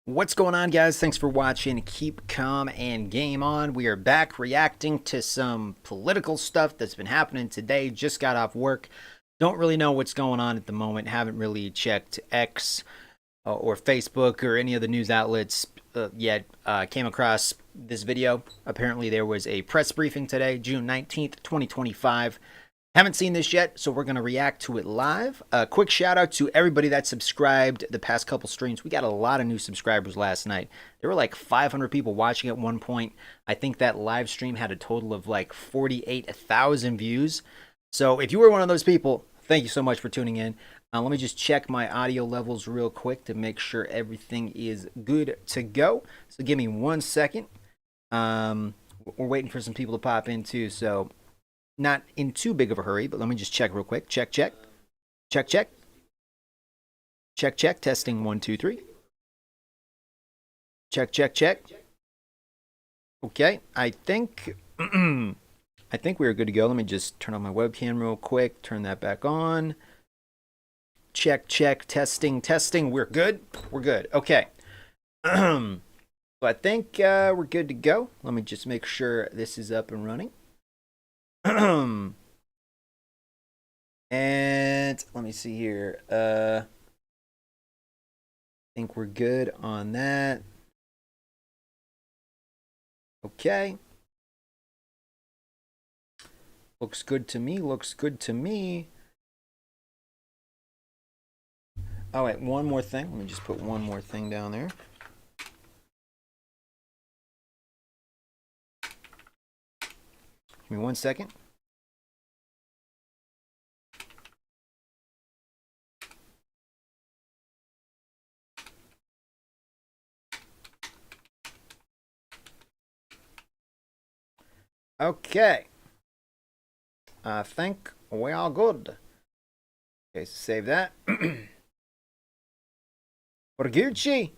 What's going on, guys? Thanks for watching. Keep calm and game on. We are back reacting to some political stuff that's been happening today. Just got off work. Don't really know what's going on at the moment. Haven't really checked X or Facebook or any of the news outlets yet. Came across this video. Apparently there was a press briefing today, June 19th, 2025. Haven't seen this yet, so we're going to react to it live. Quick shout out to everybody that subscribed the past couple streams. We got a lot of new subscribers last night. There were like 500 people watching at one point. I think that live stream had a total of like 48,000 views. So if you were one of those people, thank you so much for tuning in. Let me just check my audio levels real quick to make sure everything is good to go. So give me 1 second. We're waiting for some people to pop in too, so not in too big of a hurry, but let me just check real quick. Check. Check. Testing 1, 2, 3. Check. Okay, I think I think we're good to go. Let me just turn on my webcam real quick. Turn that back on. Check. Testing. We're good. Okay. So I think we're good to go. Let me just make sure this is up and running. And let me see here. I think we're good on that. Okay. Looks good to me. Oh, wait, one more thing. Let me just put one more thing down there. Give me 1 second. Okay. I think we are good. Okay, so save that. We're Gucci.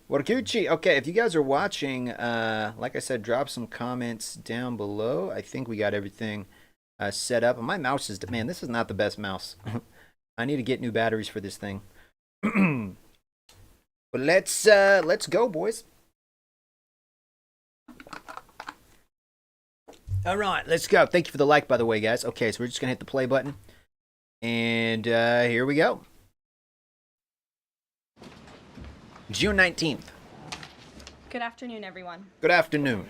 Okay, if you guys are watching, like I said, drop some comments down below. I think we got everything set up. And my mouse is, man, this is not the best mouse. I need to get new batteries for this thing. But let's go, boys. All right, let's go. Thank you for the like, by the way, guys. Okay, so we're just gonna hit the play button, and here we go. June 19th. Good afternoon, everyone. Good afternoon.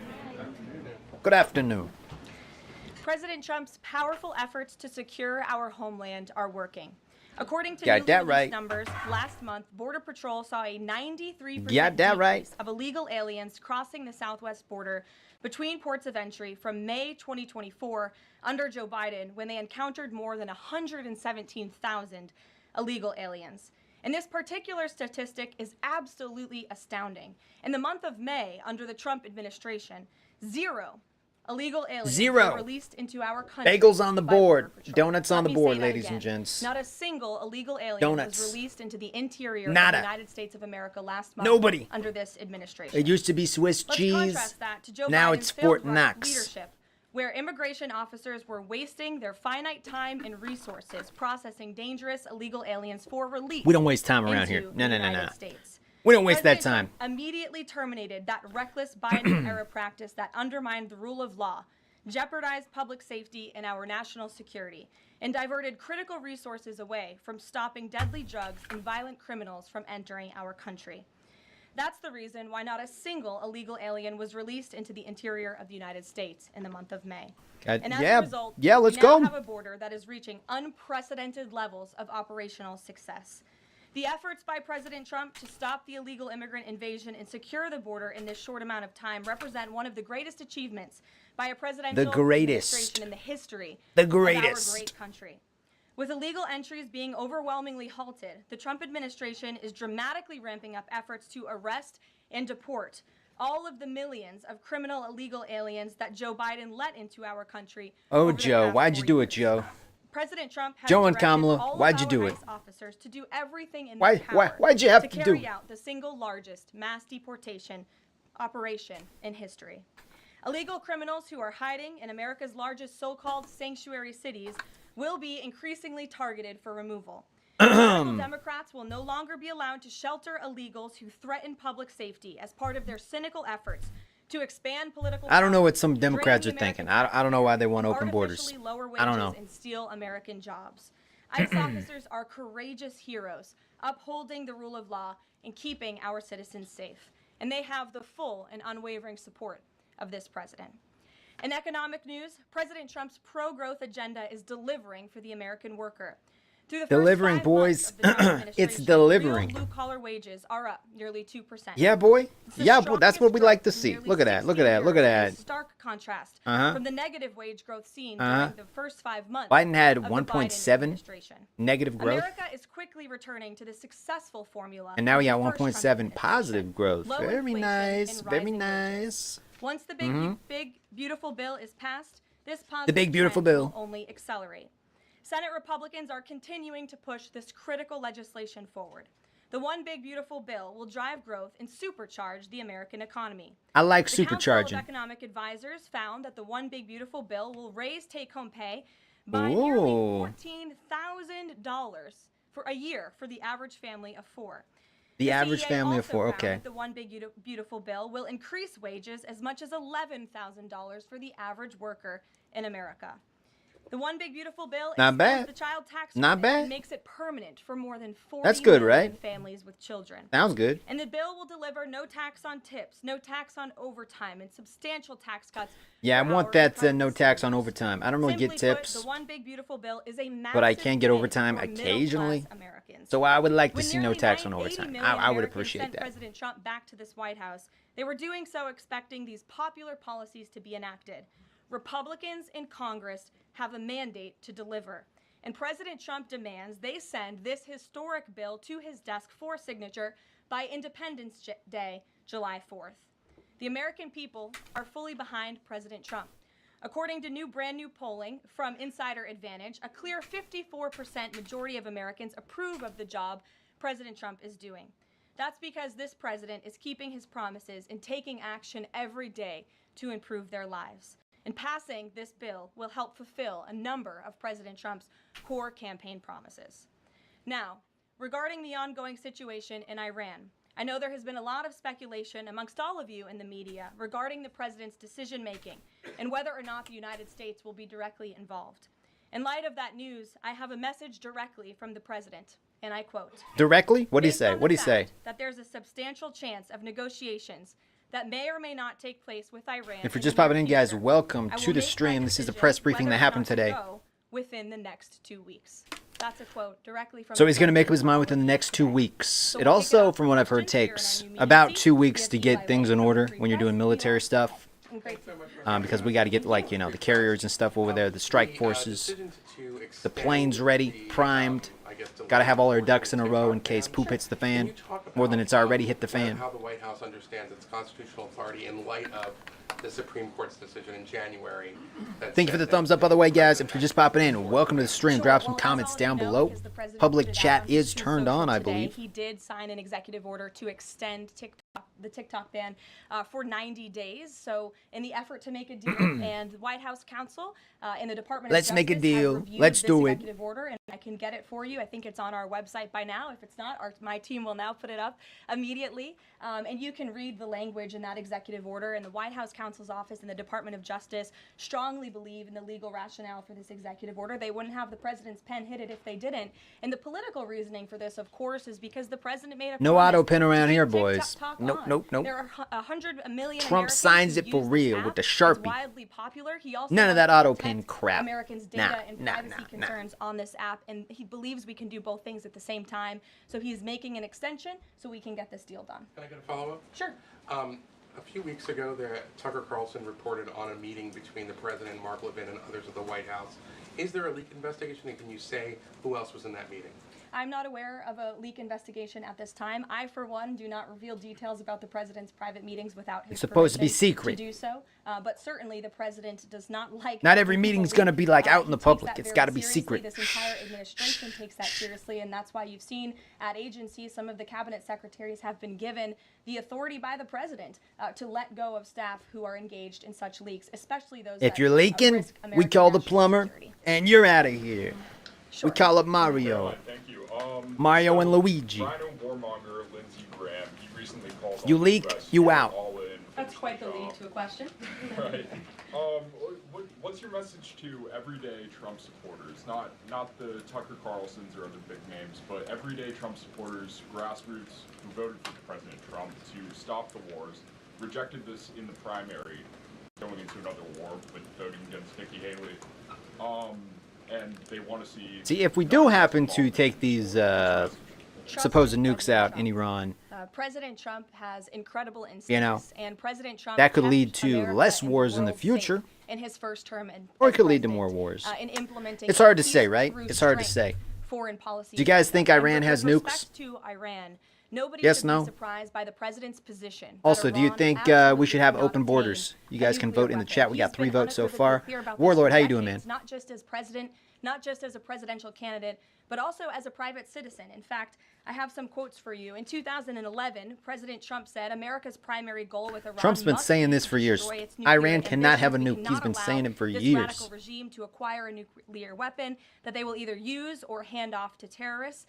President Trump's powerful efforts to secure our homeland are working. According to Got that right. numbers, last month, Border Patrol saw a 93% Got that right. decrease of illegal aliens crossing the southwest border between ports of entry from May 2024 under Joe Biden, when they encountered more than 117,000 illegal aliens. And this particular statistic is absolutely astounding. In the month of May, under the Trump administration, 0 illegal aliens were released into our country. Bagels on the board. Donuts on the board, ladies and gents. Not a single illegal alien was released into the interior of the United States of America last month. Nobody. Under this administration. It used to be Swiss cheese. Let's contrast that to Joe now Biden's it's Fort Knox. leadership, where immigration officers were wasting their finite time and resources processing dangerous illegal aliens for release. We don't waste time around here. No. We don't waste that time. Immediately terminated that reckless Biden-era practice that undermined the rule of law, jeopardized public safety and our national security, and diverted critical resources away from stopping deadly drugs and violent criminals from entering our country. That's the reason why not a single illegal alien was released into the interior of the United States in the month of May. And as a result, we now have a border that is reaching unprecedented levels of operational success. The efforts by President Trump to stop the illegal immigrant invasion and secure the border in this short amount of time represent one of the greatest achievements by a presidential administration in the history of our great country. With illegal entries being overwhelmingly halted, the Trump administration is dramatically ramping up efforts to arrest and deport all of the millions of criminal illegal aliens that Joe Biden let into our country. Oh, Joe, why'd you do it, Joe? President Trump has Joe and directed Kamala, all why'd of you do our it? ICE officers to do everything in their power why'd you have to to carry do out the single largest mass deportation operation in history. Illegal criminals who are hiding in America's largest so-called sanctuary cities will be increasingly targeted for removal. Radical Democrats will no longer be allowed to shelter illegals who threaten public safety as part of their cynical efforts to expand political I don't know power, what some drain Democrats the are thinking. American I don't know why they taxpayer, want open borders. artificially lower I don't wages, know. and steal American jobs. ICE officers are courageous heroes, upholding the rule of law and keeping our citizens safe. And they have the full and unwavering support of this president. In economic news, President Trump's pro-growth agenda is delivering for the American worker. Through the Delivering, first 5 months boys. of the Trump It's administration, delivering. real blue-collar wages are up nearly 2%. Yeah, boy. It's the Yeah, boy. That's what strongest we like to growth in see. nearly Look at that. Look at 60 that. Look at years, that. in stark contrast Uh-huh. from the negative wage growth seen Uh-huh. during the first 5 months Biden had of the 1.7 Biden administration. negative growth. America is quickly returning to the successful formula. And now we of got the first Trump 1.7 positive administration. growth. Low Very inflation nice. and Very rising wages. nice. Once the big beautiful bill is passed, this positive The big, beautiful trend bill. will only accelerate. Senate Republicans are continuing to push this critical legislation forward. The One Big Beautiful Bill will drive growth and supercharge the American economy. I like The Council of supercharging. Economic Advisors found that the One Big Beautiful Bill will raise take-home pay by nearly Ooh. $14,000 for a year for the average family of 4. The average CEA family of also 4. found Okay. that the One Big Beautiful Bill will increase wages as much as $11,000 for the average worker in America. The One Big Beautiful Bill Not extends bad. the child tax Not credit bad. and makes it permanent for more than 40 That's good, million right? families with children. Sounds good. And the bill will deliver no tax on tips, no tax on overtime, and substantial tax cuts. Yeah, I for want hours that across no the tax on state. overtime. I don't really get Simply put, tips, the One Big Beautiful Bill is a but I massive can get win overtime for occasionally. middle-class Americans. So I would like to When see no nearly tax on 80 overtime. million I would Americans appreciate sent that. President Trump back to this White House, they were doing so expecting these popular policies to be enacted. Republicans in Congress have a mandate to deliver. And President Trump demands they send this historic bill to his desk for signature by Independence Day, July 4th. The American people are fully behind President Trump. According to brand new polling from Insider Advantage, a clear 54% majority of Americans approve of the job President Trump is doing. That's because this president is keeping his promises and taking action every day to improve their lives. And passing this bill will help fulfill a number of President Trump's core campaign promises. Now, regarding the ongoing situation in Iran, I know there has been a lot of speculation amongst all of you in the media regarding the president's decision-making and whether or not the United States will be directly involved. In light of that news, I have a message directly from the president, and I quote, Directly? What do you "Based say? on the What do you say? fact that there's a substantial chance of negotiations that may or may not take place with Iran. If you're in just the near popping in, guys, future, welcome I to will the make my stream. This is the decision press briefing whether that or happened not to today. go within the next 2 weeks." That's a quote directly from So the he's going to make up president his mind within the all next 2 today. weeks. So It we'll kick also, off from with what I've heard, questions here in our takes new media about seat. 2 We weeks have to Eli get things in Lilly order from when you're doing Press, military Eli. stuff. Great. Because we got to get, like, you know, the carriers and stuff over there, the strike forces, the planes ready, primed. Got to have all our ducks in a row in case poop hits the fan, more than it's already hit the fan. How the White House understands its constitutional authority in light of the Supreme Court's decision in January. Thank you for the thumbs up, by the way, guys. If you're just popping in, welcome to the stream. Drop some comments down below. Public chat is turned on, I believe. He did sign an executive order to extend the TikTok ban for 90 days. So in the effort to make a deal, and the White House counsel and the Department of Let's make a Justice have deal. reviewed Let's this do it. executive order, and I can get it for you. I think it's on our website by now. If it's not, my team will now put it up immediately. And you can read the language in that executive order. And the White House counsel's office and the Department of Justice strongly believe in the legal rationale for this executive order. They wouldn't have the president's pen hit it if they didn't. And the political reasoning for this, of course, is because the president made a No promise auto pen around to here, keep boys. TikTok Nope, on. nope, nope. There are 100 million Trump Americans signs who it for use this real app. with the It's Sharpie. widely popular. He also None of wants that to auto protect pen crap. Americans' Nah, data and nah, privacy nah, nah. concerns on this app, and he believes we can do both things at the same time. So he's making an extension so we can get this deal done. Can I get a follow-up? Sure. A few weeks ago, Tucker Carlson reported on a meeting between the president, Mark Levin, and others at the White House. Is there a leak investigation, and can you say who else was in that meeting? I'm not aware of a leak investigation at this time. I, for one, do not reveal details about the president's private meetings without his It's supposed to be permission secret. to do so. But certainly the president does not like... Not every people meeting's leak. gonna be, like, out in He the takes public. that It's very gotta be seriously. secret. This entire administration takes that seriously, and that's why you've seen at agencies some of the cabinet secretaries have been given the authority by the president to let go of staff who are engaged in such leaks, especially those If that, you're leaking, risk we American call the national plumber, security. and you're out of here. Sure. We call up Mario. Thank you. Mario and Luigi. Rhino warmonger Lindsey Graham, he recently called You on the leak, US you to out. all in for That's the quite the lead job. to a question. Right. What's your message to everyday Trump supporters? Not the Tucker Carlsons or other big names, but everyday Trump supporters, grassroots who voted for President Trump to stop the wars, rejected this in the primary, going into another war with voting against Nikki Haley, and they want to see. See, if we do happen to take these supposed nukes out in Iran, President Trump has incredible instincts, You know, and President Trump that could kept lead to America less and the wars in the world future. safe in his first term, Or it as could lead to president, more wars. In implementing It's hard to peace say, right? through It's hard to strength say. Foreign policy. Do you guys think And Iran with has respect nukes? to Iran, nobody Yes, should no? be surprised by the president's position. that Also, do you Iran think we absolutely should have cannot open obtain borders? You a guys can nuclear vote in the weapon. chat. We got He's 3 been votes so unequivocally far. clear about this Warlord, for how you doing, man? decades, Not just as president, not just as a presidential candidate, but also as a private citizen. In fact, I have some quotes for you. In 2011, President Trump said America's primary goal with Iran Trump's been must saying be this to for years. destroy its nuclear Iran cannot have a ambitions. We nuke. He's cannot been allow saying it for this years. radical regime to acquire a nuclear weapon that they will either use or hand off to terrorists.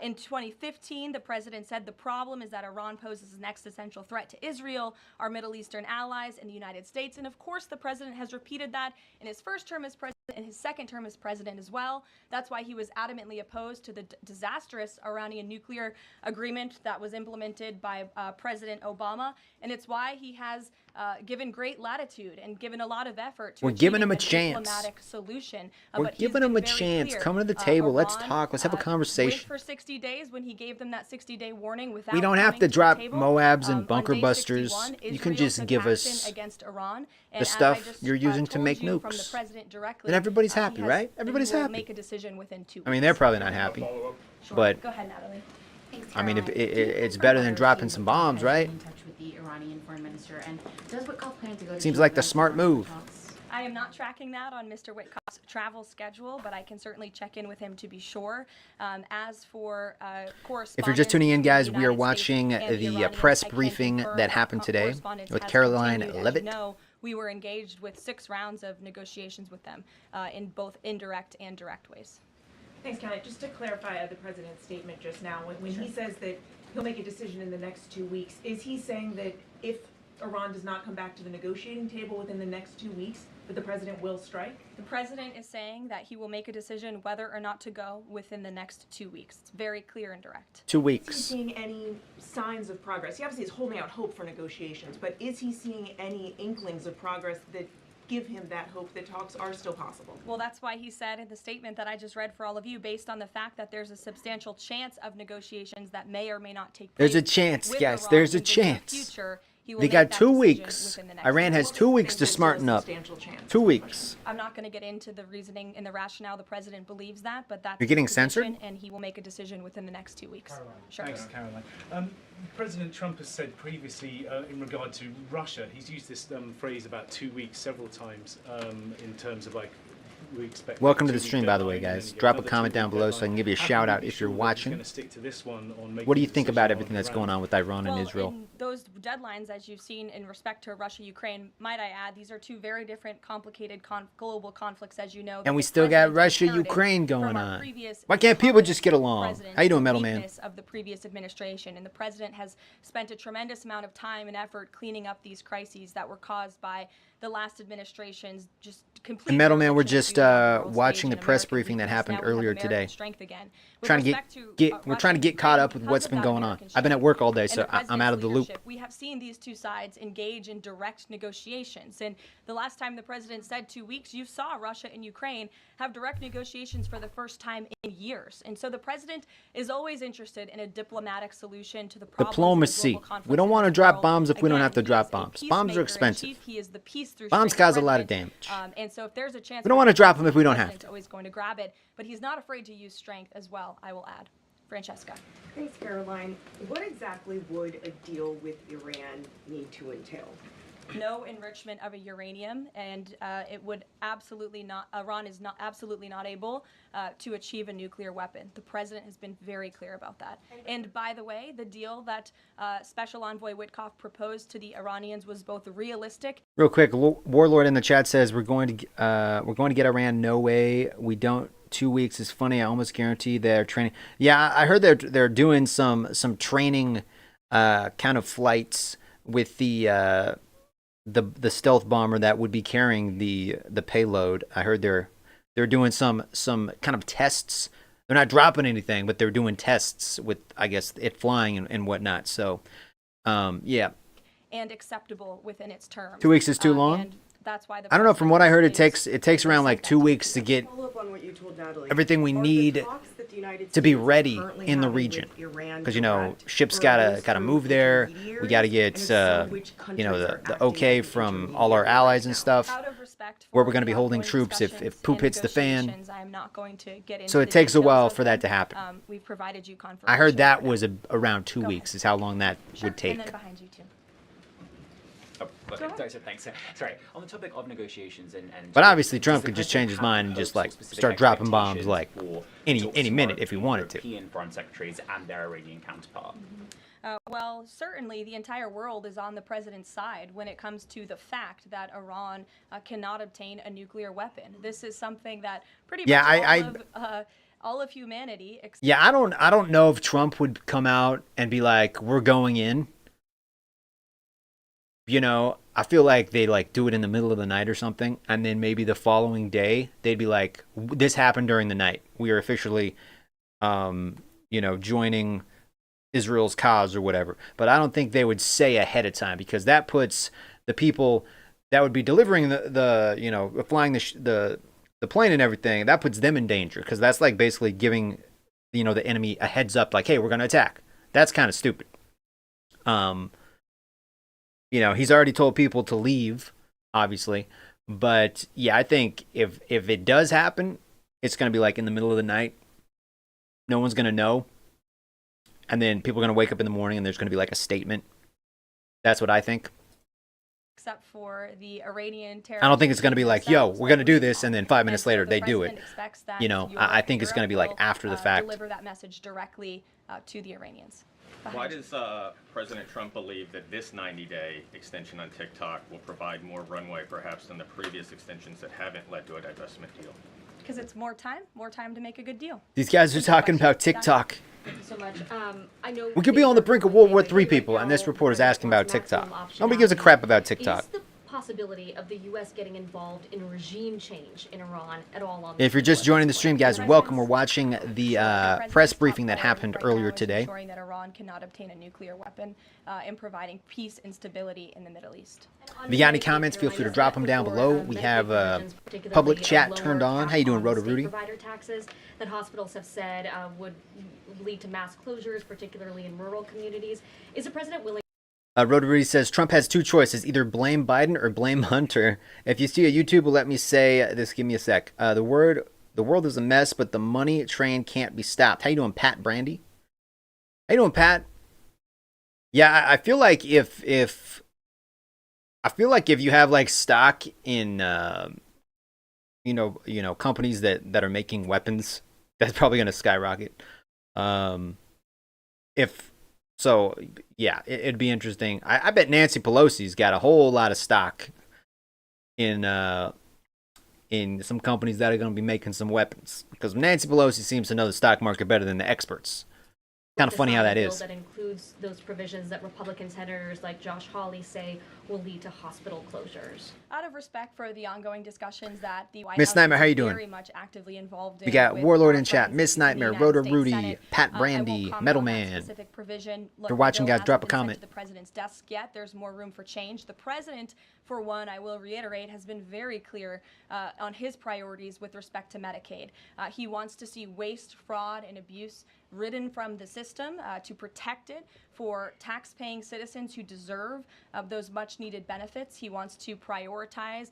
In 2015, the president said the problem is that Iran poses an existential threat to Israel, our Middle Eastern allies, and the United States. And of course, the president has repeated that in his first term as president and his second term as president as well. That's why he was adamantly opposed to the disastrous Iranian nuclear agreement that was implemented by President Obama. And it's why he has given great latitude and given a lot of effort to We're giving achieving him a a chance. diplomatic solution. We're But he's giving him been a very chance. clear. Come to the table. Let's Iran, talk. Let's have a wait conversation. for 60 days when he gave them that 60-day warning without We don't have coming to the drop table. Moabs and On bunker day busters. 61, You can Israel just took give action us against Iran. And the as I stuff just, you're using to told make you from the nukes. president directly, And everybody's he happy, has- right? he Everybody's will happy. make a decision within 2 weeks. I mean, they're probably not happy. Follow up. Sure. but- Go ahead, Natalie. Thanks, I mean, if Caroline. it's better than dropping some bombs, right? In touch with the Iranian foreign minister, and does Witkoff plan to go to Seems like the Geneva smart for move. talks? I am not tracking that on Mr. Witkoff's travel schedule, but I can certainly check in with him to be sure. As for correspondence, If you're just tuning in, between guys, the we are United watching States and the Iranians, press I can briefing confirm that happened today correspondence with has Caroline continued. As Levitt. you know, we were engaged with 6 rounds of negotiations with them in both indirect and direct ways. Thanks, Kelly. Just to clarify the president's statement just now, when he says that he'll make a decision in the next 2 weeks, is he saying that if Iran does not come back to the negotiating table within the next 2 weeks, that the president will strike? The president is saying that he will make a decision whether or not to go within the next 2 weeks. It's very clear and direct. 2 Is he weeks. seeing any signs of progress? He obviously is holding out hope for negotiations, but is he seeing any inklings of progress that give him that hope that talks are still possible? Well, that's why he said in the statement that I just read for all of you, based on the fact that there's a substantial chance of negotiations that may or may not take place. There's a chance, with guys. Iran There's a in the near chance. future, he will They make got that 2 decision weeks. within the next Iran has week. 2 weeks to Think there's still a smarten up. substantial chance? 2 weeks. I'm not going to get into the reasoning and the rationale the president believes that, but that's You're getting his position, censored? and he will make a decision within the next 2 weeks. Sure. Thanks, Caroline. President Trump has said previously in regard to Russia, he's used this phrase about 2 weeks several times in terms of like, we expect. Welcome to the 2-week stream, by the way, deadline, and guys. then you get Drop a another comment down 2-week below so I can give you a deadline. shout How out can we be if you're sure that watching. he's gonna stick to this one on making What do you the think decision about on everything that's Iran? going on with Iran and Well, Israel? in those deadlines, as you've seen in respect to Russia, Ukraine, might I add, these are 2 very different, complicated global conflicts, as you know. And we The still got president Russia, inherited Ukraine from going our on. previous Why can't people just get along? president How you doing, the Metal Man? weakness of the previous administration, and the president has spent a tremendous amount of time and effort cleaning up these crises that were caused by the last administration's just complete. And Metal Man, we're dereliction of just duty on the world watching stage the and press American briefing that weakness. happened Now we have earlier American today. strength again. With Trying to respect to, we're Russia trying to and get caught Ukraine, up with because what's of been that going on. American I've been at strength work all day, and so the I'm out of president's the loop. leadership, we have seen these 2 sides engage in direct negotiations. And the last time the president said 2 weeks, you saw Russia and Ukraine have direct negotiations for the first time in years. And so the president is always interested in a diplomatic solution to the problems. Diplomacy. And the global conflicts We don't in want to the drop world. bombs if we don't Again, have to he drop is a bombs. Bombs are peacemaker in expensive. chief. He is the peace through Bombs strength cause a lot of president. damage. And so if there's a chance, We don't want to drop them if we don't the have president's to. always going to grab it, but he's not afraid to use strength as well, I will add. Francesca. Thanks, Caroline. What exactly would a deal with Iran need to entail? No enrichment of a uranium, and it would absolutely not. Iran is not absolutely not able to achieve a nuclear weapon. The president has been very clear about that. And by the way, the deal that Special Envoy Witkoff proposed to the Iranians was both realistic. Real quick, Warlord in the chat says we're going to get Iran. No way. We don't 2 weeks is funny. I almost guarantee they're training. Yeah, I heard they're doing some training kind of flights with the stealth bomber that would be carrying the payload. I heard they're doing some kind of tests. They're not dropping anything, but they're doing tests with, I guess, it flying and whatnot. So, yeah. And acceptable within its terms. 2 weeks is too long? And that's why the I don't know. From what I heard, it president takes around like 2 weeks to get Follow up on what you told Natalie. everything we Are the need talks that the United to be States is ready currently in the having region. with Iran Because, you know, direct, ships or are gotta those gotta through move there. We intermediaries? gotta And get if so, which you know, countries are the acting okay as from all our intermediary allies right and now? stuff. Out of respect Where for we're gonna the be holding ongoing troops if discussions poop and hits the fan. negotiations, I'm not going to get into So it the takes a details while of for that them. to happen. We've provided you confirmation. I heard that for now. was around 2 Go weeks ahead. is how long that Sure, would take. And then behind you too. Oh, okay. ahead. Sorry, so thanks. Sorry. On the topic of negotiations and But obviously does Trump the could just president change his have mind and hopes just, or like, specific start dropping bombs, expectations like, for any talks minute tomorrow if he between wanted to. European foreign secretaries and their Iranian counterpart? Well, certainly the entire world is on the president's side when it comes to the fact that Iran cannot obtain a nuclear weapon. This is something that pretty Yeah, much all of humanity. Yeah, I don't know if Trump would come out and be like, "We're going in." You know, I feel like they like do it in the middle of the night or something, and then maybe the following day they'd be like, "This happened during the night. We are officially, joining Israel's cause or whatever." But I don't think they would say ahead of time because that puts the people that would be delivering the flying the plane and everything, that puts them in danger because that's like basically giving the enemy a heads up, like, hey, we're going to attack. That's kind of stupid. He's already told people to leave, obviously, but yeah, I think if it does happen, it's going to be like in the middle of the night. No one's going to know, and then people are going to wake up in the morning and there's going to be like a statement. That's what I think. Except for the Iranian terror. I don't think it's going to be like, yo, we're going to do this, and then 5 minutes later they do it. I think it's going to be like after the fact. Deliver that message directly to the Iranians. Why does President Trump believe that this 90-day extension on TikTok will provide more runway, perhaps, than the previous extensions that haven't led to a divestment deal? Because it's more time to make a good deal. These guys are talking about TikTok. Thank you so much. I know We could be on the brink of World War III, people, and this report is asking about TikTok. Nobody gives a crap about TikTok. Is the possibility of the U.S. getting involved in regime change in Iran at all on If you're just joining the stream, guys, welcome. We're watching the press briefing that happened earlier today. Ensuring that Iran cannot obtain a nuclear weapon and providing peace and stability in the Middle East. If you got any comments, feel free to drop them down below. We have public chat turned on. How you doing, Rhoda Rudy? Provider taxes that hospitals have said would lead to mass closures, particularly in rural communities. Is the president willing? Rhoda Rudy says Trump has two choices: either blame Biden or blame Hunter. If you see a YouTube, will let me say this. Give me a sec. The world is a mess, but the money train can't be stopped. How you doing, Pat Brandy? How you doing, Pat? Yeah, I feel like if you have like stock in companies that are making weapons, that's probably gonna skyrocket. It'd be interesting. I bet Nancy Pelosi's got a whole lot of stock in some companies that are going to be making some weapons, because Nancy Pelosi seems to know the stock market better than the experts. Kind of funny how that is. That includes those provisions that Republican senators like Josh Hawley say will lead to hospital closures. Out of respect for the ongoing discussions that the White Miss House Nightmare, is how you doing? very much actively involved in. We got with Warlord our in chat, friends Miss in the Nightmare, United Rhoda States Rudy, Senate. Pat I Brandy, won't comment Metal on that Man. specific provision. If you're watching, the bill guys, drop a hasn't been sent comment. to the president's desk yet. There's more room for change. The president, for one, I will reiterate, has been very clear on his priorities with respect to Medicaid. He wants to see waste, fraud, and abuse ridden from the system to protect it for tax-paying citizens who deserve those much-needed benefits. He wants to prioritize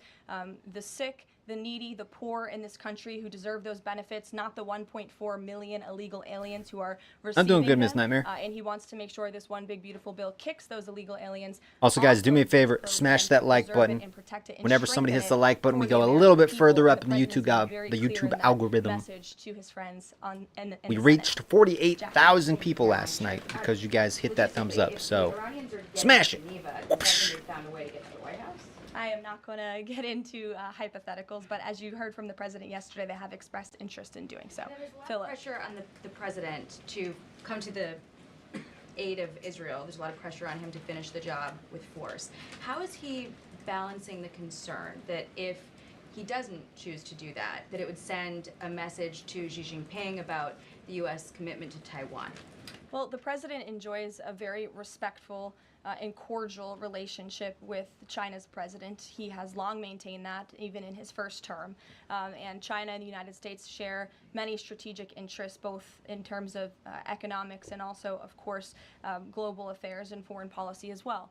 the sick, the needy, the poor in this country who deserve those benefits, not the 1.4 million illegal aliens who are receiving I'm doing good, them. Miss Nightmare. And he wants to make sure this one big beautiful bill kicks those illegal aliens. Also, guys, do me a off those favor, programs smash who that like deserve it button. and protect it and Whenever somebody hits the strengthen it like button, we for go the a little bit American further people. up in the president's been YouTube very the clear YouTube in that algorithm. message to his friends in We the reached Senate. 48,000 people last night because you guys hit that thumbs up. So smash it. Geneva, the president found a way to get to the White House? I am not going to get into hypotheticals, but as you heard from the president yesterday, they have expressed interest in doing so. There's a lot Philip. of pressure on the president to come to the aid of Israel. There's a lot of pressure on him to finish the job with force. How is he balancing the concern that if he doesn't choose to do that, that it would send a message to Xi Jinping about the U.S. commitment to Taiwan? Well, the president enjoys a very respectful and cordial relationship with China's president. He has long maintained that, even in his first term. And China and the United States share many strategic interests, both in terms of economics and also, of course, global affairs and foreign policy as well.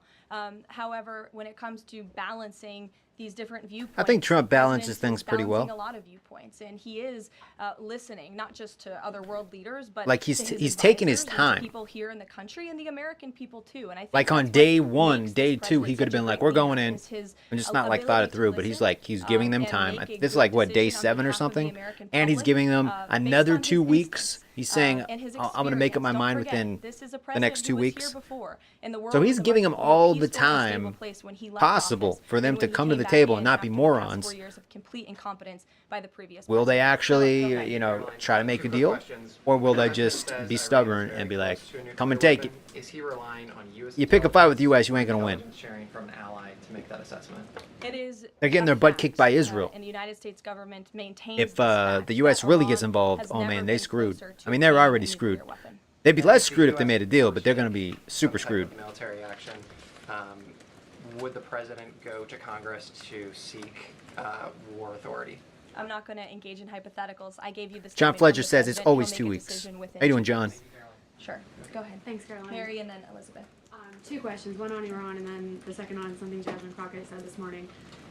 However, when it comes to balancing these different viewpoints, I think Trump the balances president things is pretty well. balancing a lot of viewpoints, and he is listening not just to other world leaders, but Like, to his he's taking his advisors and to time. people here in the country and the American people too. And I think Like on that's what day one, makes day this two, president he could have such a been like, great "We're going leader, in," is his and just not like thought it ability to through. But he's listen, like, he's giving them and time. make a This is good like what, day decision on 7 or behalf of the something, American and he's public, giving them based another on 2 his weeks. instincts, He's saying, and his I'm going to make up my experience. mind Don't forget, within this is a the next president 2 who was weeks. here before, and the world So was he's a giving much them more all the peaceful and stable time place when he left possible office for them than to when he come to came the back table in and not be after the past morons. 4 years of complete incompetence by the previous Will they president. actually, Okay. you know, try to make a deal? Or will they just be stubborn and be like, come and take it? Is he relying on U.S. You pick a fight with the U.S., you ain't going to win. intelligence sharing from an ally to make that assessment? It is They're getting a their butt fact, kicked by Israel. and the United States government maintains If this fact the U.S. that really gets Iran involved, has oh never man, they been screwed. closer to I mean, they're obtaining a already nuclear screwed. weapon. They'd be And less if the screwed if they US made a deal, but they're going to be some super type screwed. of military action, would the president go to Congress to seek war authority? I'm not going to engage in hypotheticals. I gave you this. John Fletcher says it's always 2 weeks. How you doing, John? Sure. Go ahead. Thanks, Caroline. Mary and then Elizabeth. Two questions, one on Iran and then the second on something Jasmine Crockett said this morning.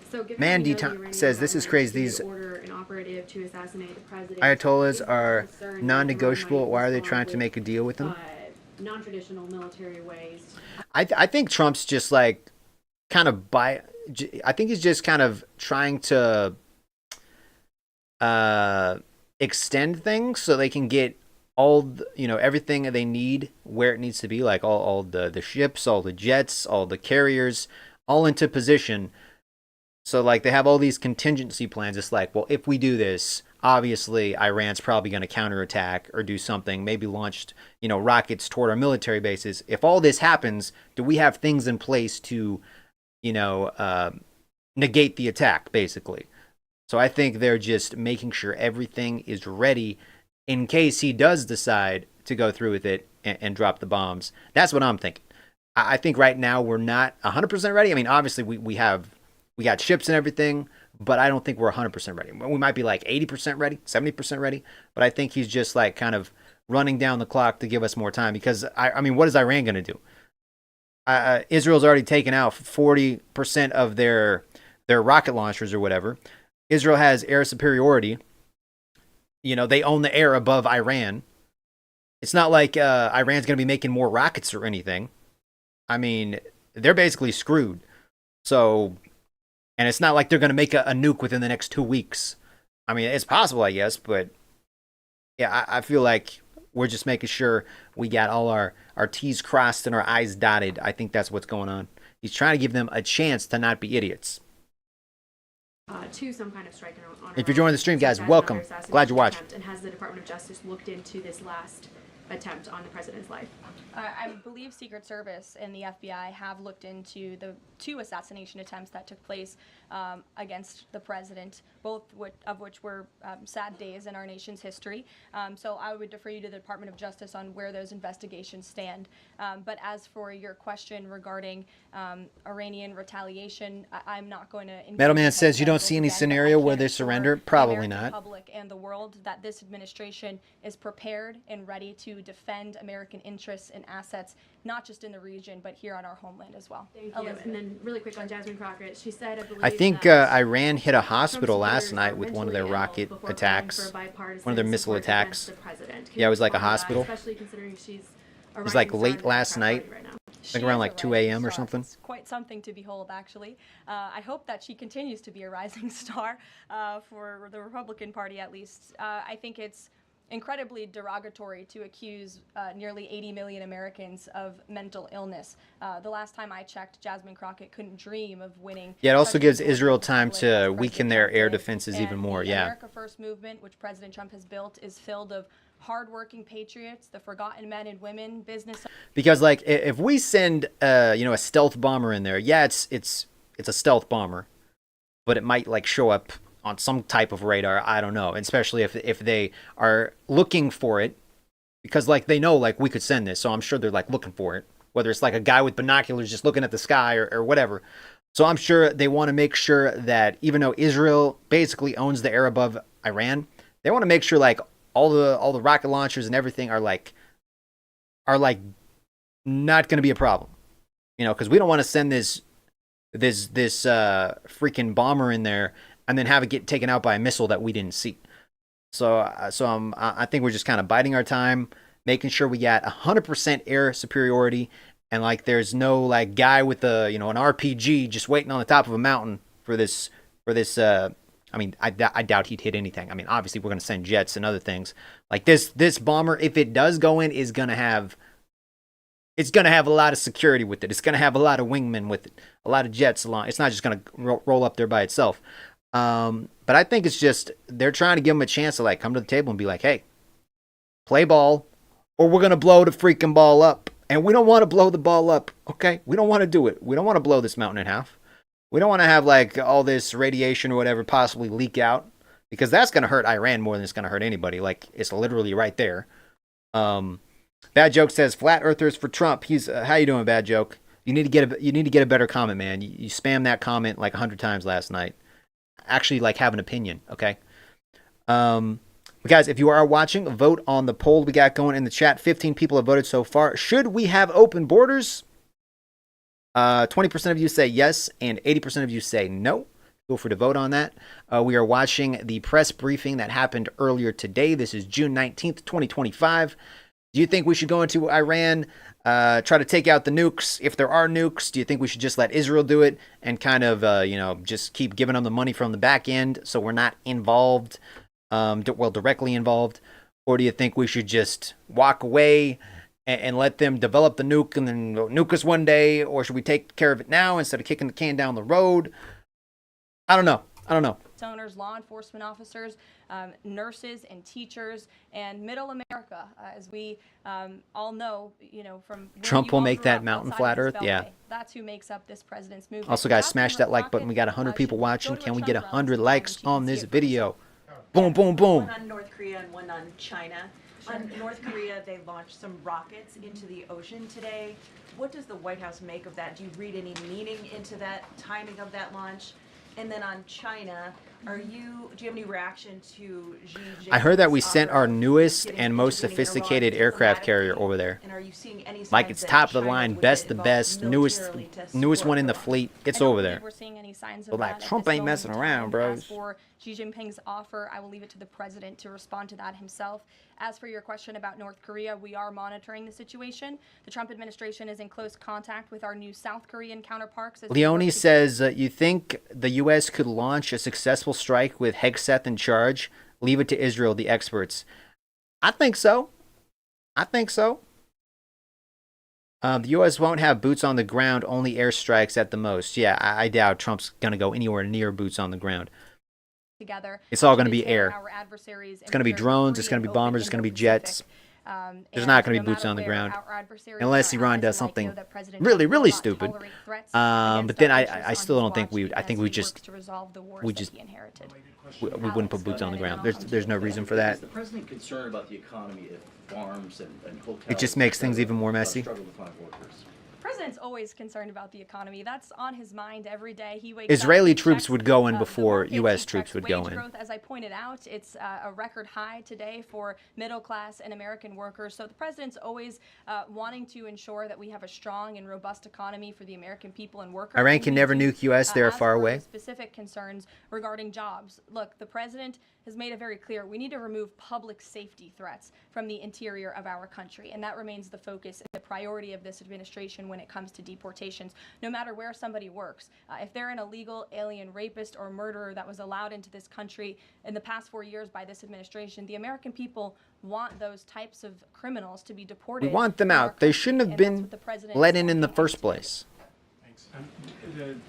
So, given Mandy that we know the Iranian says this is government crazy. did These order an operative to assassinate the president, Ayatollahs is there are concern that Iran non-negotiable. might Why are they respond trying to with, make a deal with them? Non-traditional military ways? I think Trump's just like kind of I think he's just kind of trying to extend things so they can get everything that they need where it needs to be, like all the ships, all the jets, all the carriers, all into position. So like they have all these contingency plans. It's like, well, if we do this, obviously Iran's probably going to counterattack or do something, maybe launched, rockets toward our military bases. If all this happens, do we have things in place to, negate the attack, basically? So I think they're just making sure everything is ready in case he does decide to go through with it and drop the bombs. That's what I'm thinking. I think right now we're not 100% ready. I mean, obviously we got ships and everything, but I don't think we're 100% ready. We might be like 80% ready, 70% ready, but I think he's just like kind of running down the clock to give us more time because, I mean, what is Iran going to do? Israel's already taken out 40% of their rocket launchers or whatever. Israel has air superiority. They own the air above Iran. It's not like Iran's going to be making more rockets or anything. I mean, they're basically screwed. So, and it's not like they're going to make a nuke within the next 2 weeks. I mean, it's possible, I guess, but yeah, I feel like we're just making sure we got all our T's crossed and our I's dotted. I think that's what's going on. He's trying to give them a chance to not be idiots. To some kind of strike on If you're joining the stream, guys, welcome. Glad you're watching. And has the Department of Justice looked into this last attempt on the president's life? I believe Secret Service and the FBI have looked into the 2 assassination attempts that took place against the president, both of which were sad days in our nation's history. So I would defer you to the Department of Justice on where those investigations stand. But as for your question regarding Iranian retaliation, I'm not going to. Metalman says you don't see any scenario where they surrender. Probably not. The public and the world that this administration is prepared and ready to defend American interests and assets, not just in the region, but here on our homeland as well. Thank you. And then really quick on Jasmine Crockett, she said, I think Iran hit a hospital last night with one of their rocket attacks, one of their missile attacks. Yeah, it was like a hospital. Especially considering she's it was like late last night, like around like 2 a.m. or something. It's quite something to behold, actually. I hope that she continues to be a rising star for the Republican Party, at least. I think it's incredibly derogatory to accuse nearly 80 million Americans of mental illness. The last time I checked, Jasmine Crockett couldn't dream of winning. Yeah, it also such gives an important Israel time public to as weaken President their Trump air did. defenses And even more. the Yeah. America First movement, which President Trump has built, is filled of hardworking patriots, the forgotten men and women, business. Because like if we send a stealth bomber in there, yeah, it's a stealth bomber, but it might like show up on some type of radar. I don't know, especially if they are looking for it, because like they know like we could send this, so I'm sure they're like looking for it. Whether it's like a guy with binoculars just looking at the sky or whatever. So I'm sure they want to make sure that even though Israel basically owns the air above Iran, they want to make sure like all the rocket launchers and everything are not going to be a problem, because we don't want to send this freaking bomber in there and then have it get taken out by a missile that we didn't see. So I think we're just kind of biding our time, making sure we got 100% air superiority, and like there's no like guy with an RPG just waiting on the top of a mountain for this. I mean, I doubt he'd hit anything. I mean, obviously we're going to send jets and other things. Like this bomber, if it does go in, is going to have a lot of security with it. It's going to have a lot of wingmen with it, a lot of jets along. It's not just going to roll up there by itself. But I think it's just they're trying to give them a chance to like come to the table and be like, hey, play ball, or we're going to blow the freaking ball up. And we don't want to blow the ball up, okay? We don't want to do it. We don't want to blow this mountain in half. We don't want to have like all this radiation or whatever possibly leak out, because that's going to hurt Iran more than it's going to hurt anybody. Like it's literally right there. Bad Joke says flat earthers for Trump. He's how you doing, Bad Joke? You need to get a better comment, man. You spammed that comment like 100 times last night. Actually, like have an opinion, okay? Guys, if you are watching, vote on the poll we got going in the chat. 15 people have voted so far. Should we have open borders? 20% of you say yes, and 80% of you say no. Feel free to vote on that. We are watching the press briefing that happened earlier today. This is June 19th, 2025. Do you think we should go into Iran, try to take out the nukes? If there are nukes, do you think we should just let Israel do it and kind of, just keep giving them the money from the back end so we're not involved, directly involved? Or do you think we should just walk away and let them develop the nuke and then nuke us one day? Or should we take care of it now instead of kicking the can down the road? I don't know. Owners, law enforcement officers, nurses and teachers, and middle America, as we all know, from Trump will make that mountain flat Earth. Yeah. That's who makes up this president's movement. Also, guys, smash that like button. We got 100 people watching. Can we get 100 likes on this video? Boom, boom, boom. One on North Korea and one on China. On North Korea, they launched some rockets into the ocean today. What does the White House make of that? Do you read any meaning into that timing of that launch? And then on China, do you have any reaction to Xi Jinping's I heard that we sent our offer newest of and most intervening in sophisticated Iran aircraft carrier diplomatically? over there. And are you seeing any Like signs it's that top of the China line, would best get the involved best, newest militarily to newest support one in the Iran? fleet. It's I don't over believe there. We're seeing any signs But of like that at Trump this ain't moment messing in around, time. bros. As for Xi Jinping's offer, I will leave it to the president to respond to that himself. As for your question about North Korea, we are monitoring the situation. The Trump administration is in close contact with our new South Korean counterparts. Leone says, you think the U.S. could launch a successful strike with Hegseth in charge? Leave it to Israel, the experts. I think so. The U.S. won't have boots on the ground, only airstrikes at the most. Yeah, I doubt Trump's going to go anywhere near boots on the ground. Together. It's all going to be air. Our adversaries It's going to be drones, it's going to be bombers, it's going to be jets. There's not going to be boots on the ground. Unless Iran does something really, really stupid. But then I still don't think we would. I think we wouldn't put boots on the ground. There's no reason for that. Is the president concerned about the economy if farms and hotels... It just makes things even more messy. ...struggle to find workers? The president's always concerned about the economy. That's on his mind every day. He wakes Israeli up, troops would go in the before markets, U.S. he troops checks would go wage in. growth. As I pointed out, it's a record high today for middle class and American workers. So the president's always wanting to ensure that we have a strong and robust economy for the American people and workers. Iran can never nuke U.S. They're As far for away. Specific concerns regarding jobs. Look, the president has made it very clear we need to remove public safety threats from the interior of our country, and that remains the focus and the priority of this administration. when it comes to deportations, no matter where somebody works. If they're an illegal alien rapist or murderer that was allowed into this country in the past 4 years by this administration, the American people want those types of criminals to be deported. We want them from our out. They country, shouldn't have and that's been what the president let is in the looking first into. place.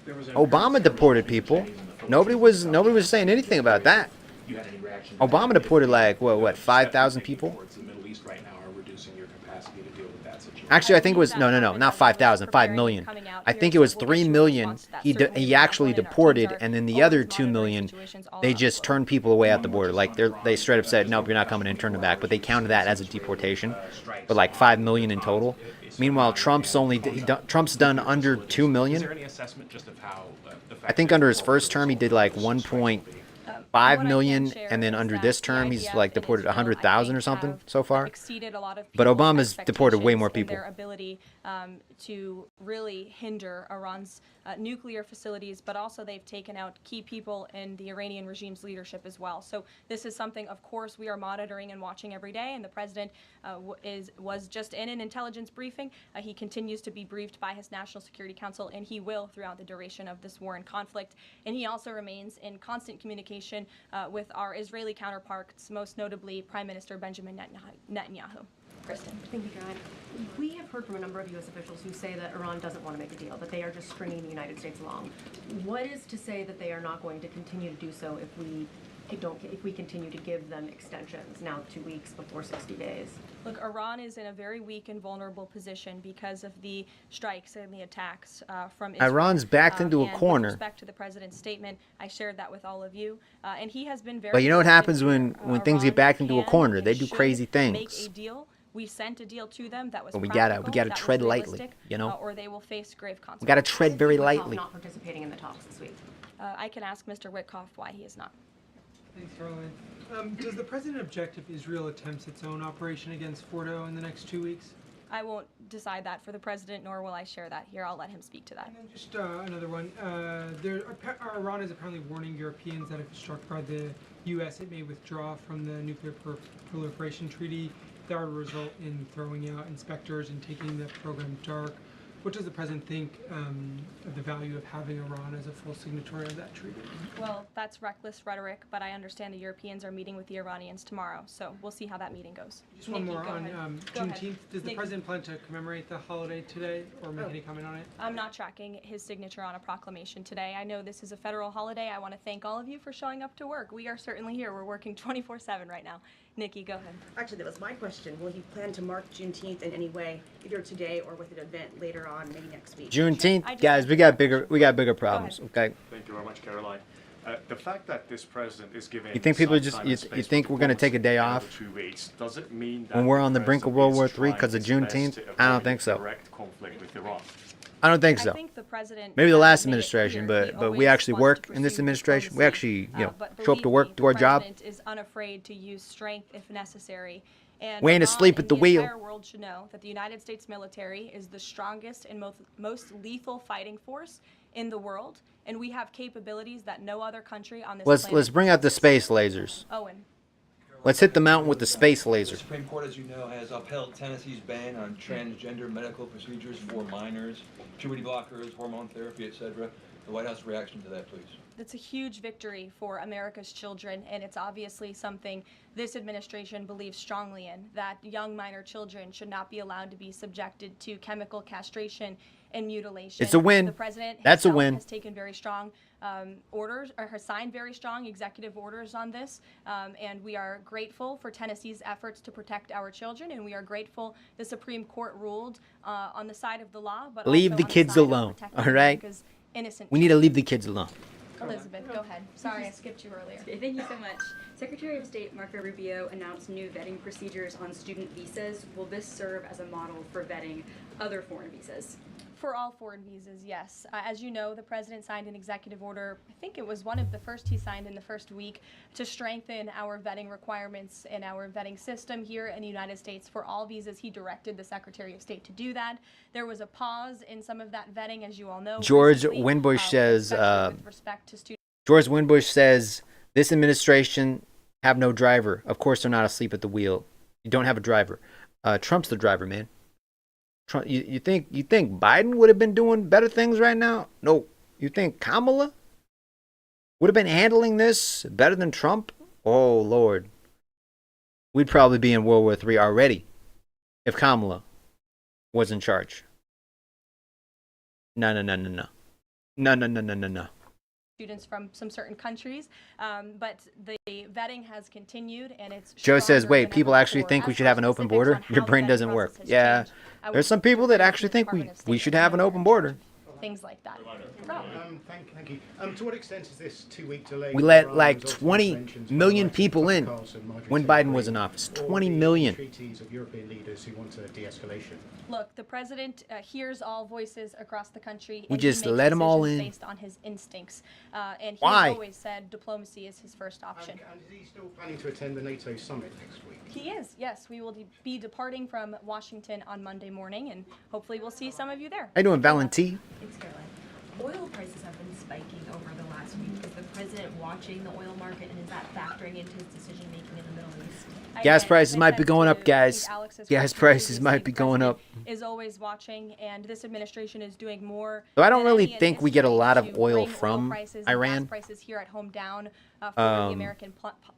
There was a Obama deported people. Nobody was saying anything about that. You had any reaction? Obama deported like what 5,000 people? The Middle East right now are reducing your capacity to deal with that situation. Actually, I think it was no, not 5,000, 5 million. I think it was 3 million. He actually deported, and then the other 2 million, they just turned people away at the border. Like they straight up said, nope, you're not coming in, turn them back. But they counted that as a deportation. But like 5 million in total. Meanwhile, Trump's done under 2 Is million. there any assessment just of how the fact I think under his first term he did like 1.5 million, and then under this term he's like deported 100,000 or something so far. But Obama's deported way more people. Their ability to really hinder Iran's nuclear facilities, but also they've taken out key people in the Iranian regime's leadership as well. So this is something, of course, we are monitoring and watching every day, and the president was just in an intelligence briefing. He continues to be briefed by his National Security Council, and he will throughout the duration of this war and conflict. And he also remains in constant communication with our Israeli counterparts, most notably Prime Minister Benjamin Netanyahu. Kristen. Thank you, Caroline. We have heard from a number of U.S. officials who say that Iran doesn't want to make a deal, that they are just stringing the United States along. What is to say that they are not going to continue to do so if we continue to give them extensions, now 2 weeks before 60 days? Look, Iran is in a very weak and vulnerable position because of the strikes and the attacks from Israel. Iran's backed into a and corner. With respect to the president's statement, I shared that with all of you, and he has been very. But you know what happens when things get Iran backed into a can corner? and They do should crazy Make things. a deal. We sent a deal to them that was But we practical, gotta that was tread lightly, realistic, you know? or they will face grave consequences. We gotta tread very lightly. Not participating in the talks this week. I can ask Mr. Witkoff why he is not. Thanks, Caroline. Does the president object if Israel attempts its own operation against Fordo in the next 2 weeks? I won't decide that for the president, nor will I share that here. I'll let him speak to that. And then just another one. Iran is apparently warning Europeans that if struck by the U.S., it may withdraw from the nuclear proliferation treaty. That would result in throwing out inspectors and taking the program dark. What does the president think of the value of having Iran as a full signatory of that treaty? Well, that's reckless rhetoric, but I understand the Europeans are meeting with the Iranians tomorrow, so we'll see how that meeting goes. Just one more go on ahead. Go ahead. Juneteenth. Does the Nikki. president plan to commemorate the holiday today or make any comment on it? I'm not tracking his signature on a proclamation today. I know this is a federal holiday. I want to thank all of you for showing up to work. We are certainly here. We're working 24/7 right now. Nikki, go ahead. Actually, that was my question. Will he plan to mark Juneteenth in any way, either today or with an event later on, maybe next week? Juneteenth, guys, we got bigger problems. Okay. Thank you very much, Caroline. The fact that this president is giving You think people are some just time you and space think for we're gonna take a day performance off in another 2 weeks, does it mean that when we're on the brink of World War III trying because of his best Juneteenth? to I don't avoid think so. direct conflict with Iran? I don't think so. I think the president Maybe the has last made it administration, clear he but we always actually wants work to in this pursue administration. We diplomacy. actually, But show up to work, believe do me, our the job. president is unafraid to use strength if necessary. And We ain't Iran asleep at and the wheel. entire world should know that the United States military is the strongest and most lethal fighting force in the world, and we have capabilities that no other country on this planet. Let's bring out the space lasers. Owen. Let's hit the mountain with the space laser. The Supreme Court, as you know, has upheld Tennessee's ban on transgender medical procedures for minors, puberty blockers, hormone therapy, etc. The White House reaction to that, please. That's a huge victory for America's children, and it's obviously something this administration believes strongly in, that young minor children should not be allowed to be subjected to chemical castration and mutilation. It's a win. The president That's a himself win. has taken very strong orders, or has signed very strong executive orders on this, and we are grateful for Tennessee's efforts to protect our children, and we are grateful the Supreme Court ruled on the side of the law, but Leave also the on kids side of alone, protecting all right? America's innocent We need to leave the kids alone. Elizabeth, go ahead. Sorry, I skipped you earlier. Okay, thank you so much. Secretary of State Marco Rubio announced new vetting procedures on student visas. Will this serve as a model for vetting other foreign visas? For all foreign visas, yes. As you know, the president signed an executive order, I think it was one of the first he signed in the first week, to strengthen our vetting requirements and our vetting system here in the United States for all visas. He directed the Secretary of State to do that. There was a pause in some of that vetting, as you all know. George recently, Winbush says. especially with respect to students. George Winbush says this administration have no driver. Of course, they're not asleep at the wheel. You don't have a driver. Trump's the driver, man. Trump, you think Biden would have been doing better things right now? No. You think Kamala would have been handling this better than Trump? Oh Lord, we'd probably be in World War III already if Kamala was in charge. No. Students from some certain countries, but the vetting has continued, and it's Joe says, stronger wait, than people ever actually before. think we As should for have an open specifics border? on Your how the brain vetting doesn't work. process has Yeah, changed, I there's would some people that refer you actually to the think Department of we State should and have an they're open in border. charge of things like that. Thank you. To what extent is this 2-week delay? We let like 20 million people in when Biden was in office. 20 million. Treaties of European leaders who want a de-escalation? Look, the president hears all voices across the country. We And he just makes let 'em all decisions in. based on his instincts. And he Why? has always said diplomacy is his first option. And is he still planning to attend the NATO summit next week? He is, yes. We will be departing from Washington on Monday morning, and hopefully we'll see some of you there. How you doing, Valentine? Thanks, Caroline. Oil prices have been spiking over the last week. Is the president watching the oil market, and is that factoring into his decision making in the Middle East? Gas prices might be going up, guys. Gas prices might be going up. Is always watching, and this administration is doing more. So I don't than really any in think we get a history lot to of oil bring from prices and Iran. gas prices here at home down for the Um, American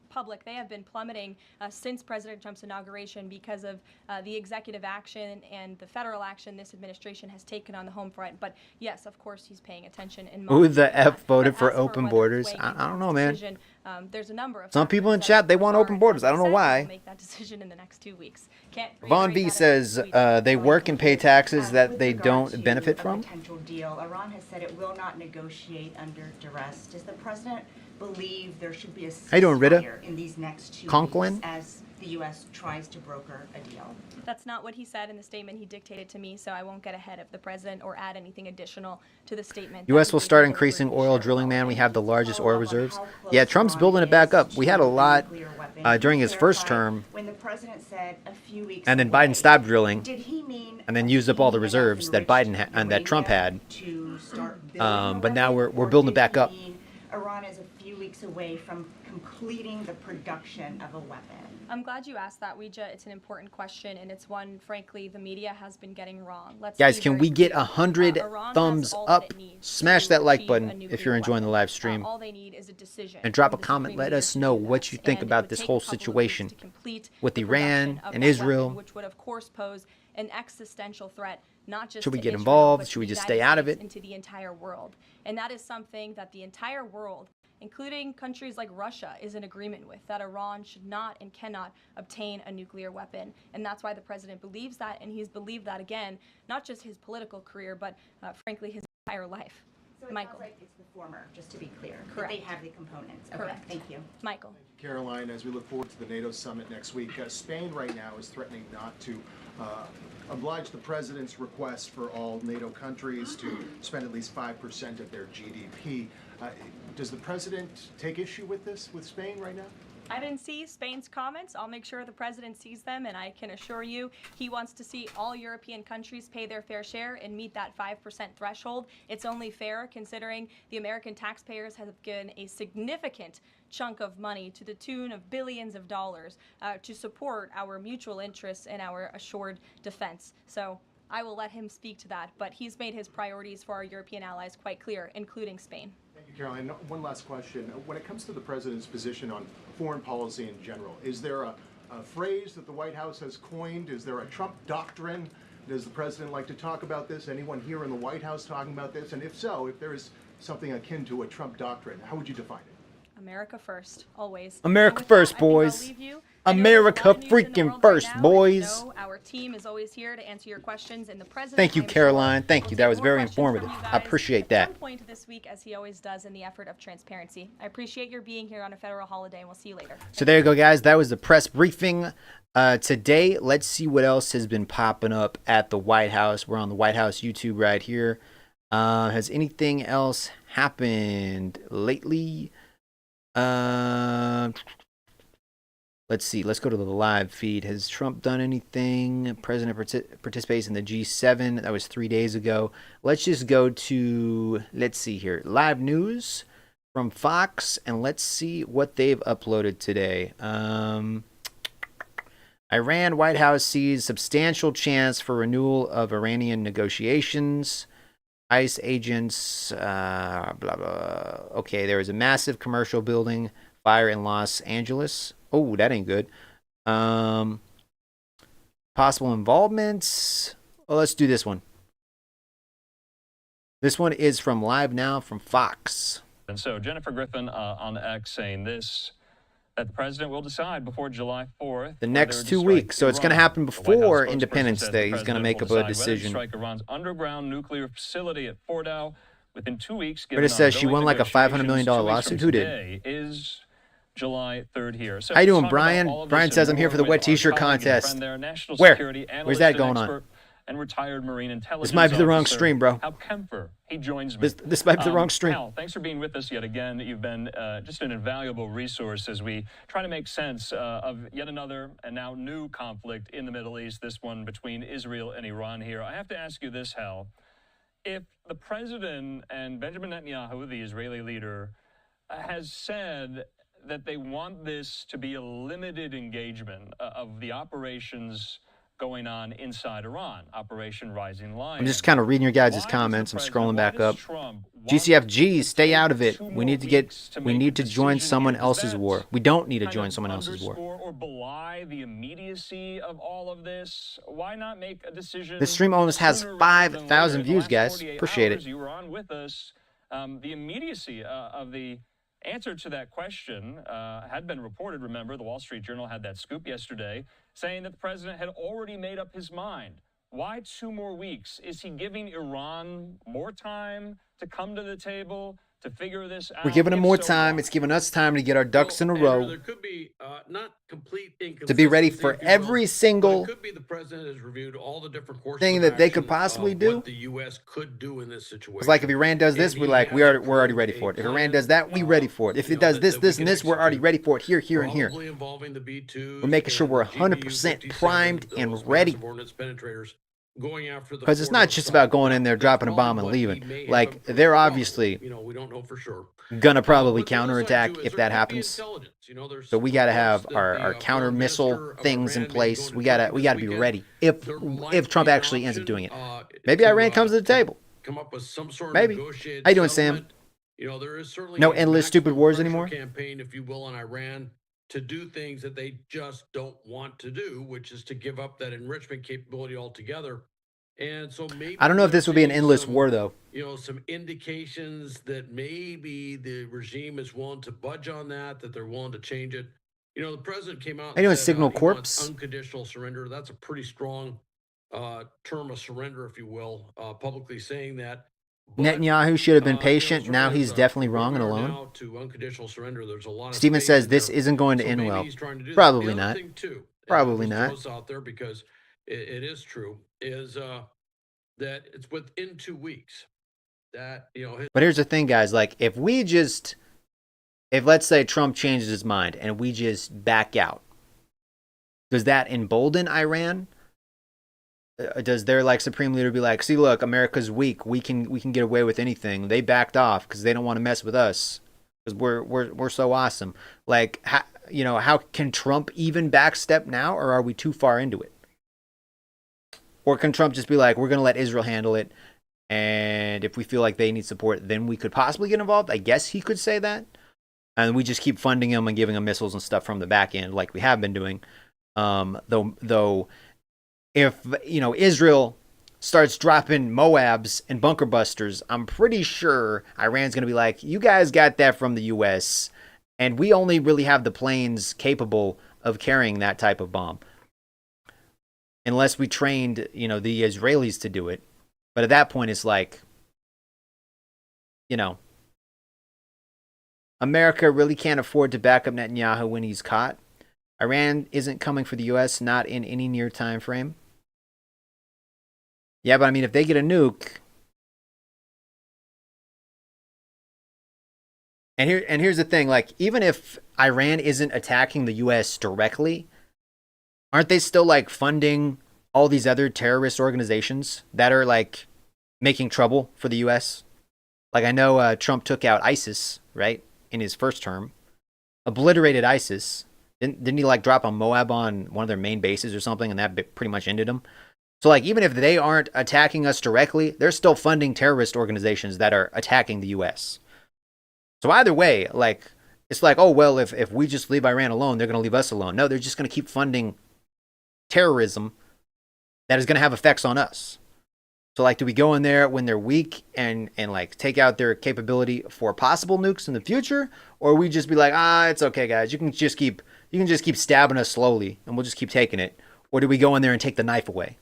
public. They have been plummeting since President Trump's inauguration because of the executive action and the federal action this administration has taken on the home front. But yes, of course, he's paying attention. And Who the monitoring F that. voted But for as for open whether borders? it's I weighing don't know, man. decision, there's a number of Some people in factors that, chat, they of want course, open are, borders. I don't know said why. We'll make that decision in the next 2 weeks. Can't Vaughn reiterate V that says they work and pay taxes that they don't benefit from. Potential deal. Iran has said it will not negotiate under duress. Does the president believe there should be a How you doing, Rita? ceasefire in these next 2 Conklin? weeks as the U.S. tries to broker a deal? That's not what he said in the statement he dictated to me, so I won't get ahead of the president or add anything additional to the statement. U.S. will start increasing oil drilling, man. We have the largest oil reserves. Yeah, Trump's building it back up. We had a lot during his first term, When the president said a few weeks and then away, Biden stopped drilling, did he mean and then used up all the reserves that Biden and that Trump had. to start building But now weapon, we're or building it did back he up. mean Iran is a few weeks away from completing the production of a weapon? I'm glad you asked that, Ouija. It's an important question, and it's one, frankly, the media has been getting wrong. Let's Guys, be can very we get clear. 100 Iran has thumbs all that up? it needs Smash to that like achieve a button if nuclear you're enjoying the weapon. live stream. All they need is a decision And drop a from the comment. Supreme Let Leader us to know do what that. you think And it about would this take whole a couple of weeks situation to complete with the Iran production of and that Israel. weapon, which would, of course, pose an existential threat, not just Should we to get Israel, involved? but Should to we the just United stay out of States it? and to the entire world. And that is something that the entire world, including countries like Russia, is in agreement with, that Iran should not and cannot obtain a nuclear weapon. And that's why the president believes that, and he's believed that, again, not just his political career, but frankly, his entire life. So it Michael. sounds like it's the former, just to be clear. Correct. That they have the components. Okay, Correct. thank you. Michael. Caroline, as we look forward to the NATO summit next week, Spain right now is threatening not to oblige the president's request for all NATO countries to spend at least 5% of their GDP. Does the president take issue with this, with Spain right now? I didn't see Spain's comments. I'll make sure the president sees them, and I can assure you he wants to see all European countries pay their fair share and meet that 5% threshold. It's only fair considering the American taxpayers have given a significant chunk of money to the tune of billions of dollars to support our mutual interests and our assured defense. So I will let him speak to that, but he's made his priorities for our European allies quite clear, including Spain. Thank you, Caroline. One last question. When it comes to the president's position on foreign policy in general, is there a phrase that the White House has coined? Is there a Trump doctrine? Does the president like to talk about this? Anyone here in the White House talking about this? And if so, if there is something akin to a Trump doctrine, how would you define it? America first, always. America And with first, that, I think I'll boys. leave you. I know there's a America lot of news in the freaking world first, right now. boys. As you know, our team is always here to answer your questions, and the president. Thank you, I'm sure, Caroline. Thank will you. take That was more very questions from informative. you I guys appreciate at that. some point this week, as he always does, in the effort of transparency. I appreciate your being here on a federal holiday, and we'll see you later. So there you go, guys. That was the press briefing today. Let's see what else has been popping up at the White House. We're on the White House YouTube right here. Has anything else happened lately? Let's see. Let's go to the live feed. Has Trump done anything? President participates in the G7. That was 3 days ago. Let's just go to, let's see here, live news from Fox, and let's see what they've uploaded today. Iran White House sees substantial chance for renewal of Iranian negotiations. ICE agents, blah, blah. Okay, there was a massive commercial building fire in Los Angeles. Oh, that ain't good. Possible involvements. Well, let's do this one. This one is from Live Now from Fox. And so Jennifer Griffin on X saying this, that the president will decide before July 4th. The next 2 weeks. So it's going to happen before Independence Day. He's going to make up a decision. Strike Iran's underground nuclear facility at Fordow within 2 weeks. But it says she won like a $500 million lawsuit. Who did? Is July 3rd here. So how you doing, Brian? Brian says I'm here for the wet t-shirt contest. Where? Where's that going on? And retired Marine intelligence this might be the wrong officer, stream, bro. Hal Kempfer. He joins me. This might be the wrong stream. Hal, thanks for being with us yet again. You've been just an invaluable resource as we try to make sense of yet another and now new conflict in the Middle East, this one between Israel and Iran here. I have to ask you this, Hal. If the president and Benjamin Netanyahu, the Israeli leader, has said that they want this to be a limited engagement of the operations going on inside Iran, Operation Rising Lion. I'm just kind of reading your guys' comments. I'm scrolling back up. GCFG, stay out of it. We need to join someone else's war. We don't need to join someone else's war. Or belie the immediacy of all of this. Why not make a decision? This stream almost has 5,000 views, guys. Appreciate it. You were on with us. The immediacy of the answer to that question had been reported. Remember, the Wall Street Journal had that scoop yesterday saying that the president had already made up his mind. Why 2 more weeks? Is he giving Iran more time to come to the table, to figure this out? We're giving them more time. It's giving us time to get our ducks in a row. There could be not complete to be ready for every single it could be the president has reviewed all the different courses thing that they could possibly do. What the U.S. could do in this situation. It's like if Iran does this, we're already ready for it. If Iran does that, we're ready for it. If it does this, and this, we're already ready for it here, and here. We're making sure we're 100% primed and ready. Because it's not just about going in there, dropping a bomb, and leaving. Like, they're obviously we don't know for sure. Gonna probably counterattack if that happens. So we gotta have our counter missile things in place. We gotta be ready if Trump actually ends up doing it. Maybe Iran comes to the table. Come up with some sort of maybe. How you doing, Sam? There is certainly no endless stupid wars anymore. Campaign, if you will, on Iran to do things that they just don't want to do, which is to give up that enrichment capability altogether. And so maybe I don't know if this would be an endless war, though. Some indications that maybe the regime is willing to budge on that they're willing to change it. The president came out and said, Signal he Corps? wants unconditional surrender. That's a pretty strong term of surrender, if you will, publicly saying that. But, Netanyahu should have been patient. Now he's definitely wrong and alone. To unconditional surrender, there's a lot of Steven says this isn't going to end well. Probably not. Probably not. Out there because it is true is that it's within 2 weeks that But here's the thing, guys. Like, if let's say Trump changes his mind and we just back out, does that embolden Iran? Does their supreme leader be like, see, look, America's weak. We can get away with anything. They backed off because they don't want to mess with us because we're so awesome. Like, how can Trump even backstep now, or are we too far into it? Or can Trump just be like, we're going to let Israel handle it, and if we feel like they need support, then we could possibly get involved? I guess he could say that. And we just keep funding them and giving them missiles and stuff from the back end like we have been doing. Though if, Israel starts dropping Moabs and bunker busters, I'm pretty sure Iran's going to be like, you guys got that from the U.S., and we only really have the planes capable of carrying that type of bomb. Unless we trained, the Israelis to do it. But at that point, it's like, America really can't afford to back up Netanyahu when he's caught. Iran isn't coming for the U.S., not in any near time frame. Yeah, but I mean, if they get a nuke, and here's the thing, like, even if Iran isn't attacking the U.S. directly, aren't they still funding all these other terrorist organizations that are making trouble for the U.S.? Like, I know Trump took out ISIS, right, in his first term, obliterated ISIS, Didn't he like drop a Moab on one of their main bases or something, and that pretty much ended them? So like even if they aren't attacking us directly, they're still funding terrorist organizations that are attacking the U.S. So either way, like it's like, oh well, if we just leave Iran alone, they're going to leave us alone. No, they're just going to keep funding terrorism that is going to have effects on us. So like, do we go in there when they're weak and like take out their capability for possible nukes in the future, or we just be like, it's okay, guys, you can just keep stabbing us slowly, and we'll just keep taking it, or do we go in there and take the knife away?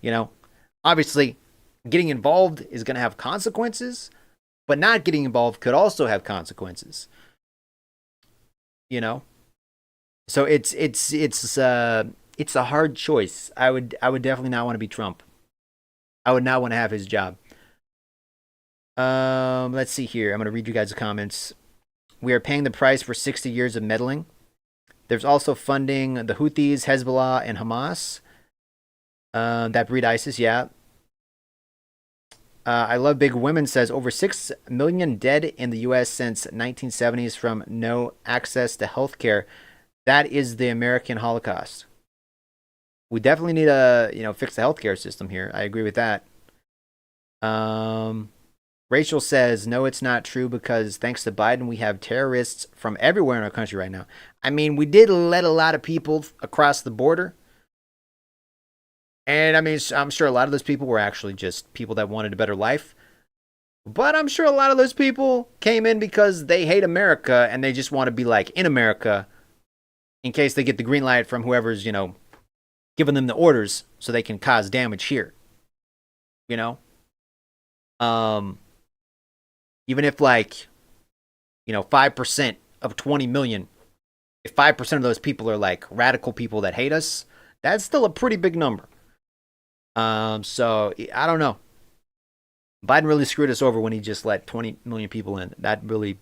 You know, obviously, getting involved is going to have consequences, but not getting involved could also have consequences. You know, so it's a hard choice. I would definitely not want to be Trump. I would not want to have his job. Let's see here. I'm going to read you guys the comments. We are paying the price for 60 years of meddling. There's also funding the Houthis, Hezbollah, and Hamas. That breed ISIS, yeah. I Love Big Women says over 6 million dead in the U.S. since 1970s from no access to health care. That is the American Holocaust. We definitely need to, fix the healthcare system here. I agree with that. Rachel says, no, it's not true because thanks to Biden, we have terrorists from everywhere in our country right now. I mean, we did let a lot of people across the border. And I mean, I'm sure a lot of those people were actually just people that wanted a better life. But I'm sure a lot of those people came in because they hate America and they just want to be like in America in case they get the green light from whoever's, giving them the orders so they can cause damage here. Even if 5% of 20 million, if 5% of those people are like radical people that hate us, that's still a pretty big number. So I don't know. Biden really screwed us over when he just let 20 million people in. That really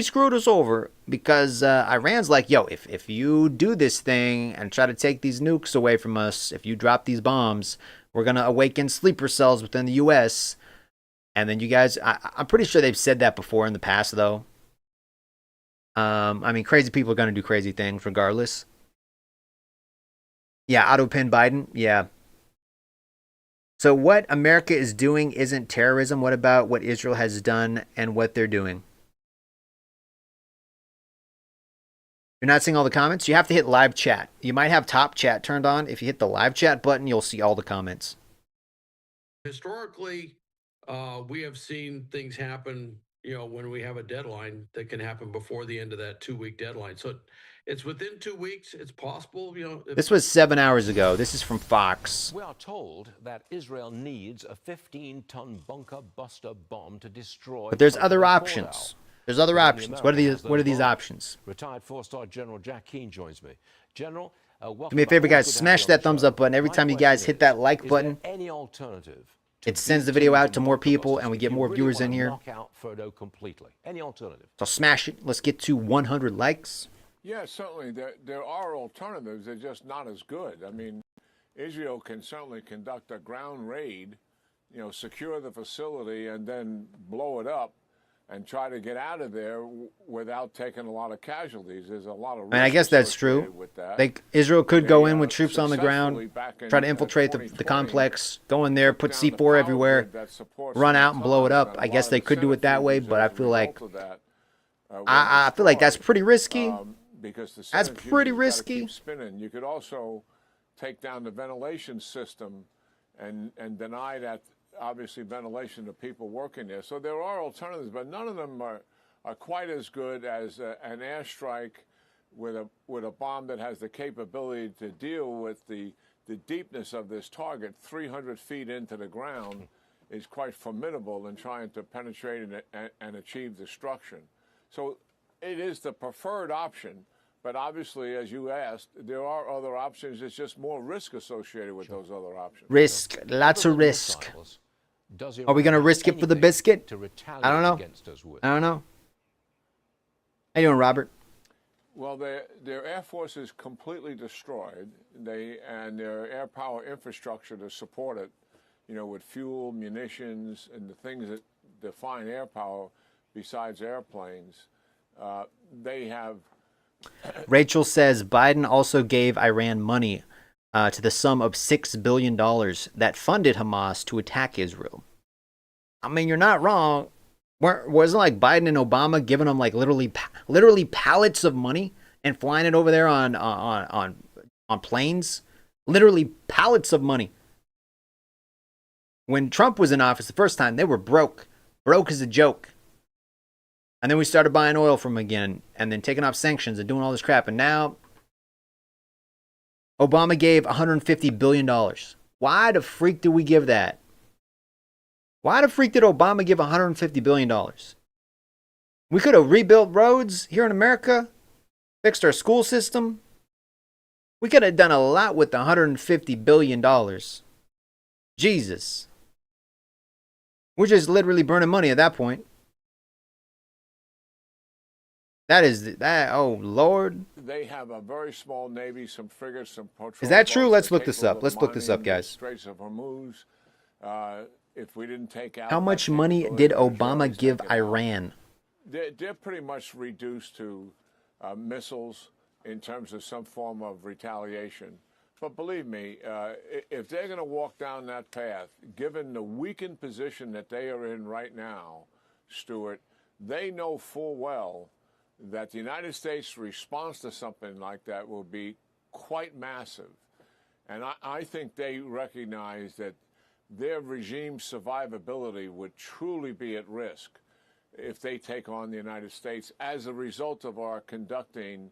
screwed us over because Iran's like, yo, if you do this thing and try to take these nukes away from us, if you drop these bombs, we're going to awaken sleeper cells within the U.S. And then you guys, I'm pretty sure they've said that before in the past, though. I mean, crazy people are going to do crazy things regardless. Yeah, auto-pin Biden. Yeah. So what America is doing isn't terrorism. What about what Israel has done and what they're doing? You're not seeing all the comments? You have to hit live chat. You might have top chat turned on. If you hit the live chat button, you'll see all the comments. Historically, we have seen things happen, when we have a deadline that can happen before the end of that 2-week deadline. So it's within 2 weeks. It's possible, This was 7 hours ago. This is from Fox. We are told that Israel needs a 15-ton bunker buster bomb to destroy. But there's other options. There's other options. What are these options? Retired 4-star General Jack Keane joins me. General, welcome. Do me a favor, guys. Smash that thumbs up button. Every time you guys hit that like button, any alternative? It sends the video out to more people, and we get more viewers in here. Knock out Frodo completely. Any alternative? So smash it. Let's get to 100 likes. Yeah, certainly. There are alternatives. They're just not as good. I mean, Israel can certainly conduct a ground raid, secure the facility, and then blow it up and try to get out of there without taking a lot of casualties. There's a lot of risk. I guess that's true. Israel could go in with troops on the ground, try to infiltrate the complex, go in there, put C4 everywhere, run out and blow it up. I guess they could do it that way, but I feel like that's pretty risky. That's pretty risky. You could also take down the ventilation system and deny that, obviously, ventilation to people working there. So there are alternatives, but none of them are quite as good as an airstrike with a bomb that has the capability to deal with the deepness of this target. 300 feet into the ground is quite formidable in trying to penetrate and achieve destruction. So it is the preferred option. But obviously, as you asked, there are other options. It's just more risk associated with those other options. Risk, lots of risk. Are we going to risk it for the biscuit? I don't know. I don't know. How you doing, Robert? Well, their air force is completely destroyed. And their air power infrastructure to support it, with fuel, munitions, and the things that define air power besides airplanes, they have Rachel says Biden also gave Iran money to the sum of $6 billion that funded Hamas to attack Israel. I mean, you're not wrong. Wasn't like Biden and Obama giving them like literally pallets of money and flying it over there on planes? Literally pallets of money. When Trump was in office the first time, they were broke as a joke. And then we started buying oil from them again and then taking off sanctions and doing all this crap. And now Obama gave $150 billion. Why the freak did we give that? Why the freak did Obama give $150 billion? We could have rebuilt roads here in America, fixed our school system. We could have done a lot with the $150 billion. Jesus. We're just literally burning money at that point. Oh Lord. They have a very small navy, some frigates, some patrol. Is that true? boats Let's that are look this up. capable Let's of look this up, monitoring the guys. Straits of Hormuz. If we didn't take out How that much money capability, did I'm sure Obama it's give taken out. Iran? They're pretty much reduced to missiles in terms of some form of retaliation. But believe me, if they're going to walk down that path, given the weakened position that they are in right now, Stuart, they know full well that the United States' response to something like that will be quite massive. And I think they recognize that their regime's survivability would truly be at risk if they take on the United States as a result of our conducting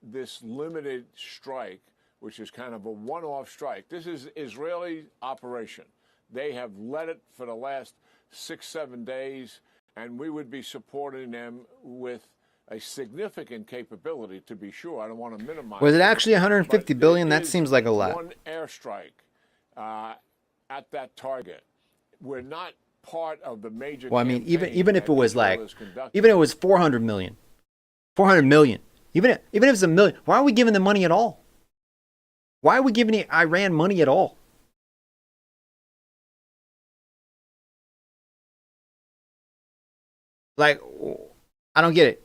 this limited strike, which is kind of a one-off strike. This is Israeli operation. They have led it for the last 6-7 days, and we would be supporting them with a significant capability, to be sure. I don't want to minimize. Was it actually 150 billion? That is seems like a lot. One airstrike at that target. We're not part of the major. Well, I mean, campaign even if that it was Israel like, is conducting. even if it was 400 million, 400 million, even if it's a million, why are we giving them money at all? Why are we giving Iran money at all? Like, I don't get it.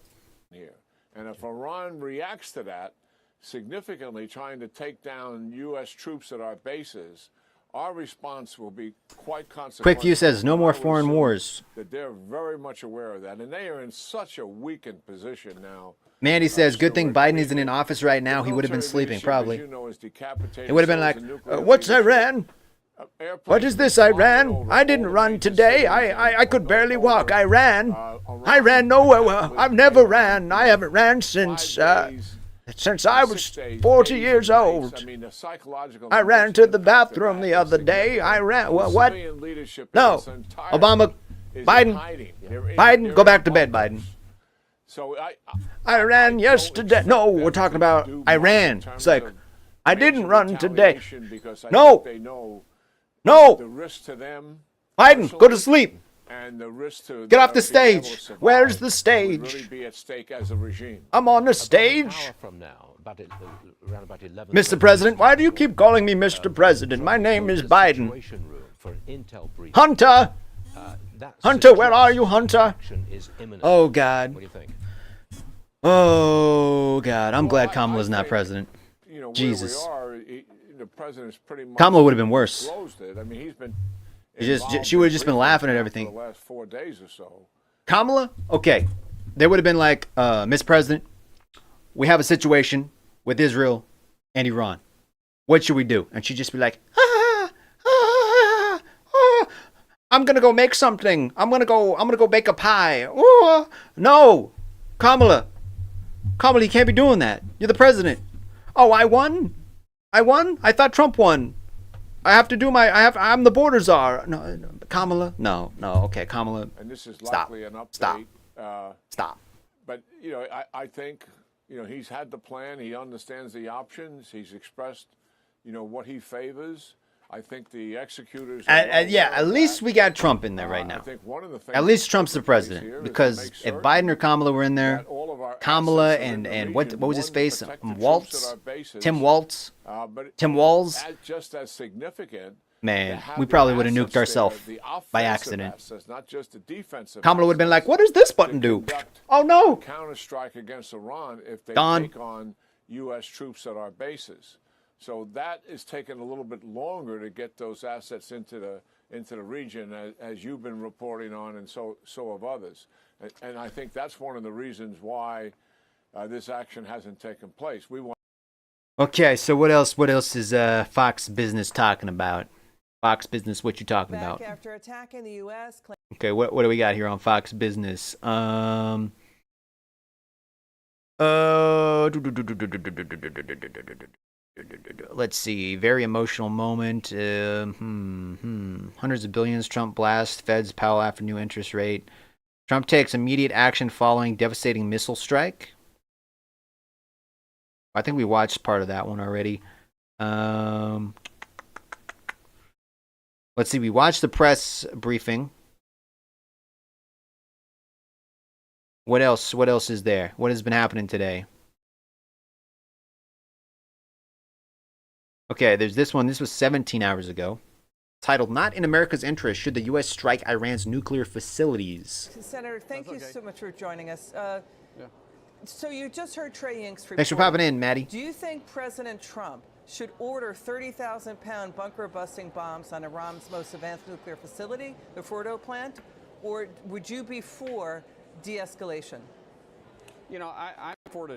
Here. And if Iran reacts to that, significantly trying to take down U.S. troops at our bases, our response will be quite consequential. Quickview says no more I would foreign assume wars. That they're very much aware of that, and they are in such a weakened position now. Mandy says, good thing Biden isn't in office right now. He would have been sleeping, probably. It would have been like, what's Iran? What is this, Iran? I didn't run today. I could barely walk. I ran. I ran nowhere. I've never ran. I haven't ran since I was 40 years old. I ran to the bathroom the other day. I ran. What? No. Obama. Biden, go back to bed, Biden. So I ran yesterday. No, we're talking about Iran. It's like, I didn't run today. No. No. The risk to them. Biden, go to sleep. And the risk to get off the stage. Where's the stage? Really be at stake as a regime. I'm on the stage. From now, around about 11, Mr. President, why do you keep calling me Mr. President? My name is Biden. Hunter! Hunter, where are you, Hunter? Oh, God. What do you think? Oh, God. I'm glad Kamala's not president. You know, Jesus. where we are, the president's pretty much Kamala would have been worse. closed it. I mean, he's been She would have just been laughing at everything. For the last 4 days or so. Kamala? Okay. They would have been like, Mr. President, we have a situation with Israel and Iran. What should we do? And she'd just be like, I'm gonna go make something. I'm gonna go bake a pie. No. Kamala, you can't be doing that. You're the president. Oh, I won? I thought Trump won. I have to do I'm the border czar. No, Kamala? No. Okay, Kamala. And this is Stop. likely an update. Stop. But, you know, I think, you know, he's had the plan. He understands the options. He's expressed, you know, what he favors. I think the executors. Yeah, at least we got Trump in there right now. I think one of the things at least Trump's the president, because if Biden or Kamala were in there, Kamala and what was his face? Waltz? Tim Waltz? Tim Walz? Just as significant Man, we probably would have nuked ourselves by accident. Assets, not just the defensive Kamala would have been like, assets, what does this button do? Oh no! Counterstrike against Iran if they Gone. take on U.S. troops at our bases. So that is taking a little bit longer to get those assets into the region, as you've been reporting on, and so have others. And I think that's one of the reasons why this action hasn't taken place. We want. Okay, so what else? What else is Fox Business talking about? Fox Business, what you talking about? After attacking the U.S. Okay, what do we got here on Fox Business? Let's see. Very emotional moment. Hundreds of billions. Trump blasts Feds Powell after new interest rate. Trump takes immediate action following devastating missile strike. I think we watched part of that one already. Let's see. We watched the press briefing. What else? What else is there? What has been happening today? Okay, there's this one. This was 17 hours ago. Titled, Not in America's Interest Should the U.S. Strike Iran's Nuclear Facilities. Senator, thank you so much for joining us. So you just heard Trey Ying's report. Thanks for popping in, Maddie. Do you think President Trump should order 30,000-pound bunker-busting bombs on Iran's most advanced nuclear facility, the Fordo plant, or would you be for de-escalation? You know, I'm for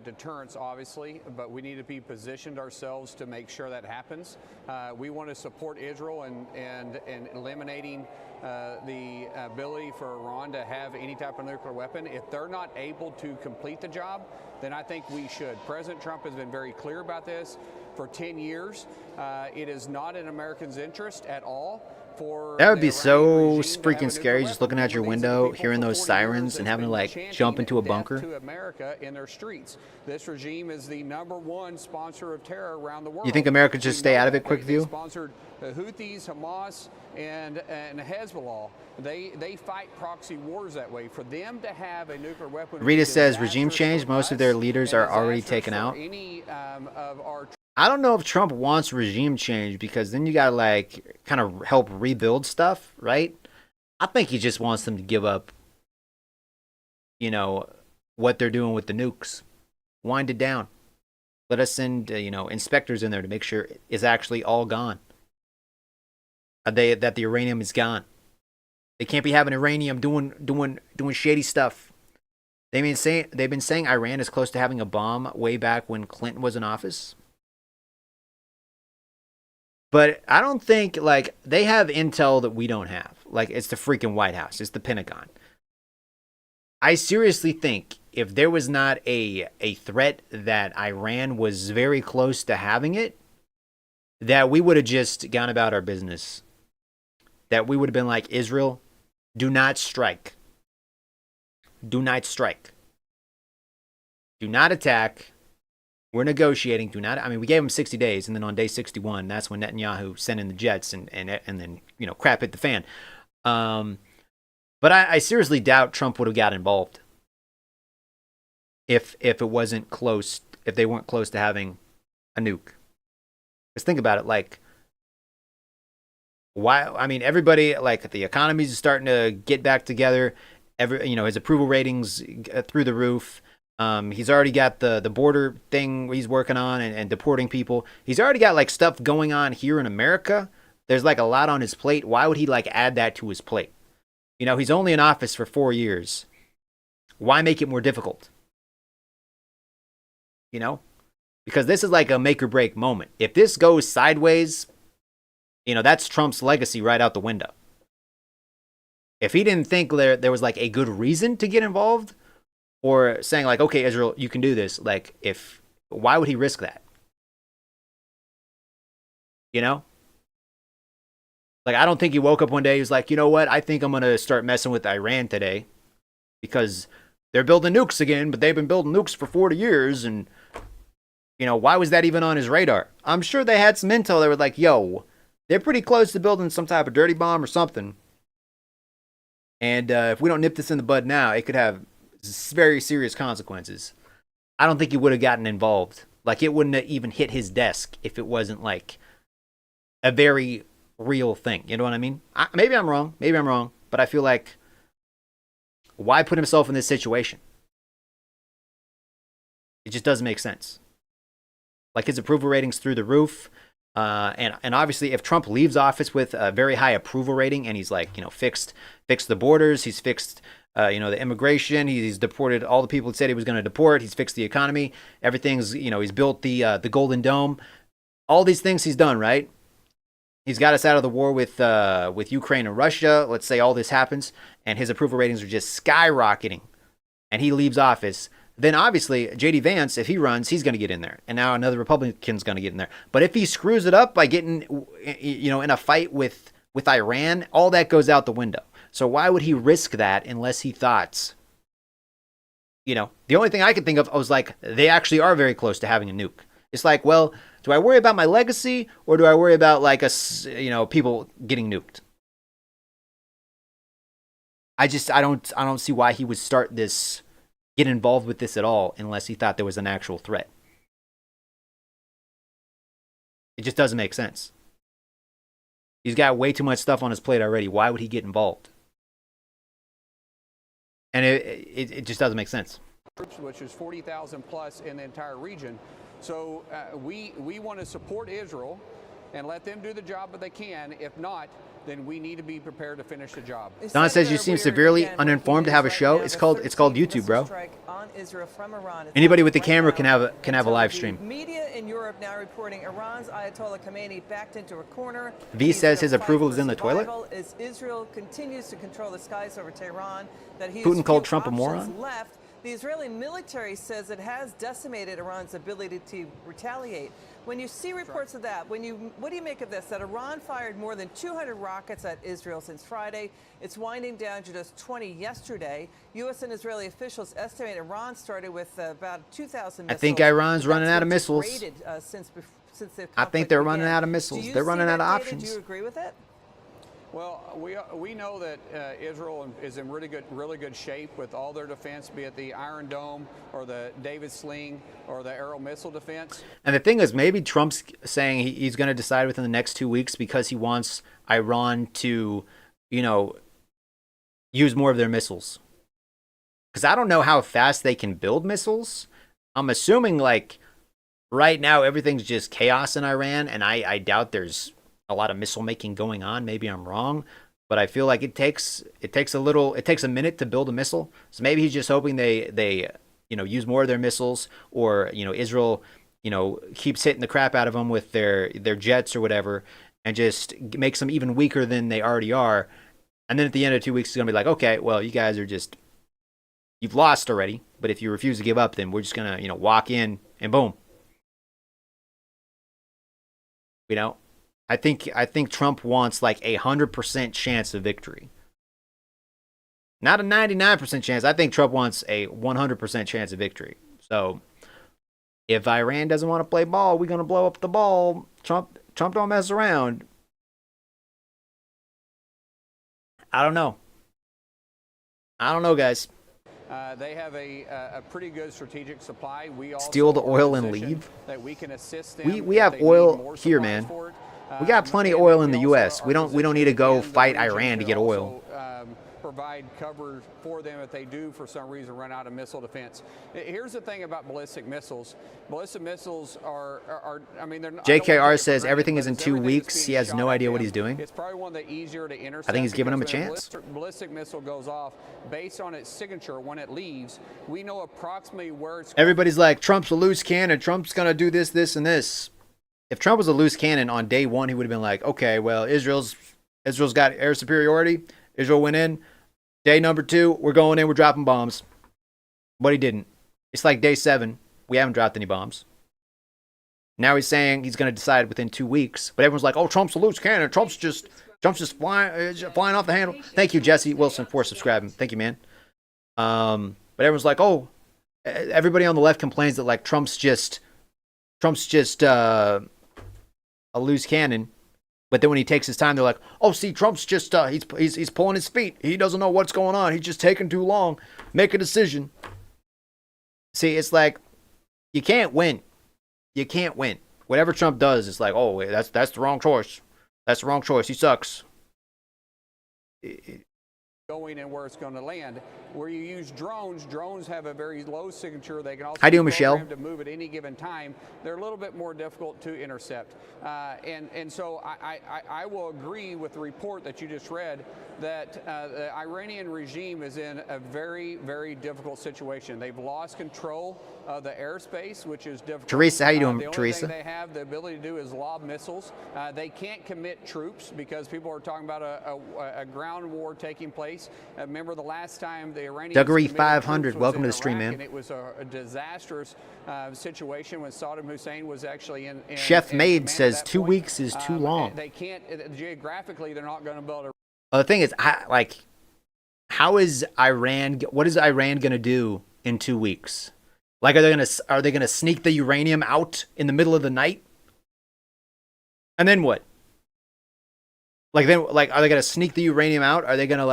deterrence, obviously, but we need to be positioned ourselves to make sure that happens. We want to support Israel and eliminating the ability for Iran to have any type of nuclear weapon. If they're not able to complete the job, then I think we should. President Trump has been very clear about this for 10 years. It is not in Americans' interest at all. That would be so freaking scary, just looking out your window, hearing those sirens, and having to like jump into a bunker. To America in their streets. This regime is the #1 sponsor of terror around the world. You think America should stay out of it, quick view? They sponsored the Houthis, Hamas, and Hezbollah. They fight proxy wars that way. For them to have a nuclear weapon. Rita says regime change. Most of their leaders are already taken out. I don't know if Trump wants regime change, because then you gotta like kind of help rebuild stuff, right? I think he just wants them to give up, you know, what they're doing with the nukes. Wind it down. Let us send, inspectors in there to make sure it's actually all gone. That the uranium is gone. They can't be having uranium doing shady stuff. They've been saying Iran is close to having a bomb way back when Clinton was in office. But I don't think, like, they have intel that we don't have. Like, it's the freaking White House. It's the Pentagon. I seriously think if there was not a threat that Iran was very close to having it, that we would have just gone about our business. That we would have been like, Israel, do not strike. Do not strike. Do not attack. We're negotiating. We gave them 60 days, and then on day 61, that's when Netanyahu sent in the jets, and then crap hit the fan. But I seriously doubt Trump would have got involved if it wasn't close, if they weren't close to having a nuke. Just think about it, like, why? I mean, everybody, like, the economy's starting to get back together. His approval ratings through the roof. He's already got the border thing he's working on and deporting people. He's already got like stuff going on here in America. There's like a lot on his plate. Why would he like add that to his plate? He's only in office for 4 years. Why make it more difficult? Because this is like a make or break moment. If this goes sideways, that's Trump's legacy right out the window. If he didn't think there was like a good reason to get involved, or saying like, okay, Israel, you can do this. Like, why would he risk that? Like, I don't think he woke up one day, he was like, you know what? I think I'm going to start messing with Iran today because they're building nukes again, but they've been building nukes for 40 years. And, why was that even on his radar? I'm sure they had some intel. They were like, yo, they're pretty close to building some type of dirty bomb or something. And if we don't nip this in the bud now, it could have very serious consequences. I don't think he would have gotten involved. Like, it wouldn't have even hit his desk if it wasn't like a very real thing. You know what I mean? Maybe I'm wrong. Maybe I'm wrong. But I feel like, why put himself in this situation? It just doesn't make sense. Like, his approval ratings through the roof. And obviously, if Trump leaves office with a very high approval rating, and he's like, fixed the borders, he's fixed, the immigration, he's deported all the people he said he was going to deport, he's fixed the economy, everything's, he's built the Golden Dome, all these things he's done, right? He's got us out of the war with Ukraine and Russia. Let's say all this happens, and his approval ratings are just skyrocketing, and he leaves office. Then obviously, J.D. Vance, if he runs, he's going to get in there. And now another Republican's going to get in there. But if he screws it up by getting, in a fight with Iran, all that goes out the window. So why would he risk that unless he thought, the only thing I could think of was like, they actually are very close to having a nuke. It's like, well, do I worry about my legacy, or do I worry about people getting nuked? I don't see why he would get involved with this at all unless he thought there was an actual threat. It just doesn't make sense. He's got way too much stuff on his plate already. Why would he get involved? And it just doesn't make sense. Which is 40,000 plus in the entire region. So we want to support Israel and let them do the job that they can. If not, then we need to be prepared to finish the job. Don says you seem severely uninformed to have a show. It's called YouTube, bro. Anybody with the camera can have a live stream. Media in Europe now reporting Iran's Ayatollah Khamenei backed into a corner. V says his approval is in the toilet. As Israel continues to control the skies over Tehran, that he Putin called Trump a moron. Left. The Israeli military says it has decimated Iran's ability to retaliate. When you see reports of that, what do you make of this? That Iran fired more than 200 rockets at Israel since Friday. It's winding down to just 20 yesterday. U.S. and Israeli officials estimate Iran started with about 2,000 missiles. I think Iran's running out of missiles. Since the I think they're running out of missiles. They're running out of options. Do you agree with it? Well, we know that Israel is in really good shape with all their defense, be it the Iron Dome or the David Sling or the Arrow missile defense. And the thing is, maybe Trump's saying he's going to decide within the next 2 weeks because he wants Iran to, use more of their missiles. Because I don't know how fast they can build missiles. I'm assuming right now everything's just chaos in Iran, and I doubt there's a lot of missile making going on. Maybe I'm wrong, but I feel like it takes a minute to build a missile. So maybe he's just hoping they use more of their missiles, or Israel keeps hitting the crap out of them with their jets or whatever, and just makes them even weaker than they already are. And then at the end of 2 weeks, it's gonna be like, okay, well, you guys are you've lost already. But if you refuse to give up, then we're just gonna walk in and boom. I think Trump wants 100% chance of victory. Not a 99% chance. I think Trump wants a 100% chance of victory. So if Iran doesn't want to play ball, we're going to blow up the ball. Trump don't mess around. I don't know, guys. They have a pretty good strategic supply. We also steal the oil and leave. That we can assist them. We have oil here, man. We got plenty of oil in the U.S. We don't need to go fight Iran to get oil. Provide cover for them if they do, for some reason, run out of missile defense. Here's the thing about ballistic missiles. Ballistic missiles are they're not. JKR says everything is in 2 weeks. He has no idea what he's doing. It's probably one of the easier to intercept. I think he's giving him a chance. Ballistic missile goes off based on its signature when it leaves. We know approximately where it's. Everybody's like, Trump's a loose cannon. Trump's gonna do this, this, and this. If Trump was a loose cannon on day one, he would have been like, okay, well, Israel's got air superiority. Israel went in. Day number 2, we're going in, we're dropping bombs. But he didn't. It's like day 7, we haven't dropped any bombs. Now he's saying he's going to decide within 2 weeks. But everyone's like, oh, Trump's a loose cannon. Trump's just flying off the handle. Thank you, Jesse Wilson, for subscribing. Thank you, man. But everyone's like, oh, everybody on the left complains that Trump's just a loose cannon. But then when he takes his time, they're like, oh, see, Trump's just, he's pulling his feet. He doesn't know what's going on. He's just taking too long. Make a decision. See, it's like, you can't win. You can't win. Whatever Trump does, it's like, oh, that's the wrong choice. That's the wrong choice. He sucks. Going and where it's going to land. Where you use drones have a very low signature. They can also How you be doing, Michelle? programmed to move at any given time. They're a little bit more difficult to intercept. And so I will agree with the report that you just read that the Iranian regime is in a very, very difficult situation. They've lost control of the airspace, which is difficult. Teresa, how you doing, the only Teresa? thing they have the ability to do is lob missiles. They can't commit troops because people are talking about a ground war taking place. Remember the last time the Iranians Duggery committed 500, troops was welcome in to the stream, Iraq, man. And it was a disastrous situation when Saddam Hussein was actually in Chef in Maid command at says that 2 point. weeks is too long. They can't geographically. They're not going to build a. The thing is, how is Iran? What is Iran gonna do in 2 weeks? Like, are they gonna sneak the uranium out in the middle of the night? And then what? Are they gonna sneak the uranium out? Are they gonna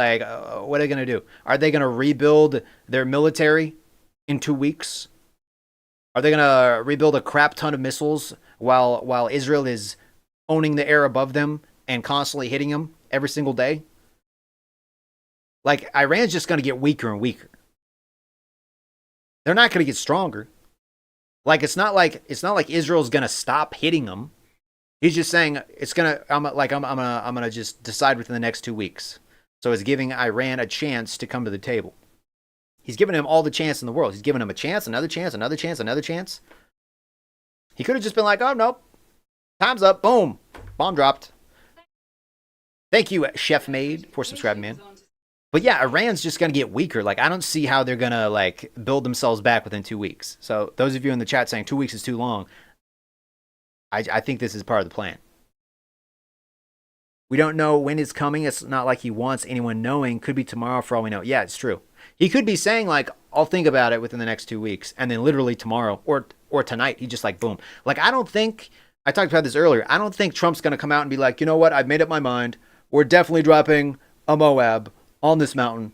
what are they gonna do? Are they gonna rebuild their military in 2 weeks? Are they gonna rebuild a crap ton of missiles while Israel is owning the air above them and constantly hitting them every single day? Like, Iran's just gonna get weaker and weaker. They're not gonna get stronger. Like, it's not like Israel's gonna stop hitting them. He's just saying I'm gonna just decide within the next 2 weeks. So it's giving Iran a chance to come to the table. He's giving him all the chance in the world. He's giving him a chance, another chance, another chance, another chance. He could have just been like, oh, nope. Time's up. Boom. Bomb dropped. Thank you, Chef Maid, for subscribing, man. But yeah, Iran's just going to get weaker. Like, I don't see how they're going to, build themselves back within 2 weeks. So those of you in the chat saying 2 weeks is too long, I think this is part of the plan. We don't know when it's coming. It's not like he wants anyone knowing. Could be tomorrow for all we know. Yeah, it's true. He could be saying, I'll think about it within the next 2 weeks. And then literally tomorrow or tonight, he just boom. I don't think, I talked about this earlier. I don't think Trump's going to come out and be like, you know what? I've made up my mind. We're definitely dropping a Moab on this mountain.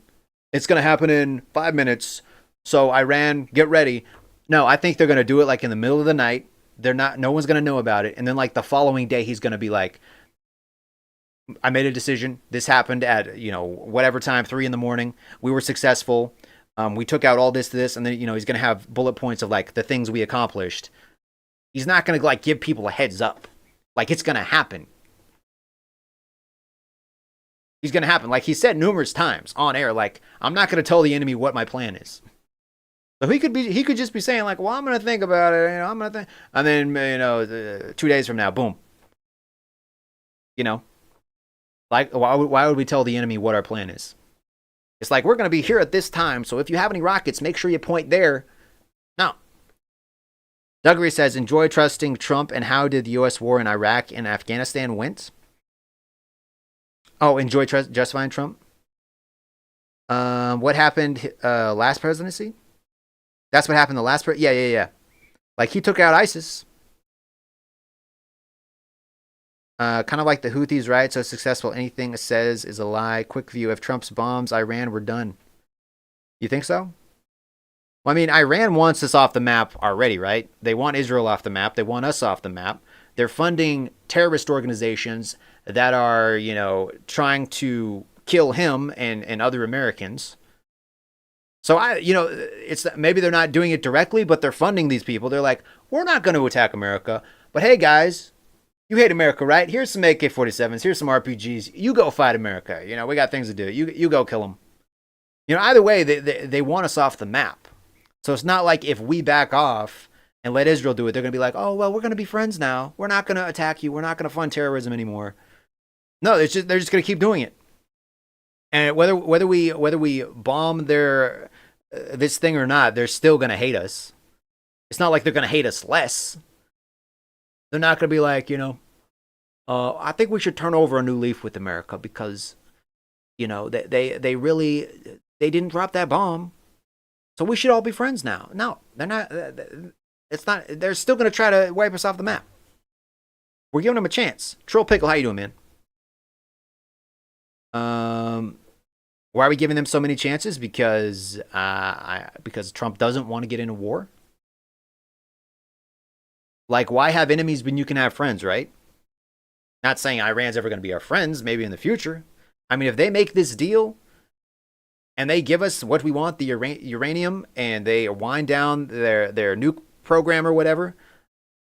It's going to happen in 5 minutes. So Iran, get ready. No, I think they're going to do it in the middle of the night. No one's going to know about it. And then the following day, he's going to be like, I made a decision. This happened at, whatever time, 3 a.m. We were successful. We took out all this. And then, he's going to have bullet points of the things we accomplished. He's not going to give people a heads up. It's going to happen. He's going to happen. He said numerous times on air, I'm not going to tell the enemy what my plan is. So he could just be saying well, I'm going to think about it. I'm going to think. And then, 2 days from now, boom. Why would we tell the enemy what our plan is? It's we're going to be here at this time. So if you have any rockets, make sure you point there. No. Duggery says, enjoy trusting Trump. And how did the U.S. war in Iraq and Afghanistan went? Oh, enjoy justifying Trump. What happened last presidency? That's what happened the last yeah. He took out ISIS. Kind of like the Houthis, right? So successful, anything it says is a lie. Quick view: if Trump's bombs Iran, we're done. You think so? Well, I mean, Iran wants us off the map already, right? They want Israel off the map. They want us off the map. They're funding terrorist organizations that are, trying to kill him and other Americans. So it's maybe they're not doing it directly, but they're funding these people. They're like, we're not going to attack America, but hey guys, you hate America, right? Here's some AK-47s. Here's some RPGs. You go fight America. We got things to do. You go kill them. Either way, they want us off the map. So it's not like if we back off and let Israel do it, they're going to be like, oh, well, we're going to be friends now. We're not going to attack you. We're not going to fund terrorism anymore. No, they're just going to keep doing it. And whether we bomb their this thing or not, they're still going to hate us. It's not like they're going to hate us less. They're not going to be like, I think we should turn over a new leaf with America because, they really didn't drop that bomb. So we should all be friends now. No, they're not. It's not. They're still going to try to wipe us off the map. We're giving them a chance. Troll Pickle, how you doing, man? Why are we giving them so many chances? Because Trump doesn't want to get in a war. Why have enemies when you can have friends, right? Not saying Iran's ever going to be our friends, maybe in the future. I mean, if they make this deal and they give us what we want, the uranium, and they wind down their nuke program or whatever,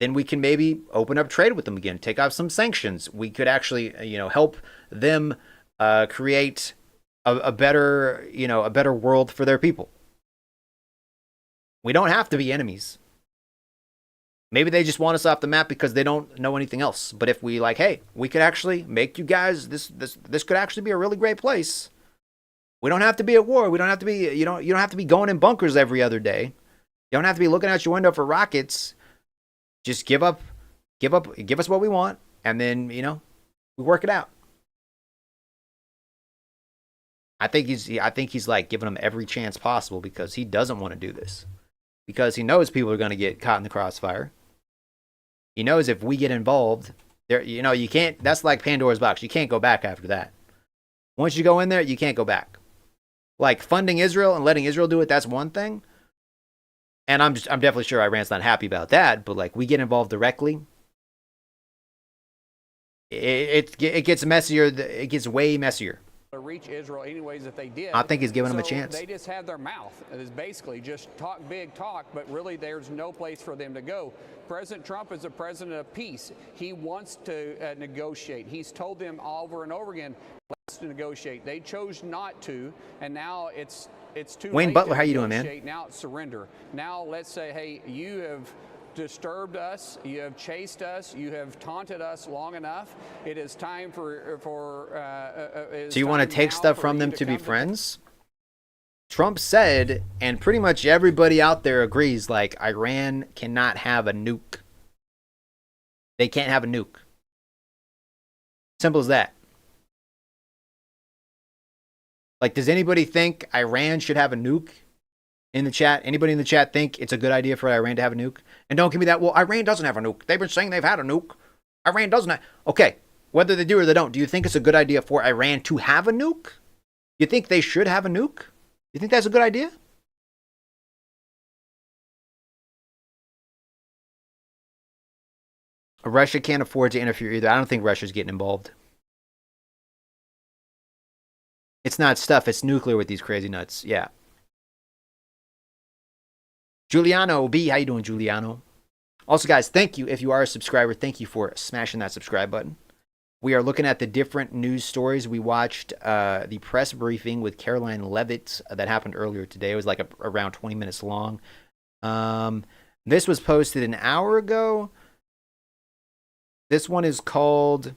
then we can maybe open up trade with them again, take off some sanctions. We could actually, help them create a better, a better world for their people. We don't have to be enemies. Maybe they just want us off the map because they don't know anything else. But if we hey, we could actually make you guys, this could actually be a really great place. We don't have to be at war. We don't have to be, you don't have to be going in bunkers every other day. You don't have to be looking out your window for rockets. Just give us what we want, and then, we work it out. I think he's giving them every chance possible because he doesn't want to do this. Because he knows people are going to get caught in the crossfire. He knows if we get involved, there, you can't. That's like Pandora's box. You can't go back after that. Once you go in there, you can't go back. Like funding Israel and letting Israel do it, that's one thing. And I'm definitely sure Iran's not happy about that. But we get involved directly, it gets messier. It gets way messier. To reach Israel anyways if they did. I think he's giving them a chance. They just have their mouth. It is basically just talk big talk, but really there's no place for them to go. President Trump is a president of peace. He wants to negotiate. He's told them over and over again, let's negotiate. They chose not to, and now it's too Wayne late Butler, to how you doing, man? negotiate. Now it's surrender. Now let's say, hey, you have disturbed us, you have chased us, you have taunted us long enough. It is time for so you want to take stuff from them to be friends? Trump said, and pretty much everybody out there agrees, Iran cannot have a nuke. They can't have a nuke. Simple as that. Does anybody think Iran should have a nuke? In the chat, anybody in the chat think it's a good idea for Iran to have a nuke? And don't give me that, well, Iran doesn't have a nuke. They've been saying they've had a nuke. Iran doesn't have... Okay, whether they do or they don't, do you think it's a good idea for Iran to have a nuke? You think they should have a nuke? You think that's a good idea? Russia can't afford to interfere either. I don't think Russia's getting involved. It's not stuff, it's nuclear with these crazy nuts. Yeah. Giuliano B, how you doing, Giuliano? Also, guys, thank you. If you are a subscriber, thank you for smashing that subscribe button. We are looking at the different news stories. We watched the press briefing with Caroline Leavitt that happened earlier today. It was around 20 minutes long. This was posted an hour ago. This one is called...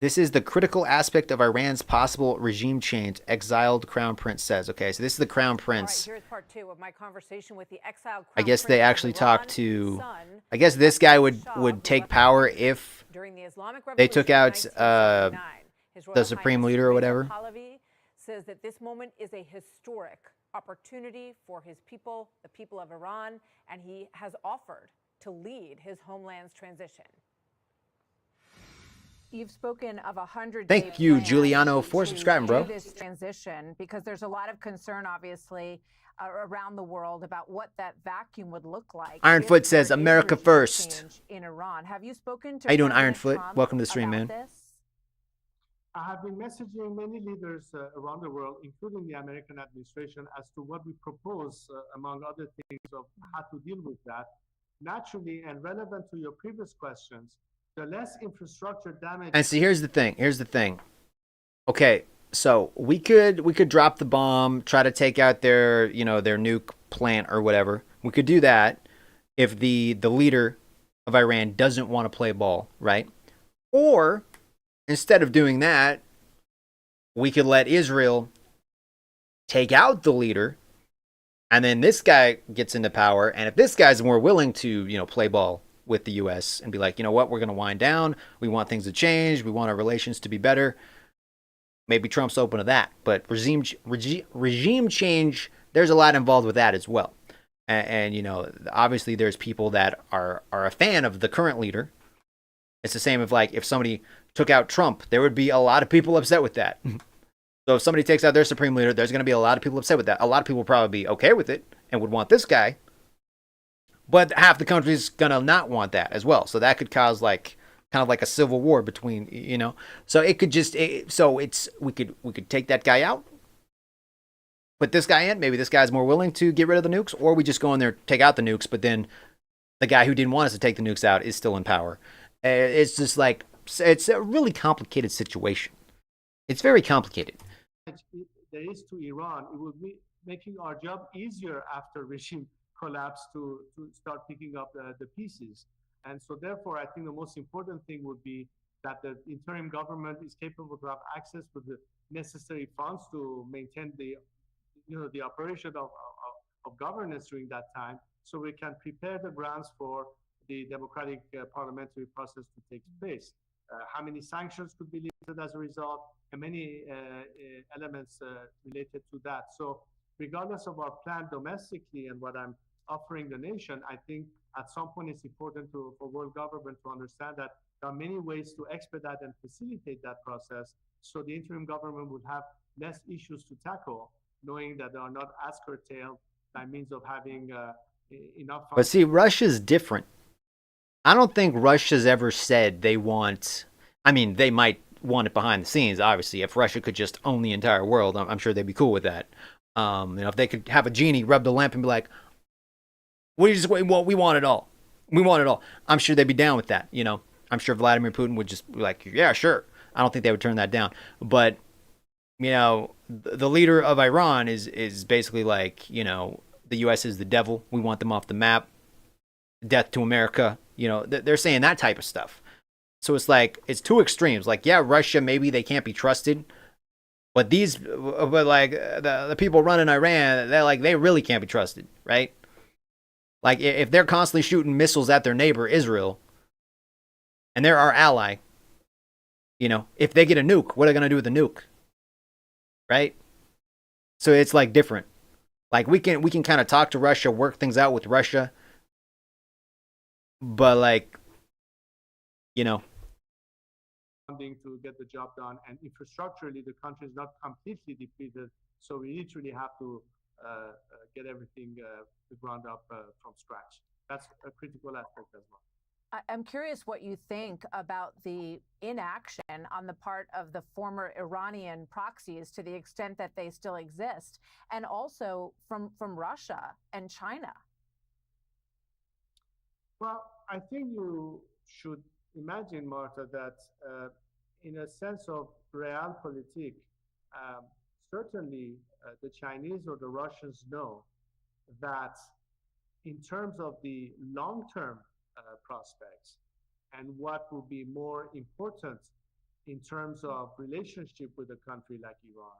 This is the critical aspect of Iran's possible regime change, exiled Crown Prince says. Okay, so this is the Crown Prince. All right, here's part 2 of my conversation with the exiled Crown I guess they actually talked to... son, I guess this guy would take power if they took out the supreme leader or whatever. Pahlavi says that this moment is a historic opportunity for his people, the people of Iran, and he has offered to lead his homeland's transition. You've spoken of 100. Thank you, Giuliano, for subscribing, bro. This transition, because there's a lot of concern, obviously, around the world about what that vacuum would look like. Ironfoot says, America first. In Iran. Have you spoken to How you doing, President Ironfoot? Trump Welcome to the stream, man. this? I have been messaging many leaders around the world, including the American administration, as to what we propose, among other things, of how to deal with that. Naturally, and relevant to your previous questions, the less infrastructure damage. And see, here's the thing. Okay, so we could drop the bomb, try to take out their nuke plant or whatever. We could do that if the leader of Iran doesn't want to play ball, right? Or instead of doing that, we could let Israel take out the leader, and then this guy gets into power. And if this guy's more willing to, play ball with the U.S. and be like, you know what, we're going to wind down. We want things to change. We want our relations to be better. Maybe Trump's open to that. But regime change, there's a lot involved with that as well. And obviously there's people that are a fan of the current leader. It's the same if somebody took out Trump, there would be a lot of people upset with that. So if somebody takes out their supreme leader, there's going to be a lot of people upset with that. A lot of people will probably be okay with it and would want this guy. But half the country's going to not want that as well. So that could cause kind of like a civil war between, So it could just, we could take that guy out, put this guy in. Maybe this guy's more willing to get rid of the nukes, or we just go in there, take out the nukes, but then the guy who didn't want us to take the nukes out is still in power. It's just like, it's a really complicated situation. It's very complicated. There is to Iran, it would be making our job easier after regime collapse to start picking up the pieces. And so therefore, I think the most important thing would be that the interim government is capable to have access to the necessary funds to maintain the operation of governance during that time, so we can prepare the grounds for the democratic parliamentary process to take place. How many sanctions could be lifted as a result, and many elements related to that. So regardless of our plan domestically and what I'm offering the nation, I think at some point it's important for world government to understand that there are many ways to expedite and facilitate that process, so the interim government would have less issues to tackle, knowing that they are not as curtailed by means of having enough funds. But see, Russia's different. I don't think Russia's ever said they want, they might want it behind the scenes, obviously. If Russia could just own the entire world, I'm sure they'd be cool with that. If they could have a genie rub the lamp and be like, we want it all. We want it all. I'm sure they'd be down with that. I'm sure Vladimir Putin would just be like, yeah, sure. I don't think they would turn that down. But, the leader of Iran is basically like, the U.S. is the devil. We want them off the map. Death to America. They're saying that type of stuff. So it's like, it's two extremes. Like, yeah, Russia, maybe they can't be trusted. But the people running Iran, they really can't be trusted, right? Like, if they're constantly shooting missiles at their neighbor, Israel, and they're our ally, if they get a nuke, what are they going to do with the nuke? Right? So it's like different. Like, we can kind of talk to Russia, work things out with Russia. But funding to get the job done, and infrastructurally the country is not completely depleted, so we literally have to get everything the ground up from scratch. That's a critical aspect as well. I'm curious what you think about the inaction on the part of the former Iranian proxies, to the extent that they still exist, and also from Russia and China. Well, I think you should imagine, Martha, that in a sense of realpolitik, certainly the Chinese or the Russians know that in terms of the long-term prospects and what will be more important in terms of relationship with a country like Iran.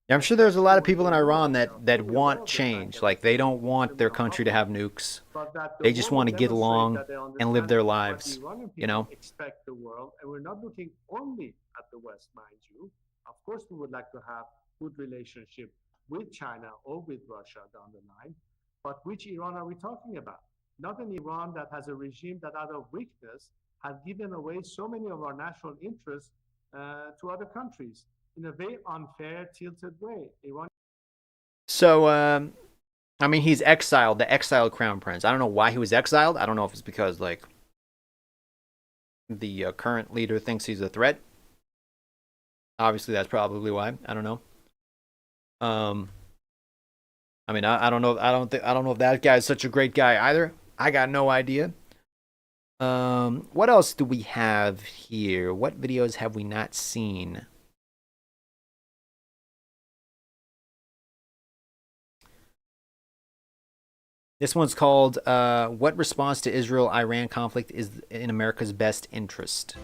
Yeah, I'm sure there's a lot of people in Iran that want change. Like, they don't want their country to have nukes. They just want to get along and live their lives, Expect the world, and we're not looking only at the West, mind you. Of course, we would like to have good relationship with China or with Russia down the line, but which Iran are we talking about? Not an Iran that has a regime that, out of weakness, has given away so many of our national interests to other countries in a very unfair, tilted way. Iran. So, he's exiled, the exiled crown prince. I don't know why he was exiled. I don't know if it's because, the current leader thinks he's a threat. Obviously, that's probably why. I don't know. I don't know. I don't know if that guy is such a great guy either. I got no idea. What else do we have here? What videos have we not seen? This one's called, What Response to Israel-Iran Conflict is in America's Best Interest?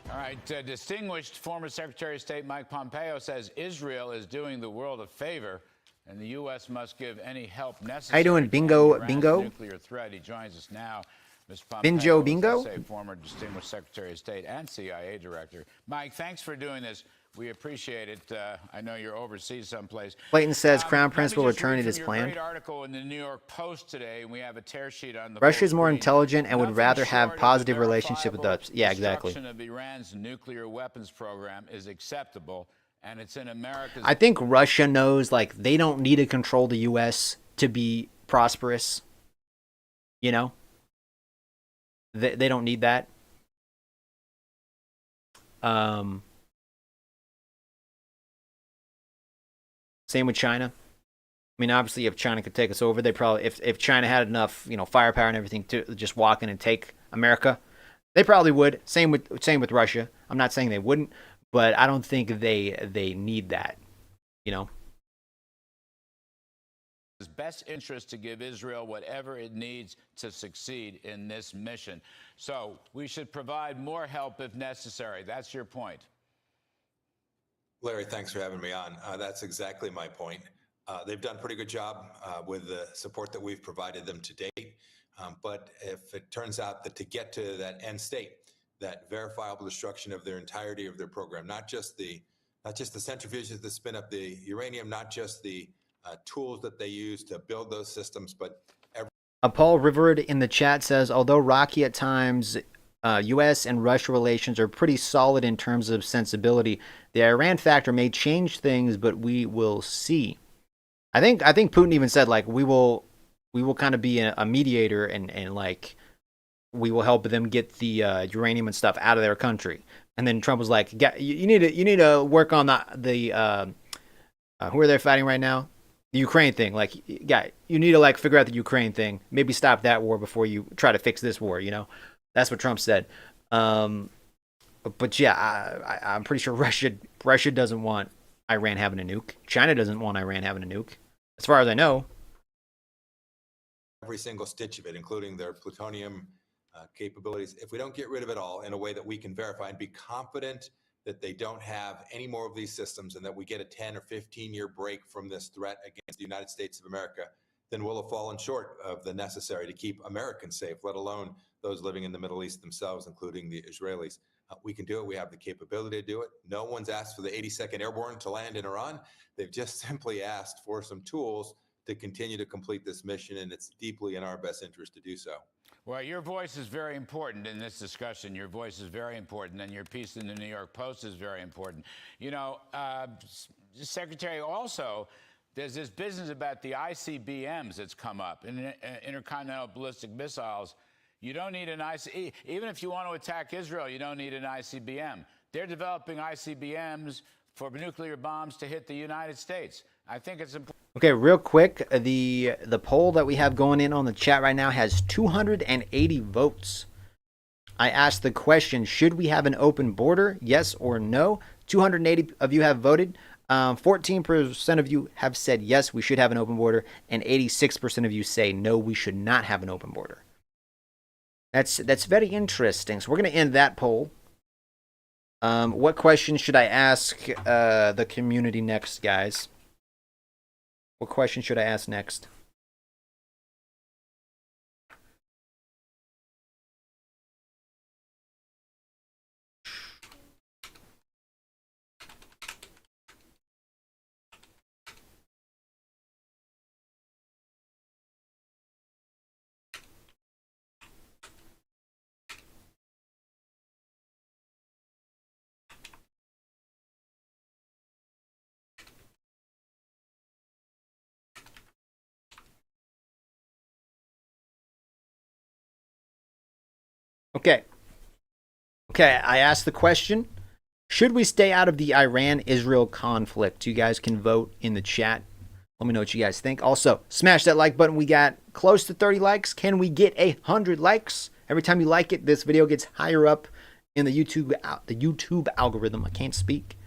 All right, distinguished former Secretary of State Mike Pompeo says Israel is doing the world a favor, and the U.S. must give any help necessary. How you doing, Bingo? Bingo? Nuclear threat. He joins us now. Ms. Bingo, Bingo? Former distinguished Secretary of State and CIA Director. Mike, thanks for doing this. We appreciate it. I know you're overseas someplace. Clayton says Crown Prince will return at his plan. Great article in the New York Post today, and we have a tear sheet on the. Russia is more intelligent and would rather have positive relationship with us. Yeah, exactly. The destruction of Iran's nuclear weapons program is acceptable, and it's in America's. I think Russia knows, they don't need to control the U.S. to be prosperous. They don't need that. Same with China. I mean, obviously, if China could take us over, they probably, if China had enough, firepower and everything to just walk in and take America, they probably would. Same with Russia. I'm not saying they wouldn't, but I don't think they need that. You know. It's best interest to give Israel whatever it needs to succeed in this mission. So we should provide more help if necessary. That's your point. Larry, thanks for having me on. That's exactly my point. They've done a pretty good job with the support that we've provided them to date. But if it turns out that to get to that end state, that verifiable destruction of their entirety of their program, not just the centrifuges that spin up the uranium, not just the tools that they use to build those systems, but Paul Riverd in the chat says, although rocky at times, U.S. and Russia relations are pretty solid in terms of sensibility. The Iran factor may change things, but we will see. I think Putin even said, like, we will kind of be a mediator and like we will help them get the uranium and stuff out of their country. And then Trump was like, you need to work on the who are they fighting right now? The Ukraine thing. Like, yeah, you need to like figure out the Ukraine thing. Maybe stop that war before you try to fix this war. That's what Trump said. But yeah, I'm pretty sure Russia doesn't want Iran having a nuke. China doesn't want Iran having a nuke, as far as I know. every single stitch of it, including their plutonium capabilities, if we don't get rid of it all in a way that we can verify and be confident that they don't have any more of these systems and that we get a 10 or 15-year break from this threat against the United States of America, then we'll have fallen short of the necessary to keep Americans safe, let alone those living in the Middle East themselves, including the Israelis. We can do it. We have the capability to do it. No one's asked for the 82nd Airborne to land in Iran. They've just simply asked for some tools to continue to complete this mission, and it's deeply in our best interest to do so. Well, your voice is very important in this discussion. Your voice is very important, and your piece in the New York Post is very important. Secretary, also, there's this business about the ICBMs that's come up, intercontinental ballistic missiles. You don't need an ICBM. Even if you want to attack Israel, you don't need an ICBM. They're developing ICBMs for nuclear bombs to hit the United States. I think it's important. Okay, real quick, the poll that we have going in on the chat right now has 280 votes. I asked the question, should we have an open border? Yes or no? 280 of you have voted. 14% of you have said yes, we should have an open border, and 86% of you say no, we should not have an open border. That's very interesting. So we're going to end that poll. What question should I ask the community next, guys? What question should I ask next? Okay, I asked the question, should we stay out of the Iran-Israel conflict? You guys can vote in the chat. Let me know what you guys think. Also, smash that like button. We got close to 30 likes. Can we get 100 likes? Every time you like it, this video gets higher up in the YouTube algorithm. I can't speak.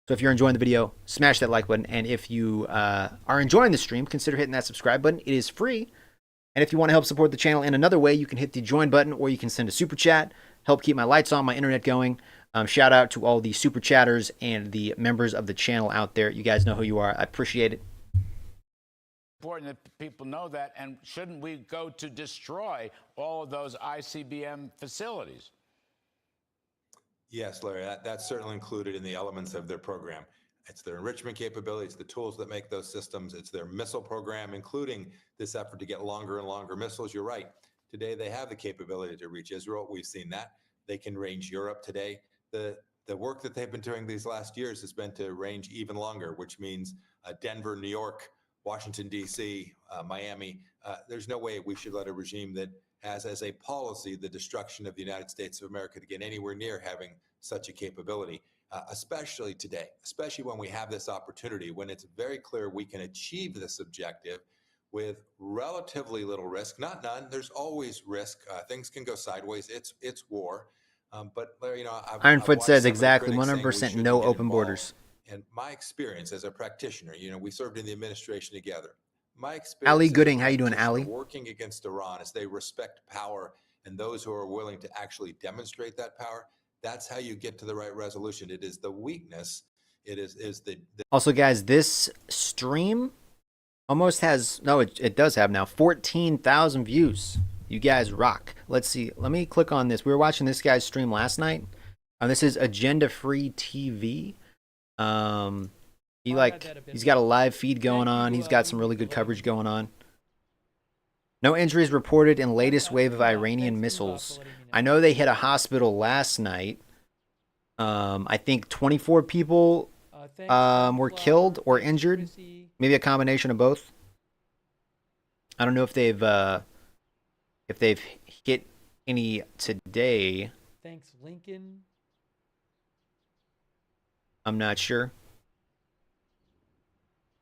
So if you're enjoying the video, smash that like button. And if you are enjoying the stream, consider hitting that subscribe button. It is free. And if you want to help support the channel in another way, you can hit the join button or you can send a super chat. Help keep my lights on, my internet going. Shout out to all the super chatters and the members of the channel out there. You guys know who you are. I appreciate it. Important that people know that. And shouldn't we go to destroy all of those ICBM facilities? Yes, Larry, that's certainly included in the elements of their program. It's their enrichment capabilities, the tools that make those systems. It's their missile program, including this effort to get longer and longer missiles. You're right. Today, they have the capability to reach Israel. We've seen that. They can range Europe today. The work that they've been doing these last years has been to range even longer, which means Denver, New York, Washington, D.C., Miami. There's no way we should let a regime that has as a policy the destruction of the United States of America to get anywhere near having such a capability, especially today, especially when we have this opportunity, when it's very clear we can achieve this objective with relatively little risk, not none. There's always risk. Things can go sideways. It's war. But Larry, Ironfoot says some of the exactly critics saying we 100% shouldn't no get open involved. borders. And my experience as a practitioner, we served in the administration together. My Ali experience Gooding, as how a you doing, practitioner Ali? working against Iran is they respect power and those who are willing to actually demonstrate that power. That's how you get to the right resolution. It is the weakness. It is the Also, guys, this stream almost has, no, it does have now 14,000 views. You guys rock. Let's see. Let me click on this. We were watching this guy's stream last night. This is Agenda Free TV. He's got a live feed going on. He's got some really good coverage going on. No injuries reported in latest wave of Iranian missiles. I know they hit a hospital last night. I think 24 people were killed or injured. Maybe a combination of both. I don't know if they've hit any today. Thanks, Lincoln. I'm not sure.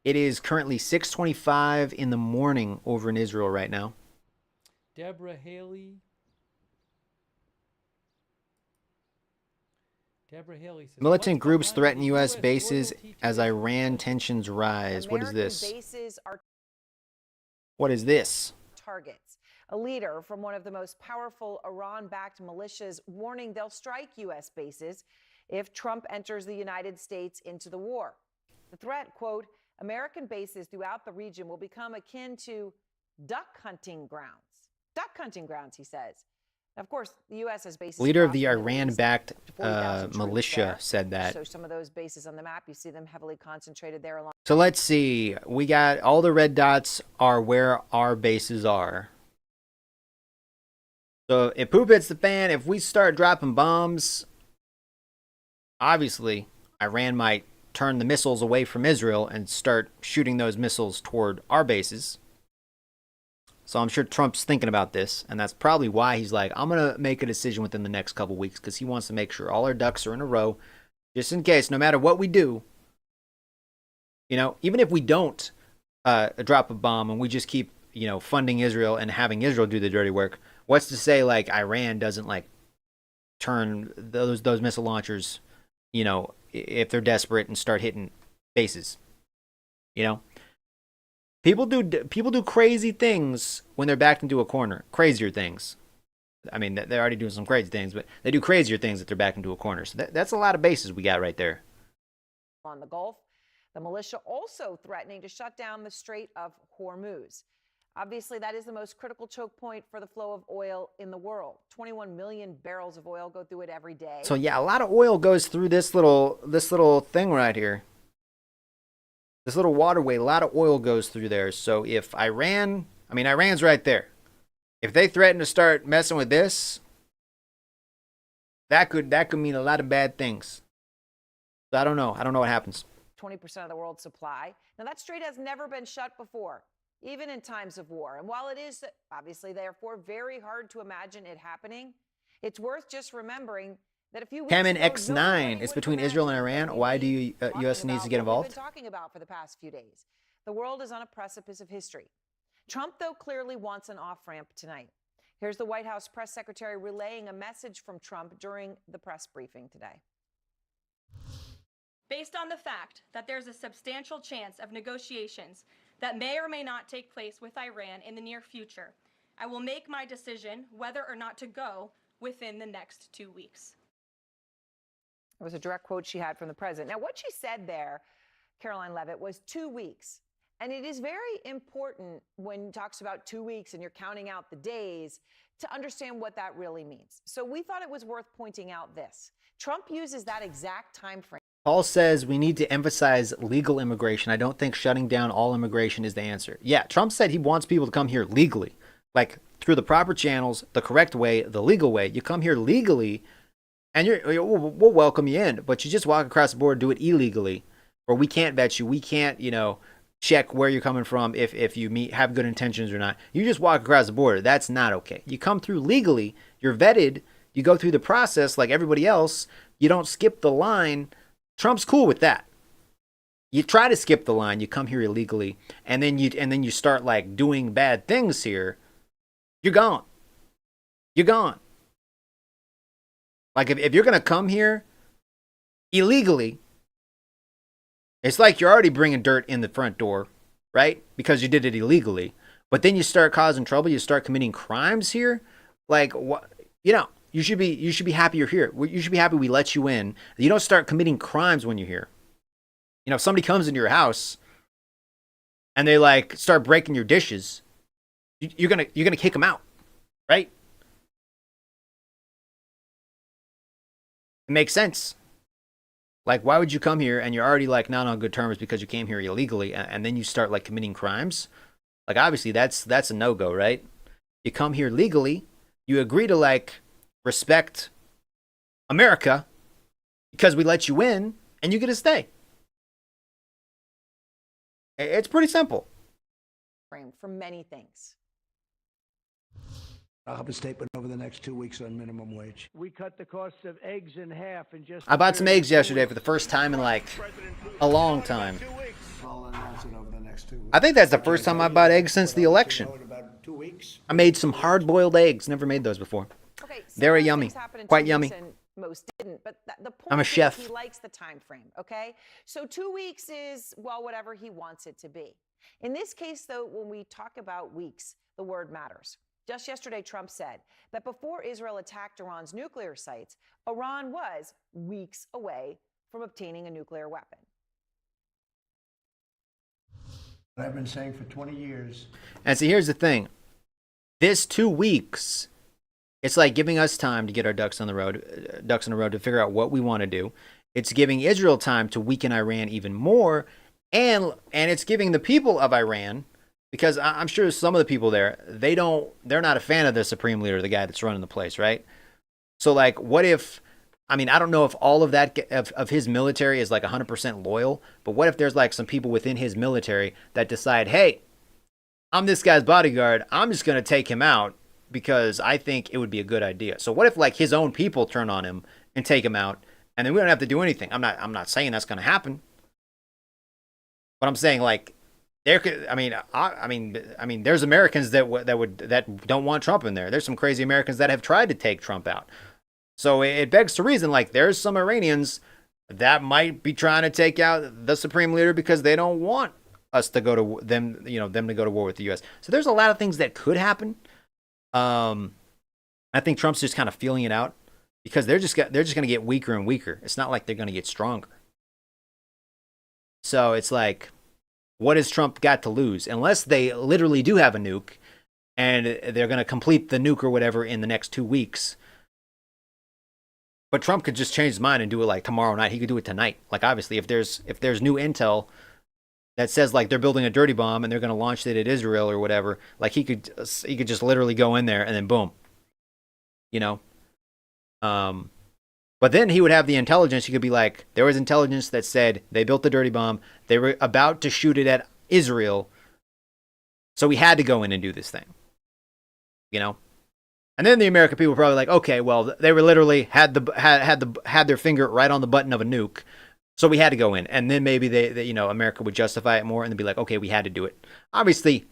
It is currently 6:25 in the morning over in Israel right now. Deborah Haley. Deborah Haley says, Militant groups threaten U.S. bases as Iran tensions rise. What is this? Bases are What is this? targets. A leader from one of the most powerful Iran-backed militias warning they'll strike U.S. bases if Trump enters the United States into the war. The threat, quote, American bases throughout the region will become akin to duck hunting grounds. Duck hunting grounds, he says. Of course, the U.S. has bases. Leader of the Iran-backed militia said that. So some of those bases on the map, you see them heavily concentrated there along. So let's see. We got all the red dots are where our bases are. So if poop hits the fan, if we start dropping bombs, obviously Iran might turn the missiles away from Israel and start shooting those missiles toward our bases. So I'm sure Trump's thinking about this, and that's probably why he's like, I'm going to make a decision within the next couple weeks, because he wants to make sure all our ducks are in a row, just in case, no matter what we do, even if we don't drop a bomb and we just keep, funding Israel and having Israel do the dirty work, what's to say, like, Iran doesn't, like, turn those missile launchers, if they're desperate and start hitting bases, People do crazy things when they're backed into a corner. Crazier things. I mean, they're already doing some crazy things, but they do crazier things if they're backed into a corner. So that's a lot of bases we got right there. On the Gulf, the militia also threatening to shut down the Strait of Hormuz. Obviously, that is the most critical choke point for the flow of oil in the world. 21 million barrels of oil go through it every day. So yeah, a lot of oil goes through this little thing right here. This little waterway, a lot of oil goes through there. So if Iran's right there. If they threaten to start messing with this, that could mean a lot of bad things. So I don't know. I don't know what happens. 20% of the world's supply. Now, that strait has never been shut before, even in times of war. And while it is obviously, therefore, very hard to imagine it happening, it's worth just remembering that a few weeks Kamen ago, X9 is between Israel and Iran. Why do you U.S. needs to get involved? We've been talking about for the past few days. The world is on a precipice of history. Trump, though, clearly wants an off-ramp tonight. Here's the White House press secretary relaying a message from Trump during the press briefing today. Based on the fact that there's a substantial chance of negotiations that may or may not take place with Iran in the near future, I will make my decision whether or not to go within the next 2 weeks. It was a direct quote she had from the president. Now, what she said there, Caroline Levitt, was 2 weeks. And it is very important when he talks about 2 weeks and you're counting out the days to understand what that really means. So we thought it was worth pointing out this. Trump uses that exact time frame. Paul says we need to emphasize legal immigration. I don't think shutting down all immigration is the answer. Yeah, Trump said he wants people to come here legally, like through the proper channels, the correct way, the legal way. You come here legally, and we'll welcome you in. But you just walk across the border, do it illegally, or we can't vet you. We can't, check where you're coming from, if you have good intentions or not. You just walk across the border. That's not okay. You come through legally. You're vetted. You go through the process like everybody else. You don't skip the line. Trump's cool with that. You try to skip the line. You come here illegally, and then you start like doing bad things here. You're gone. You're gone. Like if you're gonna come here illegally, it's like you're already bringing dirt in the front door, right? Because you did it illegally. But then you start causing trouble. You start committing crimes here. Like what? You should be happy you're here. You should be happy we let you in. You don't start committing crimes when you're here. If somebody comes into your house and they like start breaking your dishes, you're gonna kick them out, right? It makes sense. Like, why would you come here and you're already like not on good terms because you came here illegally, and then you start like committing crimes? Like, obviously that's a no-go, right? You come here legally, you agree to like respect America because we let you in, and you get to stay. It's pretty simple. For many things. I'll have a statement over the next 2 weeks on minimum wage. We cut the cost of eggs in half in just. I bought some eggs yesterday for the first time in like a long time. I'll announce it over the next 2 weeks. I think that's the first time I bought eggs since the election. In about 2 weeks. I made some hard-boiled eggs. Never made those before. Okay, they were yummy, quite yummy. Most didn't, but the point I'm a is chef. He likes the time frame, okay? So 2 weeks is, well, whatever he wants it to be. In this case, though, when we talk about weeks, the word matters. Just yesterday, Trump said that before Israel attacked Iran's nuclear sites, Iran was weeks away from obtaining a nuclear weapon. I've been saying for 20 years. And see, here's the thing. This 2 weeks, it's like giving us time to get our ducks in the road to figure out what we want to do. It's giving Israel time to weaken Iran even more, and it's giving the people of Iran, because I'm sure some of the people there, they're not a fan of the supreme leader, the guy that's running the place, right? So like, what if, I don't know if all of that of his military is like 100% loyal, but what if there's like some people within his military that decide, hey, I'm this guy's bodyguard, I'm just gonna take him out because I think it would be a good idea. So what if like his own people turn on him and take him out, and then we don't have to do anything? I'm not saying that's going to happen, but I'm saying like there could. There's Americans that don't want Trump in there. There's some crazy Americans that have tried to take Trump out. So it begs to reason like there's some Iranians that might be trying to take out the supreme leader because they don't want us to go to them to go to war with the U.S. So there's a lot of things that could happen. I think Trump's just kind of feeling it out because they're just going to get weaker and weaker. It's not like they're going to get stronger. So it's like, what has Trump got to lose? Unless they literally do have a nuke and they're going to complete the nuke or whatever in the next 2 weeks. But Trump could just change his mind and do it like tomorrow night. He could do it tonight. Like obviously if there's new intel that says like they're building a dirty bomb and they're going to launch it at Israel or whatever, like he could just literally go in there and then boom, but then he would have the intelligence. He could be like, there was intelligence that said they built the dirty bomb. They were about to shoot it at Israel. So we had to go in and do this thing, And then the American people were probably like, okay, well, they were literally had their finger right on the button of a nuke. So we had to go in, and then maybe they America would justify it more, and they'd be like, okay, we had to do it. Obviously,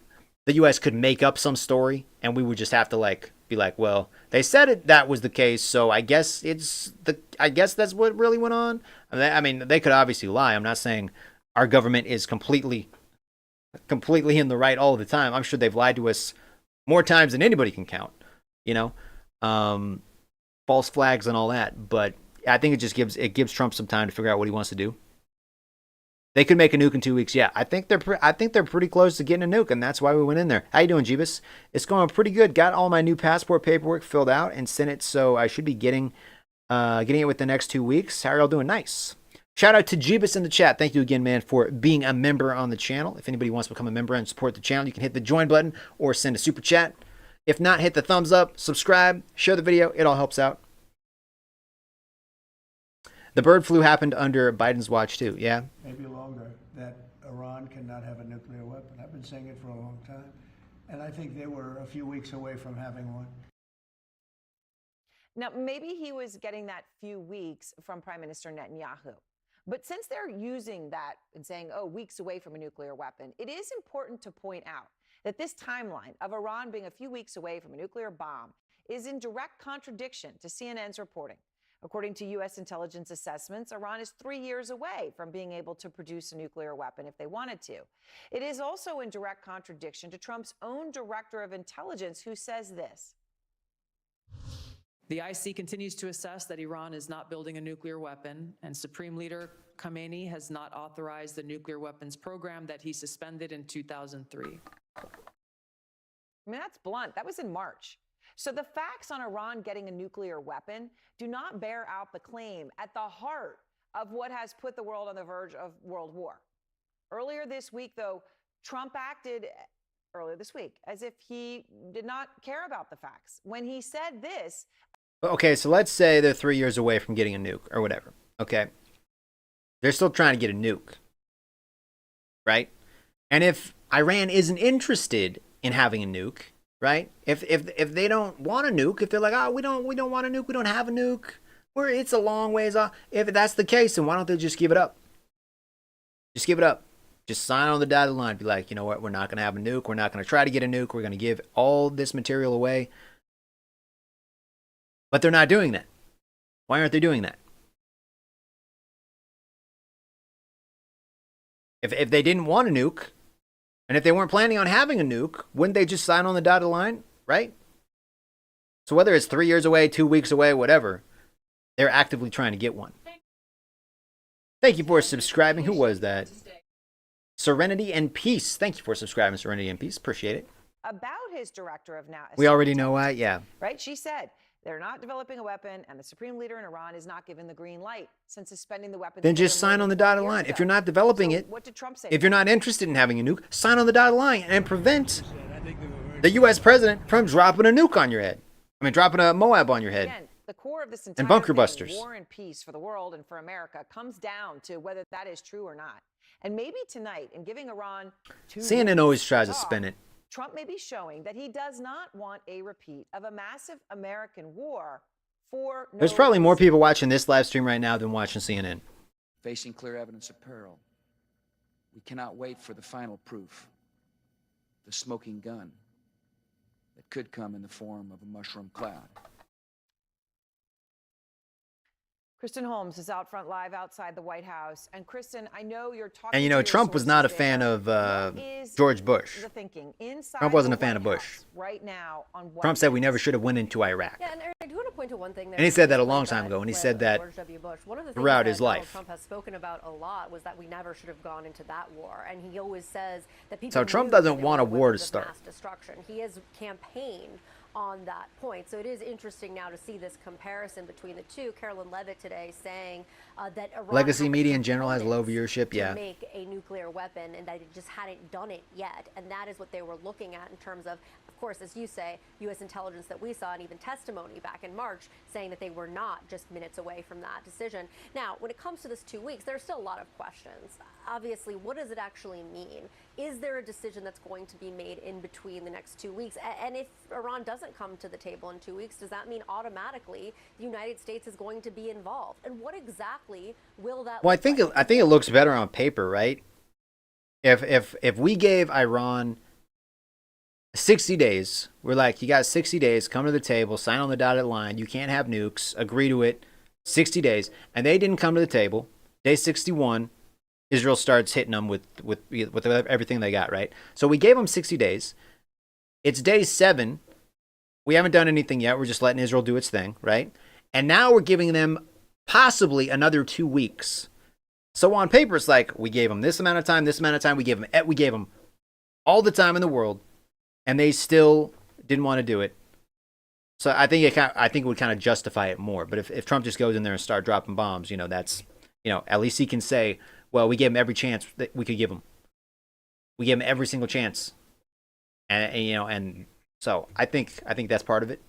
the U.S. could make up some story, and we would just have to like be like, well, they said that was the case, so I guess that's what really went on. They could obviously lie. I'm not saying our government is completely in the right all the time. I'm sure they've lied to us more times than anybody can count. False flags and all that, but I think it gives Trump some time to figure out what he wants to do. They could make a nuke in 2 weeks. Yeah, I think they're pretty close to getting a nuke, and that's why we went in there. How you doing, Jeebus? It's going pretty good. Got all my new passport paperwork filled out and sent it, so I should be getting it within the next 2 weeks. How are y'all doing? Nice. Shout out to Jeebus in the chat. Thank you again, man, for being a member on the channel. If anybody wants to become a member and support the channel, you can hit the join button or send a super chat. If not, hit the thumbs up, subscribe, share the video. It all helps out. The bird flu happened under Biden's watch too, yeah? Maybe longer. That Iran Iran cannot have a nuclear weapon. I've been saying it for a long time. And I think they were a few weeks away from having one. Now, maybe he was getting that few weeks from Prime Minister Netanyahu. But since they're using that and saying, oh, weeks away from a nuclear weapon, it is important to point out that this timeline of Iran being a few weeks away from a nuclear bomb is in direct contradiction to CNN's reporting. According to U.S. intelligence assessments, Iran is 3 years away from being able to produce a nuclear weapon if they wanted to. It is also in direct contradiction to Trump's own director of intelligence, who says this. The IC continues to assess that Iran is not building a nuclear weapon, and Supreme Leader Khamenei has not authorized the nuclear weapons program that he suspended in 2003. I mean, that's blunt. That was in March. So the facts on Iran getting a nuclear weapon do not bear out the claim at the heart of what has put the world on the verge of world war. Earlier this week, though, Trump acted as if he did not care about the facts when he said this. Okay, so let's say they're 3 years away from getting a nuke or whatever. Okay. They're still trying to get a nuke. Right? And if Iran isn't interested in having a nuke, right? If they don't want a nuke, if they're like, oh, we don't want a nuke, we don't have a nuke, it's a long ways off. If that's the case, then why don't they just give it up? Just give it up. Just sign on the dotted line. Be like, you know what? We're not going to have a nuke. We're not going to try to get a nuke. We're going to give all this material away. But they're not doing that. Why aren't they doing that? If they didn't want a nuke, and if they weren't planning on having a nuke, wouldn't they just sign on the dotted line, right? So whether it's 3 years away, 2 weeks away, whatever, they're actively trying to get one. Thank you for subscribing. Who was that? Serenity and Peace. Thank you for subscribing, Serenity and Peace. Appreciate it. About his director of now. We already know why, yeah. Right? She said they're not developing a weapon, and the supreme leader in Iran is not given the green light since suspending the weapons. Then just sign on the dotted line. If you're not developing it, what did Trump say? If you're not interested in having a nuke, sign on the dotted line and prevent the U.S. president from dropping a nuke on your head. I mean, dropping a Moab on your head. Again, the core of this entire and bunker thing, busters. War and peace for the world and for America, comes down to whether that is true or not. And maybe tonight, in giving Iran 2 CNN weeks always tries to talk, spin it. Trump may be showing that he does not want a repeat of a massive American war for no There's probably more reason. people watching this live stream right now than watching CNN. Facing clear evidence of peril, we cannot wait for the final proof, the smoking gun that could come in the form of a mushroom cloud. Kristen Holmes is out front live outside the White House. And Kristen, I know you're talking And you to know, your Trump was not a sources fan there. of What is George Bush. the thinking inside Trump wasn't the a fan White of Bush. House right now on what Trump said we never should have went into Iraq. Yeah, and Eric, I do want to point to one thing there. And he said that a long time ago, and he said that George W. Bush. One of the throughout things his that Donald life. Trump has spoken about a lot was that we never should have gone into that war, and he always says that people. So Trump knew doesn't that want they a were war to weapons of start. mass destruction. He has campaigned on that point. So it is interesting now to see this comparison between the two. Carolyn Levitt today saying that Iran Legacy had media in general has low components viewership, to yeah. make a nuclear weapon, and that it just hadn't done it yet. And that is what they were looking at in terms of course, as you say, U.S. intelligence that we saw, and even testimony back in March saying that they were not just minutes away from that decision. Now, when it comes to this 2 weeks, there are still a lot of questions. Obviously, what does it actually mean? Is there a decision that's going to be made in between the next 2 weeks? And if Iran doesn't come to the table in 2 weeks, does that mean automatically the United States is going to be involved? And what exactly will that Well, look I think it looks better on paper, right? If we gave Iran 60 days, we're like, you got 60 days, come to the table, sign on the dotted line, you can't have nukes, agree to it, 60 days, and they didn't come to the table. Day 61, Israel starts hitting them with everything they got, right? So we gave them 60 days. It's day 7. We haven't done anything yet. We're just letting Israel do its thing, right? And now we're giving them possibly another 2 weeks. So on paper, it's like we gave them this amount of time, this amount of time. We gave them all the time in the world, and they still didn't want to do it. So I think it would kind of justify it more. But if Trump just goes in there and start dropping bombs, that's, at least he can say, well, we gave him every chance that we could give him. We gave him every single chance, and so I think that's part of it.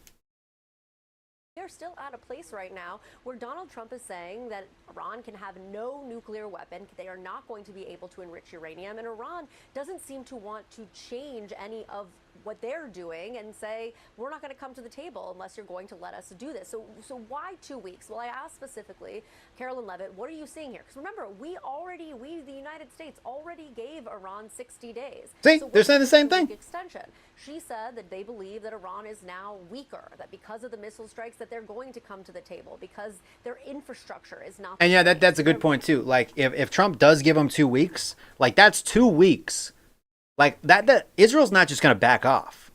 are still at a place right now where Donald Trump is saying that Iran can have no nuclear weapon. They are not going to be able to enrich uranium. And Iran doesn't seem to want to change any of what they're doing and say, we're not going to come to the table unless you're going to let us do this. So why 2 weeks? Well, I asked specifically Carolyn Levitt, what are you seeing here? Because remember, we, the United States, already gave Iran 60 days. See, So they're saying the same thing. extension. She said that they believe that Iran is now weaker, that because of the missile strikes that they're going to come to the table because their infrastructure is not. And yeah, that's a good point too. Like if Trump does give them 2 weeks, like that's 2 weeks. Like that Israel's not just going to back off.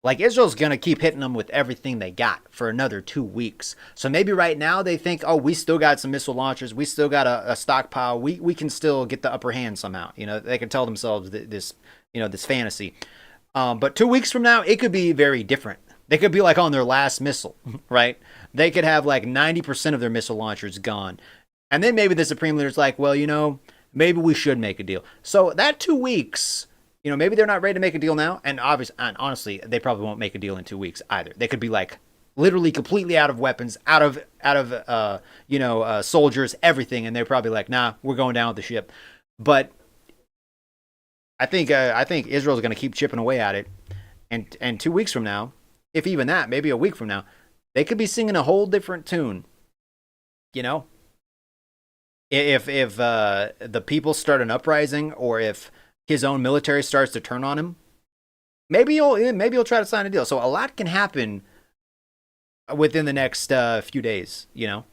Like Israel's going to keep hitting them with everything they got for another 2 weeks. So maybe right now they think, oh, we still got some missile launchers. We still got a stockpile. We can still get the upper hand somehow. You know, they can tell themselves this, you know, this fantasy. But 2 weeks from now, it could be very different. They could be like on their last missile, right? They could have like 90% of their missile launchers gone. And then maybe the Supreme Leader's like, well, you know, maybe we should make a deal. So that 2 weeks, you know, maybe they're not ready to make a deal now. And honestly, they probably won't make a deal in 2 weeks either. They could be like literally completely out of weapons, out of soldiers, everything. And they're probably like, nah, we're going down with the ship. But I think Israel's going to keep chipping away at it. And 2 weeks from now, if even that, maybe a week from now, they could be singing a whole different tune. You know, if the people start an uprising, or if his own military starts to turn on him, maybe he'll try to sign a deal. So a lot can happen within the next few days. You know,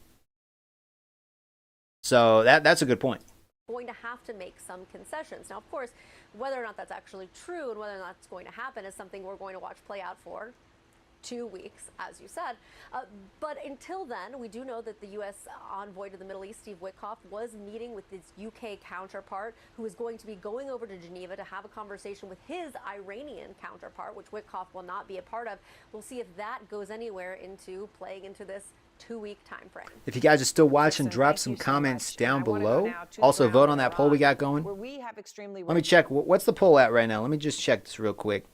so that's a good point. Going to have to make some concessions. Now, of course, whether or not that's actually true and whether or not it's going to happen is something we're going to watch play out for 2 weeks, as you said. But until then, we do know that the U.S. envoy to the Middle East, Steve Witkoff, was meeting with his UK counterpart, who is going to be going over to Geneva to have a conversation with his Iranian counterpart, which Witkoff will not be a part of. We'll see if that goes anywhere into playing into this 2 week time frame. If you guys are still watching, drop some comments down below. Also, vote on that poll we got going. Let me check. What's the poll at right now? Let me just check this real quick.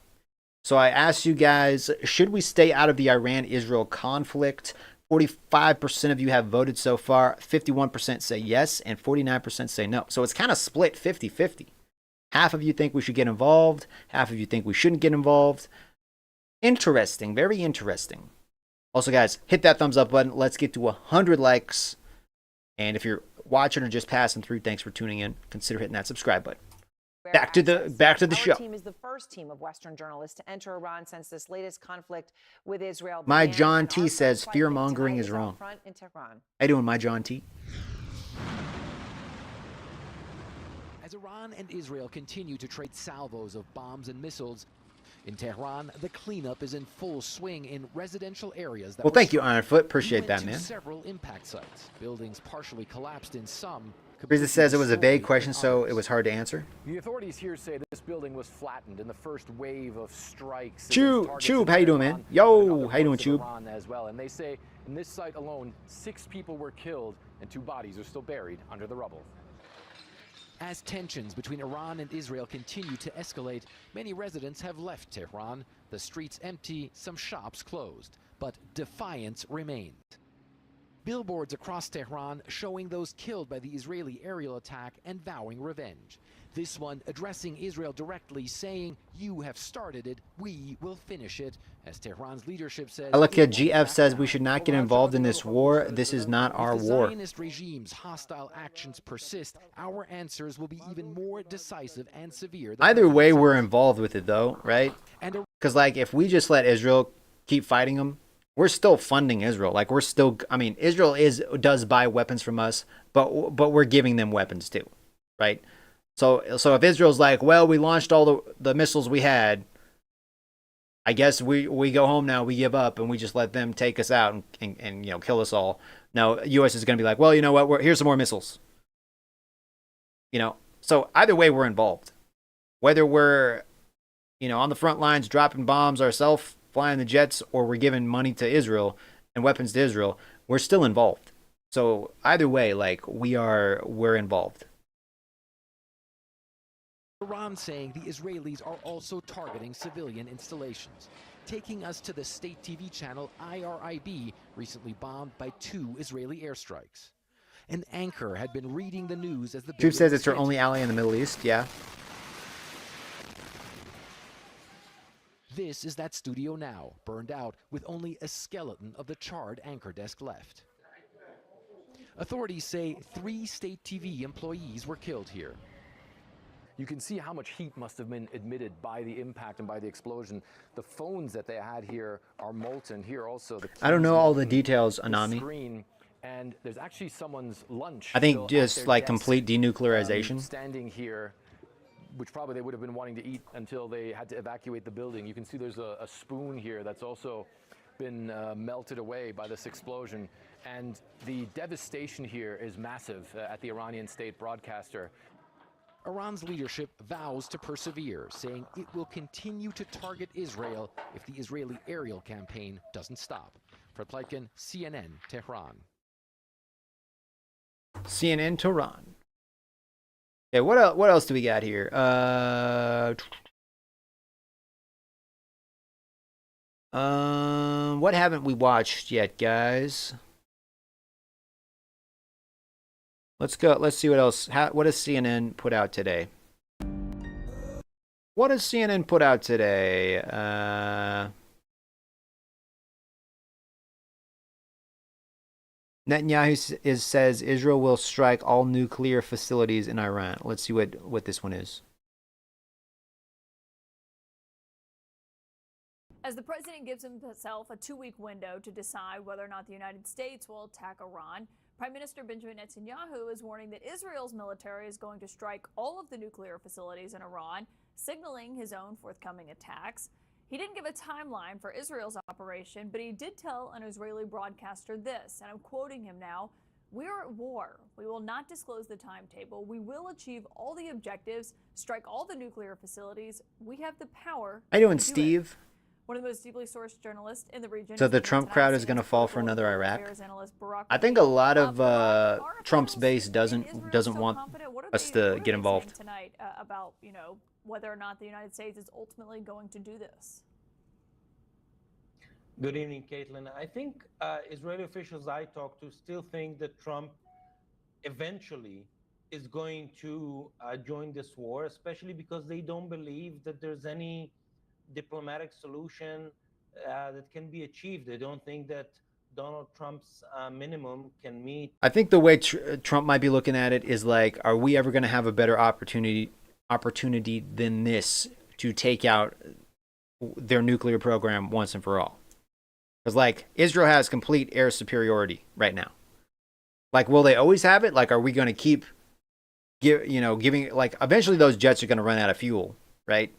So I asked you guys, should we stay out of the Iran-Israel conflict? 45% of you have voted so far. 51% say yes, and 49% say no. So it's kind of split 50-50. Half of you think we should get involved. Half of you think we shouldn't get involved. Interesting. Very interesting. Also, guys, hit that thumbs up button. Let's get to 100 likes. And if you're watching or just passing through, thanks for tuning in. Consider hitting that subscribe button. Back to the show. Our team is the first team of Western journalists to enter Iran since this latest conflict with Israel. My began. John And T our says flight fear-mongering tonight is out wrong. front in Tehran. How you doing, my John T? As Iran and Israel continue to trade salvos of bombs and missiles, in Tehran, the cleanup is in full swing in residential areas. Well, thank you, Ironfoot. Appreciate that, man. Several impact sites. Buildings partially collapsed in some. Reza says it was a vague question, so it was hard to answer. The authorities here say this building was flattened in the first wave of strikes. Chube, how you doing, man? Yo, how you doing, Chube? As well, and they say in this site alone, 6 people were killed and 2 bodies are still buried under the rubble. As tensions between Iran and Israel continue to escalate, many residents have left Tehran. The streets empty, some shops closed, but defiance remains. Billboards across Tehran showing those killed by the Israeli aerial attack and vowing revenge. This one addressing Israel directly, saying, "You have started it, we will finish it," as Tehran's leadership says. Alaka GF says we should not get involved in this war. This is not our If the war. Zionist regime's hostile actions persist, our answers will be even more decisive and severe. Either way, we're involved with it, though, right? Because, like, if we just let Israel keep fighting them, we're still funding Israel. Like, we're still, I mean, Israel does buy weapons from us, but we're giving them weapons too, right? So if Israel's like, well, we launched all the missiles we had, I guess we go home now, we give up, and we just let them take us out and you know, kill us all. Now, U.S. is going to be like, well, you know what? Here's some more missiles. You know, so either way, we're involved. Whether we're, you know, on the front lines dropping bombs ourselves, flying the jets, or we're giving money to Israel and weapons to Israel, we're still involved. So either way, like, we're involved. Iran saying the Israelis are also targeting civilian installations. Taking us to the state TV channel IRIB, recently bombed by 2 Israeli airstrikes. An anchor had been reading the news as the Truth building says was it's her hit. only ally in the Middle East. Yeah. This is that studio now, burned out with only a skeleton of the charred anchor desk left. Authorities say 3 state TV employees were killed here. You can see how much heat must have been emitted by the impact and by the explosion. The phones that they had here are molten. Here also, the I don't keys know all the molten, details, the Anami. screen, and there's actually someone's lunch. I think still at just their like desk, complete denuclearization. standing here, which probably they would have been wanting to eat until they had to evacuate the building. You can see there's a spoon here that's also been melted away by this explosion. And the devastation here is massive at the Iranian state broadcaster. Iran's leadership vows to persevere, saying it will continue to target Israel if the Israeli aerial campaign doesn't stop. Fred Pleitgen, CNN, Tehran. CNN Tehran. Okay, what else do we got here? What haven't we watched yet, guys? Let's go. Let's see what else. What does CNN put out today? What does CNN put out today? Netanyahu says Israel will strike all nuclear facilities in Iran. Let's see what this one is. As the president gives himself a 2-week window to decide whether or not the United States will attack Iran, Prime Minister Benjamin Netanyahu is warning that Israel's military is going to strike all of the nuclear facilities in Iran, signaling his own forthcoming attacks. He didn't give a timeline for Israel's operation, but he did tell an Israeli broadcaster this, and I'm quoting him now, "We are at war. We will not disclose the timetable. We will achieve all the objectives, strike all the nuclear facilities. We have the power." How you doing, to do it." Steve? One of the most deeply sourced journalists in the region. So the Trump crowd is going to fall for another Iraq? I think a lot of Trump's base doesn't want us to get involved. Tonight about whether or not the United States is ultimately going to do this. Good evening, Caitlin. I think Israeli officials I talk to still think that Trump eventually is going to join this war, especially because they don't believe that there's any diplomatic solution that can be achieved. They don't think that Donald Trump's minimum can meet. I think the way Trump might be looking at it is like, are we ever going to have a better opportunity than this to take out their nuclear program once and for all? Because like Israel has complete air superiority right now. Like, will they always have it? Like, are we going to keep giving, like, eventually those jets are going to run out of fuel, right?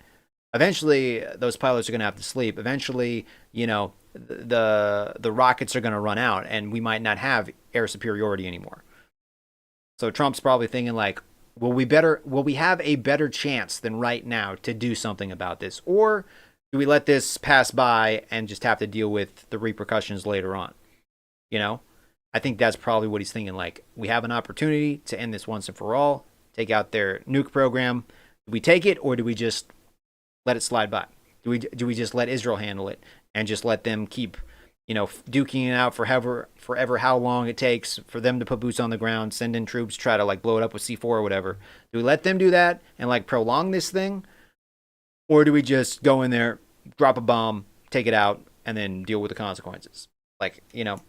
Eventually, those pilots are going to have to sleep. Eventually, the rockets are going to run out, and we might not have air superiority anymore. So Trump's probably thinking like, will we have a better chance than right now to do something about this, or do we let this pass by and just have to deal with the repercussions later on? I think that's probably what he's thinking. Like, we have an opportunity to end this once and for all, take out their nuke program. Do we take it, or do we just let it slide by? Do we just let Israel handle it and just let them keep, duking it out forever how long it takes for them to put boots on the ground, send in troops, try to like blow it up with C4 or whatever? Do we let them do that and like prolong this thing? Or do we just go in there, drop a bomb, take it out, and then deal with the consequences? Like, you don't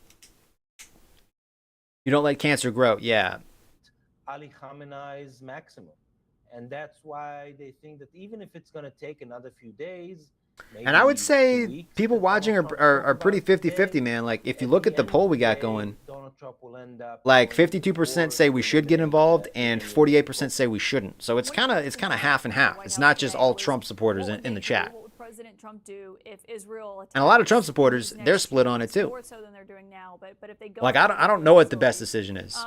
let cancer grow. Yeah. Ali Khamenei's maximum. And that's why they think that even if it's going to take another few days, and I would say people watching are pretty 50-50, man. Like, if you look at the poll we got going, like 52% say we should get involved and 48% say we shouldn't. So it's kind of half and half. It's not just all Trump supporters in the chat. What would President Trump do if Israel And a lot of Trump supporters, they're split on it too. More so than they're doing now, but if they go like, I don't know what the best decision is.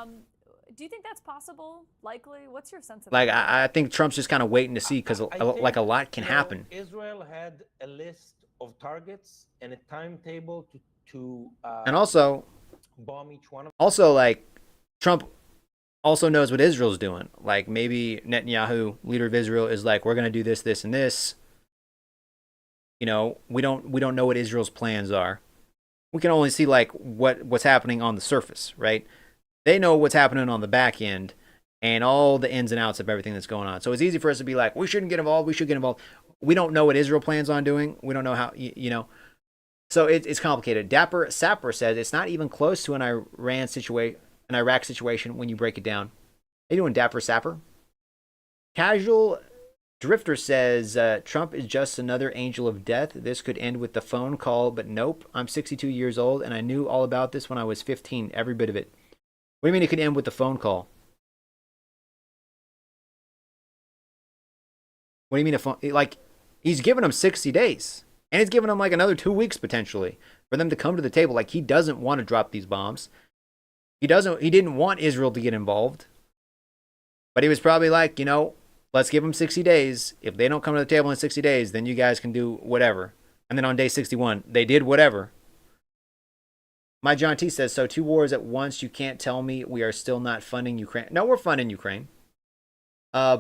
Do you think that's possible? Likely? What's your sense of like that? I think Trump's just kind of waiting to see, because like a lot can happen. Israel had a list of targets and a timetable to and also bomb each one of them. Also, like, Trump also knows what Israel's doing. Like maybe Netanyahu, leader of Israel, is like, we're going to do this, this, and this. You know, we don't know what Israel's plans are. We can only see like what's happening on the surface, right? They know what's happening on the back end and all the ins and outs of everything that's going on. So it's easy for us to be like, we shouldn't get involved. We should get involved. We don't know what Israel plans on doing. We don't know how, you know. So it's complicated. Dapper Sapper says it's not even close to an Iraq situation when you break it down. How you doing, Dapper Sapper? Casual Drifter says Trump is just another angel of death. This could end with the phone call, but nope. I'm 62 years old and I knew all about this when I was 15, every bit of it. What do you mean it could end with the phone call? What do you mean a phone? Like, he's giving them 60 days. And he's giving them like another 2 weeks potentially for them to come to the table. Like, he doesn't want to drop these bombs. He didn't want Israel to get involved. But he was probably like, you know, let's give them 60 days. If they don't come to the table in 60 days, then you guys can do whatever. And then on day 61, they did whatever. My John T says, so 2 wars at once, you can't tell me we are still not funding Ukraine. No, we're funding Ukraine.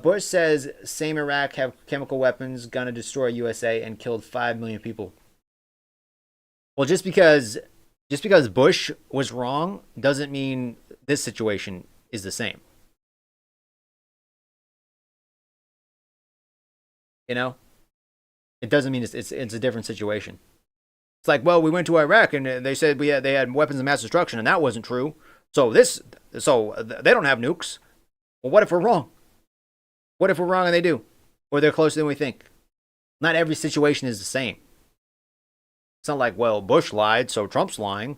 Bush says, same Iraq have chemical weapons, gonna destroy USA and killed 5 million people. Well, just because Bush was wrong doesn't mean this situation is the same. You know? It doesn't mean it's a different situation. It's like, well, we went to Iraq and they said they had weapons of mass destruction and that wasn't true. So they don't have nukes. Well, what if we're wrong? What if we're wrong and they do? Or they're closer than we think? Not every situation is the same. It's not like, well, Bush lied, so Trump's lying.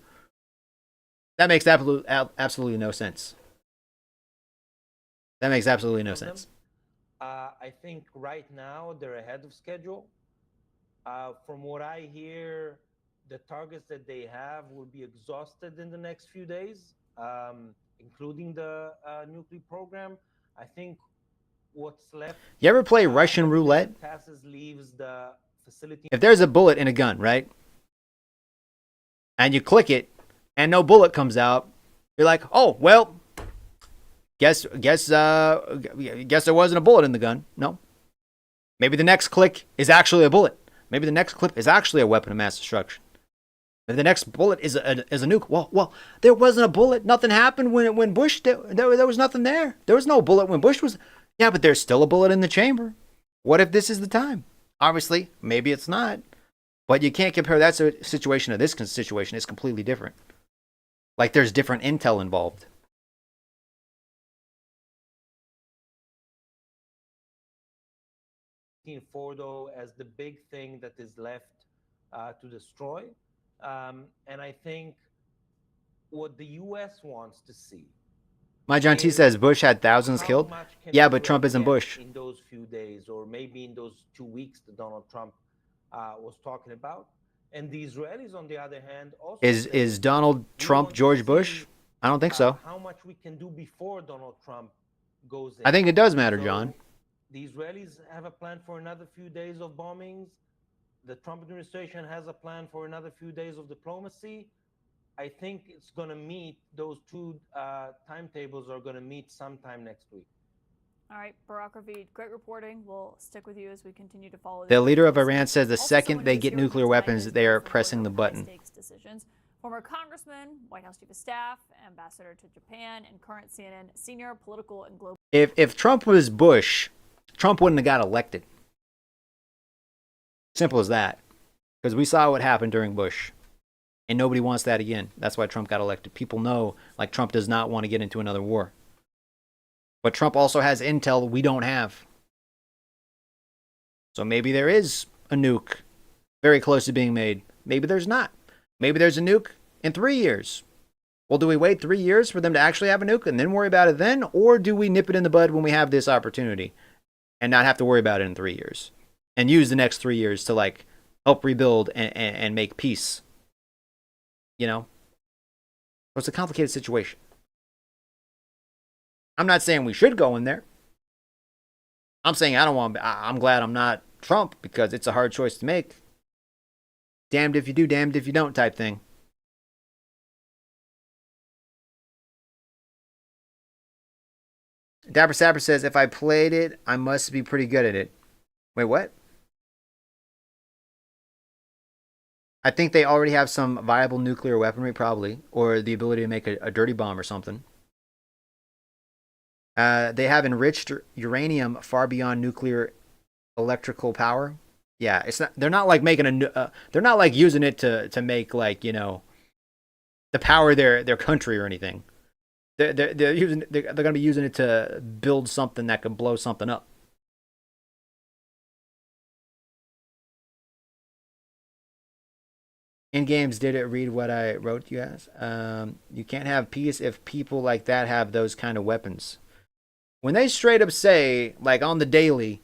That makes absolutely no sense. That makes absolutely no sense. I think right now they're ahead of schedule. From what I hear, the targets that they have will be exhausted in the next few days, including the nuclear program. I think what's left. You ever play Russian roulette? Leaves the facility. If there's a bullet in a gun, right? And you click it and no bullet comes out, you're like, oh, well, guess there wasn't a bullet in the gun. No. Maybe the next click is actually a bullet. Maybe the next clip is actually a weapon of mass destruction. Maybe the next bullet is a nuke. Well, there wasn't a bullet. Nothing happened when Bush, there was nothing there. There was no bullet when Bush was, yeah, but there's still a bullet in the chamber. What if this is the time? Obviously, maybe it's not. But you can't compare that situation to this situation. It's completely different. Like there's different intel involved. Fordo as the big thing that is left to destroy. And I think what the U.S. wants to see. My John T says Bush had thousands killed. Yeah, but Trump isn't Bush. In those few days, or maybe in those 2 weeks that Donald Trump was talking about. And the Israelis, on the other hand, also is Donald Trump George Bush? I don't think so. How much we can do before Donald Trump goes in. I think it does matter, John. The Israelis have a plan for another few days of bombings. The Trump administration has a plan for another few days of diplomacy. I think it's going to meet, those 2 timetables are going to meet sometime next week. All right, Barak Ravid, great reporting. We'll stick with you as we continue to follow. The leader of Iran says the second they get nuclear weapons, they are pressing the button. Decisions. Former Congressman, White House Chief of Staff, Ambassador to Japan, and current CNN senior political and global. If Trump was Bush, Trump wouldn't have got elected. Simple as that. Because we saw what happened during Bush. And nobody wants that again. That's why Trump got elected. People know, like, Trump does not want to get into another war. But Trump also has intel we don't have. So maybe there is a nuke very close to being made. Maybe there's not. Maybe there's a nuke in 3 years. Well, do we wait 3 years for them to actually have a nuke and then worry about it then? Or do we nip it in the bud when we have this opportunity and not have to worry about it in 3 years? And use the next 3 years to, like, help rebuild and make peace. You know? So it's a complicated situation. I'm not saying we should go in there. I'm saying I'm glad I'm not Trump because it's a hard choice to make. Damned if you do, damned if you don't type thing. Dapper Sapper says, if I played it, I must be pretty good at it. Wait, what? I think they already have some viable nuclear weaponry, probably, or the ability to make a dirty bomb or something. They have enriched uranium far beyond nuclear electrical power. Yeah, it's not. They're not like making a. They're not like using it to make like to power their country or anything. They're using. They're gonna be using it to build something that can blow something up. In games, did it read what I wrote you guys? You can't have peace if people like that have those kind of weapons. When they straight up say, like on the daily,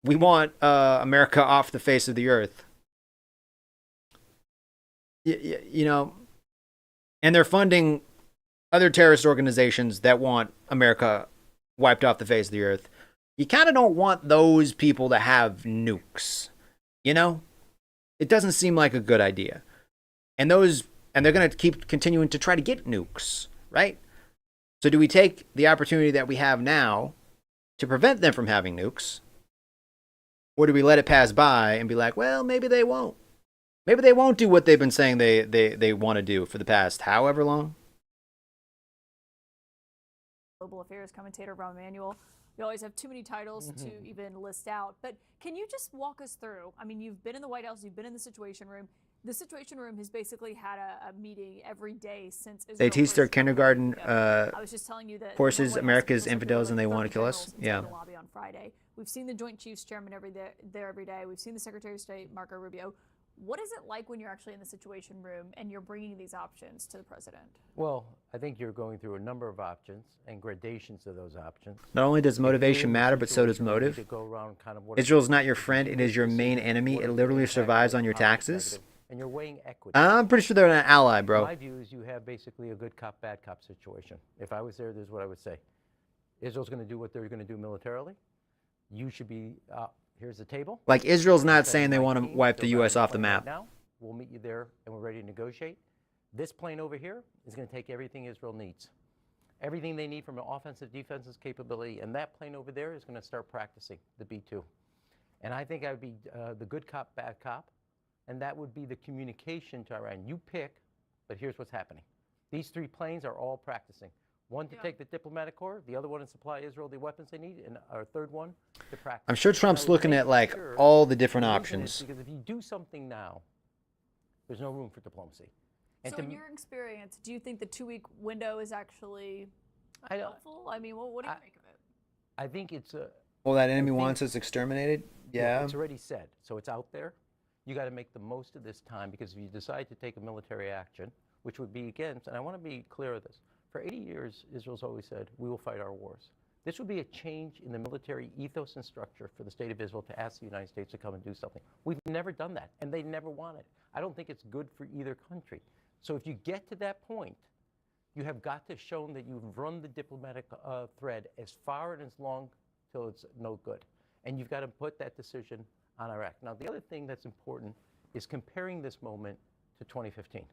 we want America off the face of the earth, and they're funding other terrorist organizations that want America wiped off the face of the earth, you kind of don't want those people to have nukes. It doesn't seem like a good idea. And they're going to keep continuing to try to get nukes, right? So do we take the opportunity that we have now to prevent them from having nukes? Or do we let it pass by and be like, well, maybe they won't. Maybe they won't do what they've been saying they want to do for the past however long. Global affairs commentator Ron Manuel. We always have too many titles to even list out. But can you just walk us through? I mean, you've been in the White House, you've been in the Situation Room. The Situation Room has basically had a meeting every day since Israel. They teach their kindergarten I was just telling you that courses, America's infidels, and they want to kill us. Yeah. The lobby on Friday. We've seen the Joint Chiefs Chairman there every day. We've seen the Secretary of State, Marco Rubio. What is it like when you're actually in the Situation Room and you're bringing these options to the president? Well, I think you're going through a number of options and gradations of those options. Not only does motivation matter, but so does motive. Israel's not your friend, it is your main enemy. It literally survives on your taxes. And you're weighing equity. I'm pretty sure they're an ally, bro. My view is you have basically a good cop, bad cop situation. If I was there, this is what I would say. Israel's going to do what they're going to do militarily. You should be, here's the table. Like, Israel's not saying they want to wipe the U.S. off the map. Right now, we'll meet you there, and we're ready to negotiate. This plane over here is going to take everything Israel needs. Everything they need from an offensive, defensive capability, and that plane over there is going to start practicing, the B-2. And I think I would be the good cop, bad cop, and that would be the communication to Iran. You pick, but here's what's happening. These 3 planes are all practicing. One to take the diplomatic corps, the other one to supply Israel the weapons they need, and our third one to practice. I'm sure Trump's looking at like all the different options. Because if you do something now, there's no room for diplomacy. And so in your experience, do you think the 2-week window is actually helpful? I mean, what do you make of it? I think it's a... Well, that enemy wants us exterminated? Yeah. It's already said, so it's out there. You got to make the most of this time, because if you decide to take a military action, which would be against, and I want to be clear of this, for 80 years, Israel's always said, we will fight our wars. This would be a change in the military ethos and structure for the state of Israel to ask the United States to come and do something. We've never done that, and they never want it. I don't think it's good for either country. So if you get to that point, you have got to show that you've run the diplomatic thread as far and as long till it's no good. And you've got to put that decision on Iraq. Now, the other thing that's important is comparing this moment to 2015.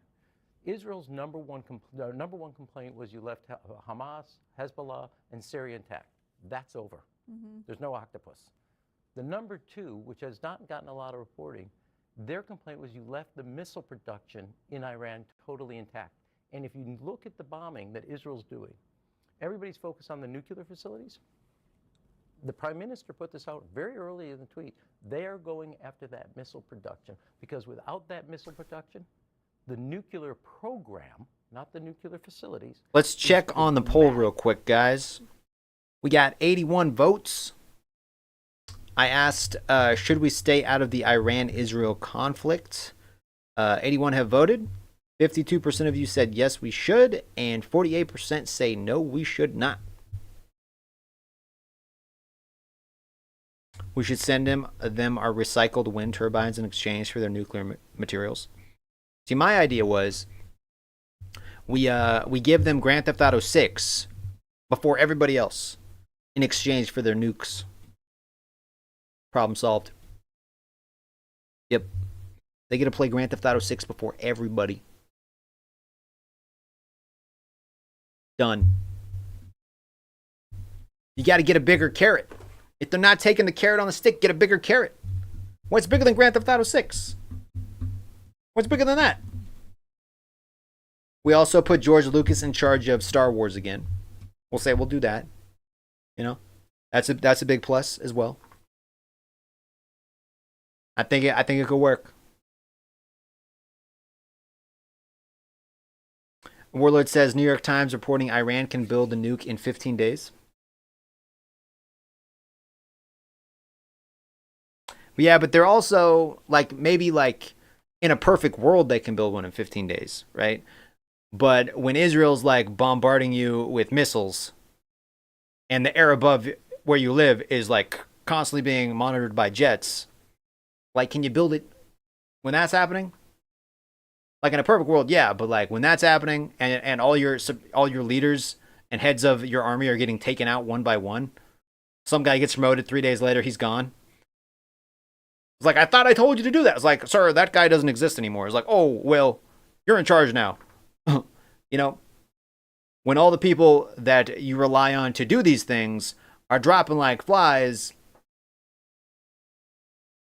Israel's number one complaint was you left Hamas, Hezbollah, and Syria intact. That's over. There's no octopus. The number 2, which has not gotten a lot of reporting, their complaint was you left the missile production in Iran totally intact. And if you look at the bombing that Israel's doing, everybody's focused on the nuclear facilities. The Prime Minister put this out very early in the tweet. They are going after that missile production, because without that missile production, the nuclear program, not the nuclear facilities. Let's check on the poll real quick, guys. We got 81 votes. I asked, should we stay out of the Iran-Israel conflict? 81 have voted. 52% of you said yes, we should, and 48% say no, we should not. We should send them our recycled wind turbines in exchange for their nuclear materials. See, my idea was we give them Grand Theft Auto 6 before everybody else in exchange for their nukes. Problem solved. Yep. They get to play Grand Theft Auto 6 before everybody. Done. You got to get a bigger carrot. If they're not taking the carrot on the stick, get a bigger carrot. What's bigger than Grand Theft Auto 6? What's bigger than that? We also put George Lucas in charge of Star Wars again. We'll say we'll do that. You know, that's a big plus as well. I think it could work. Warlord says New York Times reporting Iran can build a nuke in 15 days. Yeah, but they're also maybe in a perfect world they can build one in 15 days, right? But when Israel's bombarding you with missiles and the air above where you live is constantly being monitored by jets, can you build it when that's happening? In a perfect world, yeah, but when that's happening and all your leaders and heads of your army are getting taken out one by one, some guy gets promoted, 3 days later he's gone. It's I thought I told you to do that. It's sir, that guy doesn't exist anymore. It's oh, well, you're in charge now. You know, when all the people that you rely on to do these things are dropping like flies,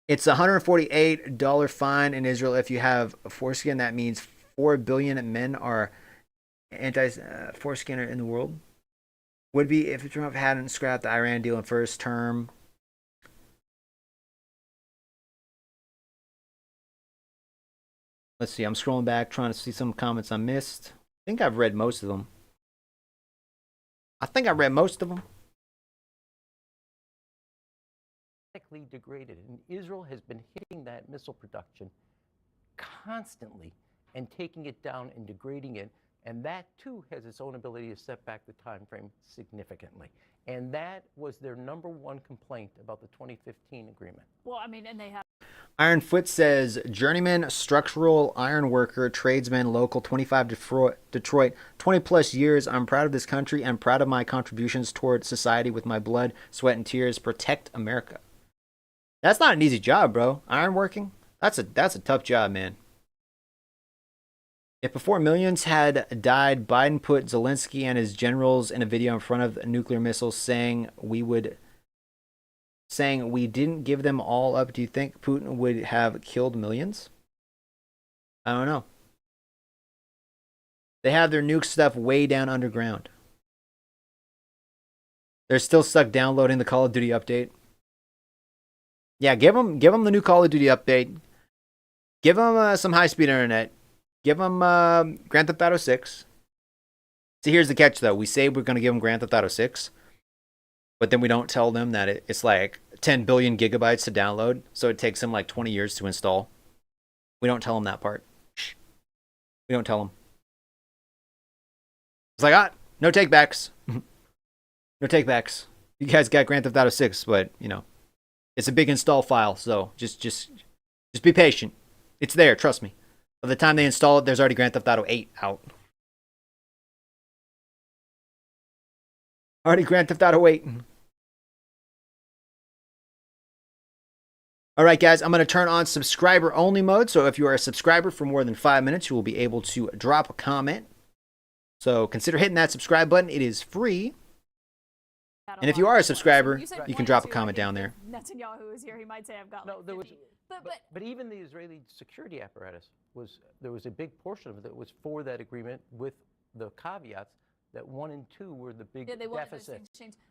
it's a $148 fine in Israel if you have a foreskin. That means 4 billion men are anti-foreskin in the world. Would be if Trump hadn't scrapped the Iran deal in first term. Let's see. I'm scrolling back, trying to see some comments I missed. I think I've read most of them. Degraded, and Israel has been hitting that missile production constantly and taking it down and degrading it, and that too has its own ability to set back the time frame significantly. And that was their number one complaint about the 2015 agreement. Well, I mean, and they have. Ironfoot says, journeyman, structural iron worker, tradesman, local, 25 Detroit, 20 plus years. I'm proud of this country and proud of my contributions toward society with my blood, sweat, and tears. Protect America. That's not an easy job, bro. Ironworking? That's a tough job, man. If before millions had died, Biden put Zelensky and his generals in a video in front of nuclear missiles saying we didn't give them all up, do you think Putin would have killed millions? I don't know. They have their nuke stuff way down underground. They're still stuck downloading the Call of Duty update. Yeah, give them the new Call of Duty update. Give them some high-speed internet. Give them Grand Theft Auto 6. See, here's the catch, though. We say we're going to give them Grand Theft Auto 6, but then we don't tell them that it's 10 billion gigabytes to download, so it takes them 20 years to install. We don't tell them that part. Shh. We don't tell them. It's no takebacks. No takebacks. You guys got Grand Theft Auto 6, but, it's a big install file, so just be patient. It's there, trust me. By the time they install it, there's already Grand Theft Auto 8 out. Already Grand Theft Auto 8. All right, guys, I'm going to turn on subscriber-only mode. So if you are a subscriber for more than 5 minutes, you will be able to drop a comment. So consider hitting that subscribe button. It is free. And if you are a subscriber, you can drop a comment down there. Netanyahu is here. He might say I've got. No, there was, but even the Israeli security apparatus there was a big portion of it that was for that agreement with the caveats that 1 and 2 were the big deficits.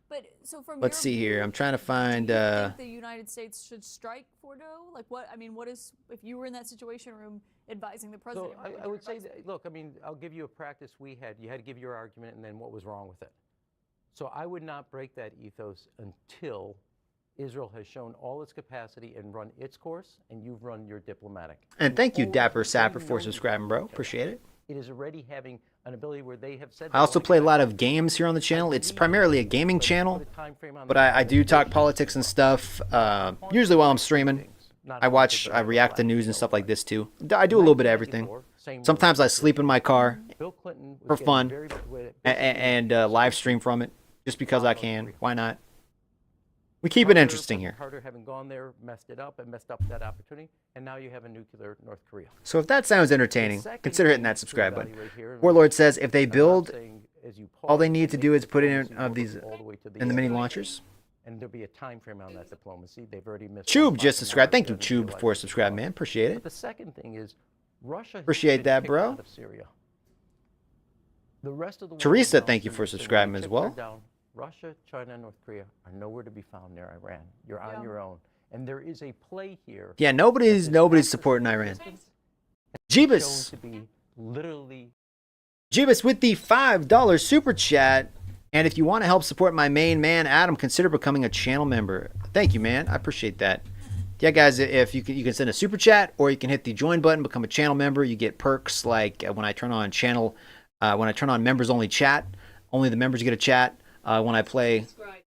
But so from Let's see here. I'm trying to find. Do you think the United States should strike Fordo? What is if you were in that situation room advising the president? So I would say that, look, I'll give you a practice we had. You had to give your argument and then what was wrong with it. So I would not break that ethos until Israel has shown all its capacity and run its course, and you've run your diplomatic. And thank you, Dapper Sapper, for subscribing, bro. Appreciate it. It is already having an ability where they have said. I also play a lot of games here on the channel. It's primarily a gaming channel, but I do talk politics and stuff, usually while I'm streaming. I react to news and stuff like this, too. I do a little bit of everything. Sometimes I sleep in my car for fun and live stream from it. Just because I can. Why not? We keep it interesting here. Carter having gone there, messed it up and messed up that opportunity, and now you have a nuclear North Korea. So if that sounds entertaining, consider hitting that subscribe button. Warlord says if they build as you All they pause, need to make do is put in diplomacy of work these all the way to the in the mini end. launchers. And there'll be a time frame on that diplomacy. They've already missed. Chube just subscribed. Thank you, Chube, for subscribing, man. Appreciate But it. the second thing is, Russia has Appreciate been that, kicked bro. out of Syria. The rest of the world Teresa, now, thank you for so when the subscribing as chips well. are down, Russia, China, and North Korea are nowhere to be found near Iran. You're on your own, and there is a play here. Yeah, nobody's supporting Iran. Jeebus. To be literally. Jeebus with the $5 super chat. And if you want to help support my main man, Adam, consider becoming a channel member. Thank you, man. I appreciate that. Yeah, guys, if you can send a super chat, or you can hit the join button, become a channel member. You get perks like when I turn on members only chat, only the members get a chat. When I play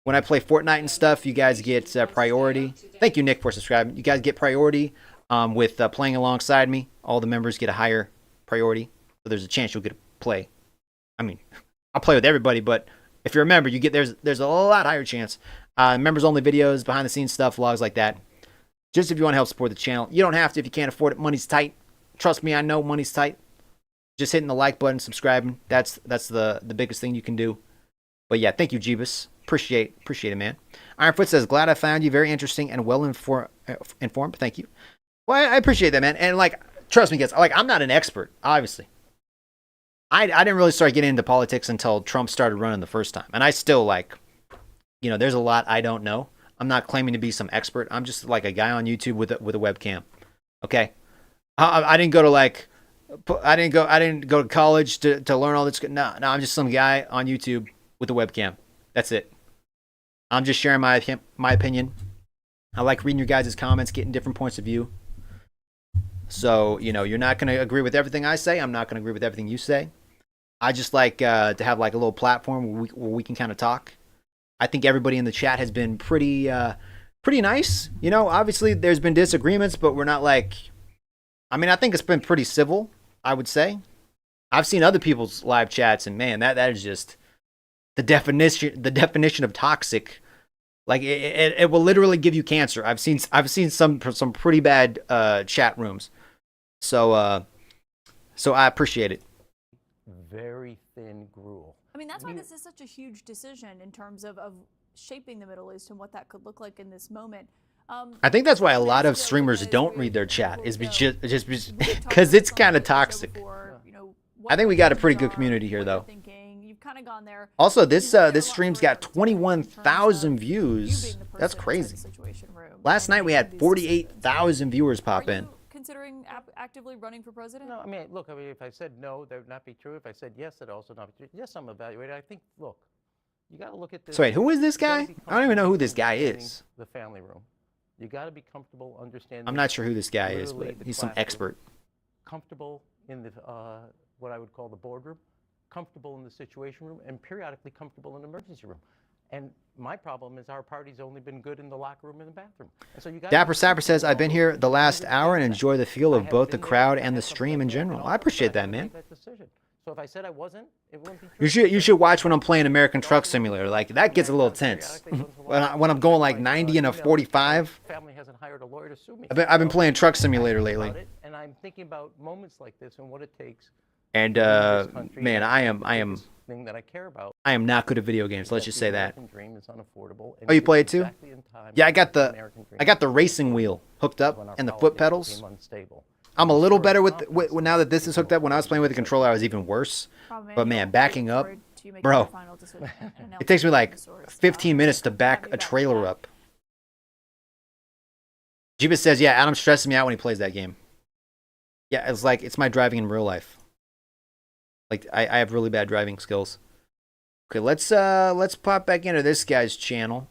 Fortnite and stuff, you guys get priority. Thank you, Nick, for subscribing. You guys get priority with playing alongside me. All the members get a higher priority, so there's a chance you'll get to play. I mean, I'll play with everybody, but if you're a member, you get there's a lot higher chance. Members only videos, behind the scenes stuff, vlogs like that. Just if you want to help support the channel. You don't have to if you can't afford it. Money's tight. Trust me, I know money's tight. Just hitting the like button, subscribing. That's the biggest thing you can do. But yeah, thank you, Jeebus. Appreciate it, man. Ironfoot says, glad I found you. Very interesting and well informed. Thank you. Well, I appreciate that, man. And like, trust me, guys. Like, I'm not an expert, obviously. I didn't really start getting into politics until Trump started running the first time. And I still, like, there's a lot I don't know. I'm not claiming to be some expert. I'm just like a guy on YouTube with a webcam. Okay? I didn't go to I didn't go to college to learn all this. No, I'm just some guy on YouTube with a webcam. That's it. I'm just sharing my opinion. I like reading your guys' comments, getting different points of view. So, you're not going to agree with everything I say. I'm not going to agree with everything you say. I just like to have like a little platform where we can kind of talk. I think everybody in the chat has been pretty nice. Obviously there's been disagreements, but we're not like, I think it's been pretty civil, I would say. I've seen other people's live chats, and man, that is just the definition of toxic. Like it will literally give you cancer. I've seen some pretty bad chat rooms. So I appreciate it. Very thin gruel. That's why this is such a huge decision in terms of shaping the Middle East and what that could look like in this moment. I think that's why a lot of streamers don't read their chat, is just because it's kind of toxic. I think we got a pretty good community here, though. Also, this stream's got 21,000 views. That's crazy. Last night we had 48,000 viewers pop in. Considering actively running for president? No, look, if I said no, that would not be true. If I said yes, that would also not be true. Yes, I'm evaluating. I think, look, you got to look at this. So wait, who is this guy? I don't even know who this guy is. The family room. You got to be comfortable understanding. I'm not sure who this guy is, but he's some expert. Comfortable in the what I would call the boardroom, comfortable in the situation room, and periodically comfortable in the emergency room. And my problem is our party's only been good in the locker room and the bathroom. And so you got Dapper Sapper says, I've been here the last hour and enjoy the feel of both the crowd and the stream in general. I appreciate that, man. So if I said I wasn't, it wouldn't be true. You should watch when I'm playing American Truck Simulator. Like, that gets a little tense. when I'm going like 90 and a 45. Family hasn't hired a lawyer to sue me. I've been playing Truck Simulator lately. And I'm thinking about moments like this and what it takes. And man, I am thing that I care about. I am not good at video games. Let's just say that. Dream is unaffordable. Oh, you play it too? Yeah, I got the racing wheel hooked up and the foot pedals. I'm a little better with now that this is hooked up. When I was playing with the controller, I was even worse. But man, backing up, bro, it takes me like 15 minutes to back a trailer up. Jeebus says, yeah, Adam stresses me out when he plays that game. Yeah, it's my driving in real life. Like, I have really bad driving skills. Okay, let's pop back into this guy's channel.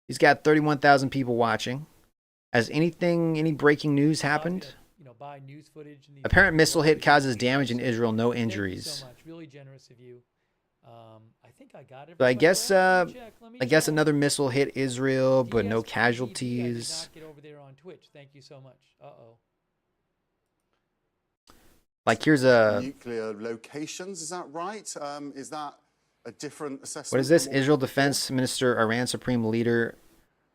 He's got 31,000 people watching. Has any breaking news happened? Buy news footage. Apparent missile hit causes damage in Israel, no injuries. Thank you so much. Really generous of you. I think I got it. So I guess another missile hit Israel, but no casualties. I did not get over there on Twitch. Thank you so much. Like, here's a nuclear locations. Is that right? Is that a different assessment? What is this? Israel Defense Minister, Iran Supreme Leader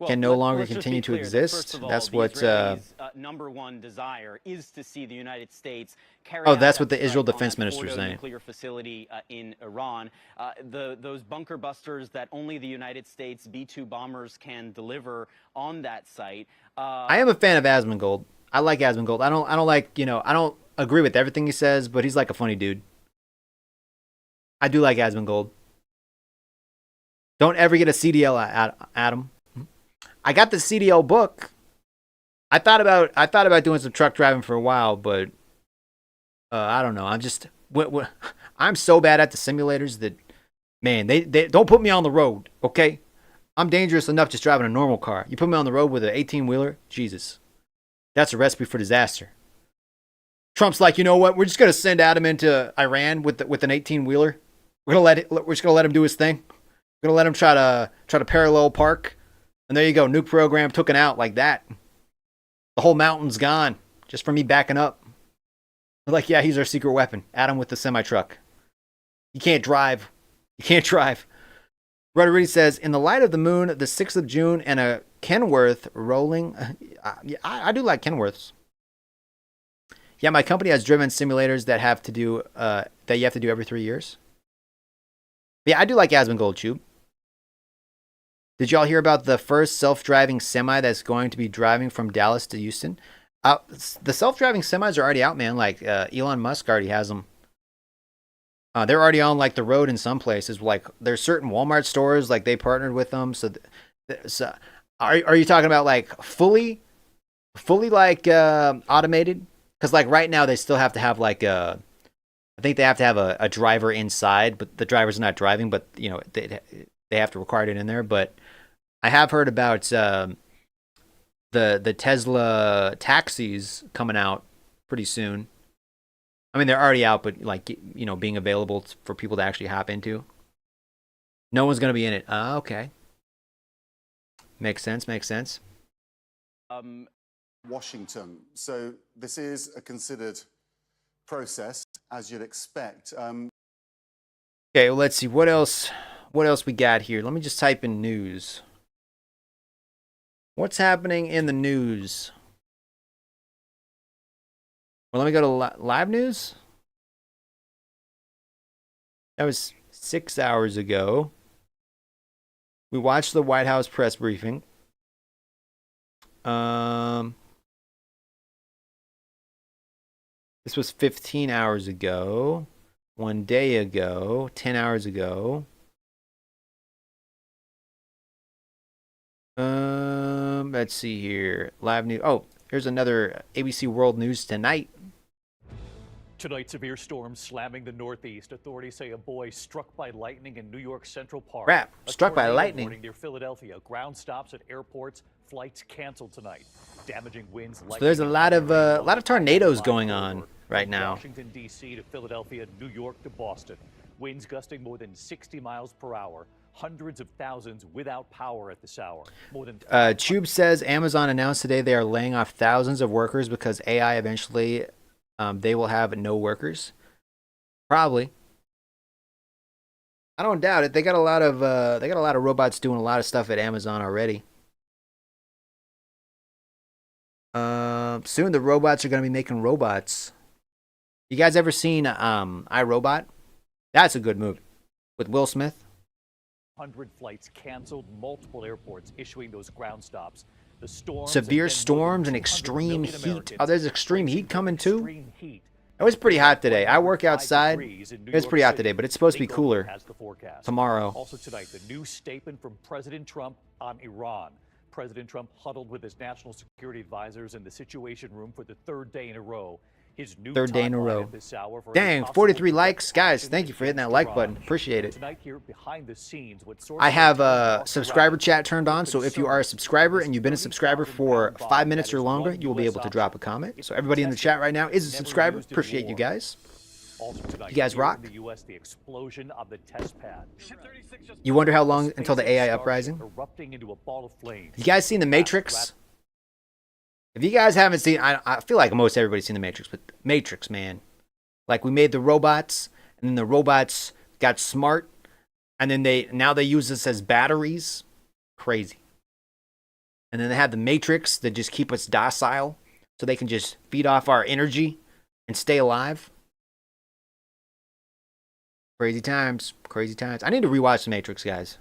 can no longer continue to exist. That's what number one desire is to see the United States carry Oh, out that's that what the Israel strike on defense that minister is Fordo saying. nuclear facility in Iran. Those bunker busters that only the United States B-2 bombers can deliver on that site. I am a fan of Asmongold. I like Asmongold. I don't like, I don't agree with everything he says, but he's like a funny dude. I do like Asmongold. Don't ever get a CDL, Adam. I got the CDL book. I thought about doing some truck driving for a while, but I don't know. I'm so bad at the simulators that, man, they don't put me on the road, okay? I'm dangerous enough just driving a normal car. You put me on the road with an 18-wheeler, Jesus. That's a recipe for disaster. Trump's like, you know what? We're just gonna send Adam into Iran with an 18-wheeler. We're just gonna let him do his thing. We're gonna let him try to parallel park, and there you go. Nuke program took it out like that. The whole mountain's gone just for me backing up. They're like, yeah, he's our secret weapon. Adam with the semi-truck. You can't drive. You can't drive. Rudder Reedy says, in the light of the moon, the 6th of June, and a Kenworth rolling. I do like Kenworths. Yeah, my company has driven simulators that you have to do every 3 years. Yeah, I do like Asmongold Tube. Did y'all hear about the first self-driving semi that's going to be driving from Dallas to Houston? The self-driving semis are already out, man. Like Elon Musk already has them. They're already on like the road in some places. Like there's certain Walmart stores like they partnered with them. So are you talking about like fully like automated? Because like right now they still have to have like I think they have to have a driver inside, but the driver's not driving. But they have to require it in there. But I have heard about the Tesla taxis coming out pretty soon. I mean, they're already out, but like being available for people to actually hop into. No one's gonna be in it. Okay. Makes sense. Washington. So this is a considered process, as you'd expect. Okay, well, let's see what else we got here. Let me just type in news. What's happening in the news? Well, let me go to live news. That was 6 hours ago. We watched the White House press briefing. This was 15 hours ago. 1 day ago. 10 hours ago. Let's see here. Live news. Oh, here's another ABC World News Tonight. Tonight, severe storms slamming the Northeast. Authorities say a boy struck by lightning in New York Central Park. Crap, struck by lightning. Warning near Philadelphia. Ground stops at airports. Flights canceled tonight. Damaging winds. So there's a lot of tornadoes going on right now. Washington, D.C. to Philadelphia, New York to Boston. Winds gusting more than 60 miles per hour. Hundreds of thousands without power at this hour. More than Tube says Amazon announced today they are laying off thousands of workers because AI eventually they will have no workers. Probably. I don't doubt it. They got a lot of robots doing a lot of stuff at Amazon already. Soon the robots are going to be making robots. You guys ever seen iRobot? That's a good movie with Will Smith. 100 flights canceled, multiple airports issuing those ground stops. The storms Severe storms and extreme heat. Oh, there's extreme heat coming too? It was pretty hot today. I work outside. It was pretty hot today, but it's supposed to be cooler tomorrow. Also tonight, the new statement from President Trump on Iran. President Trump huddled with his national security advisors in the Situation Room for the third day in a row. His new Third day in a timeline row. at this hour for Dang, 43 likes. Guys, thank you for hitting that like button. Appreciate it. Tonight here behind the scenes, what I have subscriber chat turned on, so if you are a subscriber and you've been a subscriber for 5 minutes or longer, you will be able to drop a comment. So everybody in the chat right now is a subscriber. Appreciate you guys. You guys rock. The US, the explosion of the test pad. You wonder how long until the AI uprising? Erupting into a ball of flames. You guys seen The Matrix? If you guys haven't seen, I feel like most everybody's seen The Matrix, but Matrix, man. Like we made the robots, and then the robots got smart, and then now they use this as batteries. Crazy. And then they have the Matrix that just keep us docile. so they can just feed off our energy and stay alive. Crazy times. Crazy times. I need to rewatch The Matrix, guys.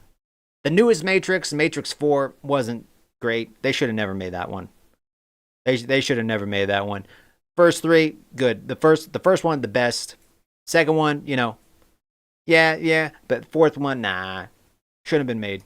The newest Matrix, Matrix 4, wasn't great. They should have never made that one. They should have never made that one. First three, good. The first one, the best. Second one, you know, yeah. But fourth one, nah. Shouldn't have been made.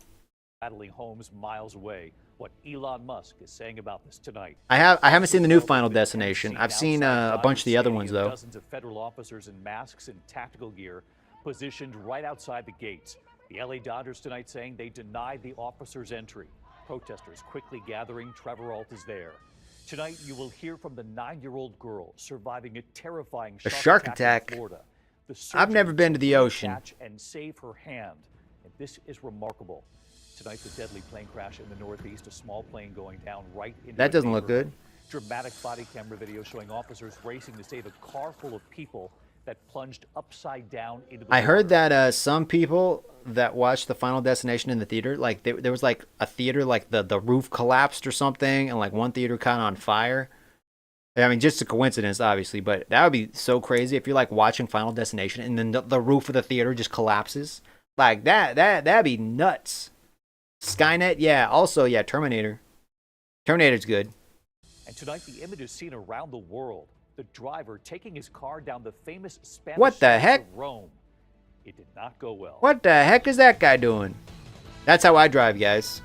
Battling homes miles away. What Elon Musk is saying about this tonight. I haven't seen the new Final Destination. I've seen a bunch of the other ones, though. Dozens of federal officers in masks and tactical gear positioned right outside the gates. The LA Dodgers tonight saying they denied the officers' entry. Protesters quickly gathering. Trevor Ault is there. Tonight, you will hear from the 9-year-old girl surviving a terrifying shark attack in Florida. I've never been to the ocean. Catch and save her hand. And this is remarkable. Tonight, the deadly plane crash in the Northeast, a small plane going down right into That doesn't look good. Dramatic body camera video showing officers racing to save a car full of people that plunged upside down into the I heard that some people that watched the Final Destination in the theater, like there was like a theater, like the roof collapsed or something, and like one theater caught on fire. I mean, just a coincidence, obviously, but that would be so crazy if you're like watching Final Destination and then the roof of the theater just collapses. Like that'd be nuts. Skynet, yeah. Also, yeah, Terminator. Terminator's good. And tonight, the image is seen around the world. The driver taking his car down the famous Spanish What the streets heck? of Rome. It did not go well. What the heck is that guy doing? That's how I drive, guys.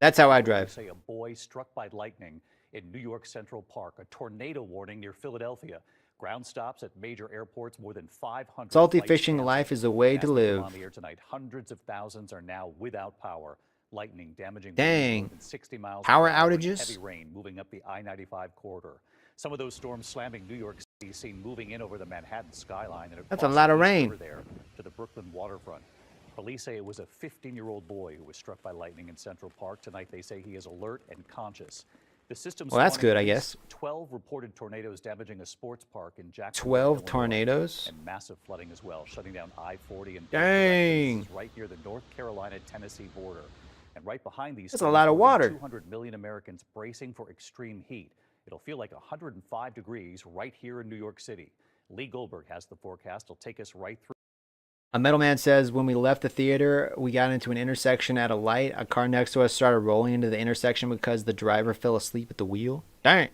That's how I drive. Say a boy struck by lightning in New York Central Park. A tornado warning near Philadelphia. Ground stops at major airports. More than 500. Salty flights fishing canceled. life is a way As to we go live. On the air tonight, hundreds of thousands are now without power. Lightning damaging Dang. more than 60 miles Power per hour and outages? Heavy rain moving up the I-95 corridor. Some of those storms slamming New York City, seen moving in over the Manhattan skyline and That's a across lot the of East rain. River there to the Brooklyn waterfront. Police say it was a 15-year-old boy who was struck by lightning in Central Park. Tonight they say he is alert and conscious. The system's Well, that's warning good, I police guess. 12 reported tornadoes damaging a sports park in Jacksonville, 12 Illinois, tornadoes? and massive flooding as well, shutting down I-40 and Dang. right near the North Carolina-Tennessee border. And right behind these That's a lot of storms, more than water. 200 million Americans bracing for extreme heat. It'll feel like 105 degrees right here in New York City. Lee Goldberg has the forecast. He'll take us right through. A Metalman says, when we left the theater, we got into an intersection at a light. A car next to us started rolling into the intersection because the driver fell asleep at the wheel. Dang.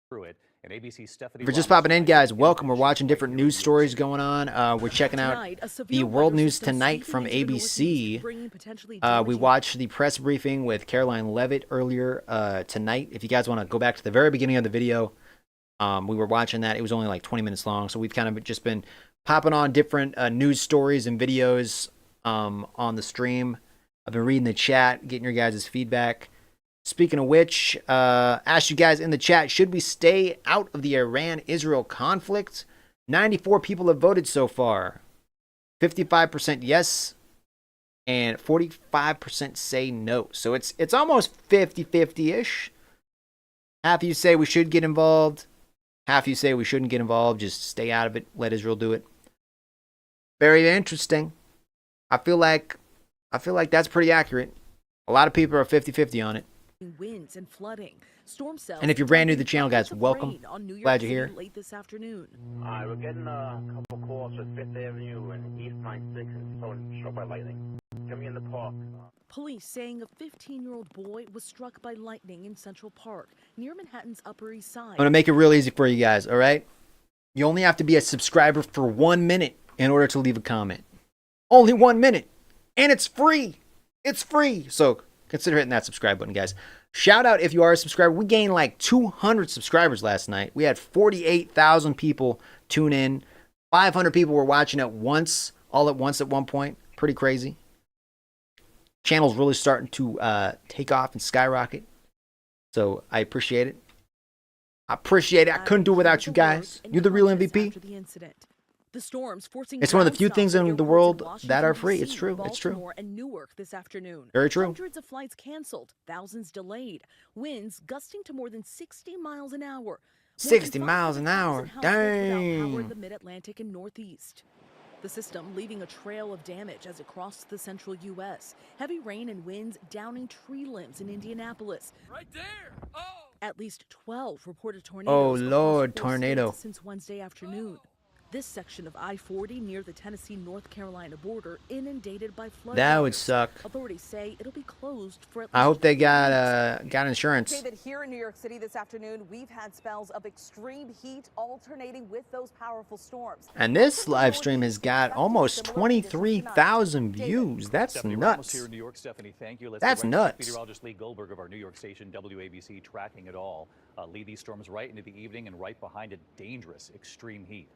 Through it. And ABC's Stephanie If you're just Roberts popping in, guys, welcome. We're watching different news stories going on. We're checking out the World News Tonight from ABC. We watched the press briefing with Caroline Levitt earlier tonight. If you guys want to go back to the very beginning of the video, we were watching that. It was only like 20 minutes long, so we've kind of just been popping on different news stories and videos on the stream. I've been reading the chat, getting your guys' feedback. Speaking of which, asked you guys in the chat, should we stay out of the Iran-Israel conflict? 94 people have voted so far. 55% yes, and 45% say no. So it's almost 50-50-ish. Half of you say we should get involved. Half of you say we shouldn't get involved. Just stay out of it. Let Israel do it. Very interesting. I feel like that's pretty accurate. A lot of people are 50-50 on it. Winds and flooding. Storm cells. And if you're brand new to the channel, guys, welcome. Glad you're here. Late this afternoon. We're getting a couple calls with Fifth Avenue and East 96 and someone struck by lightning. Get me in the park. Police saying a 15-year-old boy was struck by lightning in Central Park near Manhattan's Upper East Side. I'm going to make it real easy for you guys, all right? You only have to be a subscriber for 1 minute in order to leave a comment. Only 1 minute. And it's free. It's free. So consider hitting that subscribe button, guys. Shout out if you are a subscriber. We gained like 200 subscribers last night. We had 48,000 people tune in. 500 people were watching at once, all at once at one point. Pretty crazy. Channel's really starting to take off and skyrocket. So I appreciate it. I appreciate it. I couldn't do it without you guys. You're the real MVP. The storms forcing It's one of the few ground things stops at in the airports world Washington, that are free. D.C., It's true. It's true. Baltimore and Newark this afternoon. Very true. Hundreds of flights canceled, thousands delayed, winds gusting to more than 60 miles an hour. 60 miles an hour. Dang. Power in the Mid-Atlantic and Northeast. The system leaving a trail of damage as it crossed the central U.S. Heavy rain and winds downing tree limbs in Indianapolis. Right there! Oh! At least 12 reported Oh, tornadoes Lord, across 4 tornado. states since Wednesday afternoon. This section of I-40 near the Tennessee-North Carolina border inundated by flood That would waters. suck. Authorities say it'll be closed for at least I hope they 2 got weeks. insurance. Say that here in New York City this afternoon, we've had spells of extreme heat alternating with those powerful storms. And this live stream has got almost 23,000 views. That's Stephanie Ramos nuts. here in New York. Stephanie, thank you. Let's That's go right to nuts. Meteorologist Lee Goldberg of our New York station, WABC, tracking it all. Lee, these storms right into the evening and right behind it, dangerous extreme heat.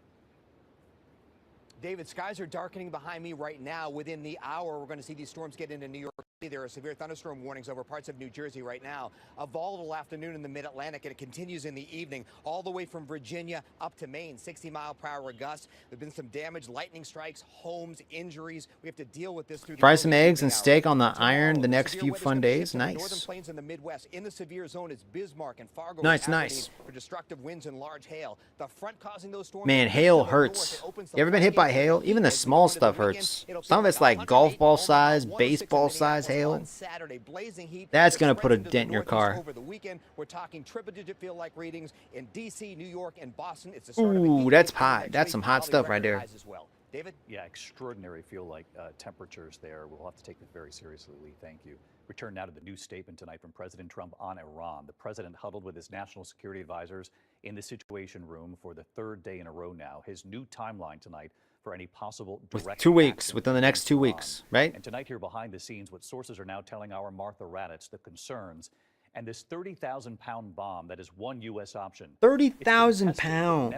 David, skies are darkening behind me right now. Within the hour, we're going to see these storms get into New York City. There are severe thunderstorm warnings over parts of New Jersey right now. A volatile afternoon in the mid-Atlantic, and it continues in the evening, all the way from Virginia up to Maine. 60-mile-per-hour gusts. There've been some damage, lightning strikes, homes, injuries. We have to deal with this through the Fry some early eggs evening and hours. steak on the Tomorrow, iron the next severe few weather's fun gonna days. shift to the northern Nice. plains and the Midwest. In the severe zone is Bismarck and Fargo. Nice, and nice. Aberdeen for destructive winds and large hail. The front causing those storms. Man, is hail to the north. hurts. It opens the You ever been hit by floodgates hail? of Even the heat as we small go into the stuff weekend. hurts. It'll Some of peak it's at like golf 108 ball in Omaha, size, 106 in baseball size Minneapolis hail. on Saturday. Blazing heat. That's It gonna spreads put a into the dent in your Northeast car. Over the weekend, we're talking triple-digit feel-like readings in D.C., New York, and Boston. It's the start of a Ooh, heat that's wave hot. next That's week. some hot Probably stuff right record there. highs as well. David? Yeah, extraordinary feel-like temperatures there. We'll have to take this very seriously, Lee. Thank you. Return now to the new statement tonight from President Trump on Iran. The president huddled with his national security advisors in the Situation Room for the third day in a row now. His new timeline tonight for any possible With direct 2 weeks, action within the next against 2 Iran. weeks, right? And tonight here behind the scenes, what sources are now telling our Martha Raddatz the concerns and this 30,000-pound bomb that is one U.S. option. 30,000 pounds.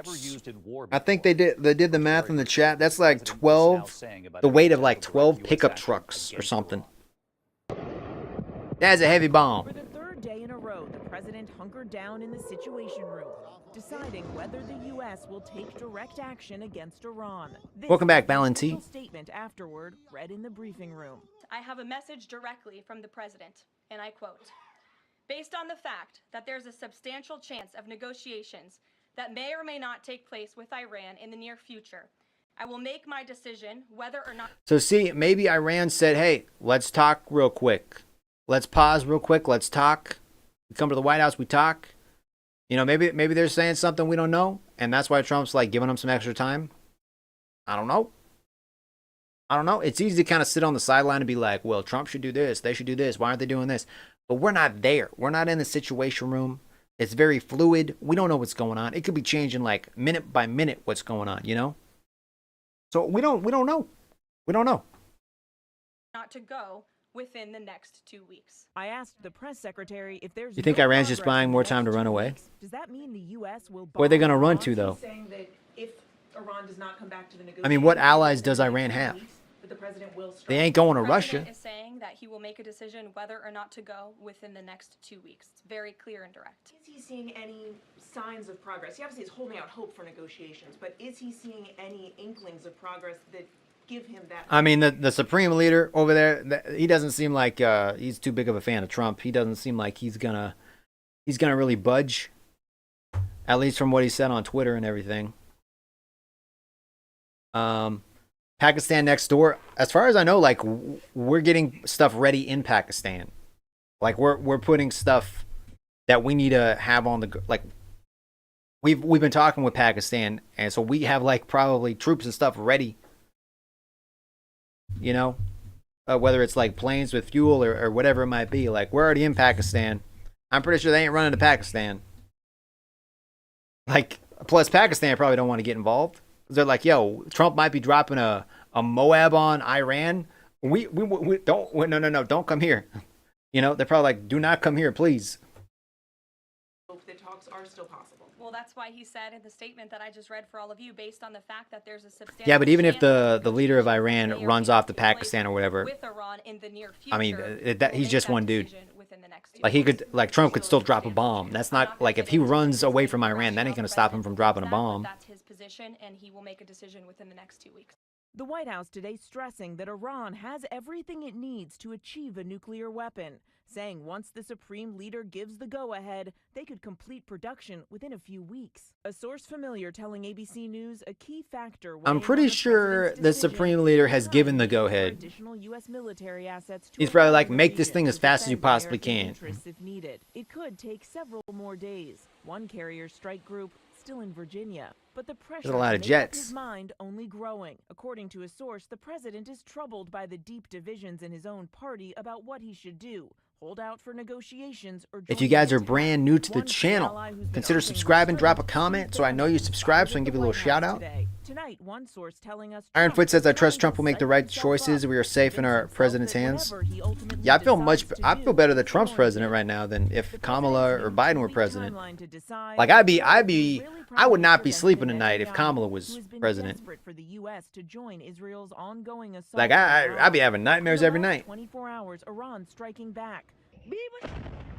I think they did the math in the chat. That's like 12, the weight of like 12 pickup trucks or something. That's a heavy bomb. For the third day in a row, the president hunkered down in the Situation Room, deciding whether the U.S. will take direct action against Iran. This Welcome back, is the Valentin. official statement afterward, read in the briefing room. I have a message directly from the president, and I quote, "Based on the fact that there's a substantial chance of negotiations that may or may not take place with Iran in the near future, I will make my decision whether or not..." So see, maybe Iran said, hey, let's talk real quick. Let's pause real quick. Let's talk. We come to the White House, we talk. You know, maybe they're saying something we don't know, and that's why Trump's like giving them some extra time. I don't know. It's easy to kind of sit on the sideline and be like, well, Trump should do this. They should do this. Why aren't they doing this? But we're not there. We're not in the Situation Room. It's very fluid. We don't know what's going on. It could be changing like minute by minute what's going on, you know? So we don't know. We don't know. not to go within the next 2 weeks. I asked the press secretary if there's You think no Iran's just progress buying in more the time to next run 2 away? weeks, does that mean the U.S. will Where are they bomb going to run Iran? to, though? Saying that if Iran does not come back to the I mean, what allies does Iran have? that the president will strike? They ain't going to The Russia. president is saying that he will make a decision whether or not to go within the next 2 weeks. It's very clear and direct. Is he seeing any signs of progress? He obviously is holding out hope for negotiations, but is he seeing any inklings of progress that give him that? I mean, the supreme leader over there, he doesn't seem like he's too big of a fan of Trump. He doesn't seem like he's gonna really budge, at least from what he said on Twitter and everything. Pakistan next door. As far as I know, like we're getting stuff ready in Pakistan. Like we're putting stuff that we need to have on the like. We've been talking with Pakistan, and so we have like probably troops and stuff ready. You know, whether it's like planes with fuel or whatever it might be. Like we're already in Pakistan. I'm pretty sure they ain't running to Pakistan. Like, plus Pakistan probably don't want to get involved. They're like, yo, Trump might be dropping a Moab on Iran. We don't, no, don't come here. You know, they're probably like, do not come here, please. Hope that talks are still possible. Well, that's why he said in the statement that I just read for all of you, based on the fact that there's a substantial Yeah, but even if chance the leader of Iran runs off to Pakistan or whatever, with Iran in the near future, I mean, he's we'll just make one that dude. decision within the next 2 Like he weeks. could, like Trump could still drop a bomb. That's not like if he runs away from Iran, that ain't gonna stop him from dropping a bomb. That's his position, and he will make a decision within the next 2 weeks. The White House today stressing that Iran has everything it needs to achieve a nuclear weapon, saying once the supreme leader gives the go-ahead, they could complete production within a few weeks. A source familiar telling ABC News a key factor. I'm pretty sure the supreme leader has given the go-ahead. Additional U.S. military assets to He's probably like, Iran make this thing region as to fast as you defend American possibly can. interests if needed. It could take several more days. One carrier strike group still in Virginia. But the pressure There's a lot of to make up jets. his mind only growing. According to a source, the president is troubled by the deep divisions in his own party about what he should do. Hold out for negotiations or If you join guys the are attack. brand new to the One key channel, ally who's been consider urging subscribing, drop a restraint comment so sees I know the you subscribe so I can at give you a the little White shout House out. today. Tonight, one source telling us Ironfoot says, I trust Trump Trump will make the right choices. We are safe in our president's hands. Yeah, I feel better that Trump's president right now than if Kamala or Biden were president. Like I would not be sleeping tonight if Kamala was president. For the U.S. to join Israel's ongoing assault Like on I'd Iran. be having nightmares In the every last night. 24 hours, Iran striking back.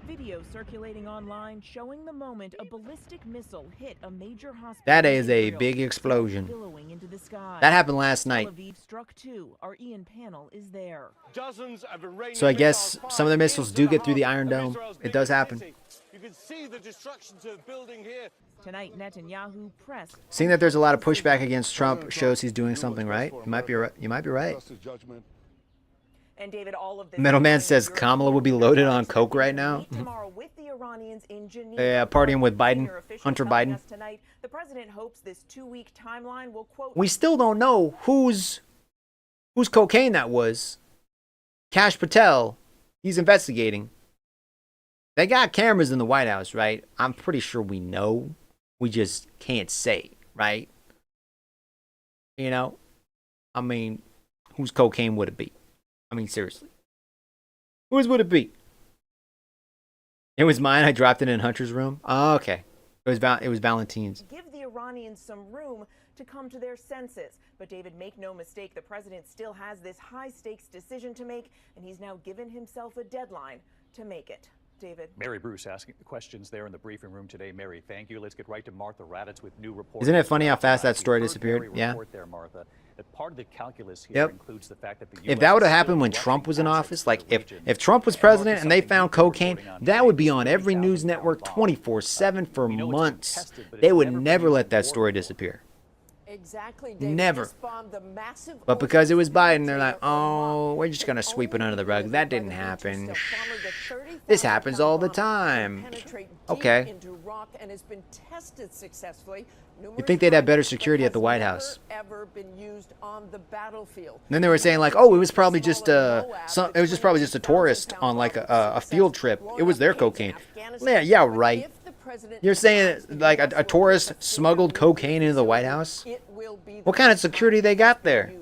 Video circulating online showing the moment a ballistic missile hit a major hospital. That in is a Israel, big explosion. billowing into the sky. That happened last night. Tel Aviv struck too. Our Ian Panel is there. Dozens of Iranian So I guess missiles some of the fired missiles into do get the through the heart Iron of Dome. Israel's It does biggest happen. city. You can see the destruction to the building here. Tonight, Netanyahu pressed. Seeing that there's a lot of pushback against Trump shows he's doing something right. You might be right. You might be right. And David, all of this Middleman says Kamala would be loaded on coke right now. tomorrow with the Iranians in Geneva. Yeah, partying with Biden, Senior official Hunter telling Biden. us tonight, the president hopes this 2-week timeline will quote. We still don't know whose cocaine that was. Kash Patel, he's investigating. They got cameras in the White House, right? I'm pretty sure we know. We just can't say, right? You know? I mean, whose cocaine would it be? I mean, seriously. Whose would it be? It was mine. I dropped it in Hunter's room. Oh, okay. It was Valentine's. Give the Iranians some room to come to their senses. But David, make no mistake, the president still has this high-stakes decision to make, and he's now given himself a deadline to make it. David. Mary Bruce asking questions there in the briefing room today. Mary, thank you. Let's get right to Martha Raddatz with new reports. Isn't it funny how fast that story disappeared? Yeah. There, Martha, that part of the calculus here Yep. includes the fact that the If US that would have is happened still when rushing Trump was in assets office, to like the if region. Trump was president and they something found you've been cocaine, reporting on that today, would be these on every 3,000 news network bombs. 24/7 for We know it's been months. tested, but They it's would never been never used let in that story warfare. disappear. Exactly, David. Never. This bomb, the massive But because it was Biden, they're like, oh, we're just going to sweep it under the rug. That didn't happen. This happens all the time. Okay. into rock and has been tested successfully. You'd think they'd have better security at the White House. Ever been used on the battlefield. And then they were saying like, oh, it was probably just probably just a tourist on like a field trip. It was their cocaine. Yeah, right. You're saying like a tourist smuggled cocaine into the White House? What kind of security they got there?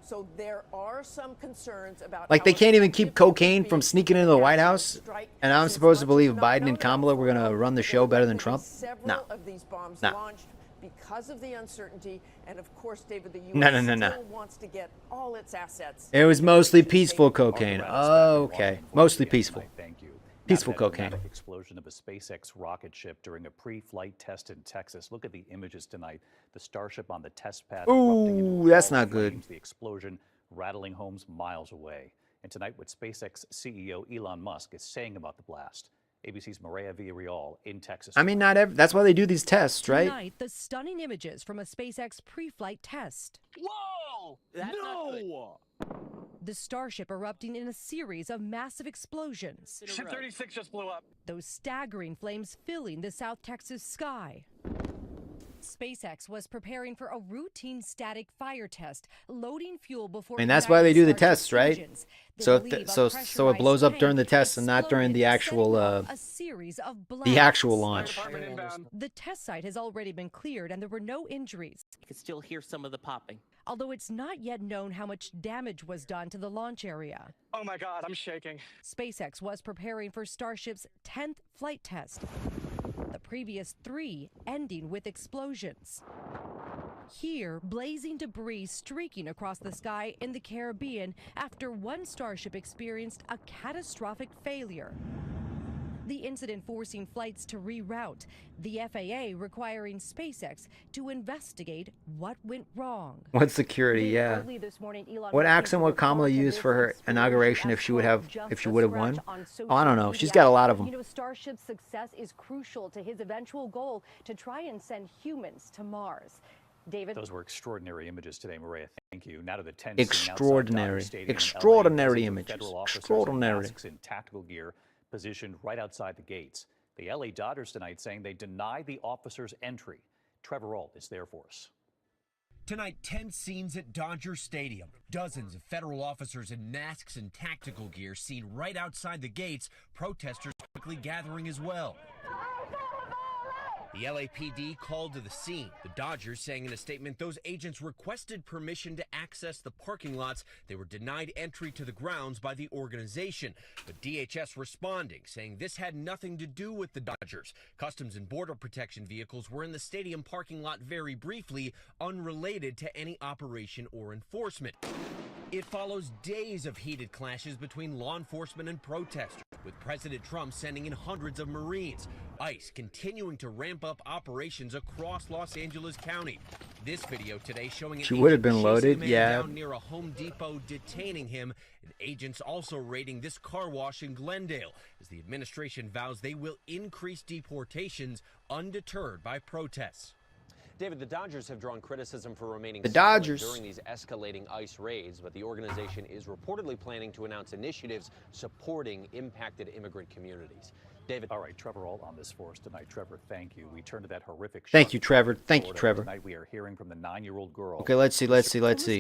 So there are some concerns about Like they can't even keep cocaine from sneaking into the White House? And I'm supposed to believe Biden and Kamala were going to run the show better than Trump? No. of these bombs No. launched because of the uncertainty, and of course, David, the U.S. No. still wants to get all its assets. It was mostly peaceful cocaine. Oh, okay. Mostly peaceful. Thank you. Peaceful That cocaine. dramatic explosion of a SpaceX rocket ship during a pre-flight test in Texas. Look at the images tonight. The Starship on the test pad. erupting into Ooh, that's wild not good. flames, the explosion rattling homes miles away. And tonight, what SpaceX CEO Elon Musk is saying about the blast. ABC's Maria Villarreal in Texas. I mean, that's why they do these tests, right? Tonight, the stunning images from a SpaceX pre-flight test. Whoa! No! The Starship erupting in a series of massive explosions. Ship 36 just blew up. Those staggering flames filling the South Texas sky. SpaceX was preparing for a routine static fire test, loading fuel before. And that's why they do the Starship's tests, right? engines. They So believe a so it blows pressurized up during the tank test and not during the actual exploded, a series of the actual blasts. launch. The test site has already been cleared and there were no injuries. You can still hear some of the popping. Although it's not yet known how much damage was done to the launch area. Oh my God, I'm shaking. SpaceX was preparing for Starship's 10th flight test, the previous 3 ending with explosions. Here, blazing debris streaking across the sky in the Caribbean after one Starship experienced a catastrophic failure. The incident forcing flights to reroute, the FAA requiring SpaceX to investigate what went wrong. What security? Yeah. What accent would Kamala use for her inauguration if she would have won? Oh, I don't know. She's got a lot of them. You know, Starship's success is crucial to his eventual goal to try and send humans to Mars. David? Those were extraordinary images today, Maria. Thank you. Now to the tense Extraordinary. scene outside Dodger Stadium in LA. Extraordinary Dozens of images. federal officers in Extraordinary. masks and tactical gear positioned right outside the gates. The LA Dodgers tonight saying they denied the officers entry. Trevor Ault is there for us. Tonight, tense scenes at Dodger Stadium. Dozens of federal officers in masks and tactical gear seen right outside the gates, protesters quickly gathering as well. The LAPD called to the scene. The Dodgers saying in a statement those agents requested permission to access the parking lots. They were denied entry to the grounds by the organization. But DHS responding, saying this had nothing to do with the Dodgers. Customs and Border Protection vehicles were in the stadium parking lot very briefly, unrelated to any operation or enforcement. It follows days of heated clashes between law enforcement and protesters, with President Trump sending in hundreds of Marines. ICE continuing to ramp up operations across Los Angeles County. This video today showing She would have been loaded, yeah. down near a Home Depot, detaining him, and agents also raiding this car wash in Glendale, as the administration vows they will increase deportations undeterred by protests. David, the Dodgers have drawn criticism for remaining The silent Dodgers. during these escalating ICE raids, but the organization is reportedly planning to announce initiatives supporting impacted immigrant communities. David. All right, Trevor Ault on this for us tonight. Trevor, thank you. We turn to that horrific. Thank you, Trevor. Thank you, Trevor. Tonight we are hearing from the 9-year-old girl. Okay, let's see.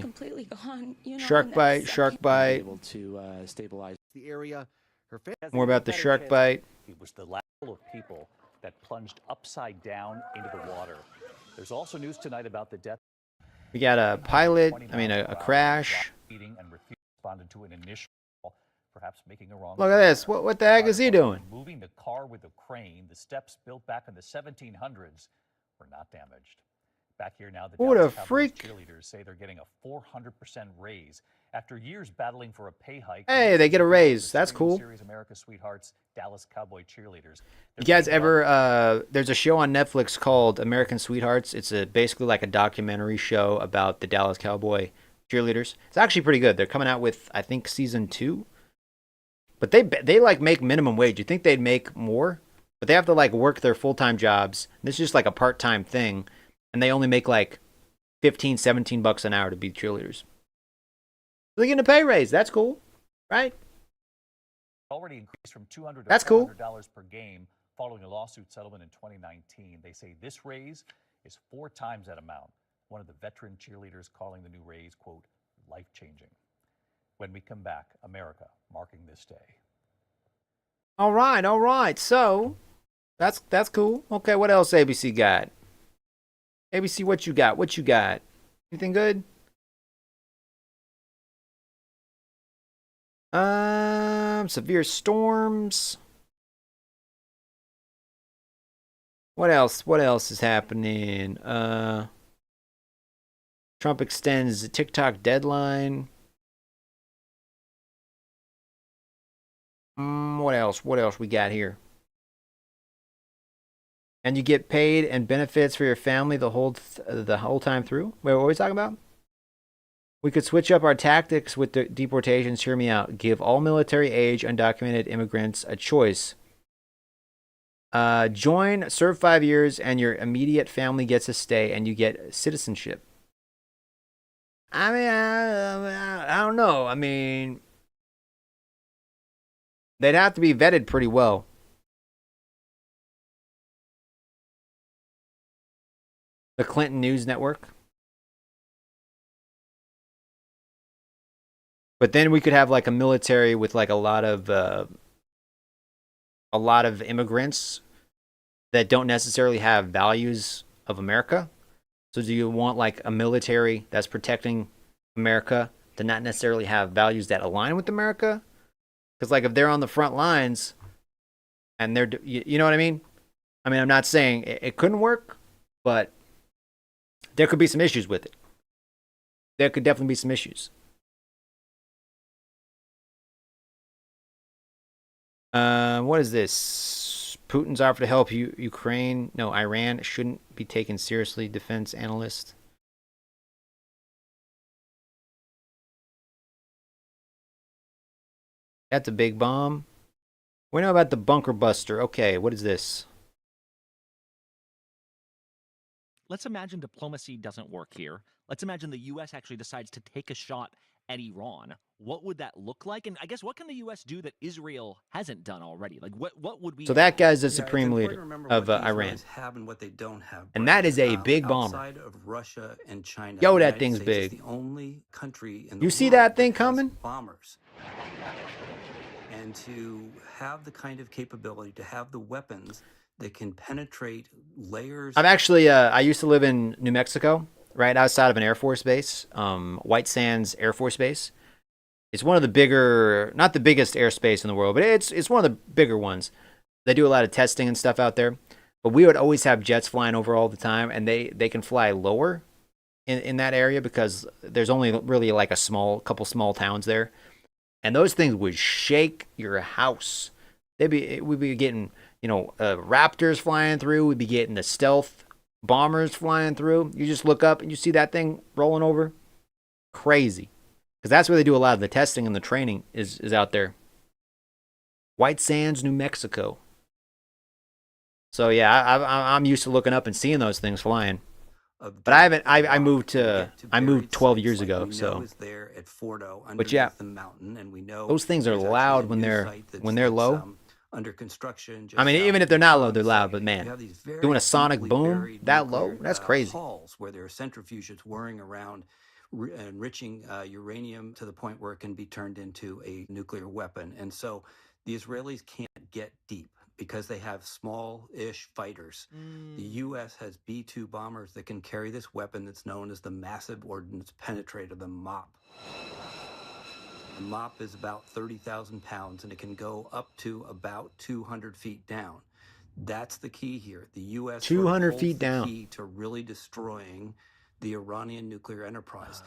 Completely gone. You know, Shark bite, shark bite. Able to stabilize the area. Her More about the shark bite. It was the level of people that plunged upside down into the water. There's also news tonight about the death. We got a pilot, a crash. And responded to an initial call, perhaps making a wrong. Look at this. What the heck is he doing? Moving the car with a crane. The steps built back in the 1700s were not damaged. Back here now, the What Dallas a Cowboys freak. cheerleaders say they're getting a 400% raise after years battling for a pay hike. Hey, they get a raise. That's cool. Series America's Sweethearts, Dallas Cowboy cheerleaders. You guys ever, there's a show on Netflix called American Sweethearts. It's basically like a documentary show about the Dallas Cowboy cheerleaders. It's actually pretty good. They're coming out with, I think, season 2. But they like make minimum wage. You think they'd make more? But they have to like work their full-time jobs. This is just like a part-time thing. And they only make like 15, 17 bucks an hour to be cheerleaders. They're getting a pay raise. That's cool, right? Already increased from $200 to That's cool. $400 per game following a lawsuit settlement in 2019. They say this raise is 4 times that amount. One of the veteran cheerleaders calling the new raise, quote, life-changing. When we come back, America marking this day. All right. So that's cool. Okay, what else ABC got? ABC, what you got? Anything good? Severe storms. What else is happening? Trump extends the TikTok deadline. What else we got here? And you get paid and benefits for your family the whole time through? Wait, what are we talking about? We could switch up our tactics with the deportations. Hear me out. Give all military age undocumented immigrants a choice. Join, serve 5 years, and your immediate family gets a stay, and you get citizenship. I don't know. They'd have to be vetted pretty well. The Clinton News Network. But then we could have like a military with like a lot of immigrants that don't necessarily have values of America. So do you want like a military that's protecting America to not necessarily have values that align with America? Because like if they're on the front lines and they're, you know what I mean? I'm not saying it couldn't work, but there could be some issues with it. There could definitely be some issues. What is this? Putin's offer to help Ukraine. No, Iran shouldn't be taken seriously. Defense analyst. That's a big bomb. We know about the bunker buster. Okay, what is this? Let's imagine diplomacy doesn't work here. Let's imagine the U.S. actually decides to take a shot at Iran. What would that look like? And I guess what can the U.S. do that Israel hasn't done already? Like what would we? So that guy's the supreme leader of Iran. Have and what they don't have. And that is a big bomber. Outside of Russia and China, Yo, the that United thing's States big. is the only country in the You see world that thing has coming? bombers. And to have the kind of capability, to have the weapons that can penetrate layers. I've actually, I used to live in New Mexico, right outside of an Air Force base, White Sands Air Force Base. It's one of the bigger, not the biggest airspace in the world, but it's one of the bigger ones. They do a lot of testing and stuff out there. But we would always have jets flying over all the time, and they can fly lower in that area because there's only really like couple small towns there. And those things would shake your house. We'd be getting, Raptors flying through. We'd be getting the stealth bombers flying through. You just look up and you see that thing rolling over. Crazy. Because that's where they do a lot of the testing and the training is out there. White Sands, New Mexico. So yeah, I'm used to looking up and seeing those things flying. But I haven't. I moved 12 years ago. So. There at Fordo, But yeah, the mountain, and we know those things are loud when they're low. Under construction. I mean, even if they're not low, they're loud. But man, doing a sonic boom that low, that's crazy. Halls where there are centrifuges whirring around, enriching uranium to the point where it can be turned into a nuclear weapon. And so the Israelis can't get deep because they have small-ish fighters. The U.S. has B-2 bombers that can carry this weapon that's known as the Massive Ordnance Penetrator, the MOP. The MOP is about 30,000 pounds, and it can go up to about 200 feet down. That's the key here. The U.S. 200 holds feet the down. key to really destroying the Iranian nuclear enterprise.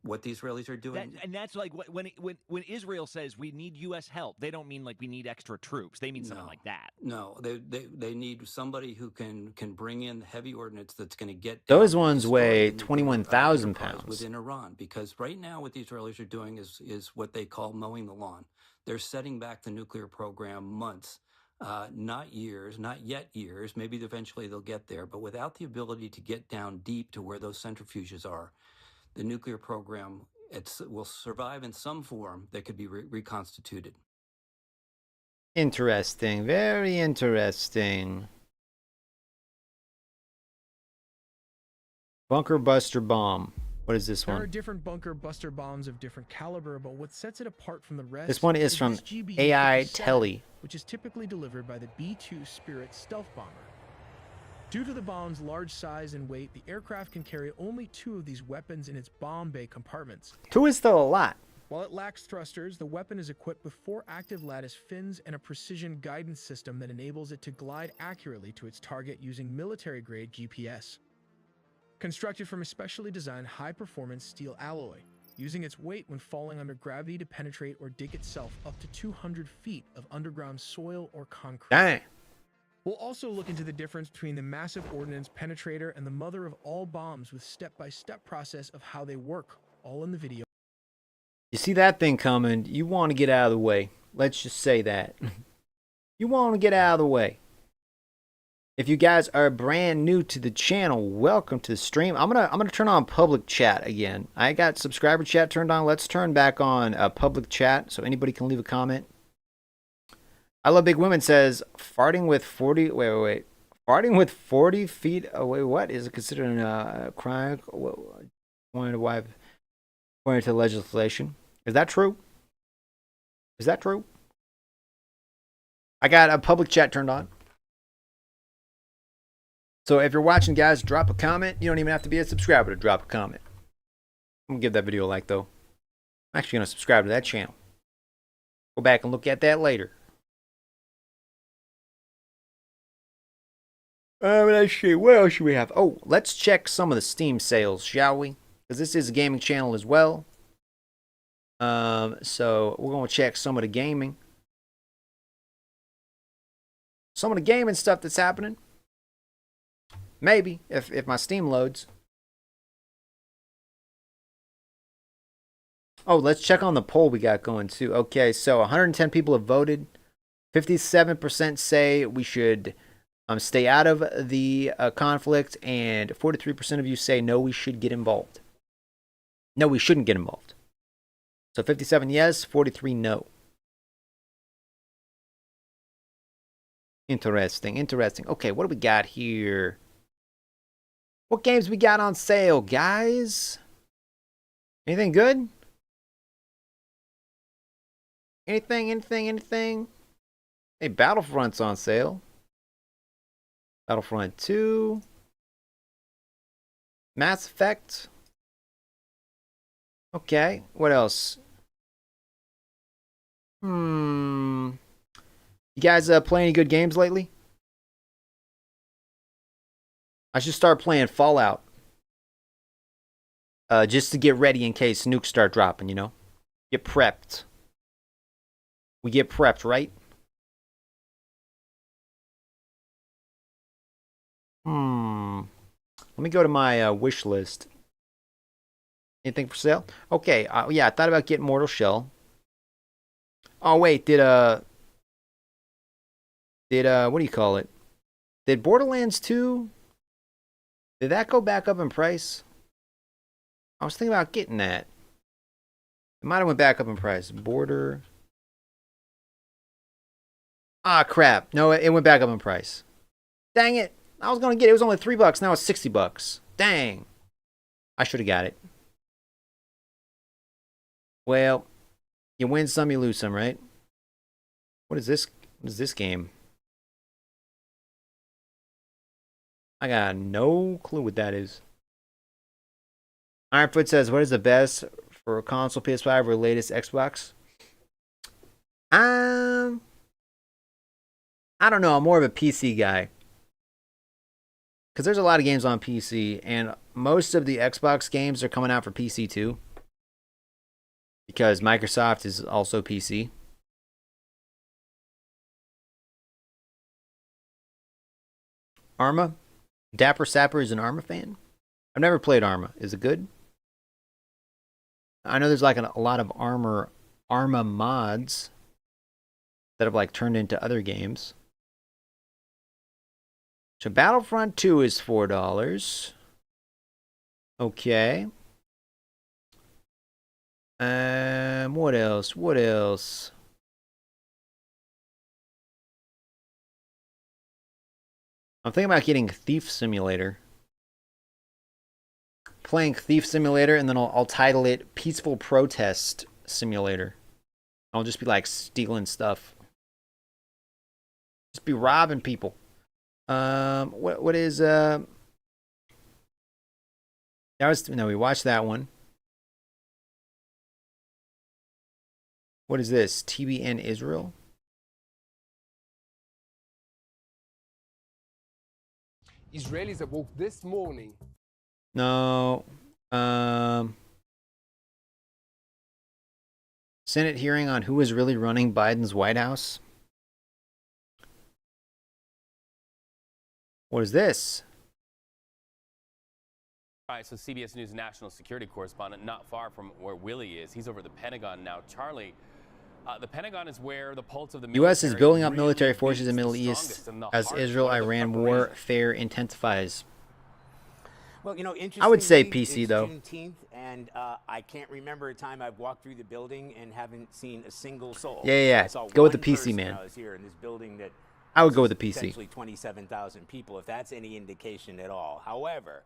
What the Israelis are doing. And that's like when Israel says we need U.S. help, they don't mean like we need extra troops. They mean something like that. No, they need somebody who can bring in heavy ordnance that's going to get Those ones weigh 21,000 pounds within Iran. Because right now, what the Israelis are doing is what they call mowing the lawn. They're setting back the nuclear program months, not years, not yet years. Maybe eventually they'll get there, but without the ability to get down deep to where those centrifuges are. The nuclear program will survive in some form that could be reconstituted. Interesting. Very interesting. Bunker buster bomb. What is this one? There are different bunker buster bombs of different caliber, but what sets it apart from the rest This one is from AI Telly, which is typically delivered by the B-2 Spirit stealth bomber. Due to the bomb's large size and weight, the aircraft can carry only 2 of these weapons in its bomb bay compartments. 2 is still a lot. While it lacks thrusters, the weapon is equipped with 4 active lattice fins and a precision guidance system that enables it to glide accurately to its target using military-grade GPS. Constructed from a specially designed high-performance steel alloy, using its weight when falling under gravity to penetrate or dig itself up to 200 feet of underground soil or concrete. Dang. We'll also look into the difference between the Massive Ordnance Penetrator and the mother of all bombs with step-by-step process of how they work, all in the video. You see that thing coming, you want to get out of the way. Let's just say that. You want to get out of the way. If you guys are brand new to the channel, welcome to the stream. I'm gonna turn on public chat again. I got subscriber chat turned on. Let's turn back on public chat so anybody can leave a comment. I Love Big Women says, farting with 40, wait. Farting with 40 feet away, what? Is it considered a crime? According to legislation. Is that true? Is that true? I got a public chat turned on. So if you're watching, guys, drop a comment. You don't even have to be a subscriber to drop a comment. I'm going to give that video a like, though. I'm actually going to subscribe to that channel. Go back and look at that later. Let's see, what else should we have? Oh, let's check some of the Steam sales, shall we? Because this is a gaming channel as well. So we're going to check some of the gaming. some of the gaming stuff that's happening. Maybe, if my Steam loads. Oh, let's check on the poll we got going too. Okay, so 110 people have voted. 57% say we should stay out of the conflict, and 43% of you say no, we should get involved. No, we shouldn't get involved. So 57 yes, 43 no. Interesting, interesting. Okay, what do we got here? What games we got on sale, guys? Anything good? Anything? Hey, Battlefront's on sale. Battlefront 2. Mass Effect. Okay, what else? You guys play any good games lately? I should start playing Fallout. Just to get ready in case nukes start dropping, you know? Get prepped. We get prepped, right? Let me go to my wish list. Anything for sale? Okay, yeah, I thought about getting Mortal Shell. Oh, wait, did what do you call it? Did Borderlands 2, did that go back up in price? I was thinking about getting that. It might have went back up in price. Ah, crap. No, it went back up in price. Dang it. I was going to get it. It was only $3. Now it's $60. Dang. I should have got it. Well, you win some, you lose some, right? What is this? What is this game? I got no clue what that is. Ironfoot says, what is the best for a console, PS5, or latest Xbox? I don't know. I'm more of a PC guy. Because there's a lot of games on PC, and most of the Xbox games are coming out for PC too. Because Microsoft is also PC. Arma? Dapper Sapper is an Arma fan? I've never played Arma. Is it good? I know there's like a lot of Arma mods that have like turned into other games. So Battlefront 2 is $4. Okay. What else? I'm thinking about getting Thief Simulator. Playing Thief Simulator, and then I'll title it Peaceful Protest Simulator. I'll just be like stealing stuff. Just be robbing people. What is we watched that one. What is this? TBN Israel? Israelis awoke this morning. No. Senate hearing on who is really running Biden's White House. What is this? All right, so CBS News national security correspondent not far from where Willie is. He's over the Pentagon now. Charlie, the Pentagon is where the pulse of the U.S. is building up military forces in the Middle East as Israel-Iran warfare intensifies. Well, you know, I would say interestingly, PC it's though. Juneteenth, and I can't remember a time I've walked through the building and haven't seen a single soul. Yeah. I saw Go with the one PC, person man. when I was here in this building that I would go with the PC. Essentially 27,000 people, if that's any indication at all. However,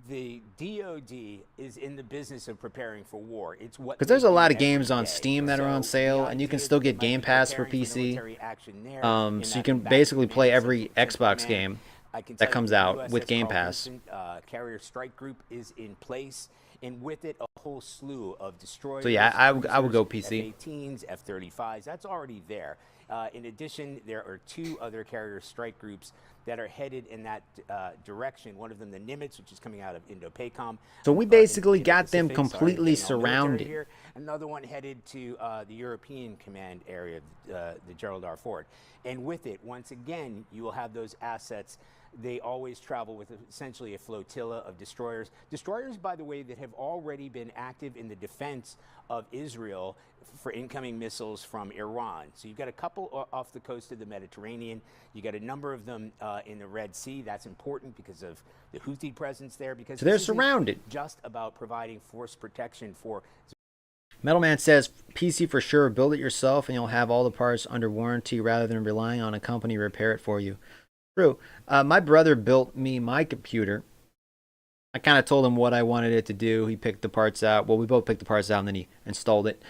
the DoD is in the business of preparing for war. It's what Because there's a they lot do of games every on day. Steam that are on So sale, the and you can idea still that get they might Game be Pass for preparing PC. military action there So in you that can back basically command play center, every Central Xbox Command. game I can that tell comes you the out with USS Game Carl Pass. Vinson, Carrier Strike Group is in place, and with it a whole slew of destroyers. So yeah, I would go cruisers, PC. F-18s, F-35s. That's already there. In addition, there are two other carrier strike groups that are headed in that direction. One of them, the Nimitz, which is coming out of Indo-PACOM. So we basically got them completely surrounded. Here. Another one headed to the European Command area, the Gerald R. Ford. And with it, once again, you will have those assets. They always travel with essentially a flotilla of destroyers. Destroyers, by the way, that have already been active in the defense of Israel for incoming missiles from Iran. So you've got a couple off the coast of the Mediterranean. You got a number of them in the Red Sea. That's important because of the Houthi presence there. Because so they're surrounded. Just about providing force protection for. Metalman says, PC for sure, build it yourself and you'll have all the parts under warranty rather than relying on a company to repair it for you. True. My brother built me my computer. I kind of told him what I wanted it to do. He picked the parts out. Well, we both picked the parts out and then he installed it.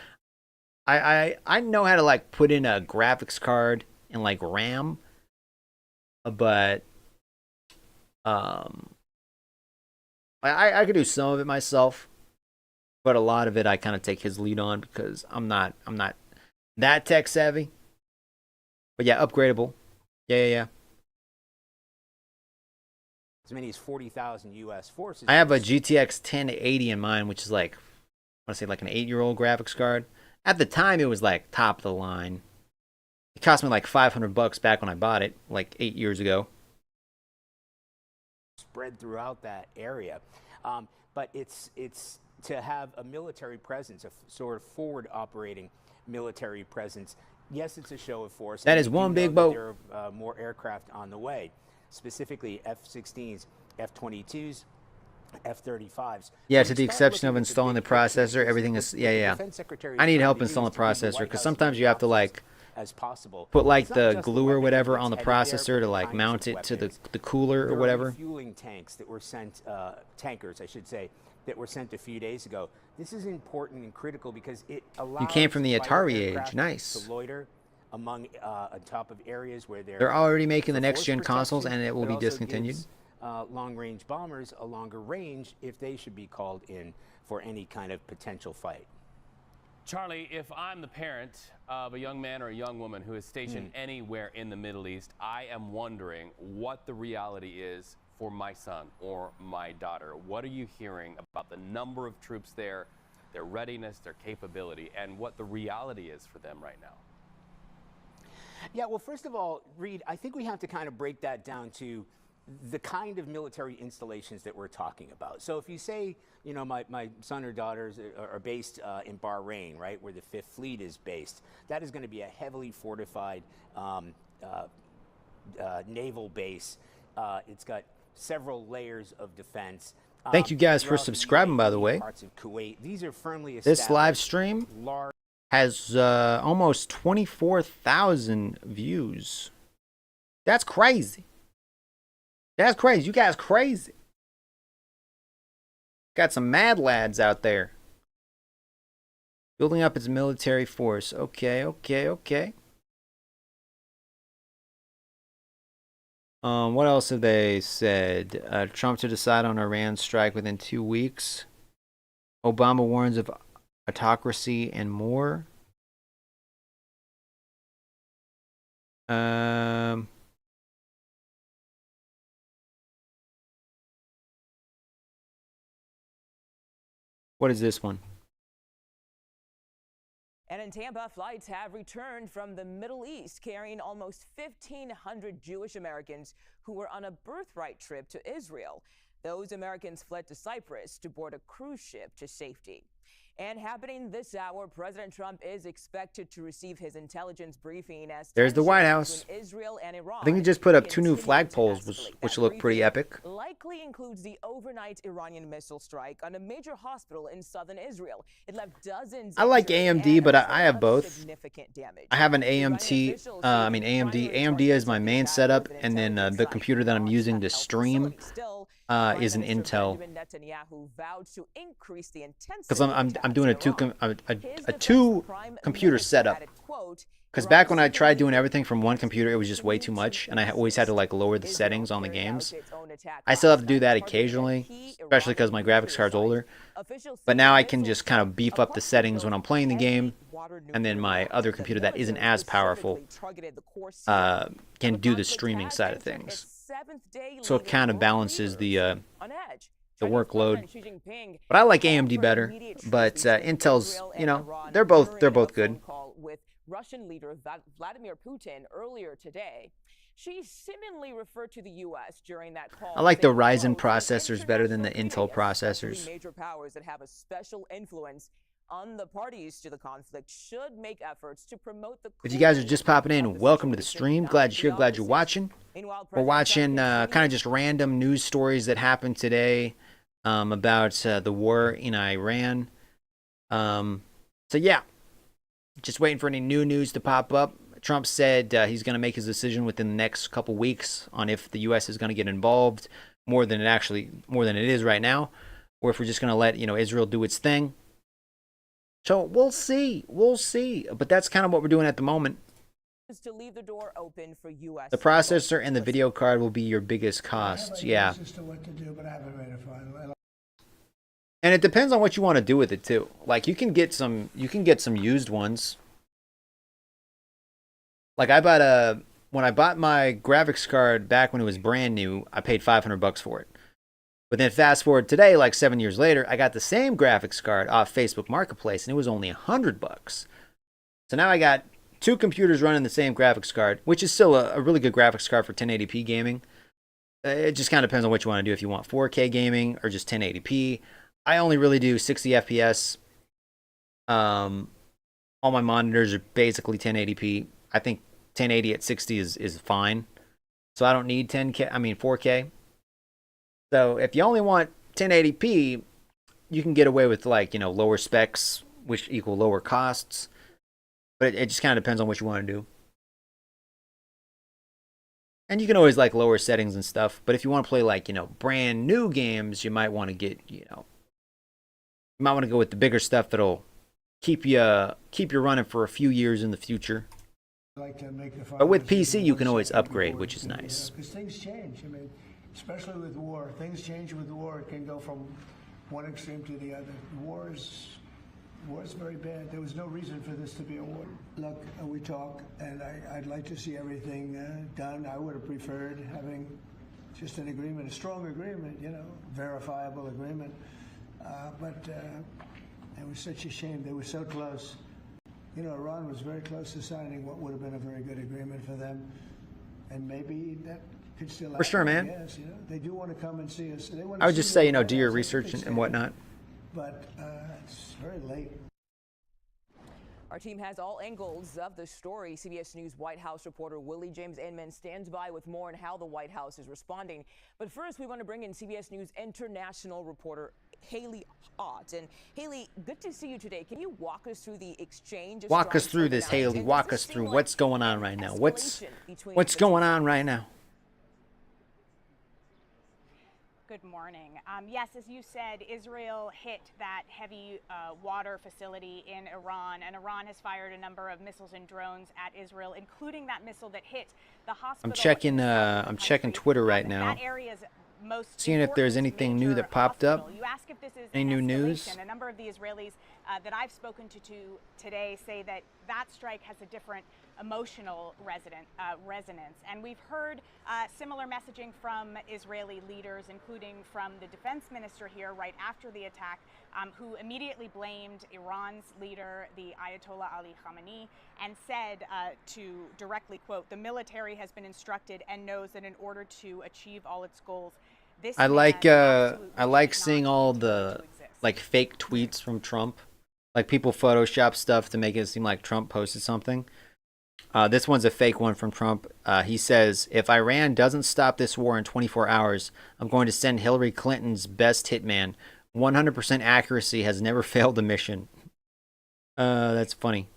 I know how to like put in a graphics card and like RAM, but I could do some of it myself, but a lot of it I kind of take his lead on because I'm not that tech savvy. But yeah, upgradable. Yeah. As many as 40,000 U.S. forces. I have a GTX 1080 in mine, which is like, I want to say like an 8-year-old graphics card. At the time, it was like top of the line. It cost me like $500 back when I bought it, like 8 years ago. Spread throughout that area, but it's to have a military presence, a sort of forward operating military presence. Yes, it's a show of force. That is one big boat. There are more aircraft on the way, specifically F-16s, F-22s, F-35s. Yeah, to the exception of installing the processor, everything is, yeah. I need help installing the processor because sometimes you have to like put like the glue or whatever on the processor to like mount it to the cooler or whatever. Refueling tanks that were sent, tankers, I should say, that were sent a few days ago. This is important and critical because it allows you came from the Atari age, nice. To loiter among on top of areas where they're already making the next gen consoles and it will be discontinued. Long-range bombers a longer range if they should be called in for any kind of potential fight. Charlie, if I'm the parent of a young man or a young woman who is stationed anywhere in the Middle East, I am wondering what the reality is for my son or my daughter. What are you hearing about the number of troops there, their readiness, their capability, and what the reality is for them right now? Yeah, well, first of all, Reed, I think we have to kind of break that down to the kind of military installations that we're talking about. So if you say, you know, my son or daughters are based in Bahrain, right, where the 5th Fleet is based, that is going to be a heavily fortified naval base. It's got several layers of defense. Thank you guys for subscribing, by the way. Parts of Kuwait. These are firmly this live stream has almost 24,000 views. That's crazy. That's crazy. You guys crazy. Got some mad lads out there. Building up its military force. Okay. What else have they said? Trump to decide on Iran strike within 2 weeks. Obama warns of autocracy and more. What is this one? And in Tampa, flights have returned from the Middle East carrying almost 1,500 Jewish Americans who were on a birthright trip to Israel. Those Americans fled to Cyprus to board a cruise ship to safety. And happening this hour, President Trump is expected to receive his intelligence briefing as there's the White House. Israel and Iran. I think he just put up 2 new flagpoles, which look pretty epic. Likely includes the overnight Iranian missile strike on a major hospital in southern Israel. It left dozens. I like AMD, but I have both. Significant damage. I have an AMD. AMD is my main setup, and then the computer that I'm using to stream is an Intel. Because I'm doing a two computer setup. Because back when I tried doing everything from one computer, it was just way too much, and I always had to like lower the settings on the games. I still have to do that occasionally, especially because my graphics card's older. But now I can just kind of beef up the settings when I'm playing the game, and then my other computer that isn't as powerful can do the streaming side of things. seventh day so it kind of balances the on edge. workload. Xi Jinping But I like AMD better. But Intel's, you know, they're both good. Call with Russian leader Vladimir Putin earlier today. She seemingly referred to the U.S. during that call. I like the saying, Ryzen processors better than the Intel processors. Major powers that have a special influence on the parties to the conflict should make efforts to promote the. If you guys are just popping in, welcome to the stream. Glad you're here. Glad you're watching. We're watching kind of just random news stories that happened today about the war in Iran. So yeah, just waiting for any new news to pop up. Trump said he's going to make his decision within the next couple weeks on if the U.S. is going to get involved more than it is right now, or if we're just going to let Israel do its thing. So we'll see. But that's kind of what we're doing at the moment. To leave the door open for US. The processor and the video card will be your biggest costs. Yeah. And it depends on what you want to do with it too. Like you can get some used ones. Like when I bought my graphics card back when it was brand new, I paid $500 for it. But then fast forward today, like 7 years later, I got the same graphics card off Facebook Marketplace, and it was only $100. So now I got two computers running the same graphics card, which is still a really good graphics card for 1080p gaming. It just kind of depends on what you want to do. If you want 4K gaming or just 1080p, I only really do 60 FPS. All my monitors are basically 1080p. I think 1080 at 60 is fine. So I don't need 4K. So if you only want 1080p, you can get away with lower specs, which equal lower costs. But it just kind of depends on what you want to do. And you can always lower settings and stuff. But if you want to play brand new games, you might want to get you might want to go with the bigger stuff that'll keep you running for a few years in the future. But with PC, you can always upgrade, which is nice. Because things change. Especially with war. Things change with war. It can go from one extreme to the other. War is very bad. There was no reason for this to be a war. Look, we talk, and I'd like to see everything done. I would have preferred having just an agreement, a strong agreement, verifiable agreement. But it was such a shame. They were so close. Iran was very close to signing what would have been a very good agreement for them. And maybe that could still happen. For sure, man. Yes, they do want to come and see us. I would just say, do your research and whatnot. But it's very late. Our team has all angles of the story. CBS News White House reporter Willie James Inman stands by with more on how the White House is responding. But first, we want to bring in CBS News international reporter Haley Ott. And Haley, good to see you today. Can you walk us through the exchange? Walk us through this, Haley. Walk us through what's going on right now. What's going on right now? Good morning. Yes, as you said, Israel hit that heavy water facility in Iran, and Iran has fired a number of missiles and drones at Israel, including that missile that hit the hospital. I'm checking Twitter right now. That area's most seeing if there's anything new that popped up. You ask if this is any new news? A number of the Israelis that I've spoken to today say that strike has a different emotional resonance. And we've heard similar messaging from Israeli leaders, including from the defense minister here right after the attack, who immediately blamed Iran's leader, the Ayatollah Ali Khamenei, and said, to directly quote, "The military has been instructed and knows that in order to achieve all its goals, this I like seeing all the fake tweets from Trump. Like people Photoshop stuff to make it seem like Trump posted something. This one's a fake one from Trump. He says, "If Iran doesn't stop this war in 24 hours, I'm going to send Hillary Clinton's best hitman. 100% accuracy, has never failed a mission." That's funny.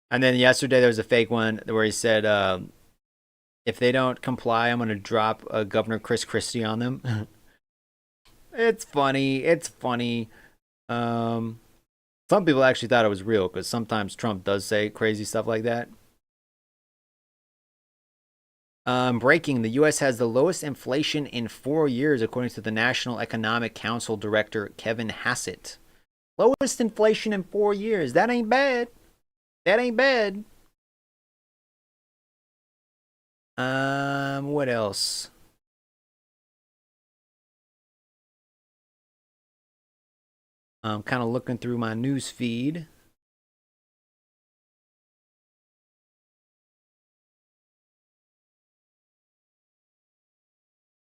And then yesterday there was a fake one where he said, "If they don't comply, I'm going to drop Governor Chris Christie on them." It's funny. Some people actually thought it was real because sometimes Trump does say crazy stuff like that. Breaking, the U.S. has the lowest inflation in 4 years, according to the National Economic Council Director Kevin Hassett. Lowest inflation in 4 years. That ain't bad. What else? I'm kind of looking through my news feed.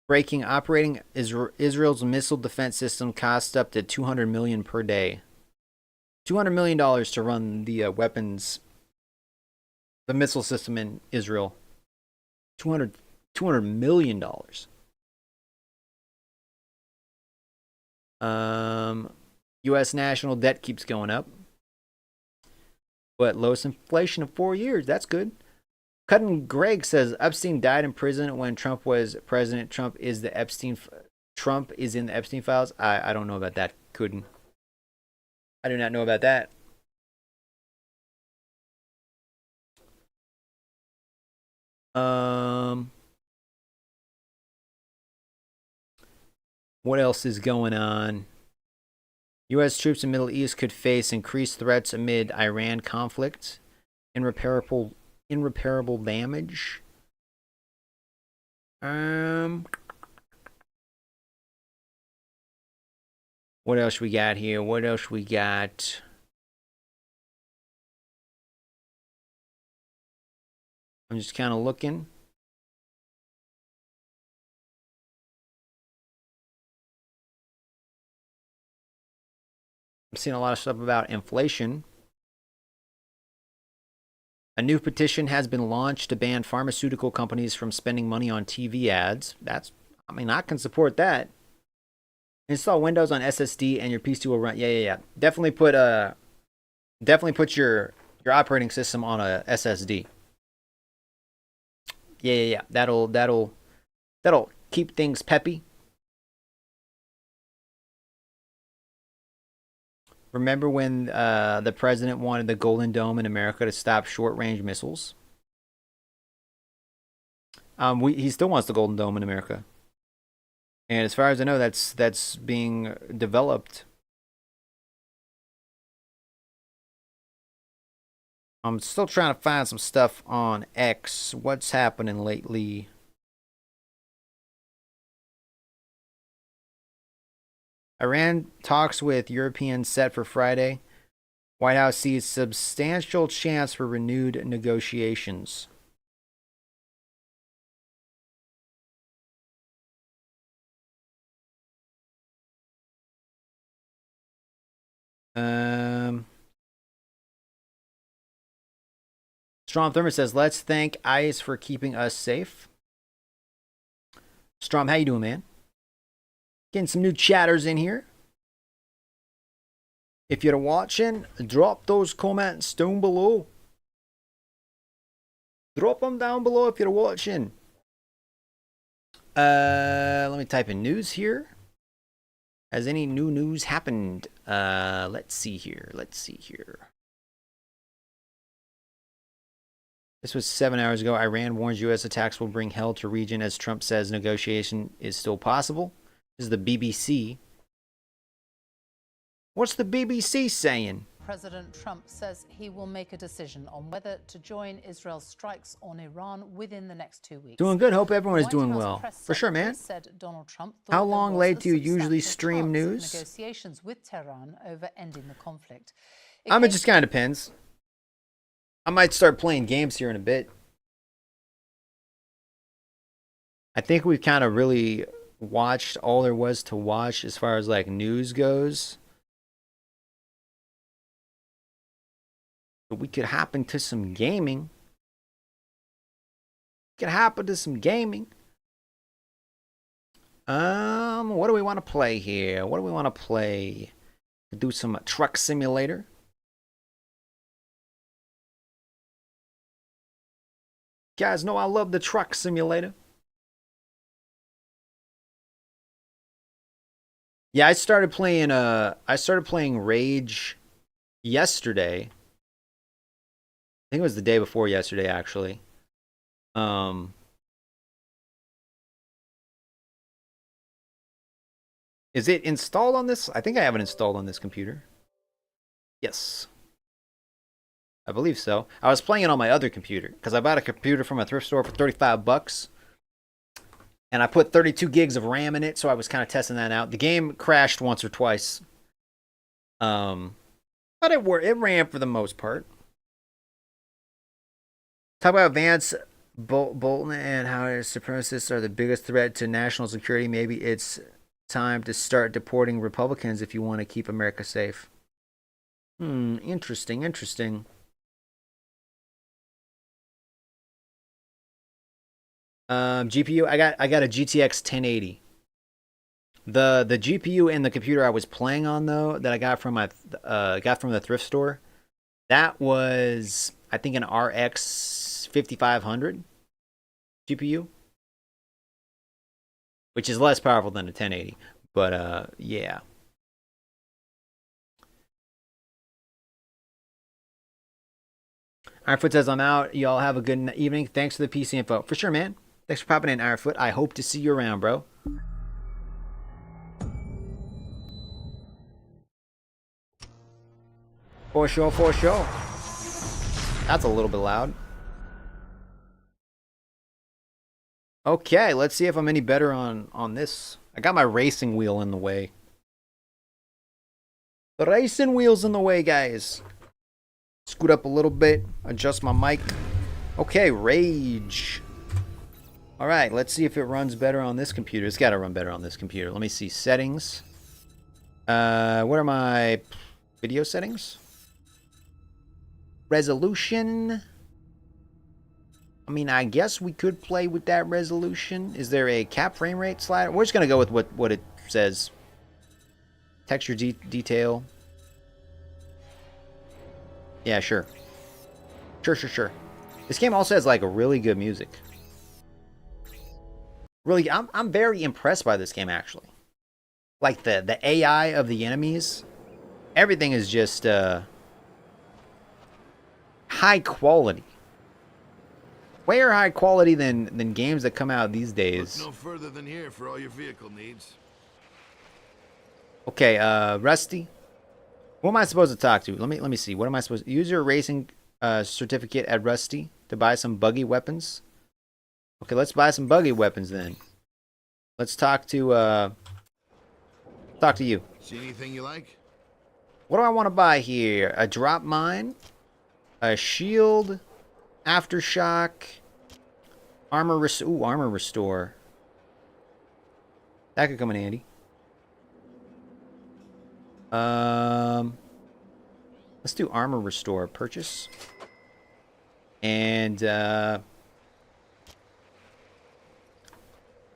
Breaking operating Israel's missile defense system costs up to $200 million per day. $200 million to run the weapons, the missile system in Israel. $200 million. U.S. national debt keeps going up. But lowest inflation of 4 years. That's good. Cutting Greg says Epstein died in prison when Trump was president. Trump is in the Epstein files. I don't know about that. I do not know about that. What else is going on? U.S. troops in the Middle East could face increased threats amid Iran conflict. Irreparable damage. What else we got here? What else we got? I'm just kind of looking. I'm seeing a lot of stuff about inflation. A new petition has been launched to ban pharmaceutical companies from spending money on TV ads. I can support that. Install Windows on SSD and your PC will run. Yeah. Definitely put your operating system on a SSD. Yeah. That'll keep things peppy. Remember when the president wanted the Golden Dome in America to stop short-range missiles? He still wants the Golden Dome in America. And as far as I know, that's being developed. I'm still trying to find some stuff on X. What's happening lately? Iran talks with Europeans set for Friday. White House sees substantial chance for renewed negotiations. Strom Thurman says, let's thank ICE for keeping us safe. Strom, how you doing, man? Getting some new chatters in here. If you're watching, drop those comments down below. Drop them down below if you're watching. Let me type in news here. Has any new news happened? Let's see here. This was 7 hours ago. Iran warns U.S. attacks will bring hell to region as Trump says negotiation is still possible. This is the BBC. What's the BBC saying? President Trump says he will make a decision on whether to join Israel's strikes on Iran within the next 2 weeks. Doing good. Hope everyone is doing well. For sure, man. Said Donald Trump How long late do you usually stream news? Negotiations with Tehran over ending the conflict. It just kind of depends. I might start playing games here in a bit. I think we've kind of really watched all there was to watch as far as like news goes. But we could hop into some gaming. What do we want to play here? Do some truck simulator. Guys know I love the truck simulator. Yeah, I started playing Rage yesterday. I think it was the day before yesterday, actually. Is it installed on this? I think I have it installed on this computer. Yes. I believe so. I was playing it on my other computer because I bought a computer from a thrift store for $35. And I put 32 gigs of RAM in it, so I was kind of testing that out. The game crashed once or twice. But it ran for the most part. Talk about Vance Bolton and how supremacists are the biggest threat to national security. Maybe it's time to start deporting Republicans if you want to keep America safe. Interesting. GPU, I got a GTX 1080. The GPU in the computer I was playing on though, that I got from the thrift store, that was I think an RX 5500 GPU, which is less powerful than a 1080. But yeah. Ironfoot says I'm out. Y'all have a good evening. Thanks for the PC info. For sure, man. Thanks for popping in, Ironfoot. I hope to see you around, bro. For sure. That's a little bit loud. Okay, let's see if I'm any better on this. I got my racing wheel in the way. The racing wheel's in the way, guys. Scoot up a little bit. Adjust my mic. Okay, rage. All right, let's see if it runs better on this computer. It's got to run better on this computer. Let me see. Settings. What are my video settings? Resolution. I mean, I guess we could play with that resolution. Is there a cap frame rate slider? We're just going to go with what it says. Texture detail. Yeah, sure. Sure. This game also has like a really good music. Really, I'm very impressed by this game actually. Like the AI of the enemies, everything is just high quality. Way high quality than games that come out these days. Look no further than here for all your vehicle needs. Okay, Rusty. Who am I supposed to talk to? Let me see. What am I supposed to use your racing certificate at Rusty to buy some buggy weapons? Okay, let's buy some buggy weapons then. Let's talk to you. See anything you like? What do I want to buy here? A drop mine, a shield, aftershock, armor restore. That could come in handy. Let's do armor restore. Purchase. And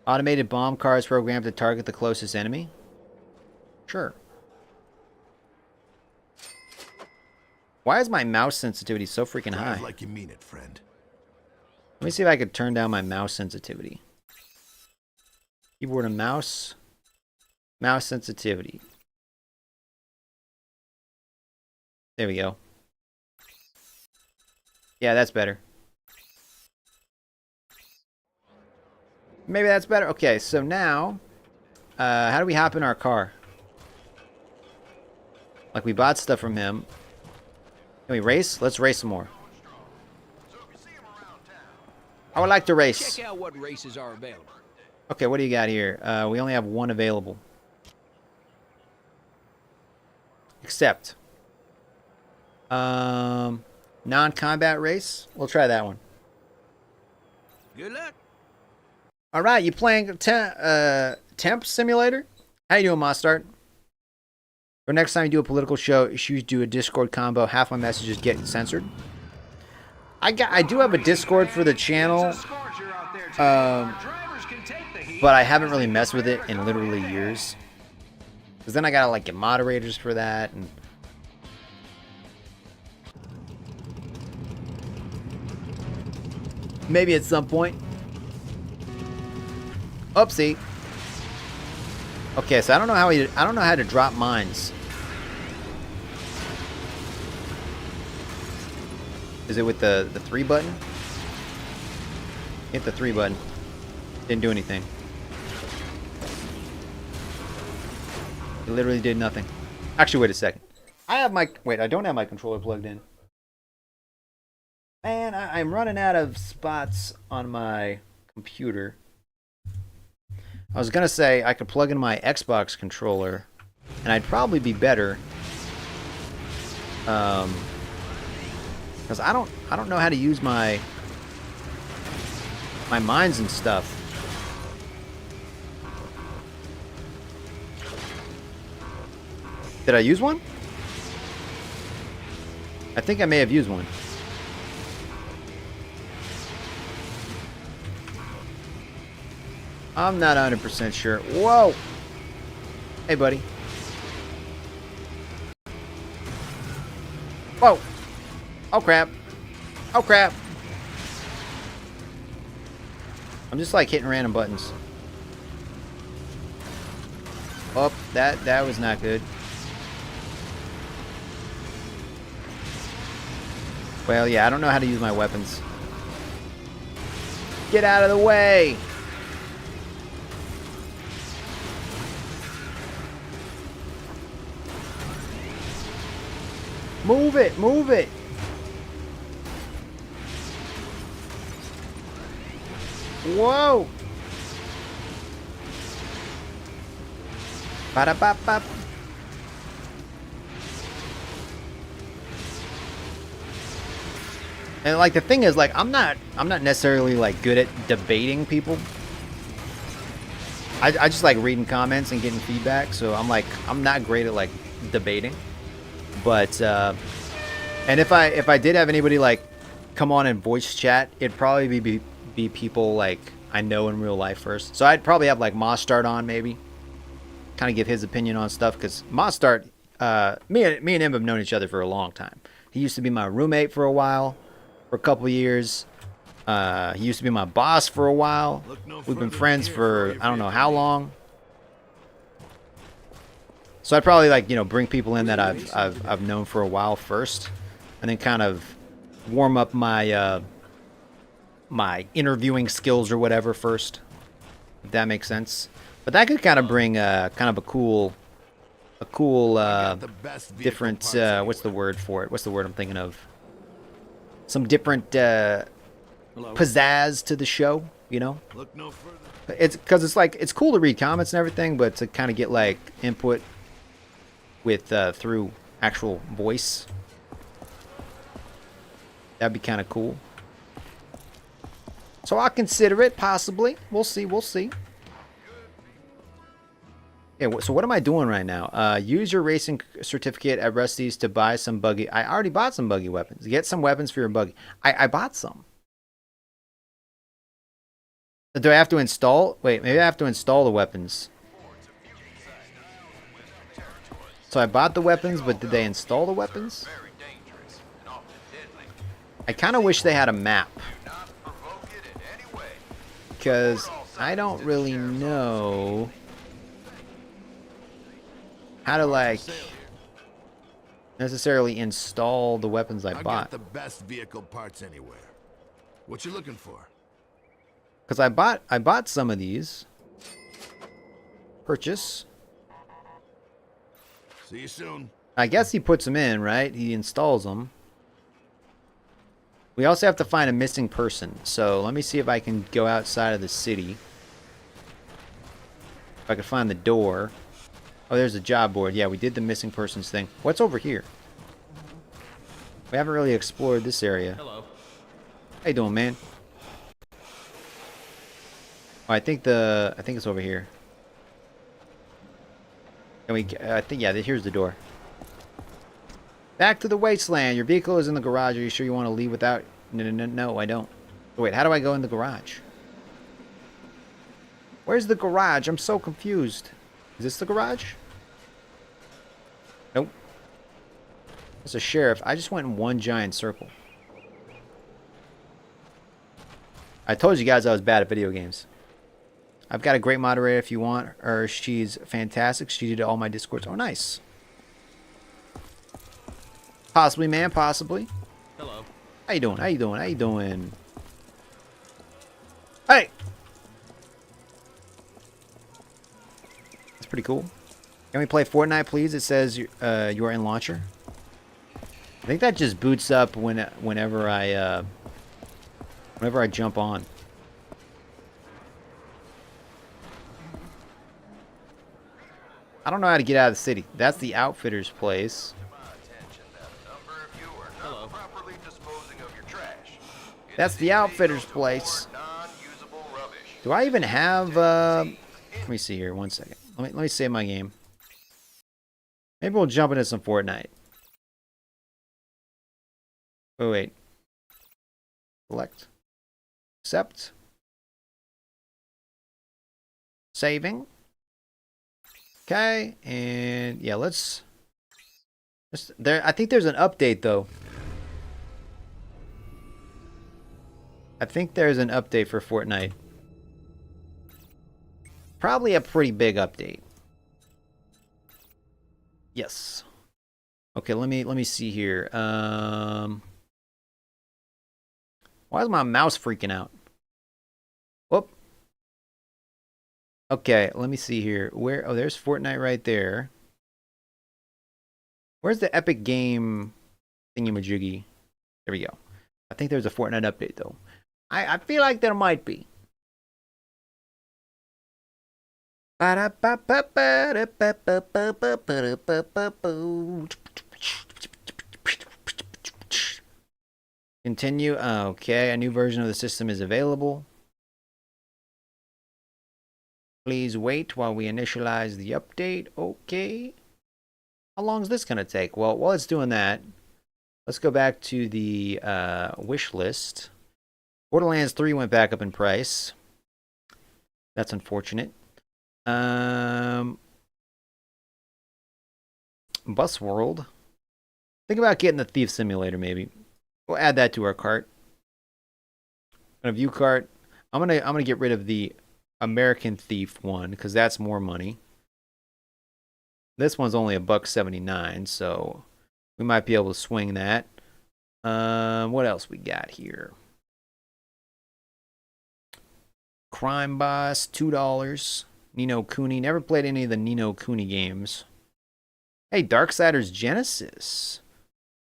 automated bomb cars programmed to target the closest enemy. Sure. Why is my mouse sensitivity so freaking high? Drive like you mean it, friend. Let me see if I could turn down my mouse sensitivity. Keyboard and mouse. Mouse sensitivity. There we go. Yeah, that's better. Maybe that's better. Okay, so now, how do we hop in our car? Like we bought stuff from him. Can we race? Let's race some more. I would like to race. Check out what races are available. Okay, what do you got here? We only have one available. Accept. Non-combat race. We'll try that one. Good luck. All right, you playing Temp Simulator? How you doing, Mostart? For next time you do a political show, you should do a Discord combo. Half my messages get censored. I do have a Discord for the channel, but I haven't really messed with it in literally years. Because then I gotta like get moderators for that, and maybe at some point. Oopsie. Okay, so I don't know how to drop mines. Is it with the 3 button? Hit the 3 button. Didn't do anything. It literally did nothing. Actually, wait a second. I don't have my controller plugged in. Man, I'm running out of spots on my computer. I was gonna say I could plug in my Xbox controller, and I'd probably be better Because I don't know how to use my mines and stuff. Did I use one? I think I may have used one. I'm not 100% sure. Whoa! Hey, buddy. Whoa! Oh, crap. Oh, crap. I'm just, like, hitting random buttons. Oh, that was not good. Well, yeah, I don't know how to use my weapons. Get out of the way! Move it! Move it! Whoa! Ba-da-ba-ba. And like the thing is, like, I'm not necessarily like good at debating people. I just like reading comments and getting feedback, so I'm not great at like debating. But and if I did have anybody like come on and voice chat, it'd probably be people like I know in real life first. So I'd probably have like Mostart on, maybe kind of give his opinion on stuff, because Mostart, me and him have known each other for a long time. He used to be my roommate for a while. For a couple years. He used to be my boss for a while. We've been friends for I don't know how long. So I'd probably like, you know, bring people in that I've known for a while first, and then kind of warm up my my interviewing skills or whatever first, if that makes sense. But that could kind of bring kind of a cool different what's the word for it? What's the word I'm thinking of? Some different pizzazz to the show, you know? Look no further. It's because it's like it's cool to read comments and everything, but to kind of get like input with through actual voice, that'd be kind of cool. So I'll consider it, possibly. We'll see. We'll see. Yeah, so what am I doing right now? Use your racing certificate at Rusty's to buy some buggy. I already bought some buggy weapons. Get some weapons for your buggy. I bought some. Do I have to install? Wait, maybe I have to install the weapons. So I bought the weapons, but did they install the weapons? I kind of wish they had a map. Because I don't really know how to like necessarily install the weapons I bought. Got the best vehicle parts anywhere. What you looking for? Because I bought some of these. Purchase. See you soon. I guess he puts them in, right? He installs them. We also have to find a missing person. So let me see if I can go outside of the city. If I can find the door. Oh, there's a job board. Yeah, we did the missing persons thing. What's over here? We haven't really explored this area. Hello. How you doing, man? Oh, I think it's over here. Can we? I think yeah. Here's the door. Back to the wasteland. Your vehicle is in the garage. Are you sure you want to leave without? No, I don't. Oh, wait, how do I go in the garage? Where's the garage? I'm so confused. Is this the garage? Nope. It's a sheriff. I just went in one giant circle. I told you guys I was bad at video games. I've got a great moderator if you want her. She's fantastic. She did all my discords. Oh, nice. Possibly, man. Possibly. Hello. How you doing? How you doing? How you doing? Hey! That's pretty cool. Can we play Fortnite, please? It says you are in launcher. I think that just boots up whenever I jump on. I don't know how to get out of the city. That's the outfitter's place. That's the outfitter's place. Do I even have, let me see here, 1 second. Let me save my game. Maybe we'll jump into some Fortnite. Oh, wait. Select. Accept. Saving. Okay, and yeah, let's there. I think there's an update though. I think there's an update for Fortnite. Probably a pretty big update. Yes. Okay, let me see here. Why is my mouse freaking out? Whoop. Okay, let me see here. Where? Oh, there's Fortnite right there. Where's the Epic Game thingamajiggy? There we go. I think there's a Fortnite update though. I feel like there might be. Continue. Okay, a new version of the system is available. Please wait while we initialize the update. Okay. How long is this going to take? Well, while it's doing that, let's go back to the wish list. Borderlands 3 went back up in price. That's unfortunate. Bus World. Think about getting the Thief Simulator, maybe. We'll add that to our cart. A view cart. I'm gonna get rid of the American Thief one because that's more money. This one's only $1.79, so we might be able to swing that. What else we got here? Crime Boss, $2. Nino Kuni. Never played any of the Nino Kuni games. Hey, Darksiders Genesis.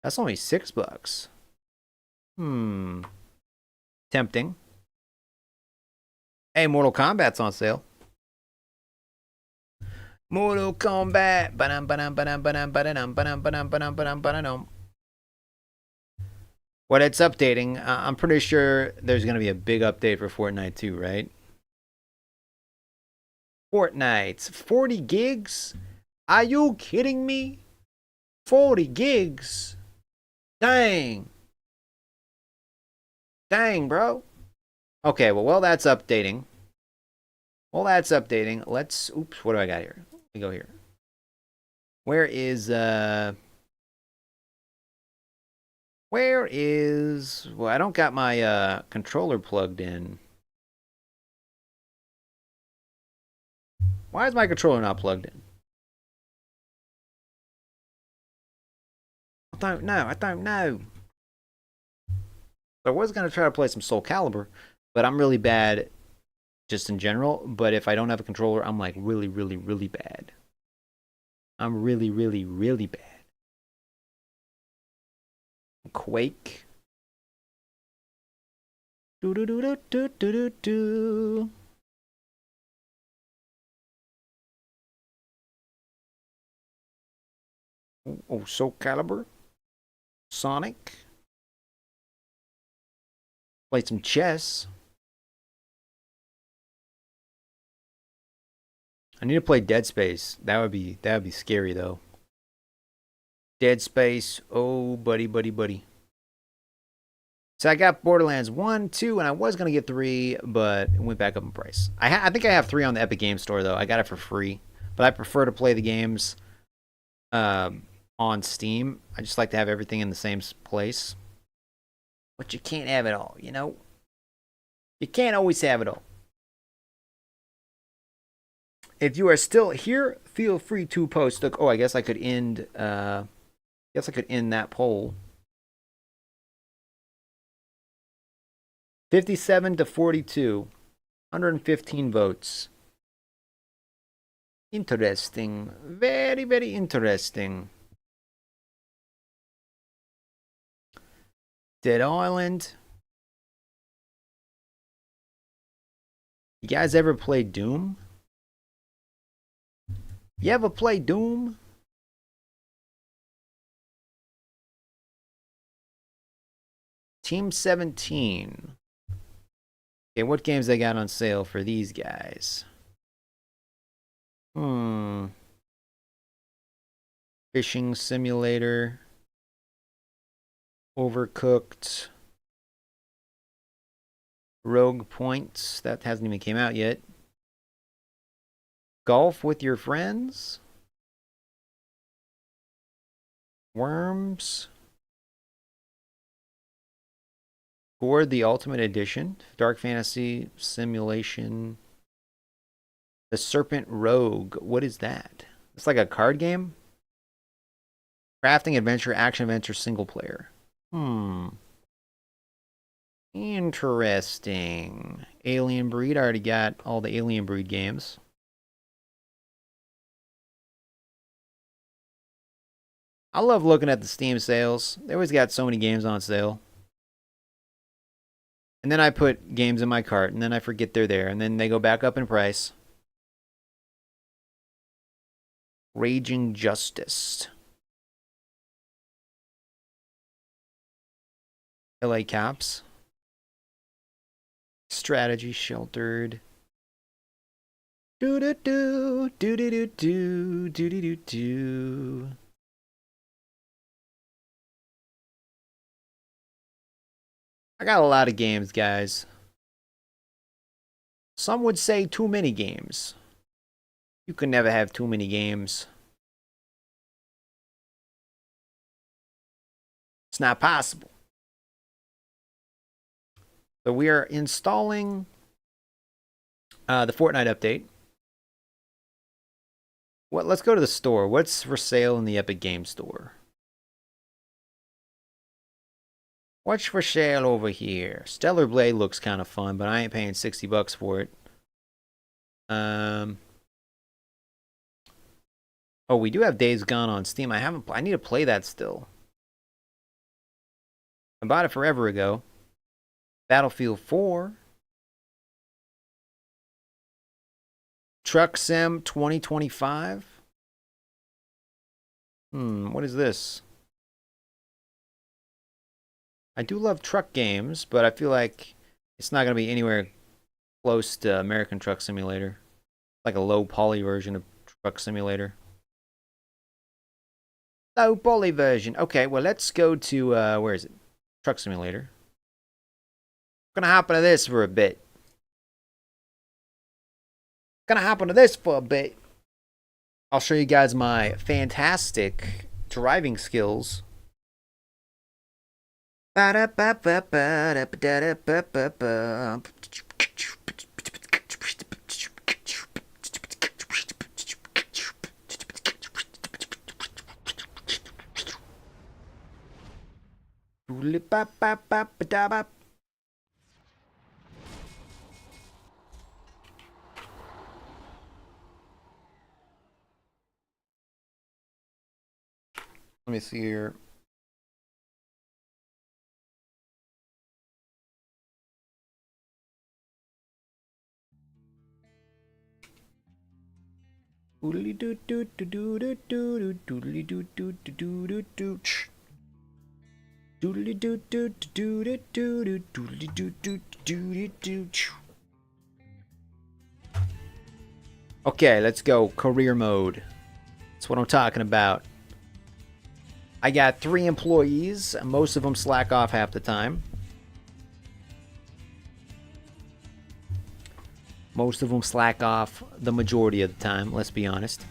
That's only $6. Tempting. Hey, Mortal Kombat's on sale. Mortal Kombat. What it's updating, I'm pretty sure there's going to be a big update for Fortnite too, right? Fortnite, 40 gigs? Are you kidding me? 40 gigs? Dang. Dang, bro. Okay, well, that's updating. Let's, oops, what do I got here? Let me go here. Where is, well, I don't got my, controller plugged in. Why is my controller not plugged in? I don't know. I was going to try to play some Soul Calibur, but I'm really bad just in general. But if I don't have a controller, I'm like really, really, really bad. I'm really, really, really bad. Quake. Do do do do do do do do. Oh, Soul Calibur. Sonic. Play some chess. I need to play Dead Space. That would be scary though. Dead Space. Oh, buddy. So I got Borderlands 1, 2, and I was gonna get 3, but it went back up in price. I think I have 3 on the Epic Games Store though. I got it for free, but I prefer to play the games on Steam. I just like to have everything in the same place. But you can't have it all, you know? You can't always have it all. If you are still here, feel free to post. Look, oh, I guess I could end that poll. 57 to 42. 115 votes. Interesting. Very, very interesting. Dead Island. You guys ever play Doom? You ever play Doom? Team 17. Okay, what games they got on sale for these guys? Fishing Simulator. Overcooked. Rogue Points. That hasn't even came out yet. Golf with your friends. Worms. Gourd the Ultimate Edition. Dark Fantasy Simulation. The Serpent Rogue. What is that? It's like a card game? Crafting Adventure, Action Adventure, Single Player. Interesting. Alien Breed. I already got all the Alien Breed games. I love looking at the Steam sales. They always got so many games on sale. And then I put games in my cart, and then I forget they're there, and then they go back up in price. Raging Justice. LA Cops. Strategy Sheltered. Do-do-do, do-do-do-do, do-do-do-do. I got a lot of games, guys. Some would say too many games. You can never have too many games. It's not possible. So we are installing the Fortnite update. Let's go to the store. What's for sale in the Epic Games Store? What's for sale over here? Stellar Blade looks kind of fun, but I ain't paying $60 for it. Oh, we do have Days Gone on Steam. I need to play that still. I bought it forever ago. Battlefield 4. Truck Sim 2025. What is this? I do love truck games, but I feel like it's not going to be anywhere close to American Truck Simulator. Like a low poly version of Truck Simulator. Low poly version. Okay, well, let's go to, where is it? Truck Simulator. I'm going to hop into this for a bit. I'll show you guys my fantastic driving skills. Let me see here. Okay, let's go career mode. That's what I'm talking about. I got 3 employees. Most of them slack off half the time. Most of them slack off the majority of the time, let's be honest.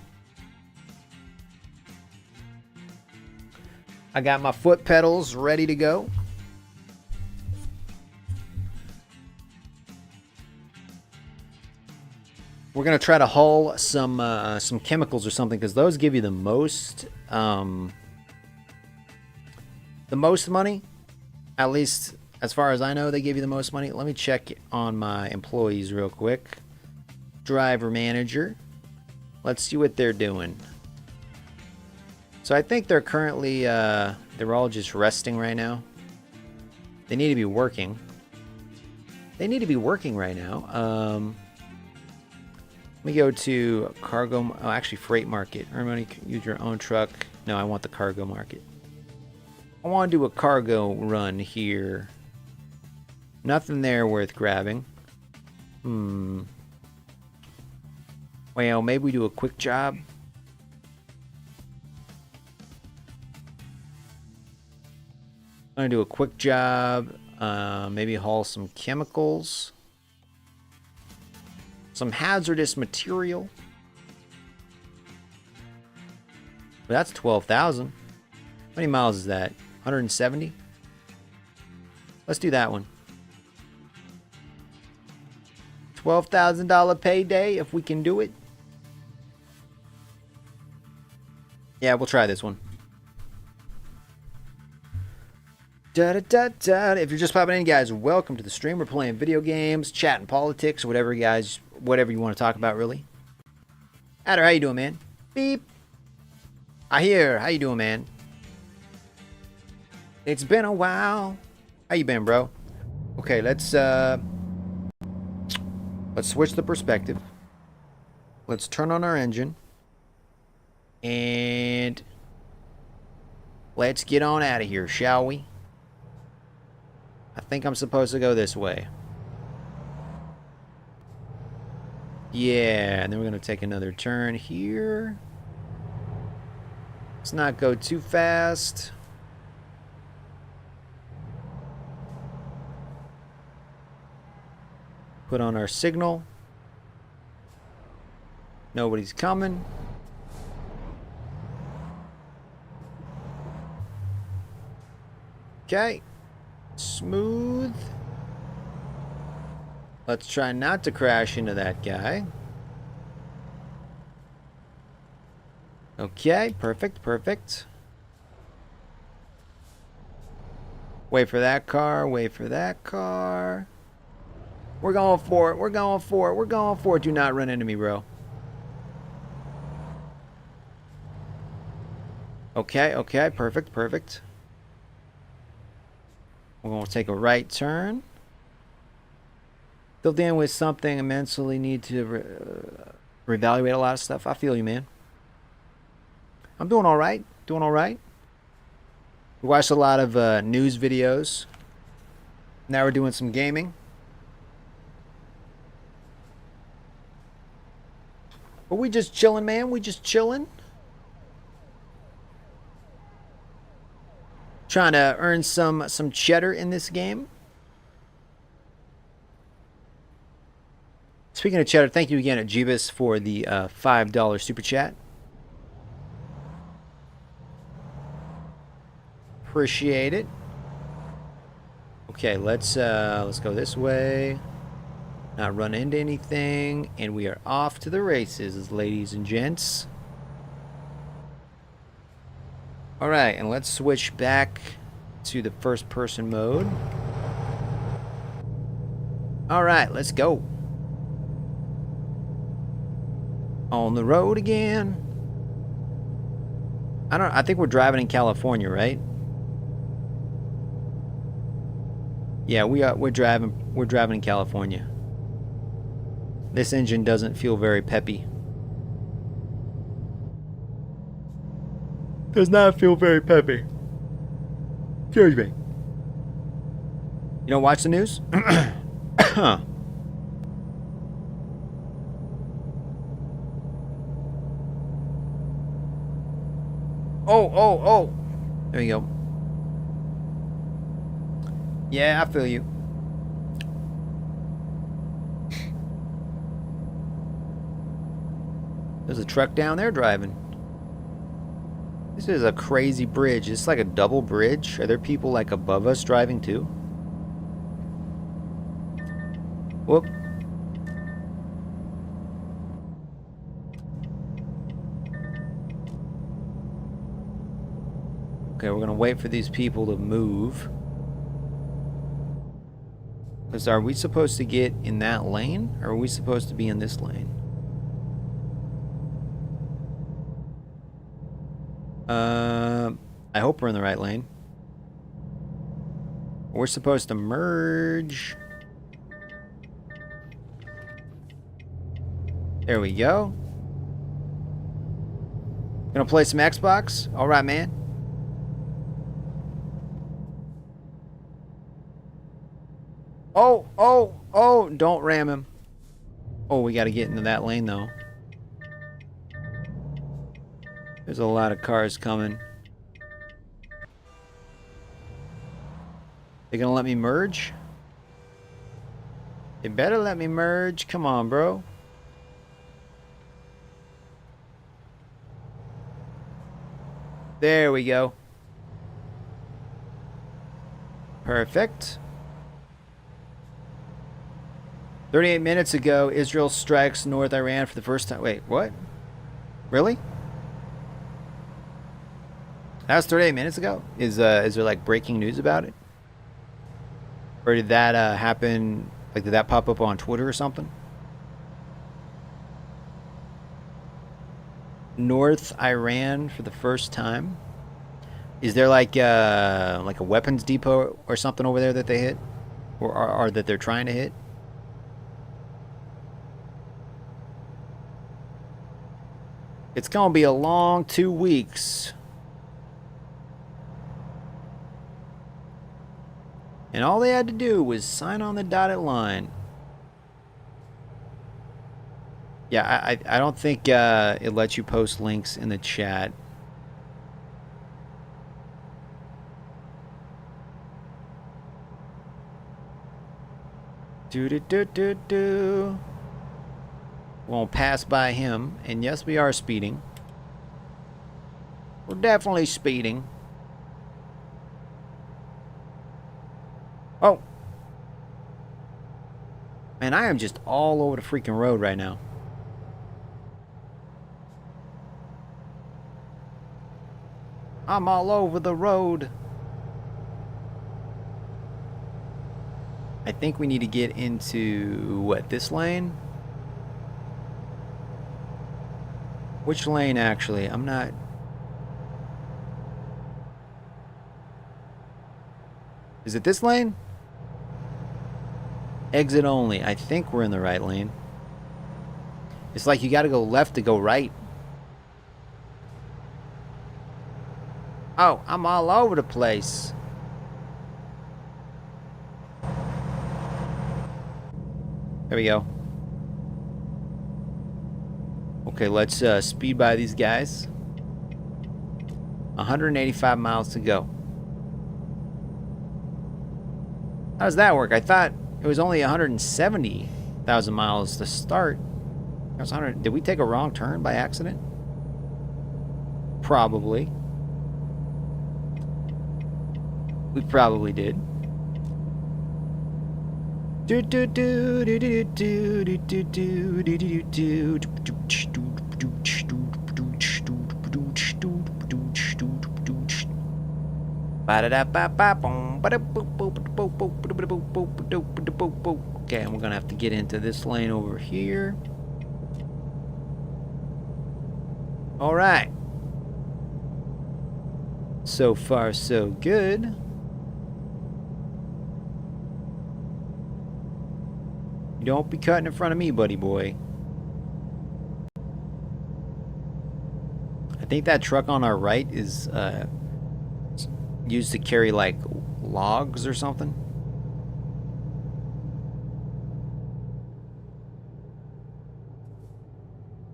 I got my foot pedals ready to go. We're going to try to haul some chemicals or something, because those give you the most money. At least as far as I know, they give you the most money. Let me check on my employees real quick. Driver manager. Let's see what they're doing. So I think they're currently, they're all just resting right now. They need to be working. Right now. Let me go to cargo, actually freight market. Everybody use your own truck. No, I want the cargo market. I want to do a cargo run here. Nothing there worth grabbing. Well, maybe we do a quick job. I'm gonna do a quick job. Maybe haul some chemicals. Some hazardous material. That's 12,000. How many miles is that? 170? Let's do that one. $12,000 payday if we can do it. Yeah, we'll try this one. If you're just popping in, guys, welcome to the stream. We're playing video games, chatting politics, whatever, guys, whatever you want to talk about, really. Adder, how you doing, man? Beep. I hear. How you doing, man? It's been a while. How you been, bro? Okay, let's switch the perspective. Let's turn on our engine. And let's get on out of here, shall we? I think I'm supposed to go this way. Yeah, and then we're going to take another turn here. Let's not go too fast. Put on our signal. Nobody's coming. Okay. Smooth. Let's try not to crash into that guy. Okay, perfect, perfect. Wait for that car, wait for that car. We're going for it, we're going for it, we're going for it. Do not run into me, bro. Okay, okay, perfect, perfect. We're going to take a right turn. Still dealing with something immensely. Need to reevaluate a lot of stuff. I feel you, man. I'm doing all right. Doing all right. We watched a lot of news videos. Now we're doing some gaming. But we just chilling, man. We just chilling. Trying to earn some cheddar in this game. Speaking of cheddar, thank you again at Jeebus for the $5 super chat. Appreciate it. Okay, let's go this way. Not run into anything, and we are off to the races, ladies and gents. All right, and let's switch back to the first person mode. All right, let's go. On the road again. I think we're driving in California, right? Yeah, we're driving in California. This engine doesn't feel very peppy. Does not feel very peppy. Excuse me. You don't watch the news? Oh. There you go. Yeah, I feel you. There's a truck down there driving. This is a crazy bridge. It's like a double bridge. Are there people like above us driving too? Whoop. Okay, we're gonna wait for these people to move. Because are we supposed to get in that lane? Or are we supposed to be in this lane? I hope we're in the right lane. We're supposed to merge. There we go. Gonna play some Xbox? Alright, man. Oh, don't ram him. Oh, we got to get into that lane, though. There's a lot of cars coming. They gonna let me merge? They better let me merge. Come on, bro. There we go. Perfect. 38 minutes ago, Israel strikes North Iran for the first time. Wait, what? Really? That was 38 minutes ago? Is there like breaking news about it? Or did that happen, like did that pop up on Twitter or something? North Iran for the first time? Is there like a weapons depot or something over there that they hit? Or that they're trying to hit? It's gonna be a long 2 weeks. And all they had to do was sign on the dotted line. Yeah, I don't think it lets you post links in the chat. Do. Won't pass by him. And yes, we are speeding. We're definitely speeding. Oh. Man, I am just all over the freaking road right now. I'm all over the road. I think we need to get into, what, this lane? Which lane, actually? I'm not... Is it this lane? Exit only. I think we're in the right lane. It's like you gotta go left to go right. Oh, I'm all over the place. There we go. Okay, let's speed by these guys. 185 miles to go. How does that work? I thought it was only 170,000 miles to start. That was 100. Did we take a wrong turn by accident? Probably. We probably did. Okay, and we're gonna have to get into this lane over here. All right. So far, so good. You don't be cutting in front of me, buddy boy. I think that truck on our right is used to carry like logs or something.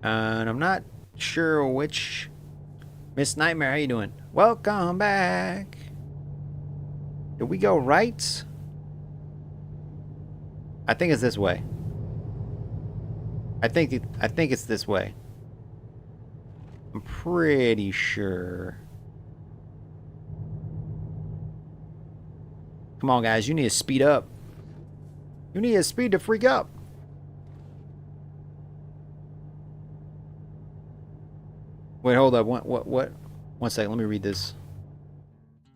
And I'm not sure which. Miss Nightmare, how you doing? Welcome back. Did we go right? I think it's this way. I think it's this way. I'm pretty sure. Come on, guys. You need to speed up. You need to speed to freak up. Wait, hold up. What? 1 second. Let me read this.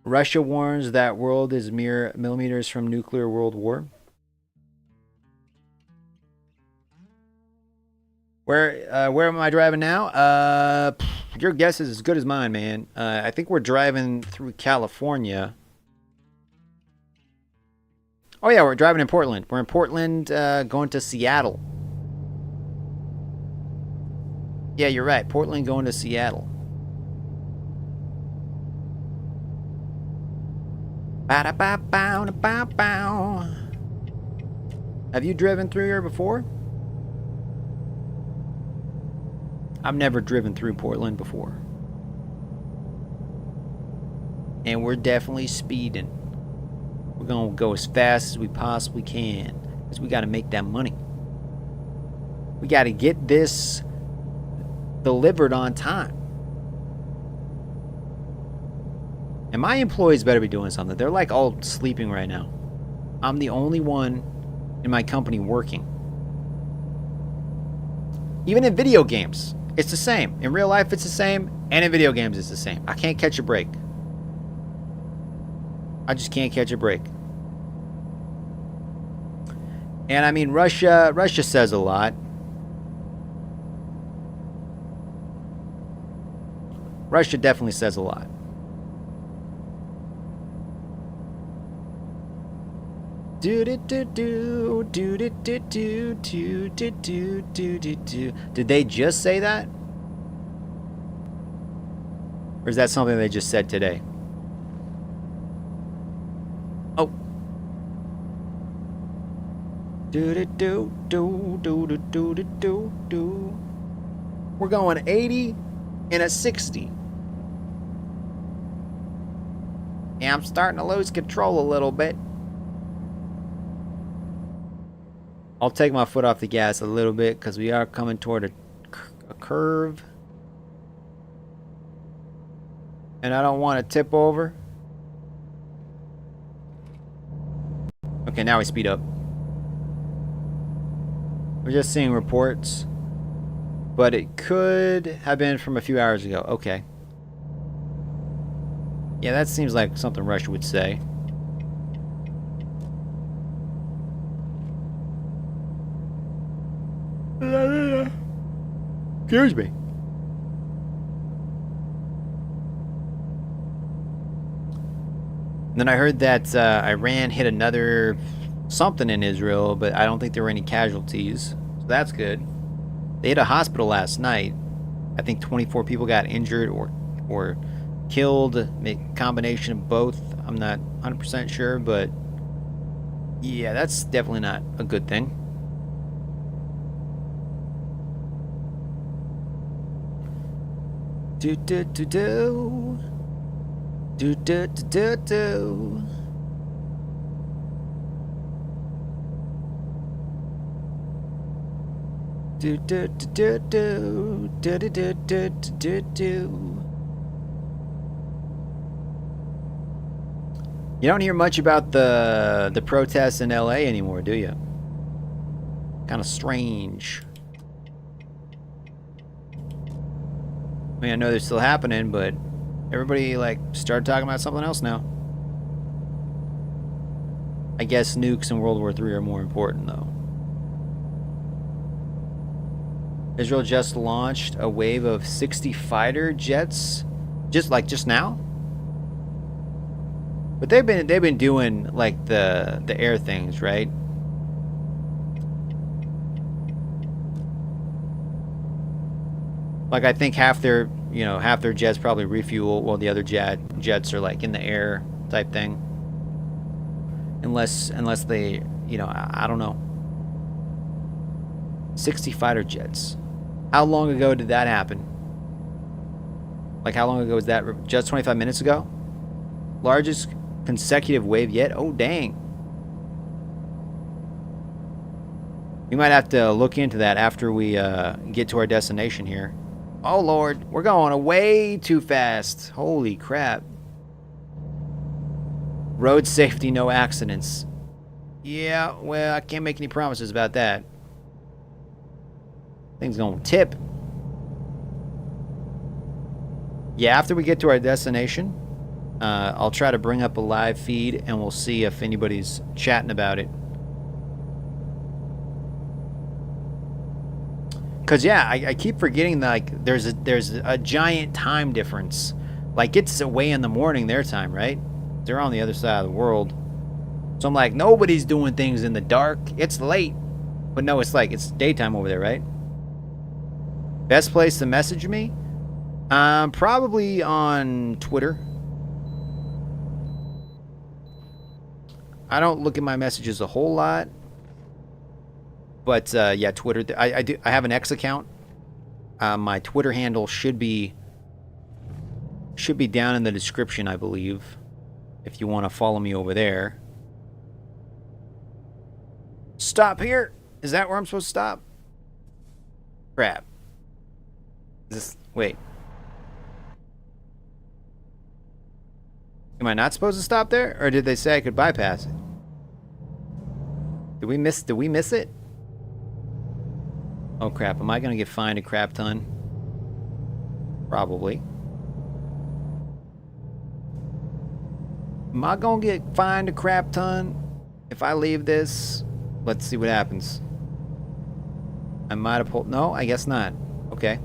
Russia warns that world is mere millimeters from nuclear world war. Where am I driving now? Your guess is as good as mine, man. I think we're driving through California. Oh yeah, we're driving in Portland. We're in Portland, going to Seattle. Yeah, you're right. Portland going to Seattle. Ba-da-ba-bow-da-bow-bow. Have you driven through here before? I've never driven through Portland before. And we're definitely speeding. We're gonna go as fast as we possibly can, because we gotta make that money. We gotta get this delivered on time. And my employees better be doing something. They're like all sleeping right now. I'm the only one in my company working. Even in video games, it's the same. In real life, it's the same. And in video games, it's the same. I can't catch a break. I just can't catch a break. And I mean, Russia says a lot. Russia definitely says a lot. Did they just say that? Or is that something they just said today? Oh. We're going 80 and a 60. Yeah, I'm starting to lose control a little bit. I'll take my foot off the gas a little bit because we are coming toward a curve. And I don't want to tip over. Okay, now we speed up. We're just seeing reports. But it could have been from a few hours ago. Okay. Yeah, that seems like something Russia would say. Excuse me. Then I heard that Iran hit another something in Israel, but I don't think there were any casualties. So that's good. They hit a hospital last night. I think 24 people got injured or killed. A combination of both. I'm not 100% sure, but yeah, that's definitely not a good thing. Do do do do do do do do. Do do do do do do do do do do. You don't hear much about the protests in LA anymore, do you? Kind of strange. I mean, I know they're still happening, but everybody like started talking about something else now. I guess nukes in World War III are more important, though. Israel just launched a wave of 60 fighter jets, just now. But they've been doing like the air things, right? Like I think half their jets probably refuel, while the other jets are like in the air type thing. Unless they, I don't know. 60 fighter jets. How long ago did that happen? Like how long ago was that? Just 25 minutes ago? Largest consecutive wave yet? Oh, dang. We might have to look into that after we get to our destination here. Oh, Lord. We're going way too fast. Holy crap. Road safety, no accidents. Yeah, well, I can't make any promises about that. Things gonna tip. Yeah, after we get to our destination, I'll try to bring up a live feed and we'll see if anybody's chatting about it. Cause yeah, I keep forgetting that like there's a giant time difference. Like it's way in the morning their time, right? They're on the other side of the world. So I'm like, nobody's doing things in the dark. It's late. But no, it's daytime over there, right? Best place to message me? Probably on Twitter. I don't look at my messages a whole lot. But yeah, Twitter. I have an X account. My Twitter handle should be down in the description, I believe, if you want to follow me over there. Stop here. Is that where I'm supposed to stop? Crap. Wait. Am I not supposed to stop there, or did they say I could bypass it? Did we miss it? Oh crap, am I gonna get fined a crap ton? Probably. Am I gonna get fined a crap ton if I leave this? Let's see what happens. I might have pulled... No, I guess not. Okay.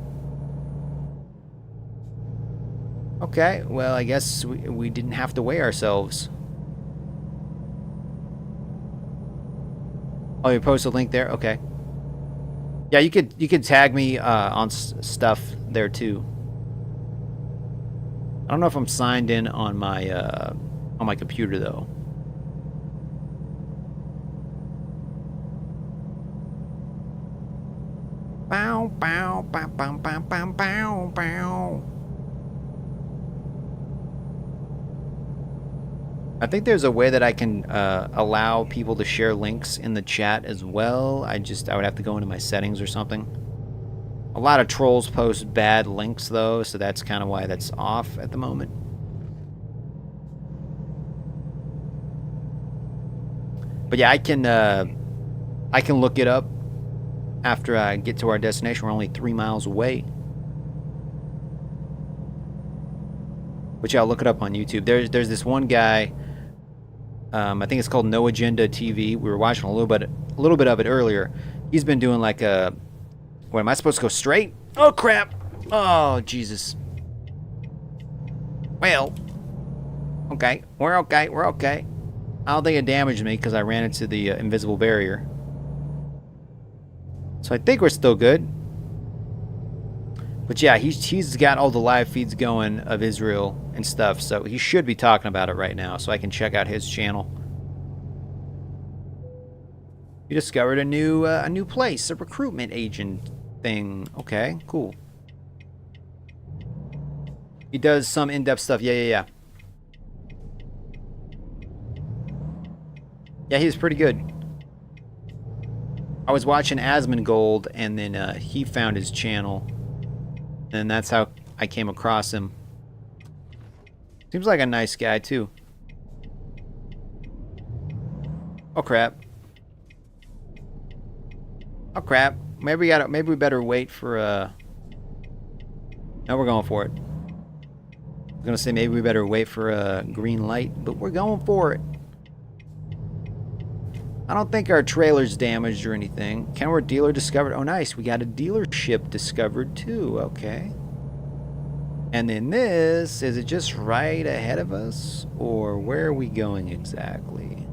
Okay, well, I guess we didn't have to weigh ourselves. Oh, you post a link there? Okay. Yeah, you could tag me on stuff there too. I don't know if I'm signed in on my computer though. Bow bow bow bow bow bow bow bow. I think there's a way that I can allow people to share links in the chat as well. I would have to go into my settings or something. A lot of trolls post bad links though, so that's kind of why that's off at the moment. But yeah, I can look it up after I get to our destination. We're only 3 miles away. But yeah, I'll look it up on YouTube. There's this one guy. I think it's called No Agenda TV. We were watching a little bit of it earlier. He's been doing like a... What, am I supposed to go straight? Oh, crap. Oh, Jesus. Well. Okay. We're okay. We're okay. I don't think it damaged me because I ran into the invisible barrier. So I think we're still good. But yeah, he's got all the live feeds going of Israel and stuff, so he should be talking about it right now, so I can check out his channel. You discovered a new place, a recruitment agent thing. Okay, cool. He does some in-depth stuff. Yeah. Yeah, he was pretty good. I was watching Asmongold, and then he found his channel. And that's how I came across him. Seems like a nice guy, too. Oh, crap. Oh, crap. Maybe we better wait for, No, we're going for it. I was gonna say maybe we better wait for a green light, but we're going for it. I don't think our trailer's damaged or anything. Kenworth dealer discovered. Oh, nice. We got a dealership discovered, too. Okay. And then this, is it just right ahead of us? Or where are we going exactly?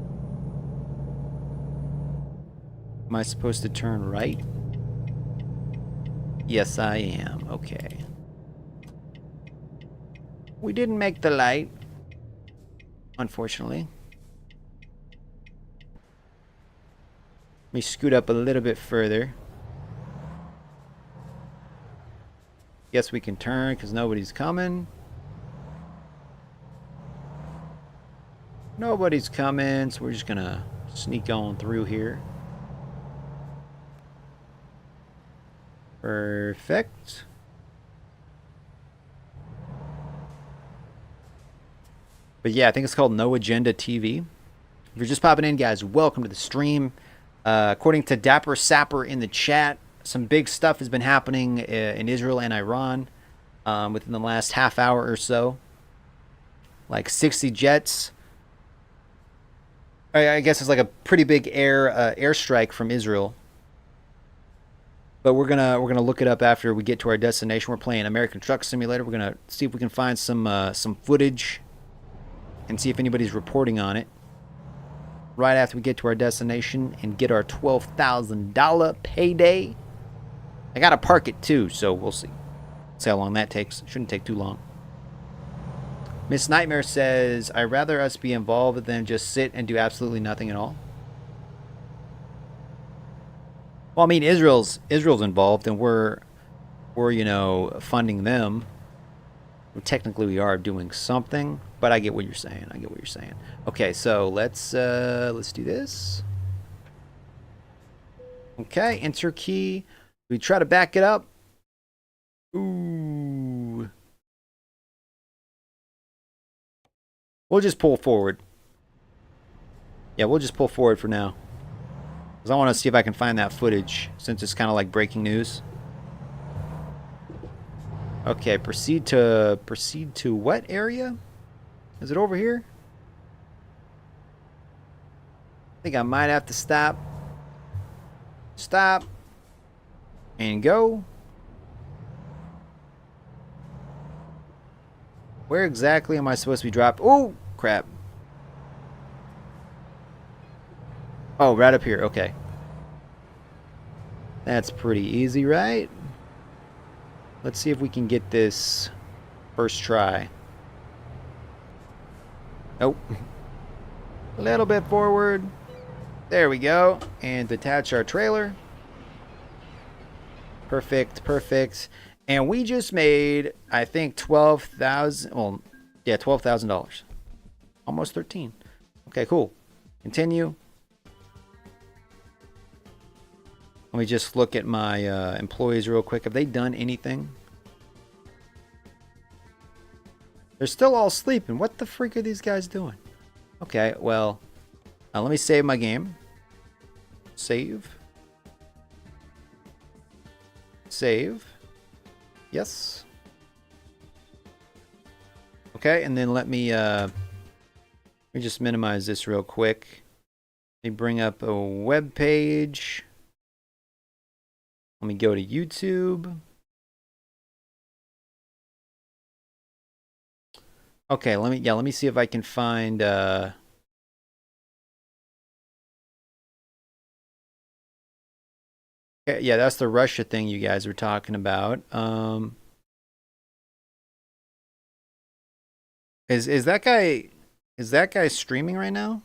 Am I supposed to turn right? Yes, I am. Okay. We didn't make the light, unfortunately. Let me scoot up a little bit further. Guess we can turn because nobody's coming. Nobody's coming, so we're just gonna sneak on through here. Perfect. But yeah, I think it's called No Agenda TV. If you're just popping in, guys, welcome to the stream. According to Dapper Sapper in the chat, some big stuff has been happening in Israel and Iran within the last half hour or so. Like 60 jets. I guess it's like a pretty big airstrike from Israel. But we're gonna look it up after we get to our destination. We're playing American Truck Simulator. We're gonna see if we can find some footage and see if anybody's reporting on it. Right after we get to our destination and get our $12,000 payday. I gotta park it too, so we'll see. See how long that takes. Shouldn't take too long. Miss Nightmare says, I'd rather us be involved than just sit and do absolutely nothing at all. Well, I mean, Israel's involved, and we're you know, funding them. Technically, we are doing something, but I get what you're saying. I get what you're saying. Okay, so let's do this. Okay, enter key. We try to back it up. Ooh. We'll just pull forward. Yeah, we'll just pull forward for now. Because I want to see if I can find that footage, since it's kind of like breaking news. Okay, proceed to what area? Is it over here? I think I might have to stop. Stop. And go. Where exactly am I supposed to be dropped? Oh, crap. Oh, right up here. Okay. That's pretty easy, right? Let's see if we can get this first try. Nope. A little bit forward. There we go. And detach our trailer. Perfect, perfect. And we just made, I think, $12,000. Well, yeah, $12,000. Almost 13. Okay, cool. Continue. Let me just look at my employees real quick. Have they done anything? They're still all sleeping. What the freak are these guys doing? Okay, well, let me save my game. Save. Save. Yes. Okay, and then let me just minimize this real quick. Let me bring up a web page. Let me go to YouTube. Okay, let me see if I can find yeah, that's the Russia thing you guys were talking about. Is that guy streaming right now?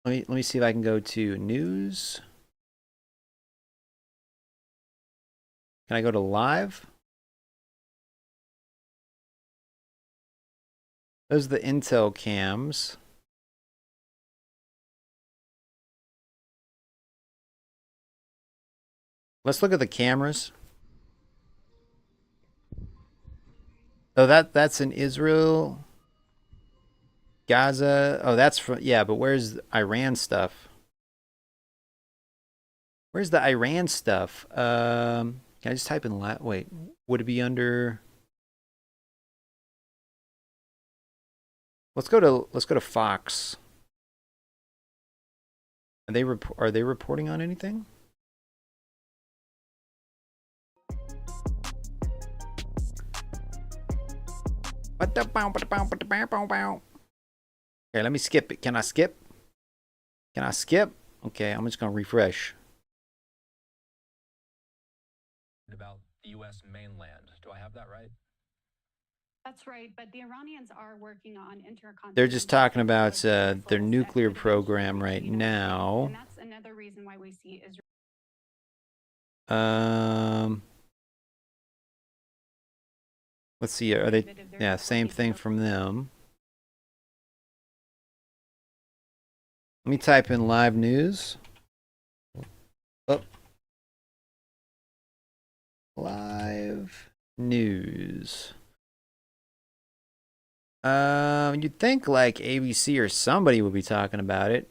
Let me see if I can go to news. Can I go to live? Those are the Intel cams. Let's look at the cameras. Oh, that's in Israel. Gaza. Oh, that's from, yeah, but where's Iran stuff? Where's the Iran stuff? Can I just type in wait, would it be under? Let's go to Fox. Are they reporting on anything? Okay, let me skip it. Can I skip? Can I skip? Okay, I'm just gonna refresh. About the U.S. mainland. Do I have that right? That's right, but the Iranians are working on intercontinental. They're just talking about their nuclear program right now. And that's another reason why we see Israel. Let's see. Are they? Yeah, same thing from them. Let me type in live news. Oh. Live news. You'd think like ABC or somebody would be talking about it.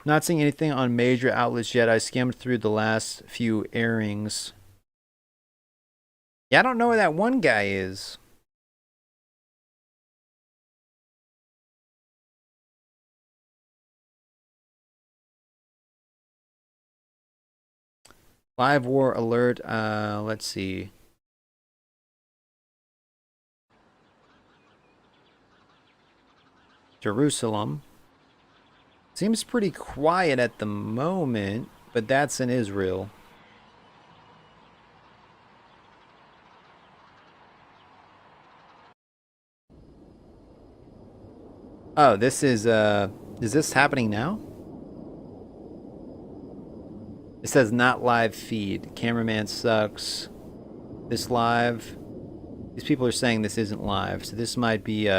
Not seeing anything on major outlets yet. I skimmed through the last few airings. Yeah, I don't know where that one guy is. Live war alert. Let's see. Jerusalem. Seems pretty quiet at the moment, but that's in Israel. Oh, this is this happening now? It says not live feed. Cameraman sucks. This live. These people are saying this isn't live, so this might be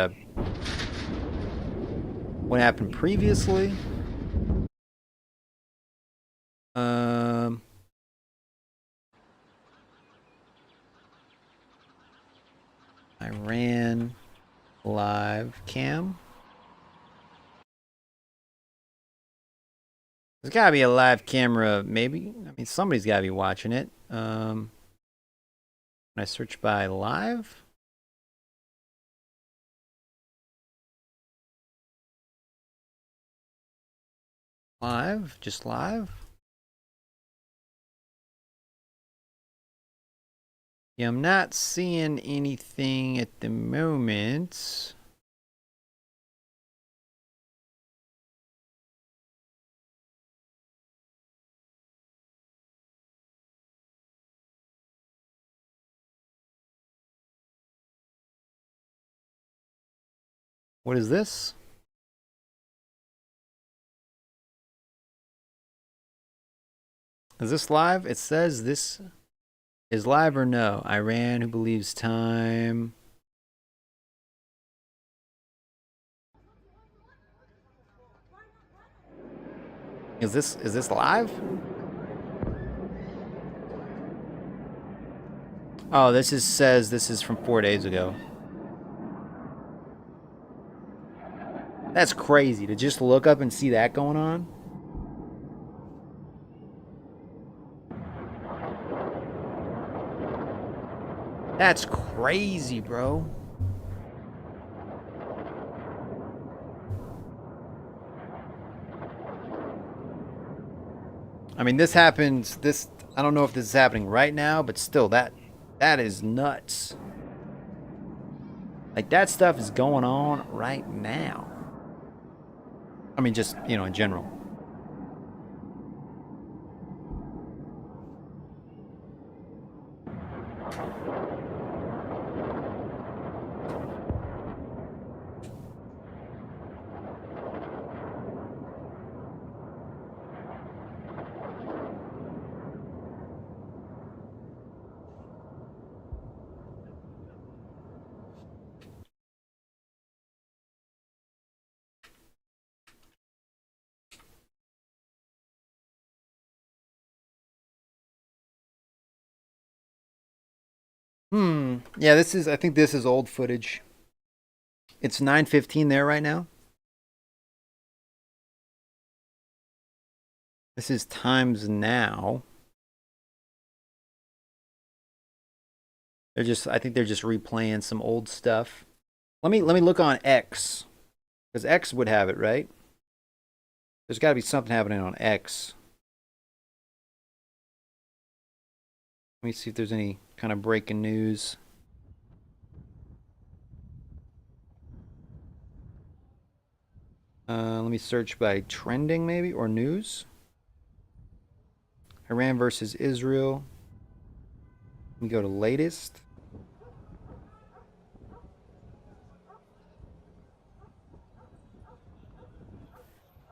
what happened previously. Iran live cam. There's gotta be a live camera, maybe. I mean, somebody's gotta be watching it. Can I search by live? Live? Just live? Yeah, I'm not seeing anything at the moment. What is this? Is this live? It says this is live or no. Iran, who believes time. Is this live? Oh, says this is from 4 days ago. That's crazy to just look up and see that going on. That's crazy, bro. I mean, this happens. I don't know if this is happening right now, but still, that is nuts. Like, that stuff is going on right now. I mean, just, you know, in general. Yeah, I think this is old footage. It's 9:15 there right now. This is times now. I think they're just replaying some old stuff. Let me look on X. Because X would have it, right? There's got to be something happening on X. Let me see if there's any kind of breaking news. Let me search by trending maybe, or news. Iran versus Israel. Let me go to latest.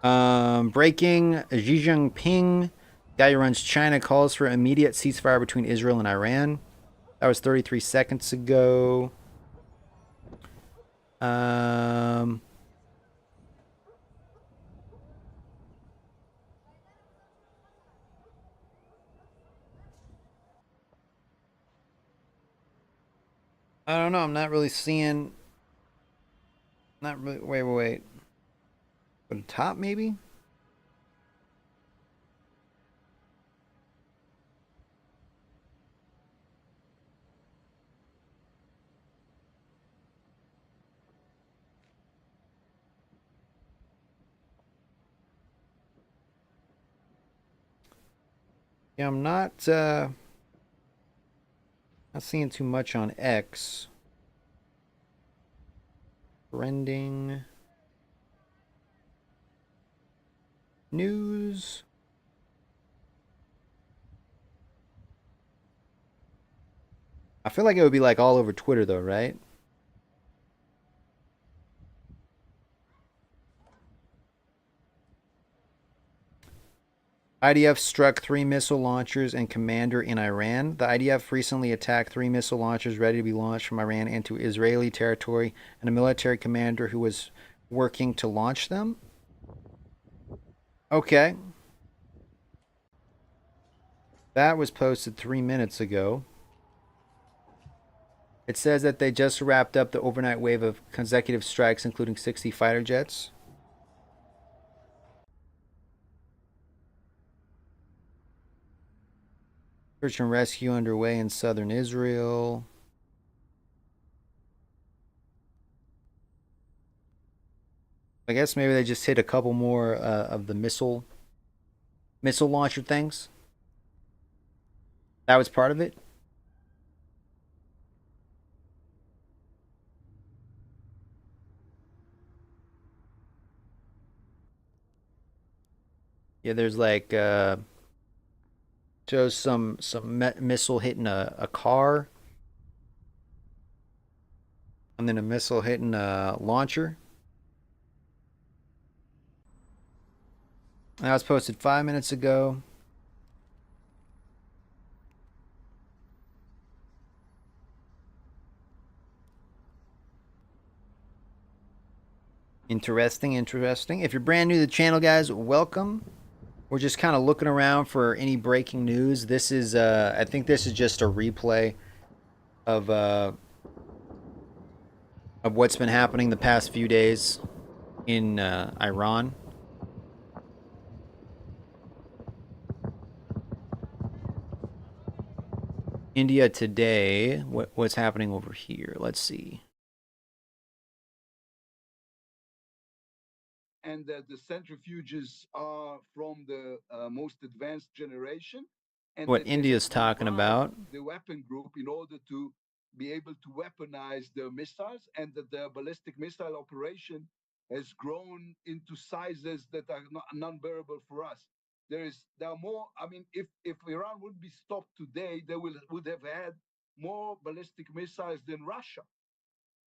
Breaking, Xi Jinping, guy who runs China, calls for immediate ceasefire between Israel and Iran. That was 33 seconds ago. I don't know. I'm not really seeing. Not really. Wait. Go to top, maybe? Yeah, I'm not seeing too much on X. Trending news. I feel like it would be like all over Twitter though, right? IDF struck 3 missile launchers and commander in Iran. The IDF recently attacked 3 missile launchers ready to be launched from Iran into Israeli territory and a military commander who was working to launch them. Okay. That was posted 3 minutes ago. It says that they just wrapped up the overnight wave of consecutive strikes, including 60 fighter jets. Search and rescue underway in southern Israel. I guess maybe they just hit a couple more of the missile launcher things. That was part of it. Yeah, there's like shows some missile hitting a car, and then a missile hitting a launcher. That was posted 5 minutes ago. Interesting. If you're brand new to the channel, guys, welcome. We're just kind of looking around for any breaking news. This is, I think this is just a replay of what's been happening the past few days in Iran. India today. What's happening over here? Let's see. And that the centrifuges are from the most advanced generation. And What India's talking about. The weapon group in order to be able to weaponize their missiles, and that the ballistic missile operation has grown into sizes that are non-bearable for us. There are more. I mean, if Iran would be stopped today, they would have had more ballistic missiles than Russia.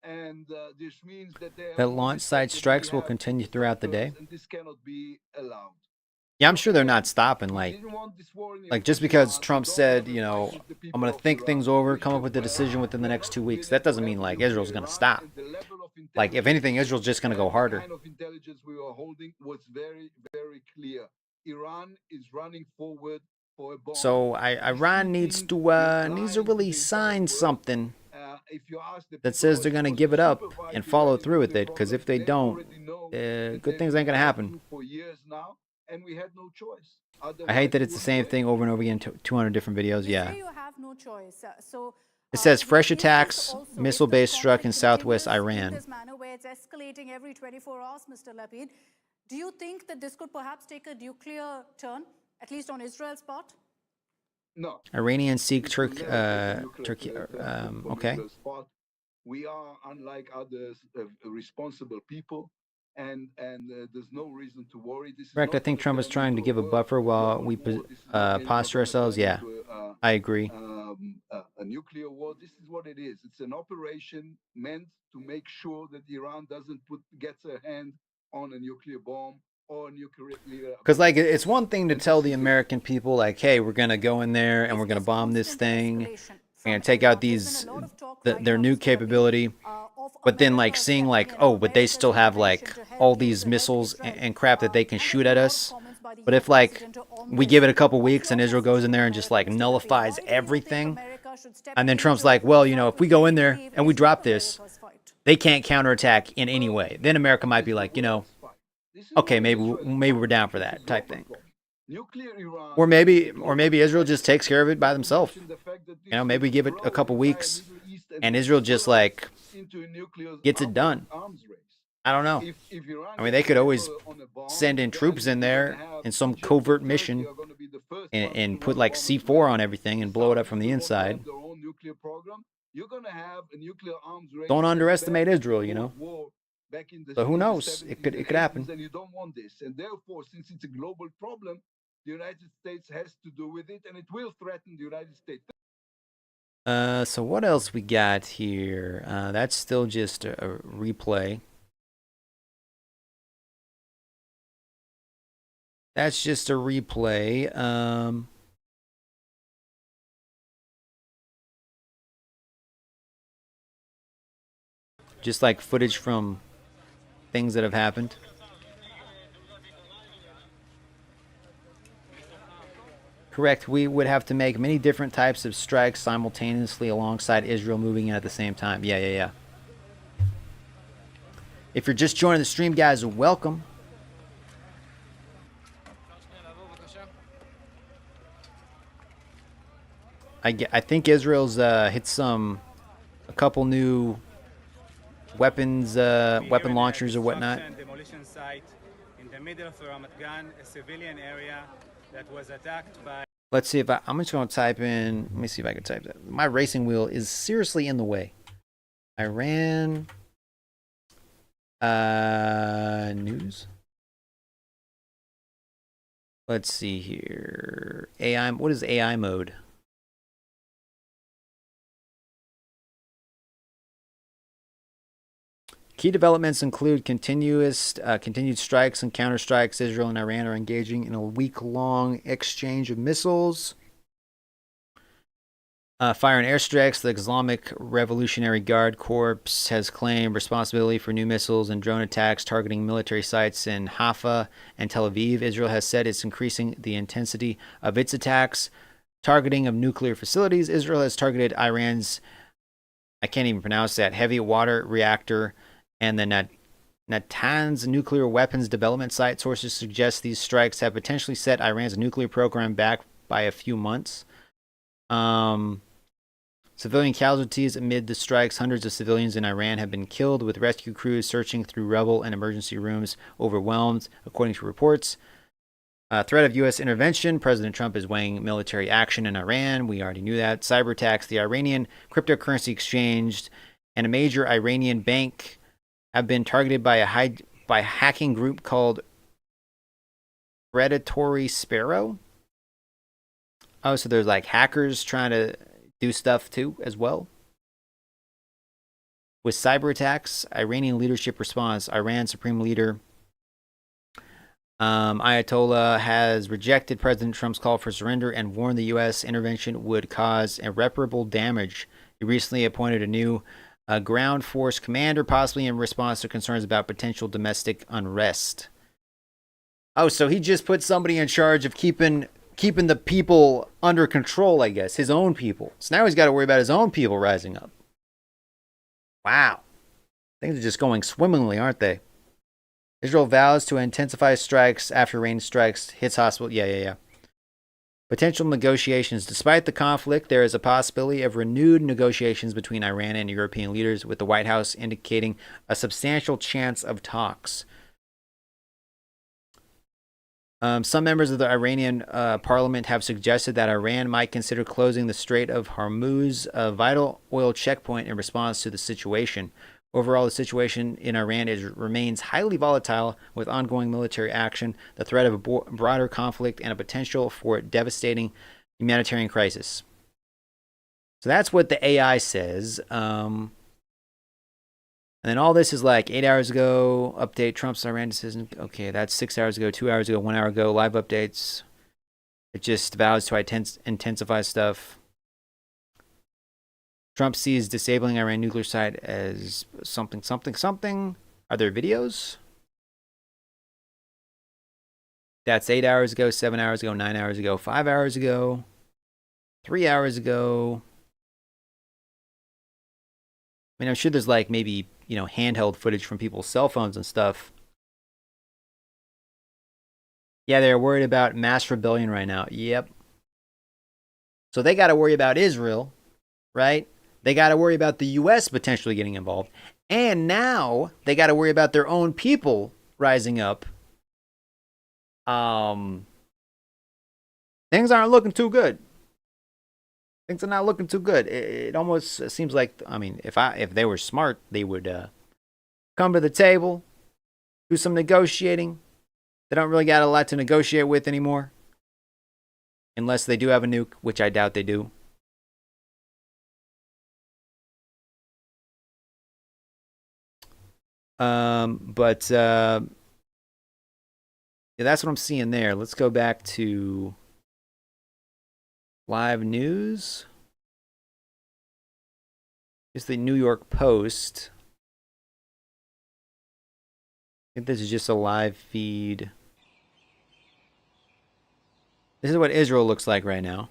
And this means that launch site strikes will continue throughout the day. And this cannot be allowed. Yeah, I'm sure they're not stopping. Like just because Trump said, you know, I'm going to think things over, come up with a decision within the next 2 weeks, that doesn't mean like Israel's going to stop. Like if anything, Israel's just going to go harder. The kind of intelligence we were holding was very, very clear. Iran is running forward for a bomb. So Iran needs to really sign something that says they're going to give it up and follow through with it. Because if they don't, good things ain't going to happen. For years now, and we had no choice. I hate that it's the same thing over and over again, 200 different videos. Yeah. You have no choice. It says fresh attacks, missile base struck in southwest Iran. This manner where it's escalating every 24 hours, Mr. Lapid. Do you think that this could perhaps take a nuclear turn, at least on Israel's part? No. Iranians seek Turkey. Okay. We are, unlike others, responsible people, and there's no reason to worry. Correct. I think Trump is trying to give a buffer while we posture ourselves. Yeah, I agree. A nuclear war. This is what it is. It's an operation meant to make sure that Iran doesn't gets a hand on a nuclear bomb. Because like it's one thing to tell the American people like, hey, we're gonna go in there and we're gonna bomb this thing and take out their new capability, but then like seeing like, oh, but they still have like all these missiles and crap that they can shoot at us. But if like we give it a couple weeks and Israel goes in there and just like nullifies everything, and then Trump's like, well, you know, if we go in there and we drop this, they can't counterattack in any way. Then America might be like, you know, okay, maybe we're down for that type thing. Or maybe Israel just takes care of it by themselves. You know, maybe we give it a couple weeks and Israel just like gets it done. I don't know. I mean, they could always send in troops in there in some covert mission and put like C4 on everything and blow it up from the inside. Don't underestimate Israel, you know. So who knows? It could happen. And you don't want this. And therefore, since it's a global problem, the United States has to do with it, and it will threaten the United States. So what else we got here? That's still just a replay. That's just a replay. Just like footage from things that have happened. Correct. We would have to make many different types of strikes simultaneously alongside Israel moving in at the same time. Yeah. If you're just joining the stream, guys, welcome. I think Israel's hit a couple new weapons, weapon launchers or whatnot. Demolition site in the middle of Ramat Gan, a civilian area that was attacked by. Let's see if I'm just going to type in. Let me see if I can type that. My racing wheel is seriously in the way. Iran news. Let's see here. AI. What is AI mode? Key developments include continued strikes and counterstrikes. Israel and Iran are engaging in a week-long exchange of missiles. Fire and airstrikes. The Islamic Revolutionary Guard Corps has claimed responsibility for new missiles and drone attacks targeting military sites in Haifa and Tel Aviv. Israel has said it's increasing the intensity of its attacks, targeting of nuclear facilities. Israel has targeted Iran's, I can't even pronounce that, heavy water reactor and the Natanz nuclear weapons development site. Sources suggest these strikes have potentially set Iran's nuclear program back by a few months. Civilian casualties amid the strikes. Hundreds of civilians in Iran have been killed, with rescue crews searching through rubble and emergency rooms overwhelmed, according to reports. Threat of U.S. intervention. President Trump is weighing military action in Iran. We already knew that. Cyber attacks. The Iranian cryptocurrency exchange and a major Iranian bank have been targeted by a hacking group called Predatory Sparrow. Oh, so there's like hackers trying to do stuff too as well. With cyber attacks, Iranian leadership response. Iran Supreme Leader Ayatollah has rejected President Trump's call for surrender and warned the U.S. intervention would cause irreparable damage. He recently appointed a new ground force commander, possibly in response to concerns about potential domestic unrest. Oh, so he just put somebody in charge of keeping the people under control, I guess, his own people. So now he's got to worry about his own people rising up. Wow. Things are just going swimmingly, aren't they? Israel vows to intensify strikes after rain strikes hits hospital. Yeah. Potential negotiations. Despite the conflict, there is a possibility of renewed negotiations between Iran and European leaders, with the White House indicating a substantial chance of talks. Some members of the Iranian parliament have suggested that Iran might consider closing the Strait of Hormuz, a vital oil checkpoint, in response to the situation. Overall, the situation in Iran remains highly volatile, with ongoing military action, the threat of a broader conflict, and a potential for a devastating humanitarian crisis. So that's what the AI says. And then all this is like 8 hours ago, update Trump's Iran decision. Okay, that's 6 hours ago, 2 hours ago, 1 hour ago, live updates. It just vows to intensify stuff. Trump sees disabling Iran nuclear site as something. Are there videos? That's 8 hours ago, 7 hours ago, 9 hours ago, 5 hours ago, 3 hours ago. I mean, I'm sure there's like maybe, handheld footage from people's cell phones and stuff. Yeah, they're worried about mass rebellion right now. Yep. So they got to worry about Israel, right? They got to worry about the U.S. potentially getting involved. And now they got to worry about their own people rising up. Things aren't looking too good. Things are not looking too good. It almost seems like, if they were smart, they would come to the table, do some negotiating. They don't really got a lot to negotiate with anymore. Unless they do have a nuke, which I doubt they do. But Yeah, that's what I'm seeing there. Let's go back to live news. It's the New York Post. I think this is just a live feed. This is what Israel looks like right now.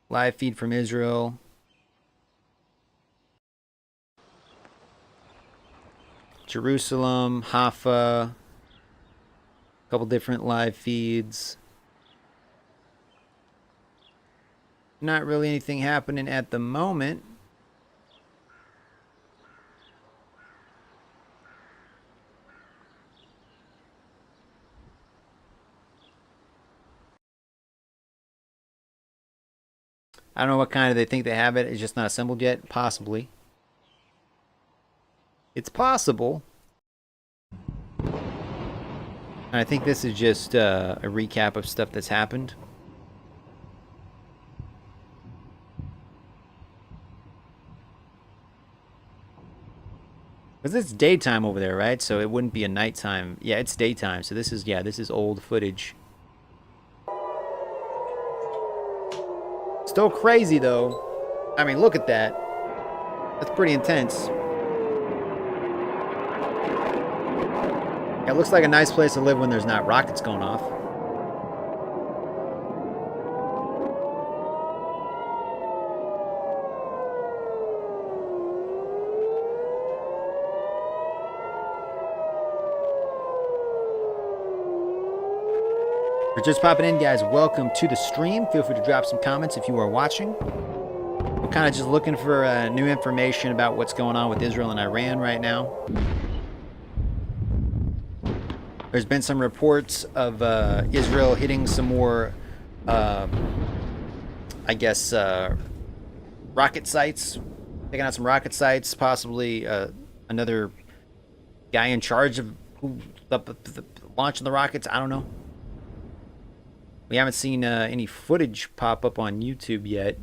Live feed from Israel. Jerusalem, Haifa. A couple different live feeds. Not really anything happening at the moment. I don't know what kind of they think they have it. It's just not assembled yet. Possibly. It's possible. And I think this is just a recap of stuff that's happened. Because it's daytime over there, right? So it wouldn't be a nighttime. Yeah, it's daytime. So this is, yeah, this is old footage. Still crazy, though. I mean, look at that. That's pretty intense. Yeah, it looks like a nice place to live when there's not rockets going off. For just popping in, guys, welcome to the stream. Feel free to drop some comments if you are watching. We're kind of just looking for new information about what's going on with Israel and Iran right now. There's been some reports of Israel hitting some more, I guess, rocket sites. Taking out some rocket sites, possibly another guy in charge of launching the rockets. I don't know. We haven't seen any footage pop up on YouTube yet.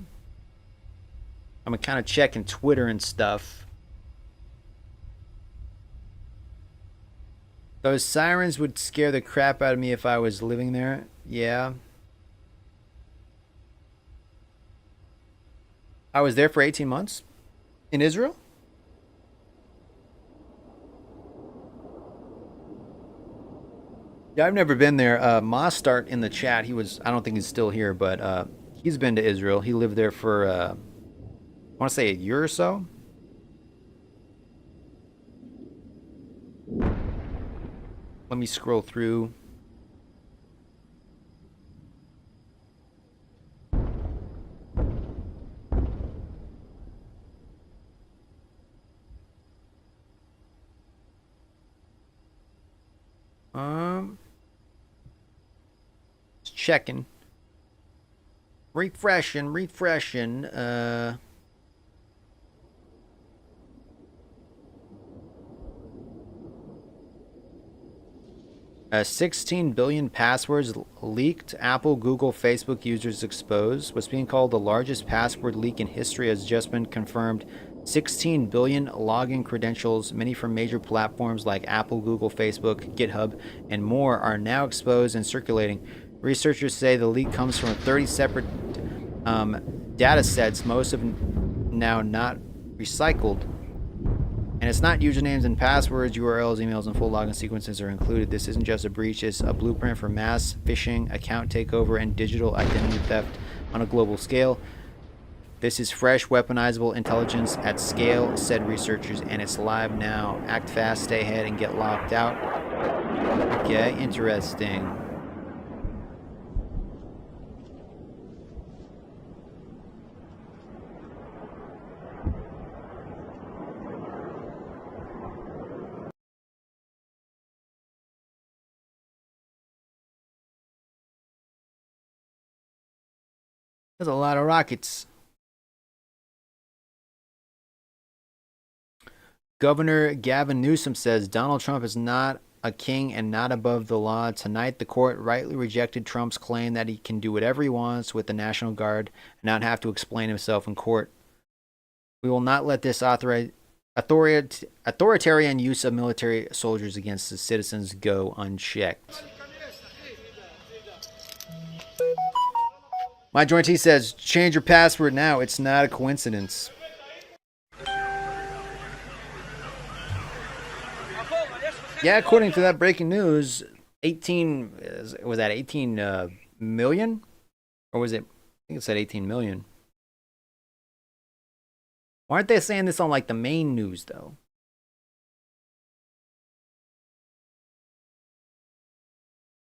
I'm kind of checking Twitter and stuff. Those sirens would scare the crap out of me if I was living there. Yeah. I was there for 18 months in Israel. Yeah, I've never been there. Mostart in the chat, I don't think he's still here, but he's been to Israel. He lived there for, I want to say a year or so. Let me scroll through. Checking. Refreshing. 16 billion passwords leaked. Apple, Google, Facebook users exposed. What's being called the largest password leak in history has just been confirmed. 16 billion login credentials, many from major platforms like Apple, Google, Facebook, GitHub, and more, are now exposed and circulating. Researchers say the leak comes from 30 separate data sets, most of now not recycled. And it's not usernames and passwords, URLs, emails, and full login sequences are included. This isn't just a breach, it's a blueprint for mass phishing, account takeover, and digital identity theft on a global scale. This is fresh, weaponizable intelligence at scale, said researchers, and it's live now. Act fast, stay ahead, and get locked out. Okay, interesting. There's a lot of rockets. Governor Gavin Newsom says Donald Trump is not a king and not above the law. Tonight, the court rightly rejected Trump's claim that he can do whatever he wants with the National Guard and not have to explain himself in court. We will not let this Authoritarian use of military soldiers against the citizens go unchecked. My jointee says, change your password now. It's not a coincidence. Yeah, according to that breaking news, 18 was that 18 million, or was it? I think it said 18 million. Why aren't they saying this on like the main news though?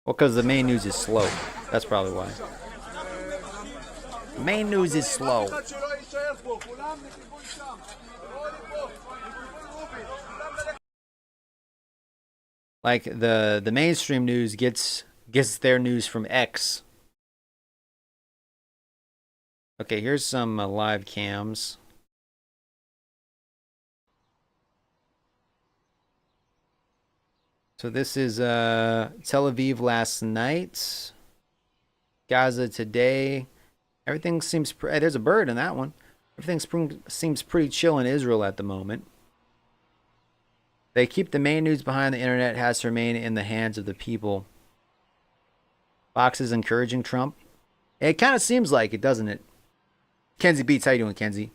Well, because the main news is slow. That's probably why. The main news is slow. Like the mainstream news gets their news from X. Okay, here's some live cams. So this is Tel Aviv last night, Gaza today. Everything seems there's a bird in that one. Everything seems pretty chill in Israel at the moment. They keep the main news behind the internet has to remain in the hands of the people. Fox is encouraging Trump. It kind of seems like it, doesn't it? Kenzie Beats, how you doing, Kenzie?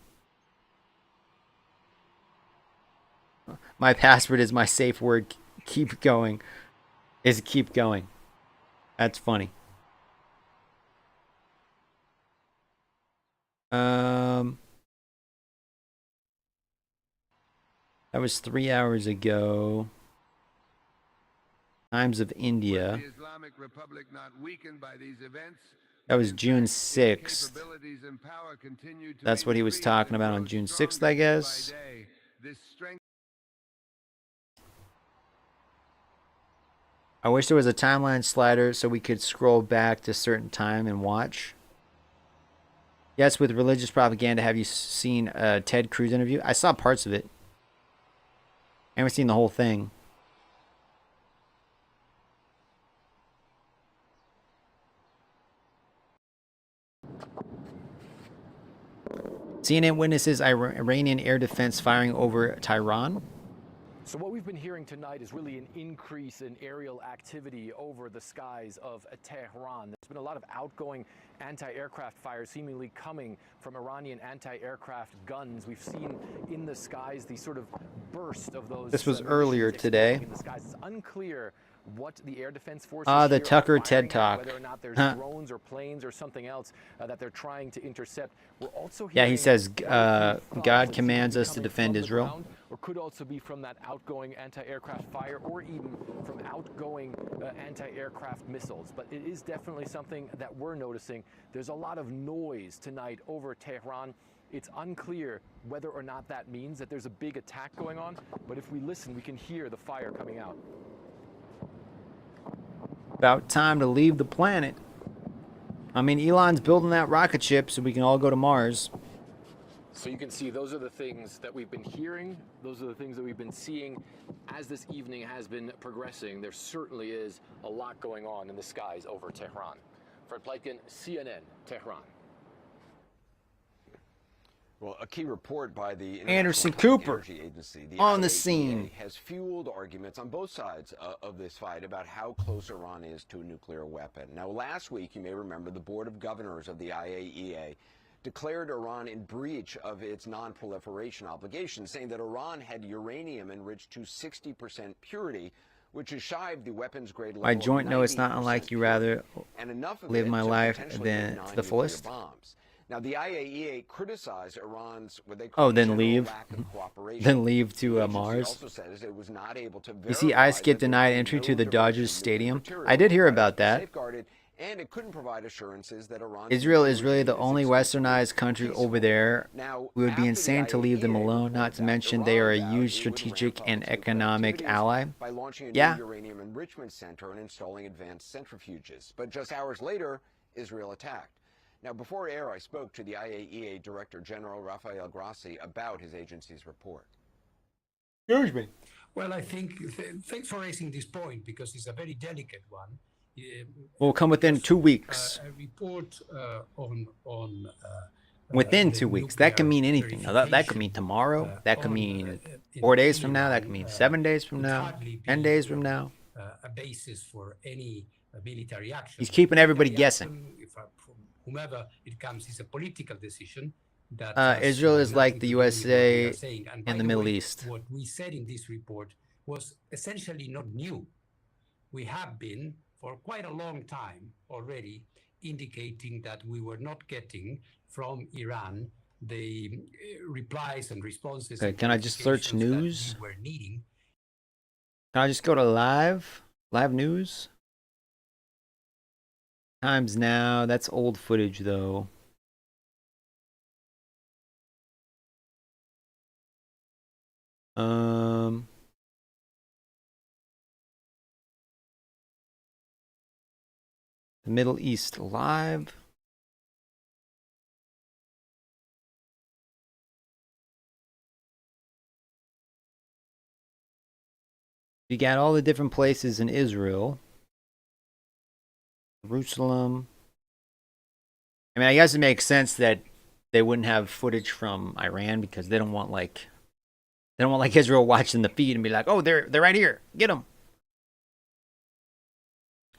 My password is my safe word. Keep going. Is keep going. That's funny. That was 3 hours ago. Times of India. That was June 6th. That's what he was talking about on June 6th, I guess. I wish there was a timeline slider so we could scroll back to a certain time and watch. Yes, with religious propaganda, have you seen a Ted Cruz interview? I saw parts of it. I haven't seen the whole thing. CNN witnesses Iranian air defense firing over Tehran. So what we've been hearing tonight is really an increase in aerial activity over the skies of Tehran. There's been a lot of outgoing anti-aircraft fire seemingly coming from Iranian anti-aircraft guns. We've seen in the skies the sort of burst of those. This was earlier today. In the skies. It's unclear what the air defense forces the Tucker TED Talk. Whether or not there's drones or planes or something else that they're trying to intercept. We're also yeah, he says God commands us to defend Israel. Or could also be from that outgoing anti-aircraft fire or even from outgoing anti-aircraft missiles. But it is definitely something that we're noticing. There's a lot of noise tonight over Tehran. It's unclear whether or not that means that there's a big attack going on. But if we listen, we can hear the fire coming out. About time to leave the planet. I mean, Elon's building that rocket ship so we can all go to Mars. So you can see those are the things that we've been hearing. Those are the things that we've been seeing as this evening has been progressing. There certainly is a lot going on in the skies over Tehran. Fred Pleitgen, CNN, Tehran. Well, a key report by the Anderson International Cooper Energy Agency, the on the IAEA, scene has fueled arguments on both sides of this fight about how close Iran is to a nuclear weapon. Now, last week, you may remember, the Board of Governors of the IAEA declared Iran in breach of its non-proliferation obligations, saying that Iran had uranium enriched to 60% purity, which is shy of the weapons-grade level. My joint know it's not unlike you rather live my life than to the fullest. Bombs. Now, the IAEA criticized Iran's what they call then leave. lack of cooperation. Then leave to The agency Mars. also says it was not able to You see, verify ice get that there denied was entry no to the diversion Dodgers of Stadium. material I did hear required about to be that. safeguarded, and it couldn't provide assurances that Iran. Israel is really the only westernized country over there. We would be insane to leave them alone, not to mention they are a huge strategic and economic ally. By launching a Yeah. new uranium enrichment center and installing advanced centrifuges. But just hours later, Israel attacked. Now, before air, I spoke to the IAEA Director General Rafael Grossi about his agency's report. Excuse me. Well, I think, thanks for raising this point because it's a very delicate one. Will come within 2 weeks. A report on Within 2 weeks. That can mean anything. Now, that could mean tomorrow. That could mean 4 days from now. That could mean 7 days from now. 10 days from now. A basis for any military action. He's keeping everybody Military guessing. action, from whomever it comes, is a political decision. Israel is like the USA in the Middle East. What we said in this report was essentially not new. We have been, for quite a long time already, indicating that we were not getting from Iran the replies and responses. Okay, can I just search news? We were needing. Can I just go to live news? Times now. That's old footage though. The Middle East live. You got all the different places in Israel. Jerusalem. I mean, I guess it makes sense that they wouldn't have footage from Iran because they don't want like Israel watching the feed and be like, "Oh, they're right here. Get them."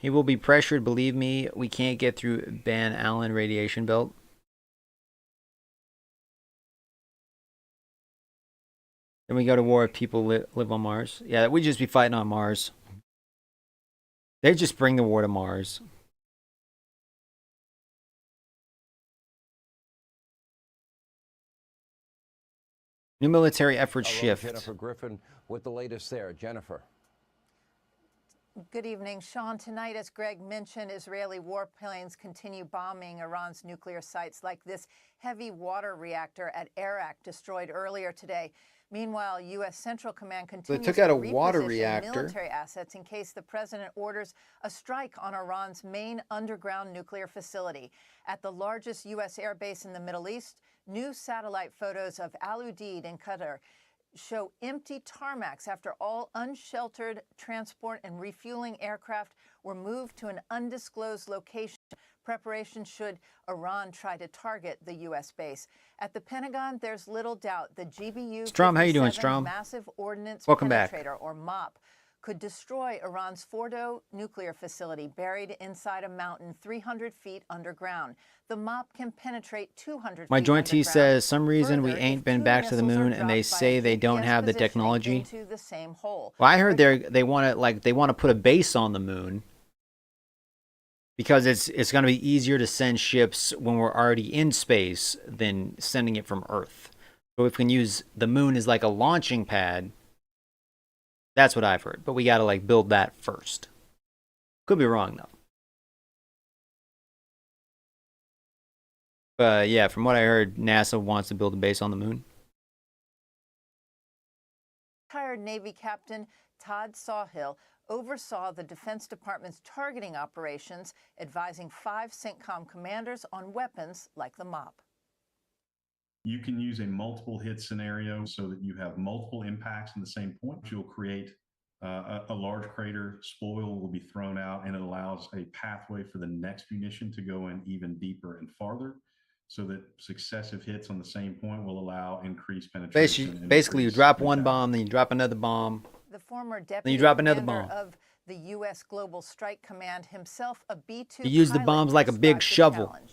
He will be pressured, believe me. We can't get through Van Allen radiation belt. Then we go to war if people live on Mars. Yeah, we'd just be fighting on Mars. They just bring the war to Mars. New military efforts shift. Jennifer Griffin with the latest there. Jennifer. Good evening, Sean. Tonight, as Greg mentioned, Israeli warplanes continue bombing Iran's nuclear sites, like this heavy water reactor at Arak destroyed earlier today. Meanwhile, U.S. Central Command continues took out a to water reposition reactor. military assets in case the president orders a strike on Iran's main underground nuclear facility. At the largest U.S. air base in the Middle East, new satellite photos of Al Udeid in Qatar show empty tarmacs after all unsheltered transport and refueling aircraft were moved to an undisclosed location. Preparation should Iran try to target the U.S. base. At the Pentagon, there's little doubt the GBU Strom, how you doing, Strom? massive ordnance Welcome back. penetrator, or MOP, could destroy Iran's Fordo nuclear facility buried inside a mountain 300 feet underground. The MOP can penetrate 200 My feet joint T underground. says some reason we Further, ain't if been two back to the missiles are moon, and they dropped by say a they don't GPS have the positioning technology. into the same hole. Well, I heard they want to put a base on the moon because it's going to be easier to send ships when we're already in space than sending it from Earth. So if we can use the moon as like a launching pad, that's what I've heard. But we got to like build that first. Could be wrong though. But yeah, from what I heard, NASA wants to build a base on the moon. Retired Navy Captain Todd Sawhill oversaw the Defense Department's targeting operations, advising 5 CENTCOM commanders on weapons like the MOP. You can use a multiple hit scenario so that you have multiple impacts in the same point. You'll create a large crater, spoil will be thrown out, and it allows a pathway for the next munition to go in even deeper and farther, so that successive hits on the same point will allow increased penetration. Basically, you drop one bomb, then you drop another bomb. The former Then deputy you drop another commander bomb. of the U.S. Global Strike Command, himself a B-2 You use the pilot, bombs like a big described the shovel. challenge.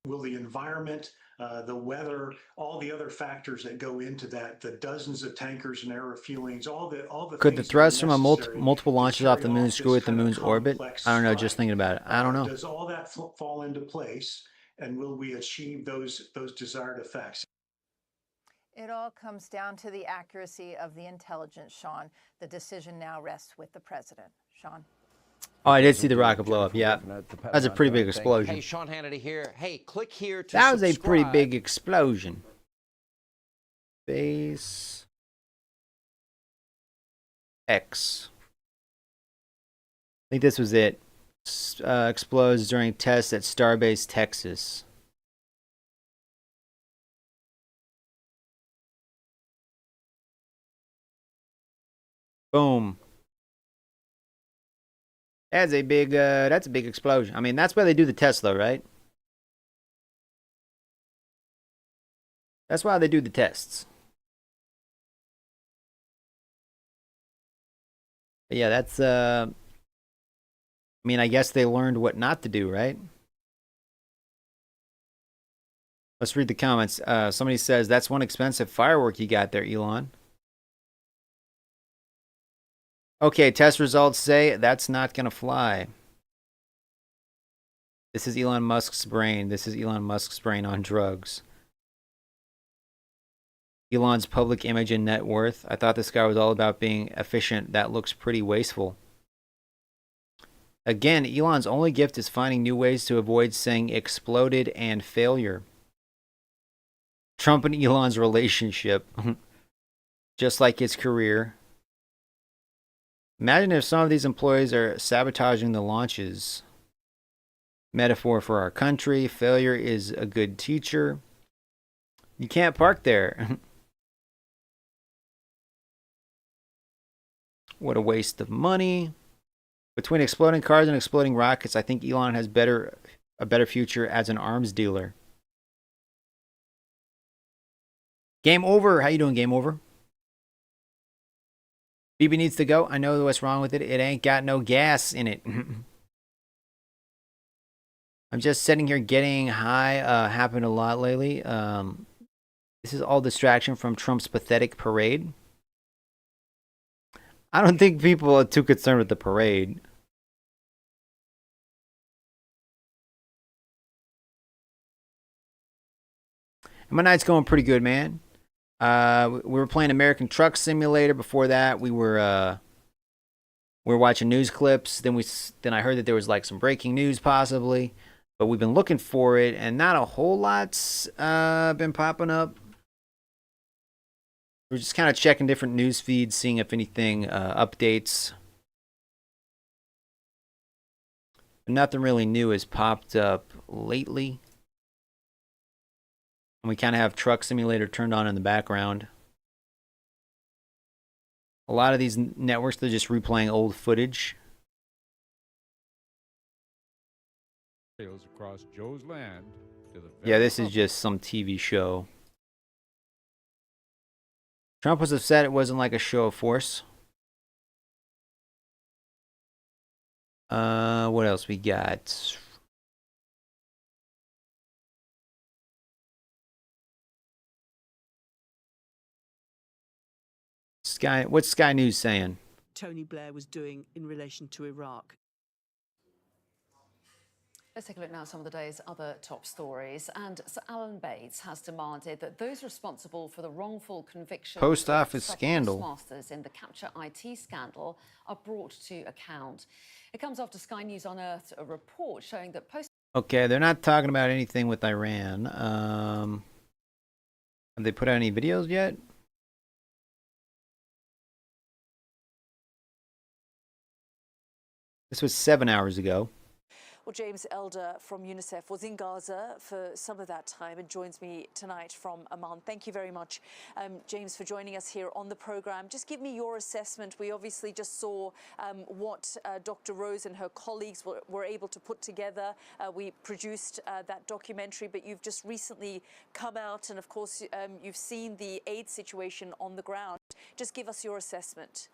Will the environment, the weather, all the other factors that go into that, the dozens of tankers and air refuelings, all the Could the things that are thrust from a necessary multiple to launches off the carry moon off screw this with the kind of moon's orbit? complex I don't know. strike? Just thinking about it. I don't know. Does all that fall into place, and will we achieve those desired effects? It all comes down to the accuracy of the intelligence, Sean. The decision now rests with the president. Sean? Oh, I did see the rocket blow up. Yeah, that's a pretty big Hey, explosion. Sean Hannity here. Hey, click here to That was a pretty subscribe. big explosion. Base X. I think this was it. Explodes during tests at Starbase Texas. Boom. That's a big explosion. I mean, that's where they do the tests though, right? That's why they do the tests. But yeah, that's I mean, I guess they learned what not to do, right? Let's read the comments. Somebody says, that's one expensive firework you got there, Elon. Okay, test results say that's not going to fly. This is Elon Musk's brain. This is Elon Musk's brain on drugs. Elon's public image and net worth. I thought this guy was all about being efficient. That looks pretty wasteful. Again, Elon's only gift is finding new ways to avoid saying exploded and failure. Trump and Elon's relationship, just like his career. Imagine if some of these employees are sabotaging the launches. Metaphor for our country. Failure is a good teacher. You can't park there. What a waste of money. Between exploding cars and exploding rockets, I think Elon has a better future as an arms dealer. Game over. How you doing, Game over? BB needs to go. I know what's wrong with it. It ain't got no gas in it. I'm just sitting here getting high. Happened a lot lately. This is all distraction from Trump's pathetic parade. I don't think people are too concerned with the parade. And my night's going pretty good, man. We were playing American Truck Simulator. Before that, we were watching news clips. Then I heard that there was like some breaking news possibly, but we've been looking for it, and not a whole lot's been popping up. We're just kind of checking different news feeds, seeing if anything updates. But nothing really new has popped up lately. And we kind of have Truck Simulator turned on in the background. A lot of these networks, they're just replaying old footage. Across Joe's land to the Yeah, this is just some TV show. Trump was upset it wasn't like a show of force. What else we got? What's Sky News saying? Tony Blair was doing in relation to Iraq. Let's take a look now at some of the day's other top stories. And Sir Alan Bates has demanded that those responsible for the wrongful conviction Post office of scandal. Masters in the Capture IT scandal are brought to account. It comes after Sky News unearthed a report showing that Okay, they're not talking about anything with Iran. Have they put out any videos yet? This was 7 hours ago. Well, James Elder from UNICEF was in Gaza for some of that time and joins me tonight from Amman. Thank you very much, James, for joining us here on the programme. Just give me your assessment. We obviously just saw what Dr. Rose and her colleagues were able to put together. We produced that documentary, but you've just recently come out and, of course, you've seen the aid situation on the ground. Just give us your assessment.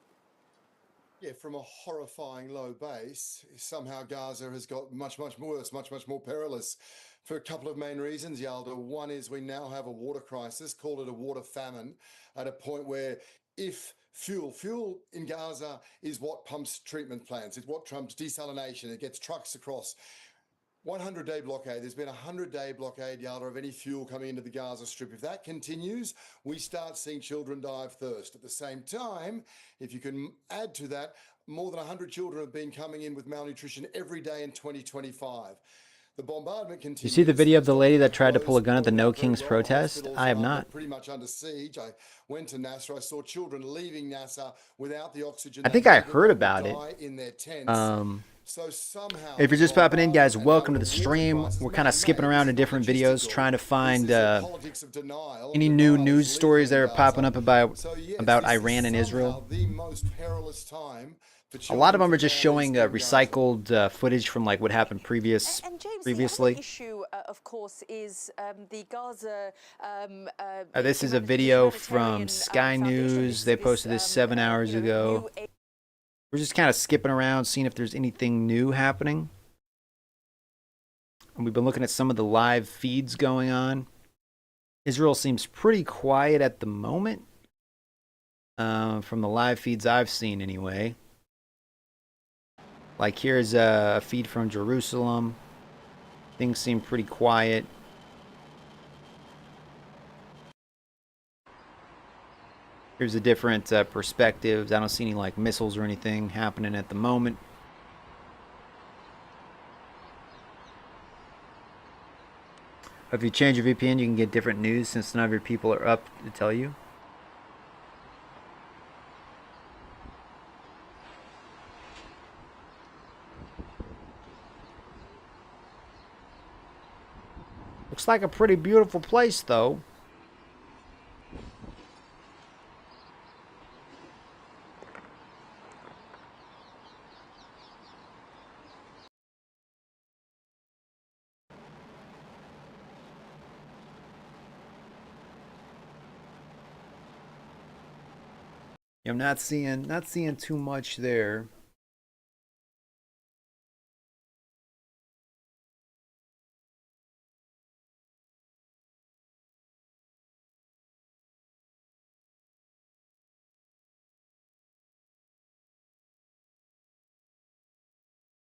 Yeah, from a horrifying low base, somehow Gaza has got much worse, much more perilous for a couple of main reasons, Yalda. One is we now have a water crisis, call it a water famine, at a point where if fuel in Gaza is what pumps treatment plants, it's what trumps desalination, it gets trucks across. 100-day blockade. There's been a 100-day blockade, Yalda, of any fuel coming into the Gaza Strip. If that continues, we start seeing children die of thirst. At the same time, if you can add to that, more than 100 children have been coming in with malnutrition every day in 2025. The bombardment continues. You see the video of the lady that tried to pull a gun at the No Kings protest? I have not. Pretty much under siege. I went to Nasser. I saw children leaving Nasser without the oxygen. I think I heard about it. In their tents. If you're just popping in, guys, welcome to the stream. We're kind of skipping around to different videos, trying to find any new news stories that are popping up about Iran and Israel. A lot of them are just showing recycled footage from like what happened previously. Issue of course, is the Gaza. This is a video from Sky News. They posted this 7 hours ago. We're just kind of skipping around, seeing if there's anything new happening. And we've been looking at some of the live feeds going on. Israel seems pretty quiet at the moment, from the live feeds I've seen anyway. Like here's a feed from Jerusalem. Things seem pretty quiet. Here's the different perspectives. I don't see any like missiles or anything happening at the moment. If you change your VPN, you can get different news since none of your people are up to tell you. Looks like a pretty beautiful place, though. I'm not seeing too much there.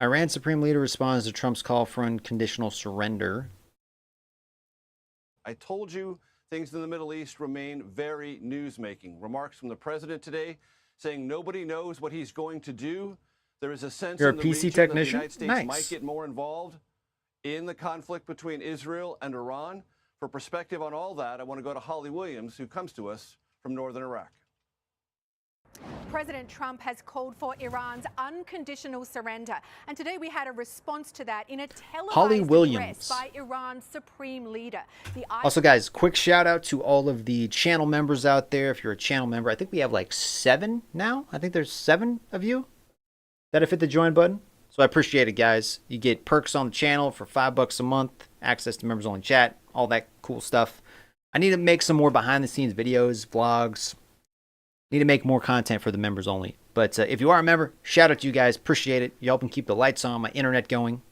Iran Supreme Leader responds to Trump's call for unconditional surrender. I told you things in the Middle East remain very newsmaking. Remarks from the president today saying nobody knows what he's going to do. There is a sense You're in a the PC region technician? that the United States Nice. might get more involved in the conflict between Israel and Iran. For perspective on all that, I want to go to Holly Williams, who comes to us from northern Iraq. President Trump has called for Iran's unconditional surrender. And today we had a response to that in a Holly televised Williams. address by Iran's supreme leader. Also, guys, quick shout out to all of the channel members out there. If you're a channel member, I think we have like 7 now. I think there's 7 of you that have hit the join button. So I appreciate it, guys. You get perks on the channel for $5 a month, access to members only chat, all that cool stuff. I need to make some more behind the scenes videos, vlogs. Need to make more content for the members only. But if you are a member, shout out to you guys. Appreciate it. You helping keep the lights on, my internet going.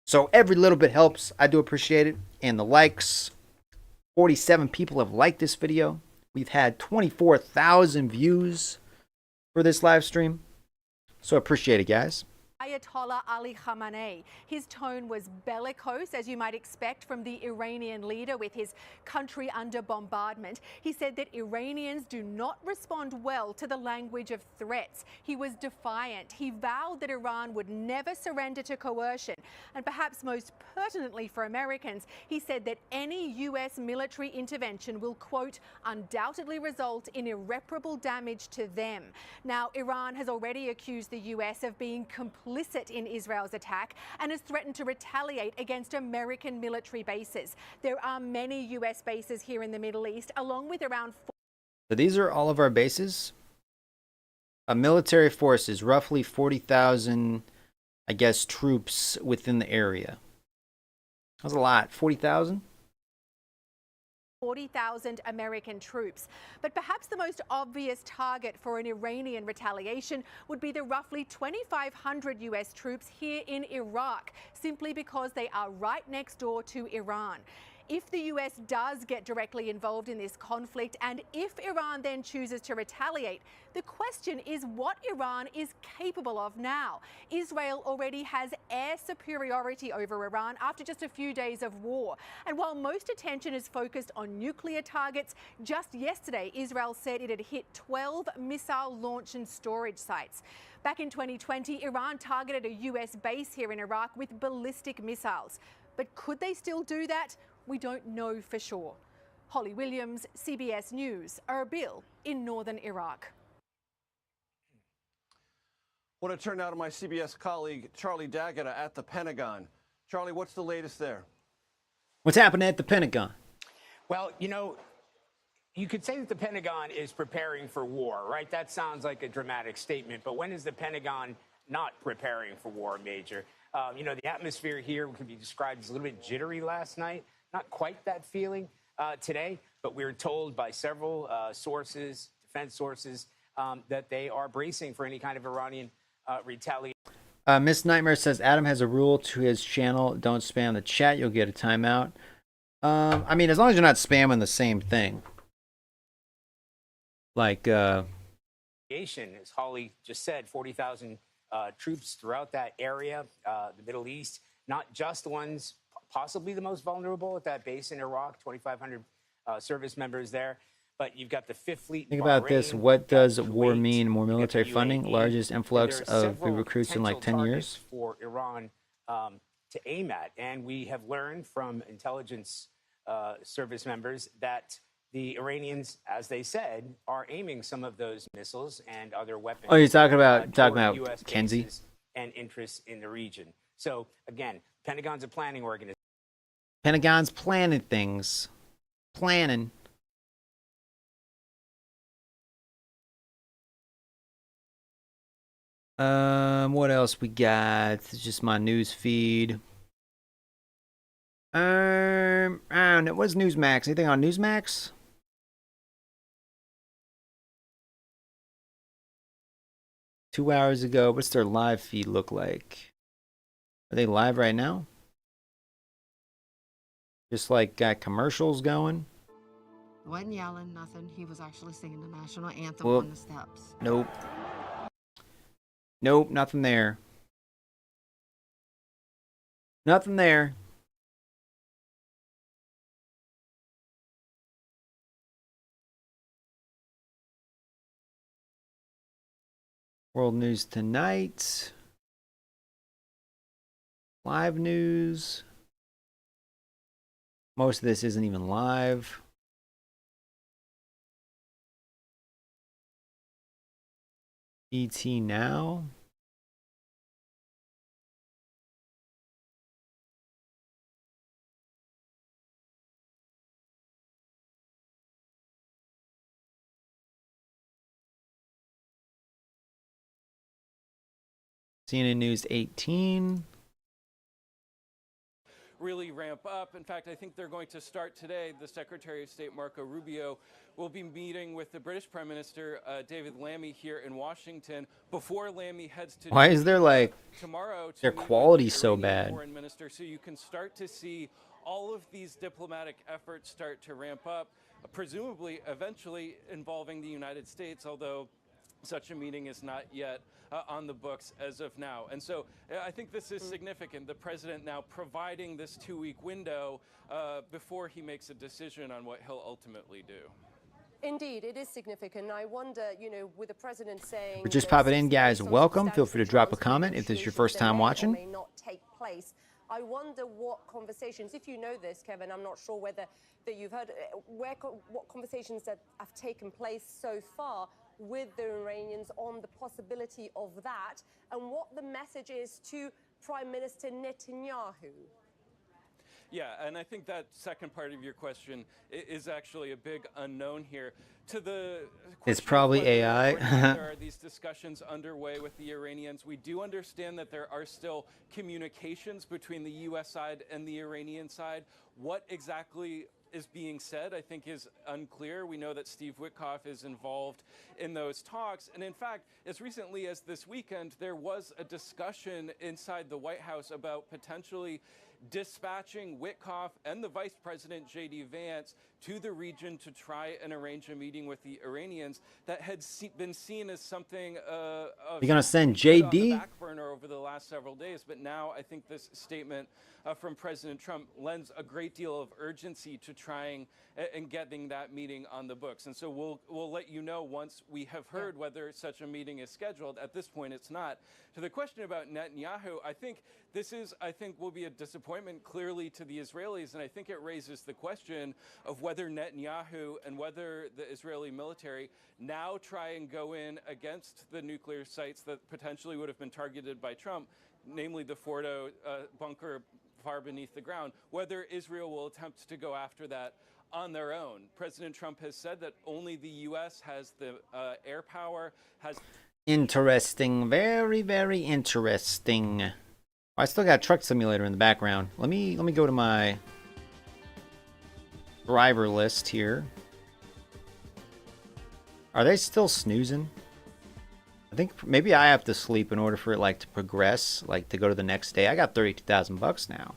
So every little bit helps. I do appreciate it. And the likes. 47 people have liked this video. We've had 24,000 views for this live stream. So appreciate it, guys. Ayatollah Ali Khamenei. His tone was bellicose, as you might expect from the Iranian leader with his country under bombardment. He said that Iranians do not respond well to the language of threats. He was defiant. He vowed that Iran would never surrender to coercion. And perhaps most pertinently for Americans, he said that any U.S. military intervention will, quote, undoubtedly result in irreparable damage to them. Now, Iran has already accused the U.S. of being complicit in Israel's attack and has threatened to retaliate against American military bases. There are many U.S. bases here in the Middle East, along with around 4. So these are all of our bases. A military force is roughly 40,000, I guess, troops within the area. That's a lot. 40,000? 40,000 American troops. But perhaps the most obvious target for an Iranian retaliation would be the roughly 2,500 U.S. troops here in Iraq, simply because they are right next door to Iran. If the U.S. does get directly involved in this conflict, and if Iran then chooses to retaliate, the question is what Iran is capable of now. Israel already has air superiority over Iran after just a few days of war. And while most attention is focused on nuclear targets, just yesterday Israel said it had hit 12 missile launch and storage sites. Back in 2020, Iran targeted a U.S. base here in Iraq with ballistic missiles. But could they still do that? We don't know for sure. Holly Williams, CBS News, Erbil in northern Iraq. I want to turn now to my CBS colleague, Charlie D'Agata at the Pentagon. Charlie, what's the latest there? What's happening at the Pentagon? Well, you know, you could say that the Pentagon is preparing for war, right? That sounds like a dramatic statement, but when has the Pentagon not preparing for war, Major. You know, the atmosphere here could be described as a little bit jittery last night. Not quite that feeling today, but we were told by several sources, defense sources, that they are bracing for any kind of Iranian retaliation. Miss Nightmare says Adam has a rule to his channel: don't spam the chat, you'll get a timeout. I mean, as long as you're not spamming the same thing. Like, As Holly just said, 40,000 troops throughout that area, the Middle East, not just the ones possibly the most vulnerable at that base in Iraq, 2,500 service members there. But you've got the Fifth Fleet. think about this. What does war mean? More military funding, largest influx of recruits in like 10 years? For Iran to aim at. And we have learned from intelligence service members that the Iranians, as they said, are aiming some of those missiles and other weapons. Oh, you're talking about US Kenzie bases and interests in the region. So again, Pentagon's a planning organization. Pentagon's planning things. Planning. What else we got? It's just my news feed. I don't know. What's Newsmax? Anything on Newsmax? Two hours ago. What's their live feed look like? Are they live right now? Just like got commercials going? Wasn't yelling, nothing. He was actually singing the national anthem Well, on the steps. Nope. Nope, nothing there. Nothing there. World News Tonight. Live news. Most of this isn't even live. ET Now. CNN News 18. Really ramp up. In fact, I think they're going to start today. The Secretary of State, Marco Rubio, will be meeting with the British Prime Minister, David Lammy, here in Washington before Lammy heads to Why is there like tomorrow to their meet with quality the so Iranian bad? Foreign Minister. So you can start to see all of these diplomatic efforts start to ramp up, presumably eventually involving the United States, although such a meeting is not yet on the books as of now. And so I think this is significant. The president now providing this 2-week window before he makes a decision on what he'll ultimately do. Indeed, it is significant. I wonder, you know, with the president saying... But just pop it in, guys. Welcome. Feel free to drop a comment if this is your first time watching. May not take place. I wonder what conversations, if you know this, Kevin, I'm not sure whether that you've heard, what conversations that have taken place so far with the Iranians on the possibility of that, and what the message is to Prime Minister Netanyahu. Yeah, and I think that second part of your question is actually a big unknown here. To the It's probably AI. there are these discussions underway with the Iranians. We do understand that there are still communications between the U.S. side and the Iranian side. What exactly is being said, I think, is unclear. We know that Steve Witkoff is involved in those talks. And in fact, as recently as this weekend, there was a discussion inside the White House about potentially dispatching Witkoff and the Vice President, J.D. Vance, to the region to try and arrange a meeting with the Iranians that had been seen as something of... You're going to send put on the J.D.? back burner over the last several days. But now I think this statement from President Trump lends a great deal of urgency to trying and getting that meeting on the books. And so we'll let you know once we have heard whether such a meeting is scheduled. At this point, it's not. To the question about Netanyahu, I think this will be a disappointment clearly to the Israelis. And I think it raises the question of whether Netanyahu and whether the Israeli military now try and go in against the nuclear sites that potentially would have been targeted by Trump, namely the Fordo bunker far beneath the ground, whether Israel will attempt to go after that on their own. President Trump has said that only the U.S. has the air power, has... Interesting. Very, very interesting. Oh, I still got Truck Simulator in the background. Let me go to my driver list here. Are they still snoozing? I think maybe I have to sleep in order for it like to progress, like to go to the next day. I got 32,000 bucks now.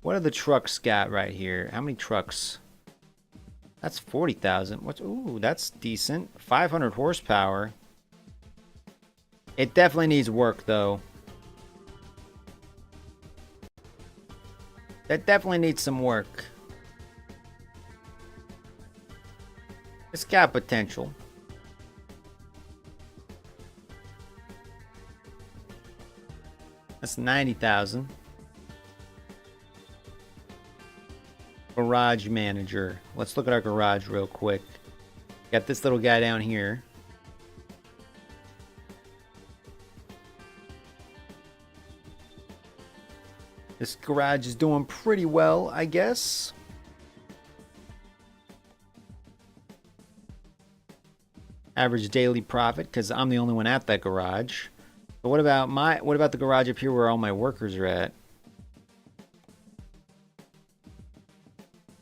What are the trucks got right here? How many trucks? That's 40,000. What's ooh, that's decent. 500 horsepower. It definitely needs work though. That definitely needs some work. It's got potential. That's 90,000. Garage manager. Let's look at our garage real quick. Got this little guy down here. This garage is doing pretty well, I guess. Average daily profit, because I'm the only one at that garage. But what about the garage up here where all my workers are at?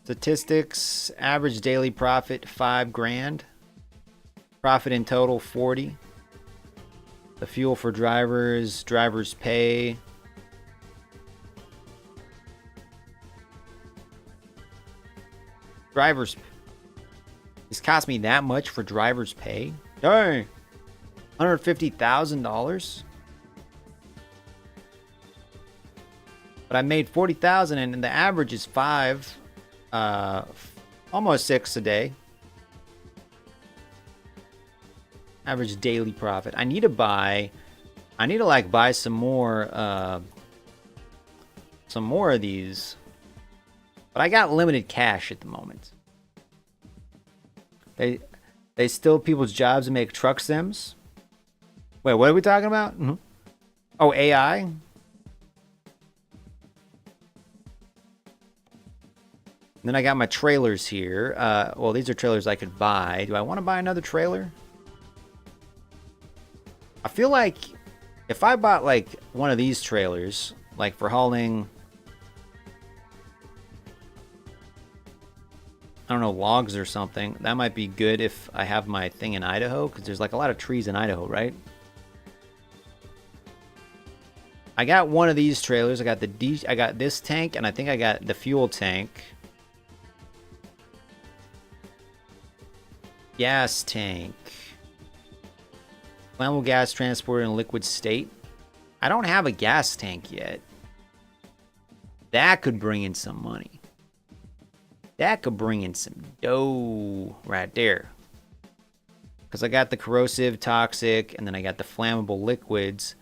Statistics, average daily profit 5 grand. Profit in total 40. The fuel for drivers, drivers pay. Drivers. This cost me that much for drivers pay? Dang. $150,000. But I made 40,000 and the average is 5. Almost 6 a day. Average daily profit. I need to buy some more of these. But I got limited cash at the moment. They steal people's jobs and make truck sims. Wait, what are we talking about? Mm-hmm. Oh, AI? Then I got my trailers here. Well, these are trailers I could buy. Do I want to buy another trailer? I feel like if I bought like one of these trailers, like for hauling, I don't know, logs or something, that might be good if I have my thing in Idaho, because there's like a lot of trees in Idaho, right? I got one of these trailers. I got this tank, and I think I got the fuel tank. Gas tank. Flammable gas transported in a liquid state. I don't have a gas tank yet. That could bring in some money. That could bring in some dough right there. Because I got the corrosive, toxic, and then I got the flammable liquids.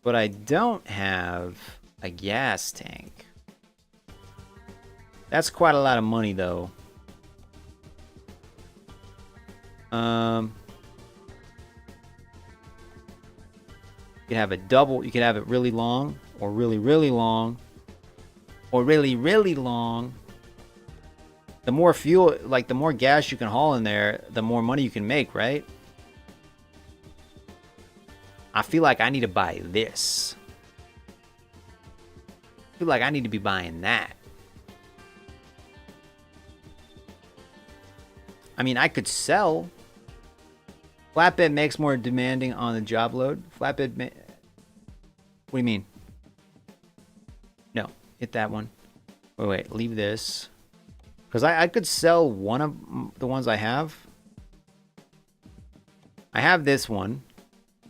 But I don't have a gas tank. That's quite a lot of money, though. You can have it double. You can have it really long, or really, really long, or really, really long. The more fuel, like the more gas you can haul in there, the more money you can make, right? I feel like I need to buy this. I feel like I need to be buying that. I mean, I could sell. Flatbed makes more demanding on the job load. Flatbed what do you mean? No, hit that one. Wait, leave this. Because I could sell one of the ones I have. I have this one.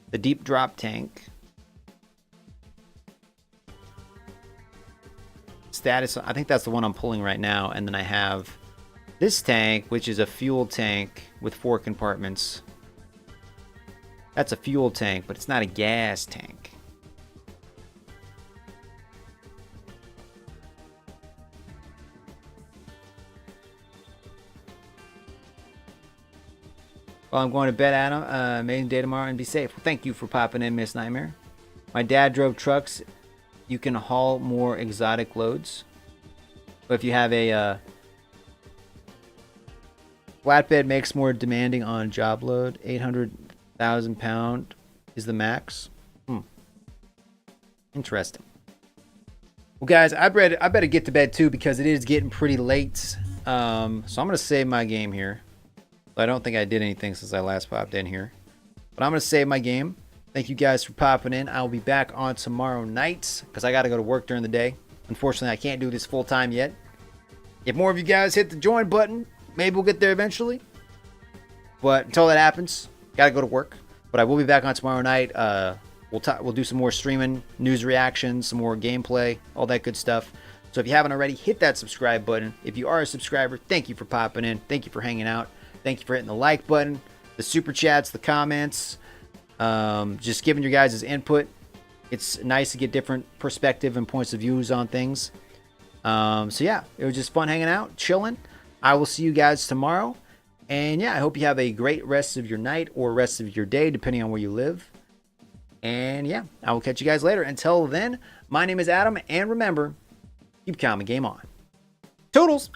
The deep drop tank. Status, I think that's the one I'm pulling right now. And then I have this tank, which is a fuel tank with 4 compartments. That's a fuel tank, but it's not a gas tank. Well, I'm going to bed, Adam. Amazing day tomorrow and be safe. Well, thank you for popping in, Miss Nightmare. My dad drove trucks. You can haul more exotic loads. But if you have a Flatbed makes more demanding on job load. 800,000 pound is the max. Interesting. Well, guys, I better get to bed too because it is getting pretty late. So I'm gonna save my game here. I don't think I did anything since I last popped in here, but I'm gonna save my game. Thank you guys for popping in. I'll be back on tomorrow night because I got to go to work during the day. Unfortunately, I can't do this full time yet. If more of you guys hit the join button, maybe we'll get there eventually. But until that happens, gotta go to work. But I will be back on tomorrow night. We'll do some more streaming, news reactions, some more gameplay, all that good stuff. So if you haven't already, hit that subscribe button. If you are a subscriber, thank you for popping in. Thank you for hanging out. Thank you for hitting the like button, the super chats, the comments, just giving your guys' input. It's nice to get different perspective and points of views on things. So yeah, it was just fun hanging out, chilling. I will see you guys tomorrow. And yeah, I hope you have a great rest of your night or rest of your day, depending on where you live. And yeah, I will catch you guys later. Until then, my name is Adam, and remember, keep calm and game on. Toodles!